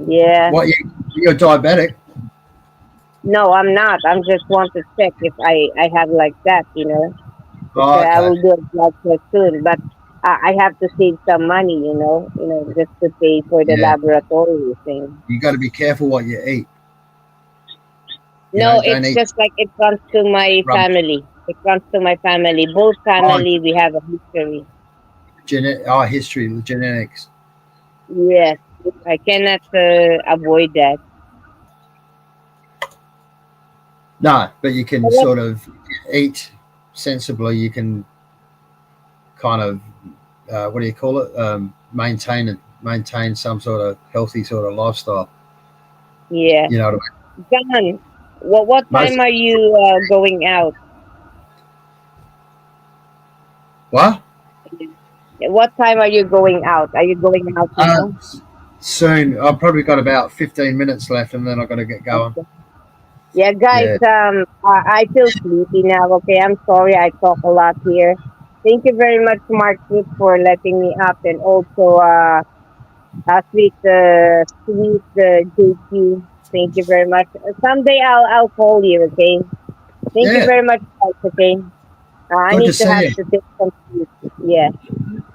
Yeah. What you're diabetic? No, I'm not. I'm just want to check if I have like that. But Oh, I okay. will do a blood test soon. But I have to save some money. Just to pay for the Yeah, laboratory thing. you got to be careful what you eat. You know, No, don't it's eat just like it runs to my rubbish. family. It runs to my family. Both Oh, family, we have a history. history, genetics. Yes, I cannot avoid that. No, but you can But what? sort of eat sensibly. You can kind of what do you call it? Maintain some sort of healthy sort of lifestyle. Yeah, You know what I mean? John. What Most time are you going out? what? What time are you going out? Are you going out Uh, now? soon. I've probably got about 15 minutes left, and then I've got to get going. Okay. Yeah, guys. Yeah, I feel sleepy now. Okay, I'm sorry. I talk a lot here. Thank you very much, Mark, for letting me up, and also sweet JQ. Thank you very much. Someday I'll call you. Okay. Thank you yeah. very much, guys. Okay. I Good to need to see have you. to take some sleep. Yeah.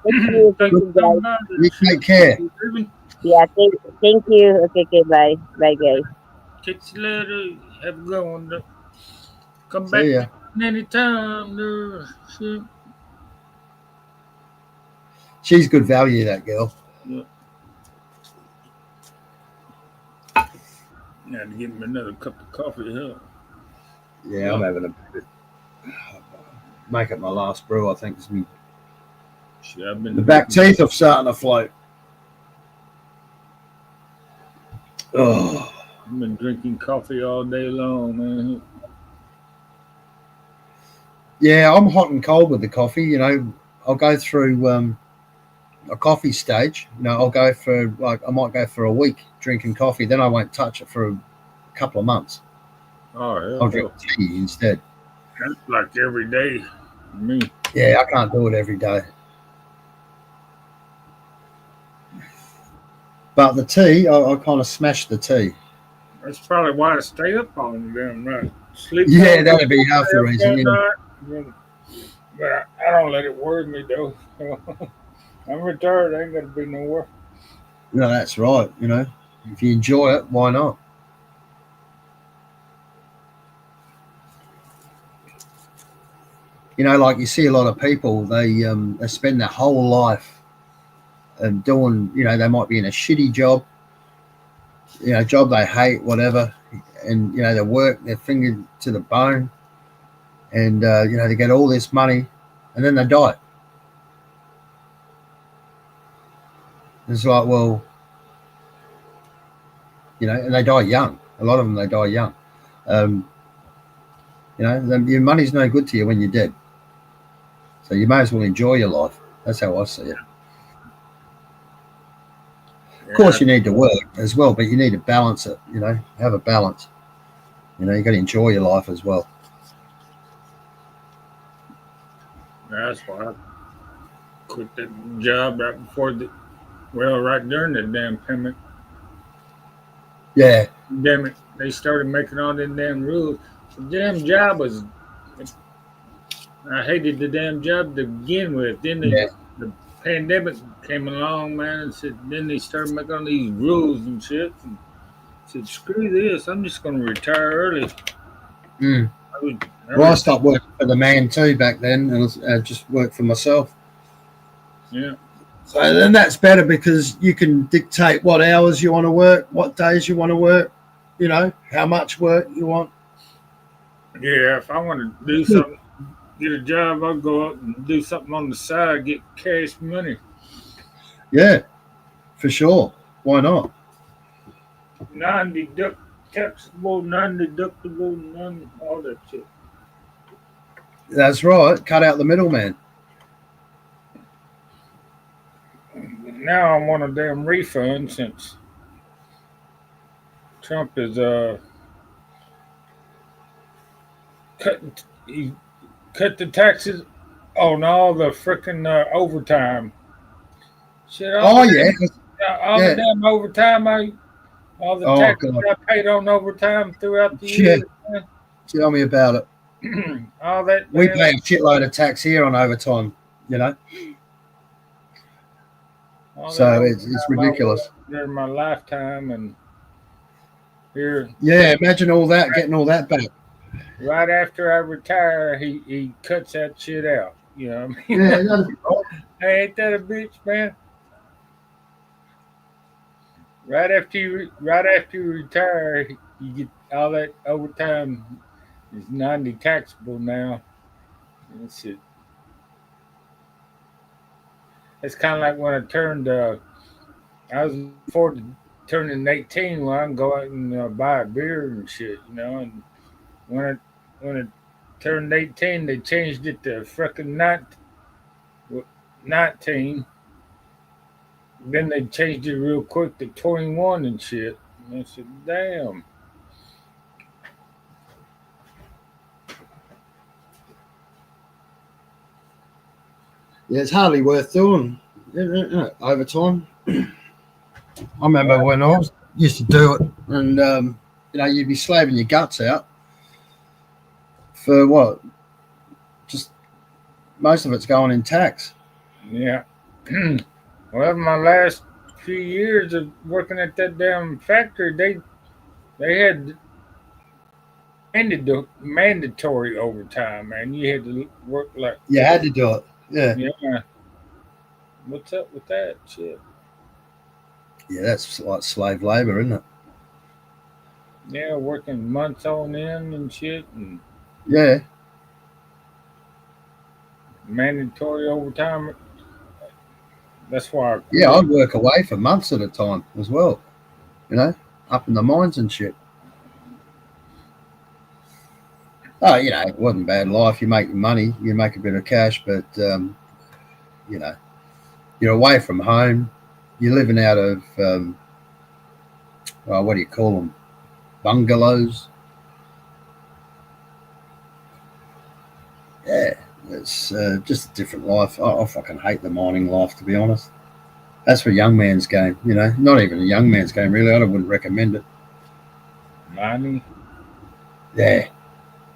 Thank you. Take Thank you, some guys. time You to sleep. take care. Baby. Yeah. Thank you. Okay. Okay. Bye. Bye, guys. Catch you later. Have a good one. Come back See ya. anytime. Shit. She's good value, that girl. Yeah. Got to get me another cup of coffee here. Yeah, I'm Yeah. having a make it my last brew. I think 'cause Shit, I've been the back drinking. teeth are starting to float. Oh, I've been drinking coffee all day long, man. yeah, I'm hot and cold with the coffee. You know, I'll go through a coffee stage. You know, I'll go for like I might go for a week drinking coffee, then I won't touch it for a couple of months. Oh, hell I'll drink no. tea instead. That's like every day for me. Yeah, I can't do it every day. But the tea, I kind of smashed the tea. That's probably why I stay up all the damn night. Sleep Yeah, on, that'd be half stay the up reason. all Yeah. night. But I don't let it worry me though. I'm retired. I ain't got to be nowhere. No, that's right. If you enjoy it, why not? Like you see a lot of people, they spend their whole life doing. They might be in a shitty job, job they hate, whatever, and they work their finger to the bone, and they get all this money, and then they die. It's like, well, and they die young. A lot of them, they die young. Um, your money's no good to you when you're dead. So you may as well enjoy your life. That's how I see it. Of Yeah, course, you need to work as well, but you need to balance it. Have a balance. You got to enjoy your life as well. that's why I quit that job right before right during the damn pandemic. Yeah, Damn it, they started making all them damn rules. The damn job was. I hated the damn job to begin with. Then yeah, the pandemic came along, man, and said. Then they started making all these rules and shit. And said, screw this. I'm just gonna retire early. mm. I was. I Well, I re- stopped working for the man too back then, and just worked for myself. yeah. So then that's better because you can dictate what hours you want to work, what days you want to work, how much work you want. Yeah, if I want to do something, get a job, I'll go out and do something on the side, get cash money. Yeah, for sure. Why not? Non-deductible, non-deductible, none, all that shit. That's right. Cut out the middleman. Now I want a damn refund since Trump is cut he cut the taxes on all the freaking overtime. Shit, Oh yeah, all the yeah. damn overtime all the Oh taxes god, I paid on overtime throughout the yeah. year. Tell me about it. All that We damn pay a shitload of tax here on overtime. You know, all that so it's overtime I ridiculous. worked during my lifetime, and here Yeah, imagine all that, getting all that back. right after I retire, he cuts that shit out. You know what I mean? Yeah, that'd be right. Hey, ain't that a bitch, man? Right after you retire, you get all that overtime is non-taxable now. It's it. It's kind of like when I turned. I was looking forward to turning 18 when I can go out and buy a beer and shit, you know. And when I when I turned 18, they changed it to freaking 19. Then they changed it real quick to 21 and shit. And I said, damn. Yeah, it's hardly worth doing. Overtime. I remember when I was used to do it, and you'd be slaving your guts out for what? Just most of it's going in tax. Yeah. Well, my last few years of working at that damn factory, they had mandatory overtime, man. You had to work like, You had to do it. Yeah, yeah. What's up with that shit? yeah, that's like slave labor, isn't it? Yeah, working months on end and shit, and Yeah, mandatory overtime. That's why I yeah. quit. I'd work away for months at a time as well. You know, up in the mines and shit. Oh, it wasn't bad life. You make your money, you make a bit of cash, but you know, you're away from home. You're living out of what do you call them? Bungalows. It's just a different life. I fucking hate the mining life, to be honest. That's for young man's game, you know. Not even a young man's game, really. I wouldn't recommend it. Mining? Yeah,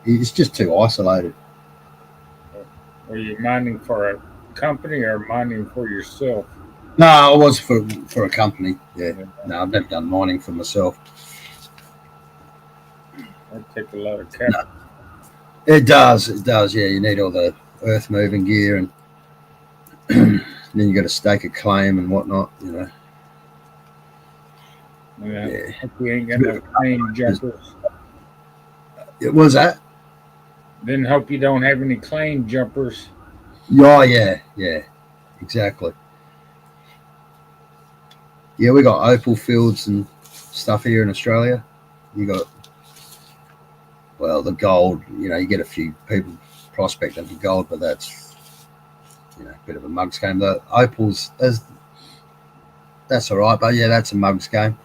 it's just too isolated. Are you mining for a company or mining for yourself? No, I was for a company. Yeah, Yeah, no, I've never done mining for myself. that take a lot of No, capital. it does. It does. Yeah, you need all the earth moving gear, and then you got to stake a claim and whatnot. You know. Yeah, Yeah, hope you ain't it's a got bit no of a claim business. jumpers. It was that. Then hope you don't have any claim jumpers. Yeah, yeah, yeah. Exactly. Yeah, we got opal fields and stuff here in Australia. You got well the gold. You know, you get a few people prospecting for gold, but that's a bit of a mugs game. The opals, that's all right, but yeah, that's a mugs game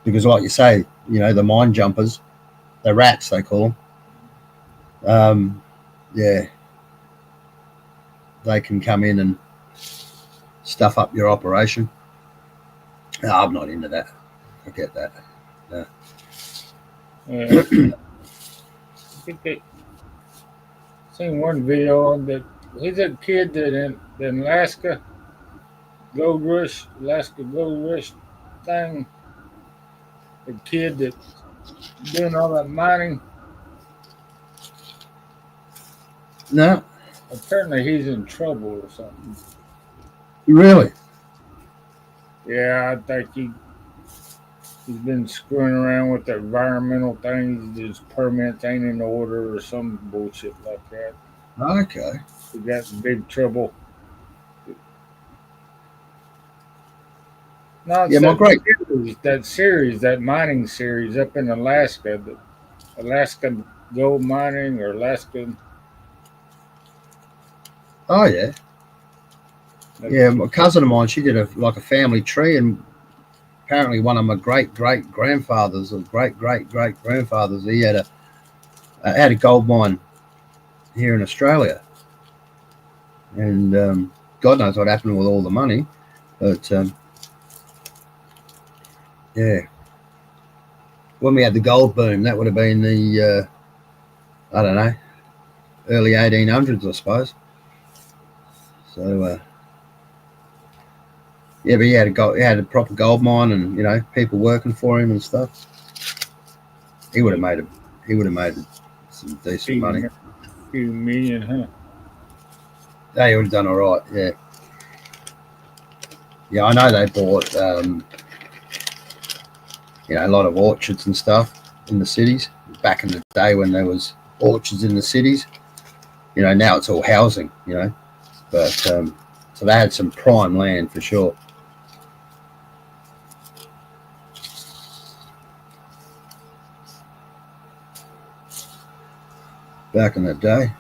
because, like you say, the mine jumpers, the rats they call them. Yeah, they can come in and stuff up your operation. No, I'm not into that. Forget that. No. I think they seen one video on that. He's a kid that in Alaska Gold Rush thing. The kid that doing all that mining. No, Apparently, he's in trouble or something. really. Yeah, I think he's been screwing around with the environmental things. His permits ain't in order or some bullshit like that. Okay. He got in big trouble. No, it's Yeah, my great. that mining series up in Alaska, the Alaskan gold mining or Alaskan. Oh yeah, That, yeah. My cousin of mine, she did a family tree, and apparently one of my great great grandfathers or great great great grandfathers, he had a gold mine here in Australia, and God knows what happened with all the money, but yeah, when we had the gold boom, that would have been the I don't know, early 1800s, I suppose. So yeah, but he had a proper gold mine, and people working for him and stuff. He would have made some decent money. few million, huh? They would have done all right. Yeah, yeah. I know they bought a lot of orchards and stuff in the cities back in the day when there was orchards in the cities. Now it's all housing. But so they had some prime land for sure. Back in the day.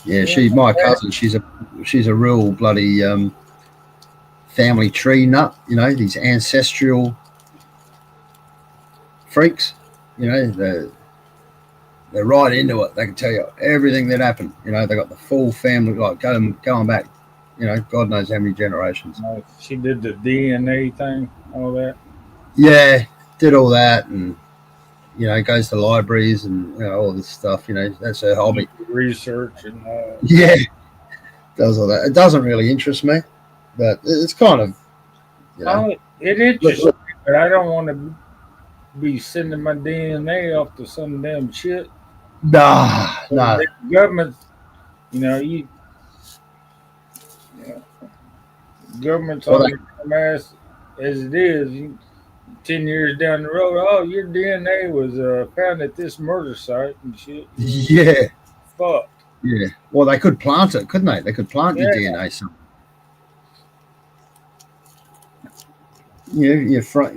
Yeah, my cousin. She's a real bloody family tree nut. These ancestral freaks. They're right into it. They can tell you everything that happened. They got the full family, like going back. God knows how many generations. She did the DNA thing, all that. Yeah, did all that, and goes to libraries and all this stuff. That's her hobby. Research and Yeah, does all that. It doesn't really interest me, but it's kind of oh, it look, interests look, me, but I don't want to be sending my DNA off to some damn shit. nah, So no. the government, you know, you, you know, government's Well, on your dumb ass as it is. 10 years down the road, oh, your DNA was found at this murder site and shit. yeah, Fuck. yeah. Well, they could plant it, couldn't they? They could plant your Yeah, DNA. Something.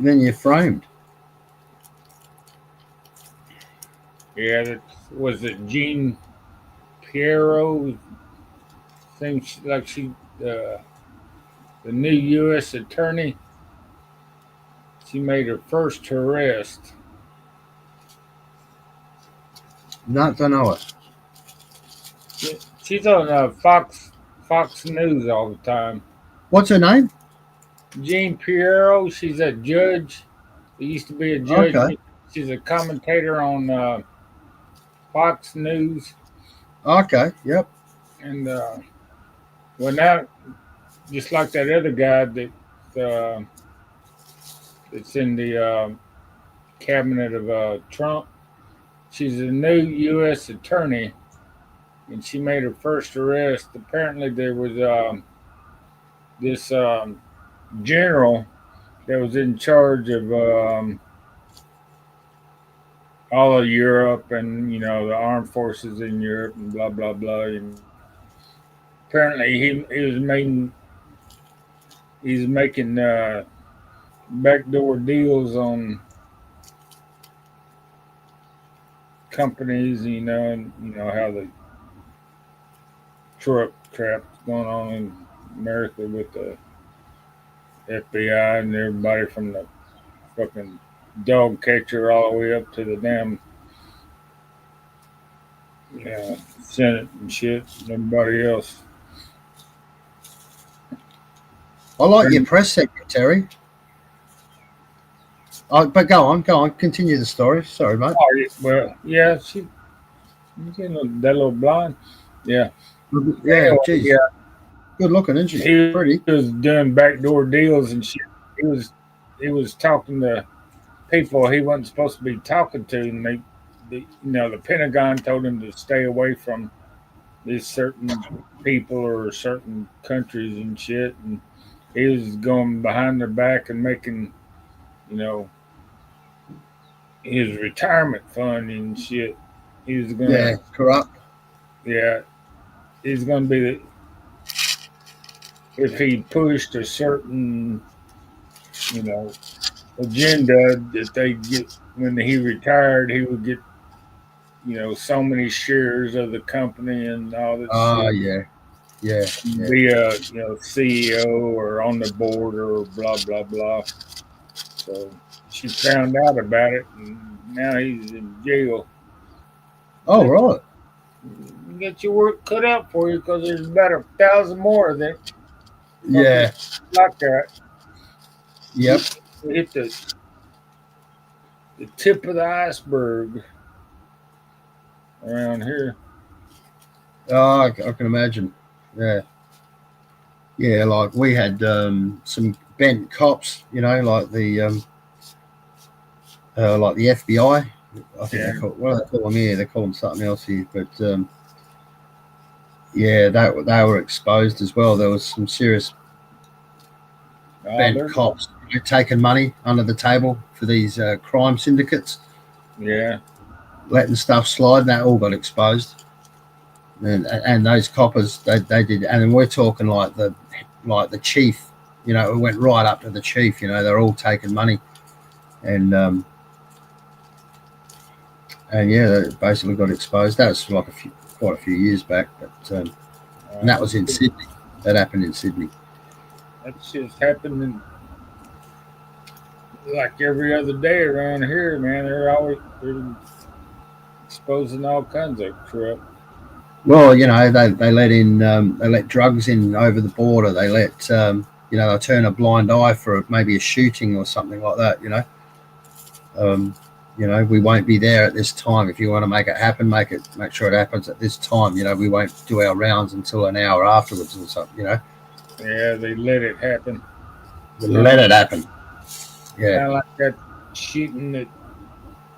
Then you're framed. yeah. That was it. Jean Pierrot thinks like she, the new U.S. attorney. she made her first arrest. No, don't know it. She's on Fox News all the time. What's her name? Jean Pierrot. She's a judge. She used to be a judge. Okay. She's a commentator on Fox News, Okay. Yep. and well now, just like that other guy uh, that's in the cabinet of Trump, she's a new U.S. attorney, and she made her first arrest. Apparently, there was this general that was in charge of all of Europe and the armed forces in Europe and blah blah blah. And apparently, he's making backdoor deals on companies. And how the truck crap's going on in America with the FBI and everybody from the fucking dog catcher all the way up to the damn Senate and shit and everybody else. I like your press secretary. But go on. Continue the story. Sorry, mate. Well, yeah, she's that little blonde. Yeah. Yeah, Anyway, geez. yeah, Good looking, isn't she? he Pretty. was doing backdoor deals and shit. He was talking to people he wasn't supposed to be talking to, and the Pentagon told him to stay away from these certain people or certain countries and shit, and he was going behind their back and making, his retirement fund and shit. He was gonna, Yeah, corrupt. yeah, he's gonna be if he pushed a certain, agenda that they get when he retired, he would get, so many shares of the company and all that Oh, shit. yeah. Be a CEO or on the board or blah blah blah. So she found out about it, and now he's in jail. Oh, right. You get your work cut out for you because there's about 1,000 more of them Yeah. like that. Yep. Hit the tip of the iceberg around here. Oh, I can imagine. Yeah. Yeah, like we had some bent cops, like the FBI. I think Yeah. they what do they call them here? They call them something else here, but yeah, they were exposed as well. There was some serious bent cops taking money under the table for these crime syndicates. Yeah. Letting stuff slide, and that all got exposed. And those coppers, they did, and then we're talking like the chief, it went right up to the chief. They're all taking money, and yeah, they basically got exposed. That was like quite a few years back, but and that was in Sydney. That happened in Sydney. That shit's happening like every other day around here, man. They're exposing all kinds of crap. Well, they let drugs in over the border. They let they'll turn a blind eye for maybe a shooting or something like that. We won't be there at this time. If you want to make it happen, make sure it happens at this time. We won't do our rounds until an hour afterwards or something. Yeah, they let it happen. Let it happen. Yeah. Kind of like that shooting that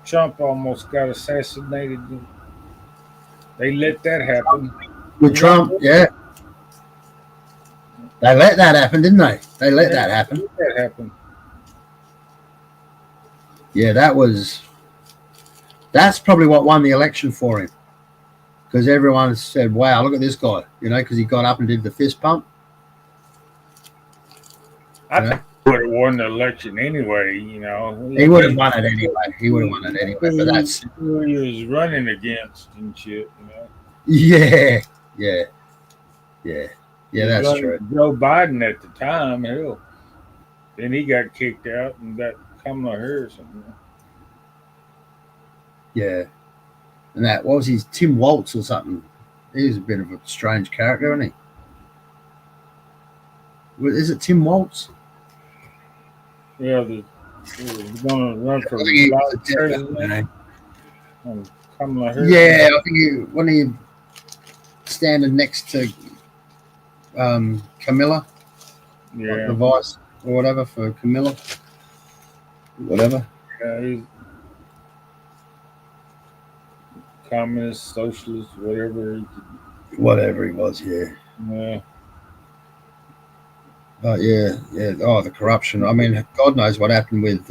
Trump almost got assassinated. They let that happen. With Trump, yeah. They let that happen, didn't they? They let that happen. Let that happen. Yeah, that's probably what won the election for him. Because everyone said, wow, look at this guy, because he got up and did the fist pump. I think he would have won the election anyway, He would have won it anyway. But that's who he was running against and shit, Yeah. That's true. Joe Biden at the time, hell. Then he got kicked out and got Kamala Harris. Yeah, and that what was his Tim Waltz or something. He was a bit of a strange character, isn't he? Is it Tim Waltz? Yeah, he's going to run I for think he was vice a president. Democrat. And Kamala Harris. Yeah, I think when he standing next to Camilla, like the Yeah, vice or whatever for Camilla, whatever, yeah, he's communist, socialist, whatever. whatever he was. Yeah, Yeah, but yeah. Oh, the corruption. I mean, God knows what happened with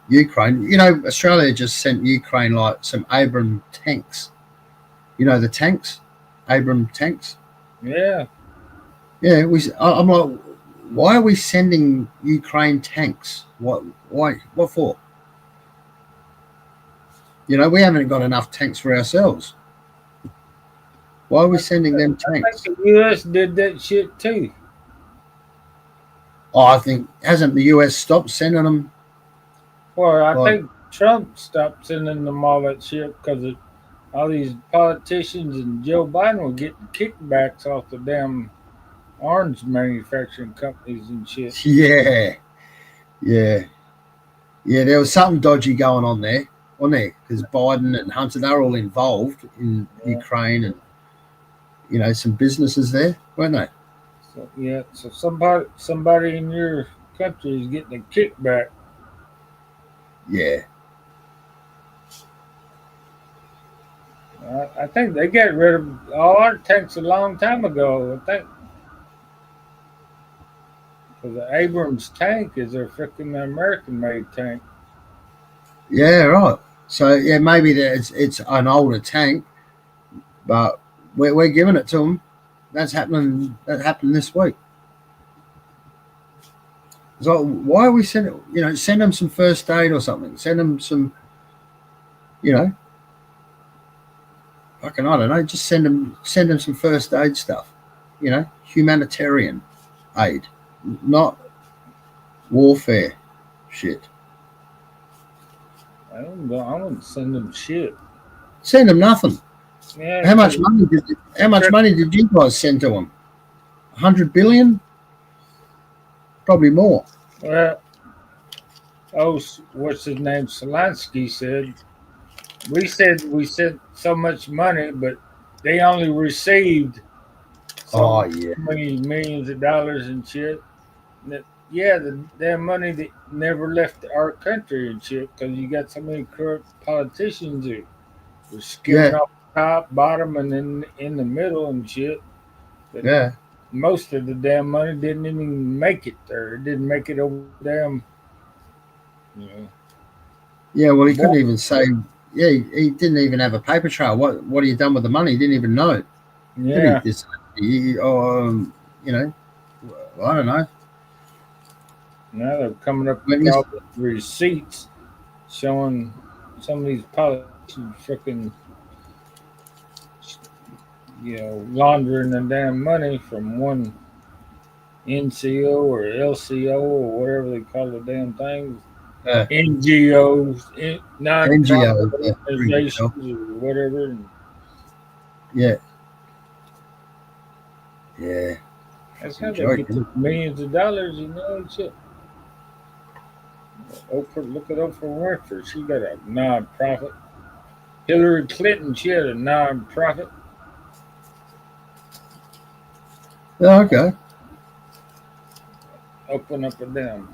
Ukraine. You know, Australia just sent Ukraine like some Abram tanks. You know the tanks, Abram tanks. yeah. Yeah, I'm like, why are we sending Ukraine tanks? What? Why? What for? You know, we haven't got enough tanks for ourselves. Why are we sending them I tanks? think the U.S. did that shit too. Oh, I think hasn't the US stopped sending them? Well, I Like, think Trump stopped sending them all that shit because all these politicians and Joe Biden were getting kickbacks off the damn orange manufacturing companies and shit. yeah, yeah, yeah. There was something dodgy going on there, wasn't there? Because Biden and Hunter, they're all involved in Yeah. Ukraine, and some businesses there, weren't they? So yeah, so somebody in your country is getting a kickback. Yeah, I think they got rid of all our tanks a long time ago. I think because the Abrams tank is a freaking American-made tank. yeah, right. So yeah, maybe it's an older tank, but we're giving it to them. That's happening. That happened this week. So why are we sending? Send them some first aid or something. Send them some. You know, fucking I don't know. Just send them some first aid stuff. Humanitarian aid, not warfare shit. I don't know. I wouldn't send them shit. Send them nothing. Yeah, How much money did you guys send to them? 100 billion, probably more. well, what's his name? Zelensky said we sent so much money, but they only received Oh so yeah, many millions of dollars and shit. Yeah, the damn money that never left our country and shit because you got so many corrupt politicians who were skimming yeah, off the top, bottom, and then in the middle and shit. But yeah, most of the damn money didn't even make it there. It didn't make it over the damn, you know. yeah. Well, he couldn't Border. even say. Yeah, he didn't even have a paper trail. What have you done with the money? He didn't even know. Did he? Yeah. You know, I don't know. Now they're coming up When with this, all the receipts showing some of these politicians freaking, laundering the damn money from one NCO or LCO or whatever they call the damn things, uh, NGOs, NGO, non-profit yeah, ring a bell. organizations or whatever. And Yeah, yeah. that's how Fucking they get joking. the millions of dollars, and shit. Look at Oprah Winfrey. She got a non-profit. Hillary Clinton, she had a non-profit. Oh, okay. Open up and down.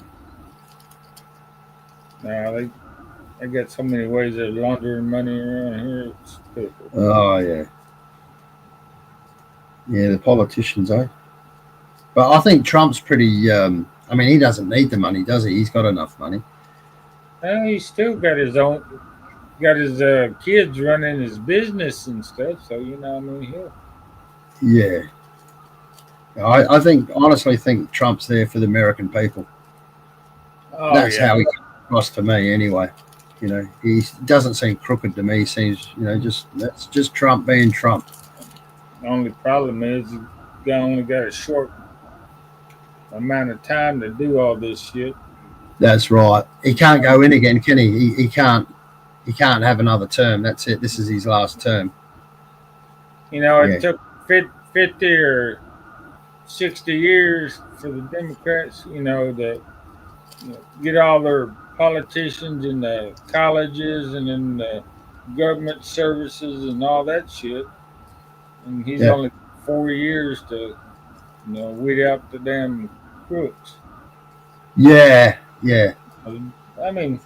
Now they got so many ways of laundering money around here. It's pitiful. Oh yeah, yeah. The politicians, eh? But I think Trump's pretty. I mean, he doesn't need the money, does he? He's got enough money. And he still got his kids running his business and stuff. So I mean, he'll. Yeah. Honestly think Trump's there for the American people. Oh That's yeah. how he comes across to me, anyway. He doesn't seem crooked to me. He seems, that's just Trump being Trump. The only problem is he only got a short amount of time to do all this shit. That's right. He can't go in again, can he? He can't. He can't have another term. That's it. This is his last term. You know, it Yeah. took 50 or 60 years for the Democrats, to get all their politicians in the colleges and in the government services and all that shit. And he's Yeah. only 4 years to, weed out the damn crooks. Yeah. Yeah. I mean,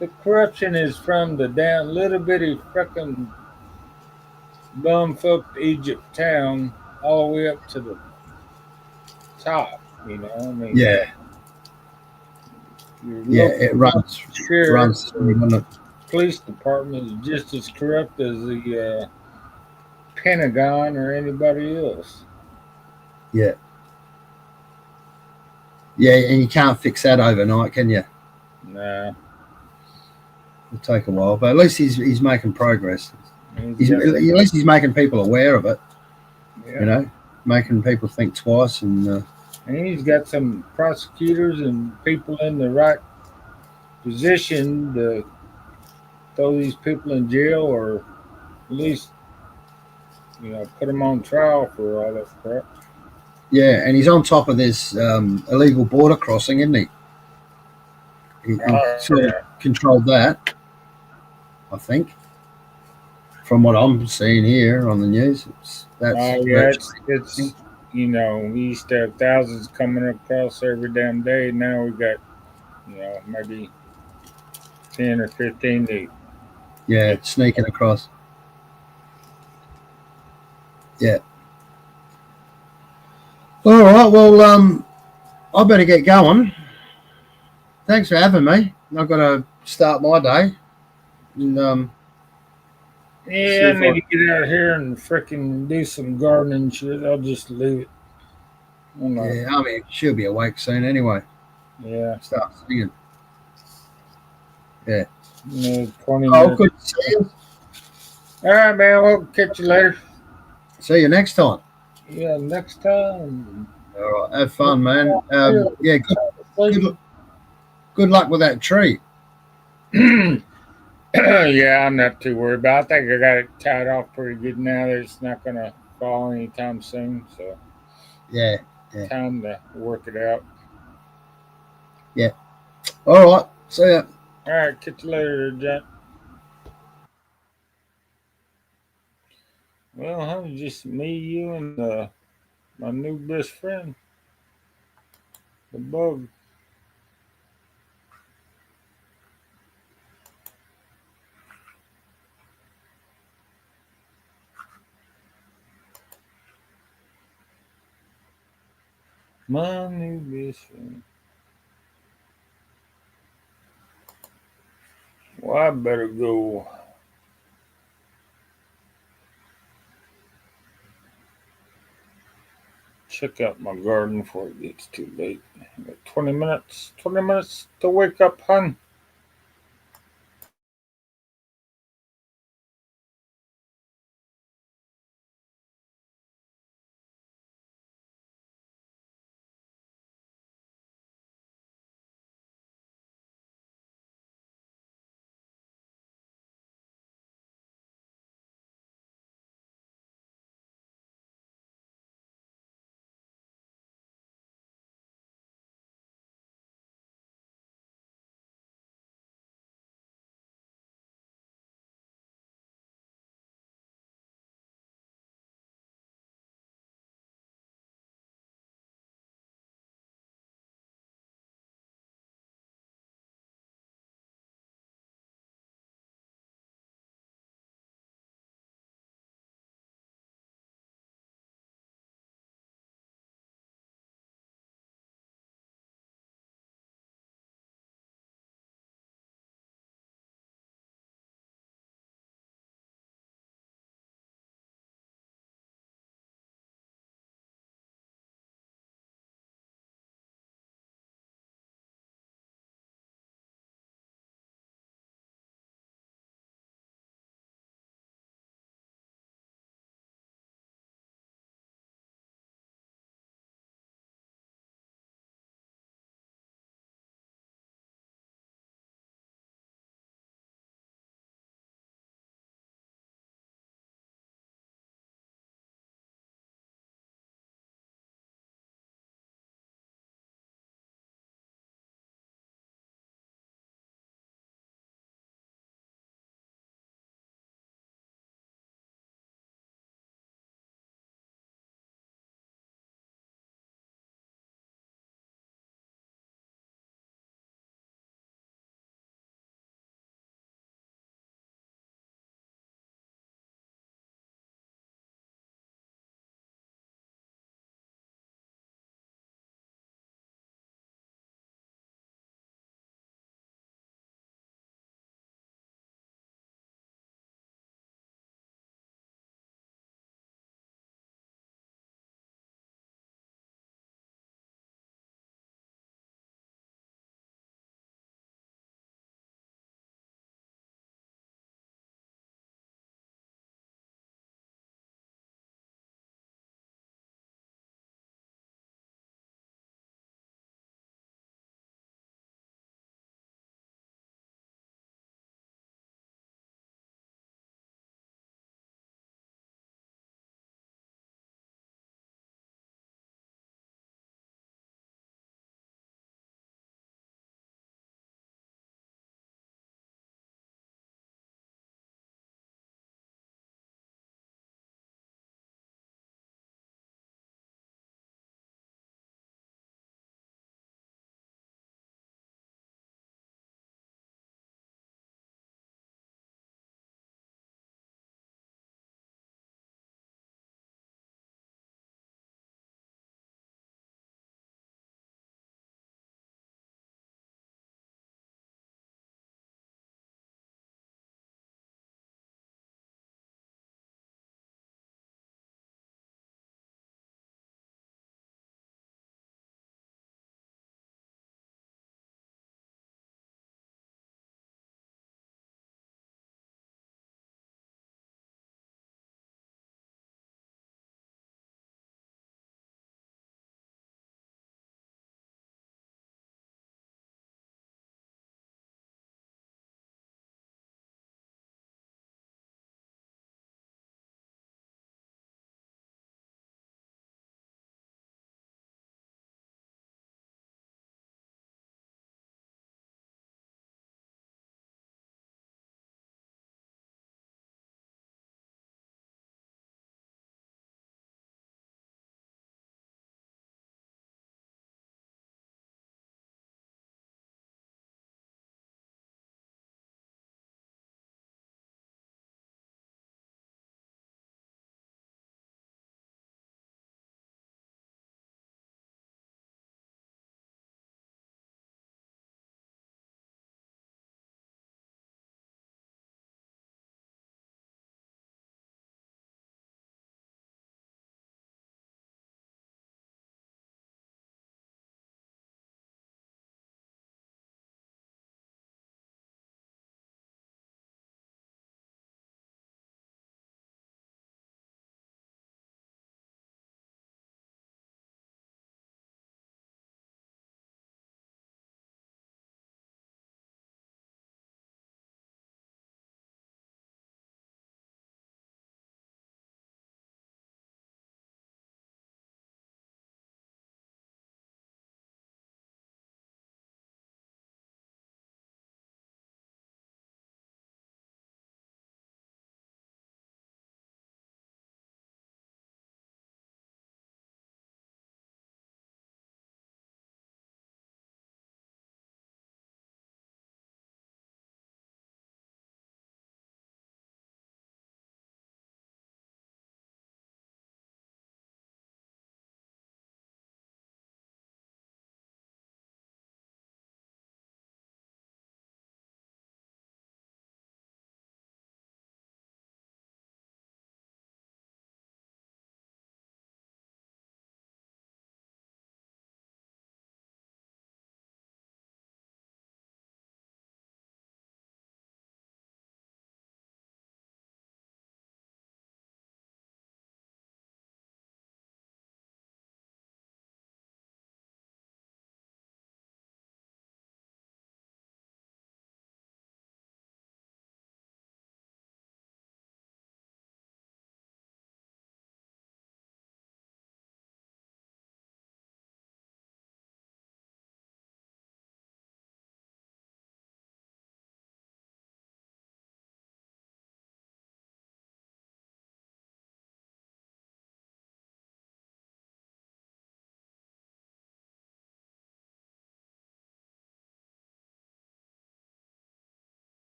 the corruption is from the damn little bitty fucking bumfucked Egypt town all the way up to the top. I mean, Yeah. your Yeah. local It sheriff runs through, or doesn't it? police department is just as corrupt as the Pentagon or anybody else. Yeah. Yeah. And you can't fix that overnight, can you? Nah, It'll take a while, but at least he's making progress. he's He's got at least he's making people aware of it. yeah, You know, making people think twice. And and he's got some prosecutors and people in the right position to throw these people in jail or at least put them on trial for all that crap. yeah, and he's on top of this illegal border crossing, isn't he? He Oh sort of yeah, controlled that, I think, from what I'm seeing here on the news. That's oh yeah. virtually. It's we used to have thousands coming across every damn day. Now we got maybe 10 or 15 to Yeah, get. sneaking across. Yeah. All right. Well, I better get going. Thanks for having me. I've got to start my day and see Yeah, I if I. need to get out here and frickin' do some gardening shit. I'll just leave it. I'm not. Yeah, I mean, she'll be awake soon anyway. Yeah, Start singing. Yeah. 20 Oh, minutes. good to see you. All right, man. We'll catch you later. See you next time. Yeah, next time. All right. Have fun, man. Yeah. Sleep. Good. Good luck with that tree. Yeah, I'm not too worried about it. I think I got it tied off pretty good now that it's not going to fall anytime soon. So, Yeah. Yeah. time to work it out. Yeah. All right. See ya. All right, catch you later, Jack. Well, honey, just me, you, and my new best friend, the bug. My new best friend. Well, I better go check out my garden before it gets too late. I got 20 minutes. 20 minutes to wake up, hun.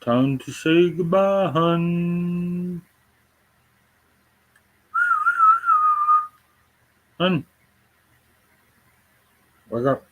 Time to say goodbye, hun. Hun, wake up.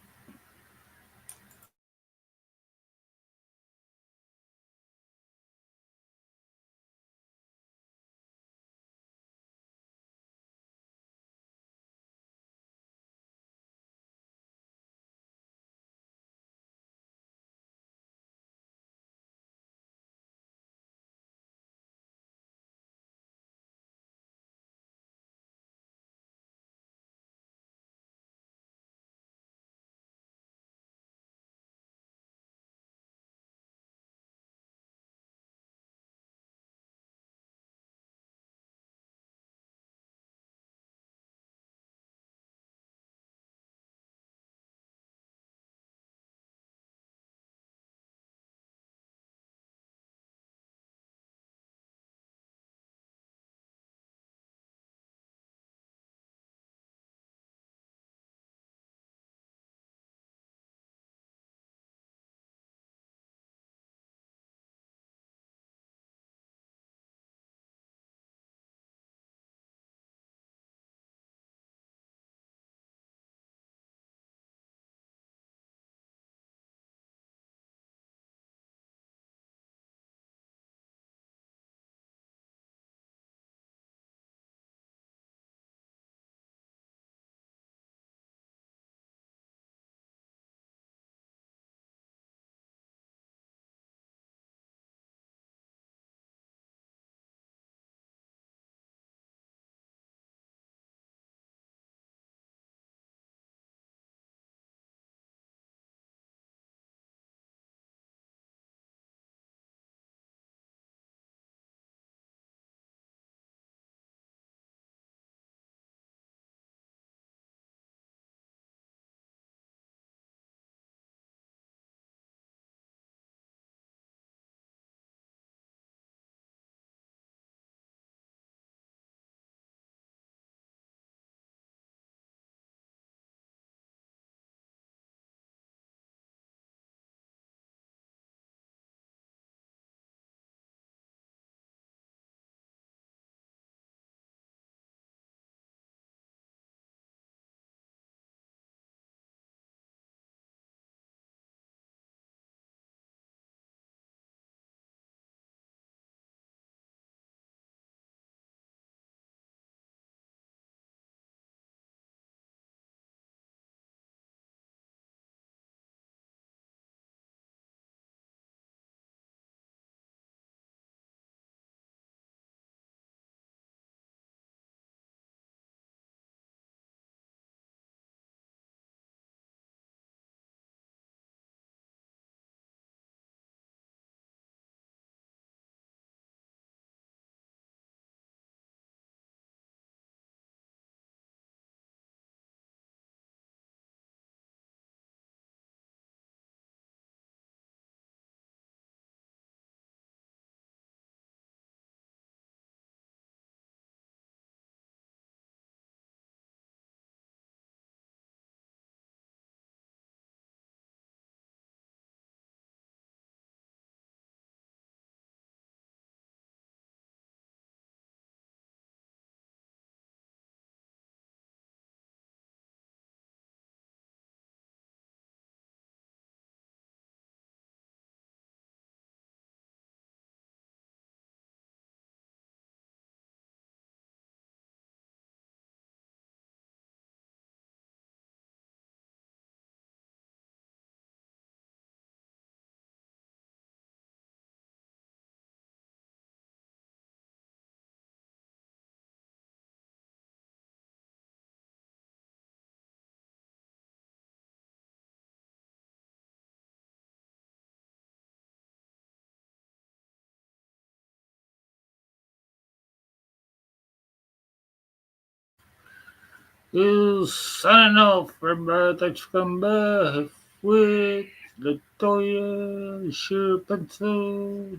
Is signing off, everybody. Thanks for coming by. With Latoya, Sheer Pencil,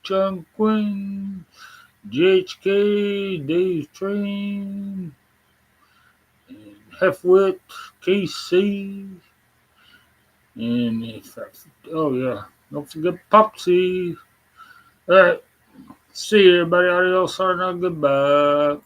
John Quinn, GHK, Dave Train, Halfwit, KC, and if I, oh yeah, don't forget Popsy. All right. See you, everybody. Adios, or goodbye.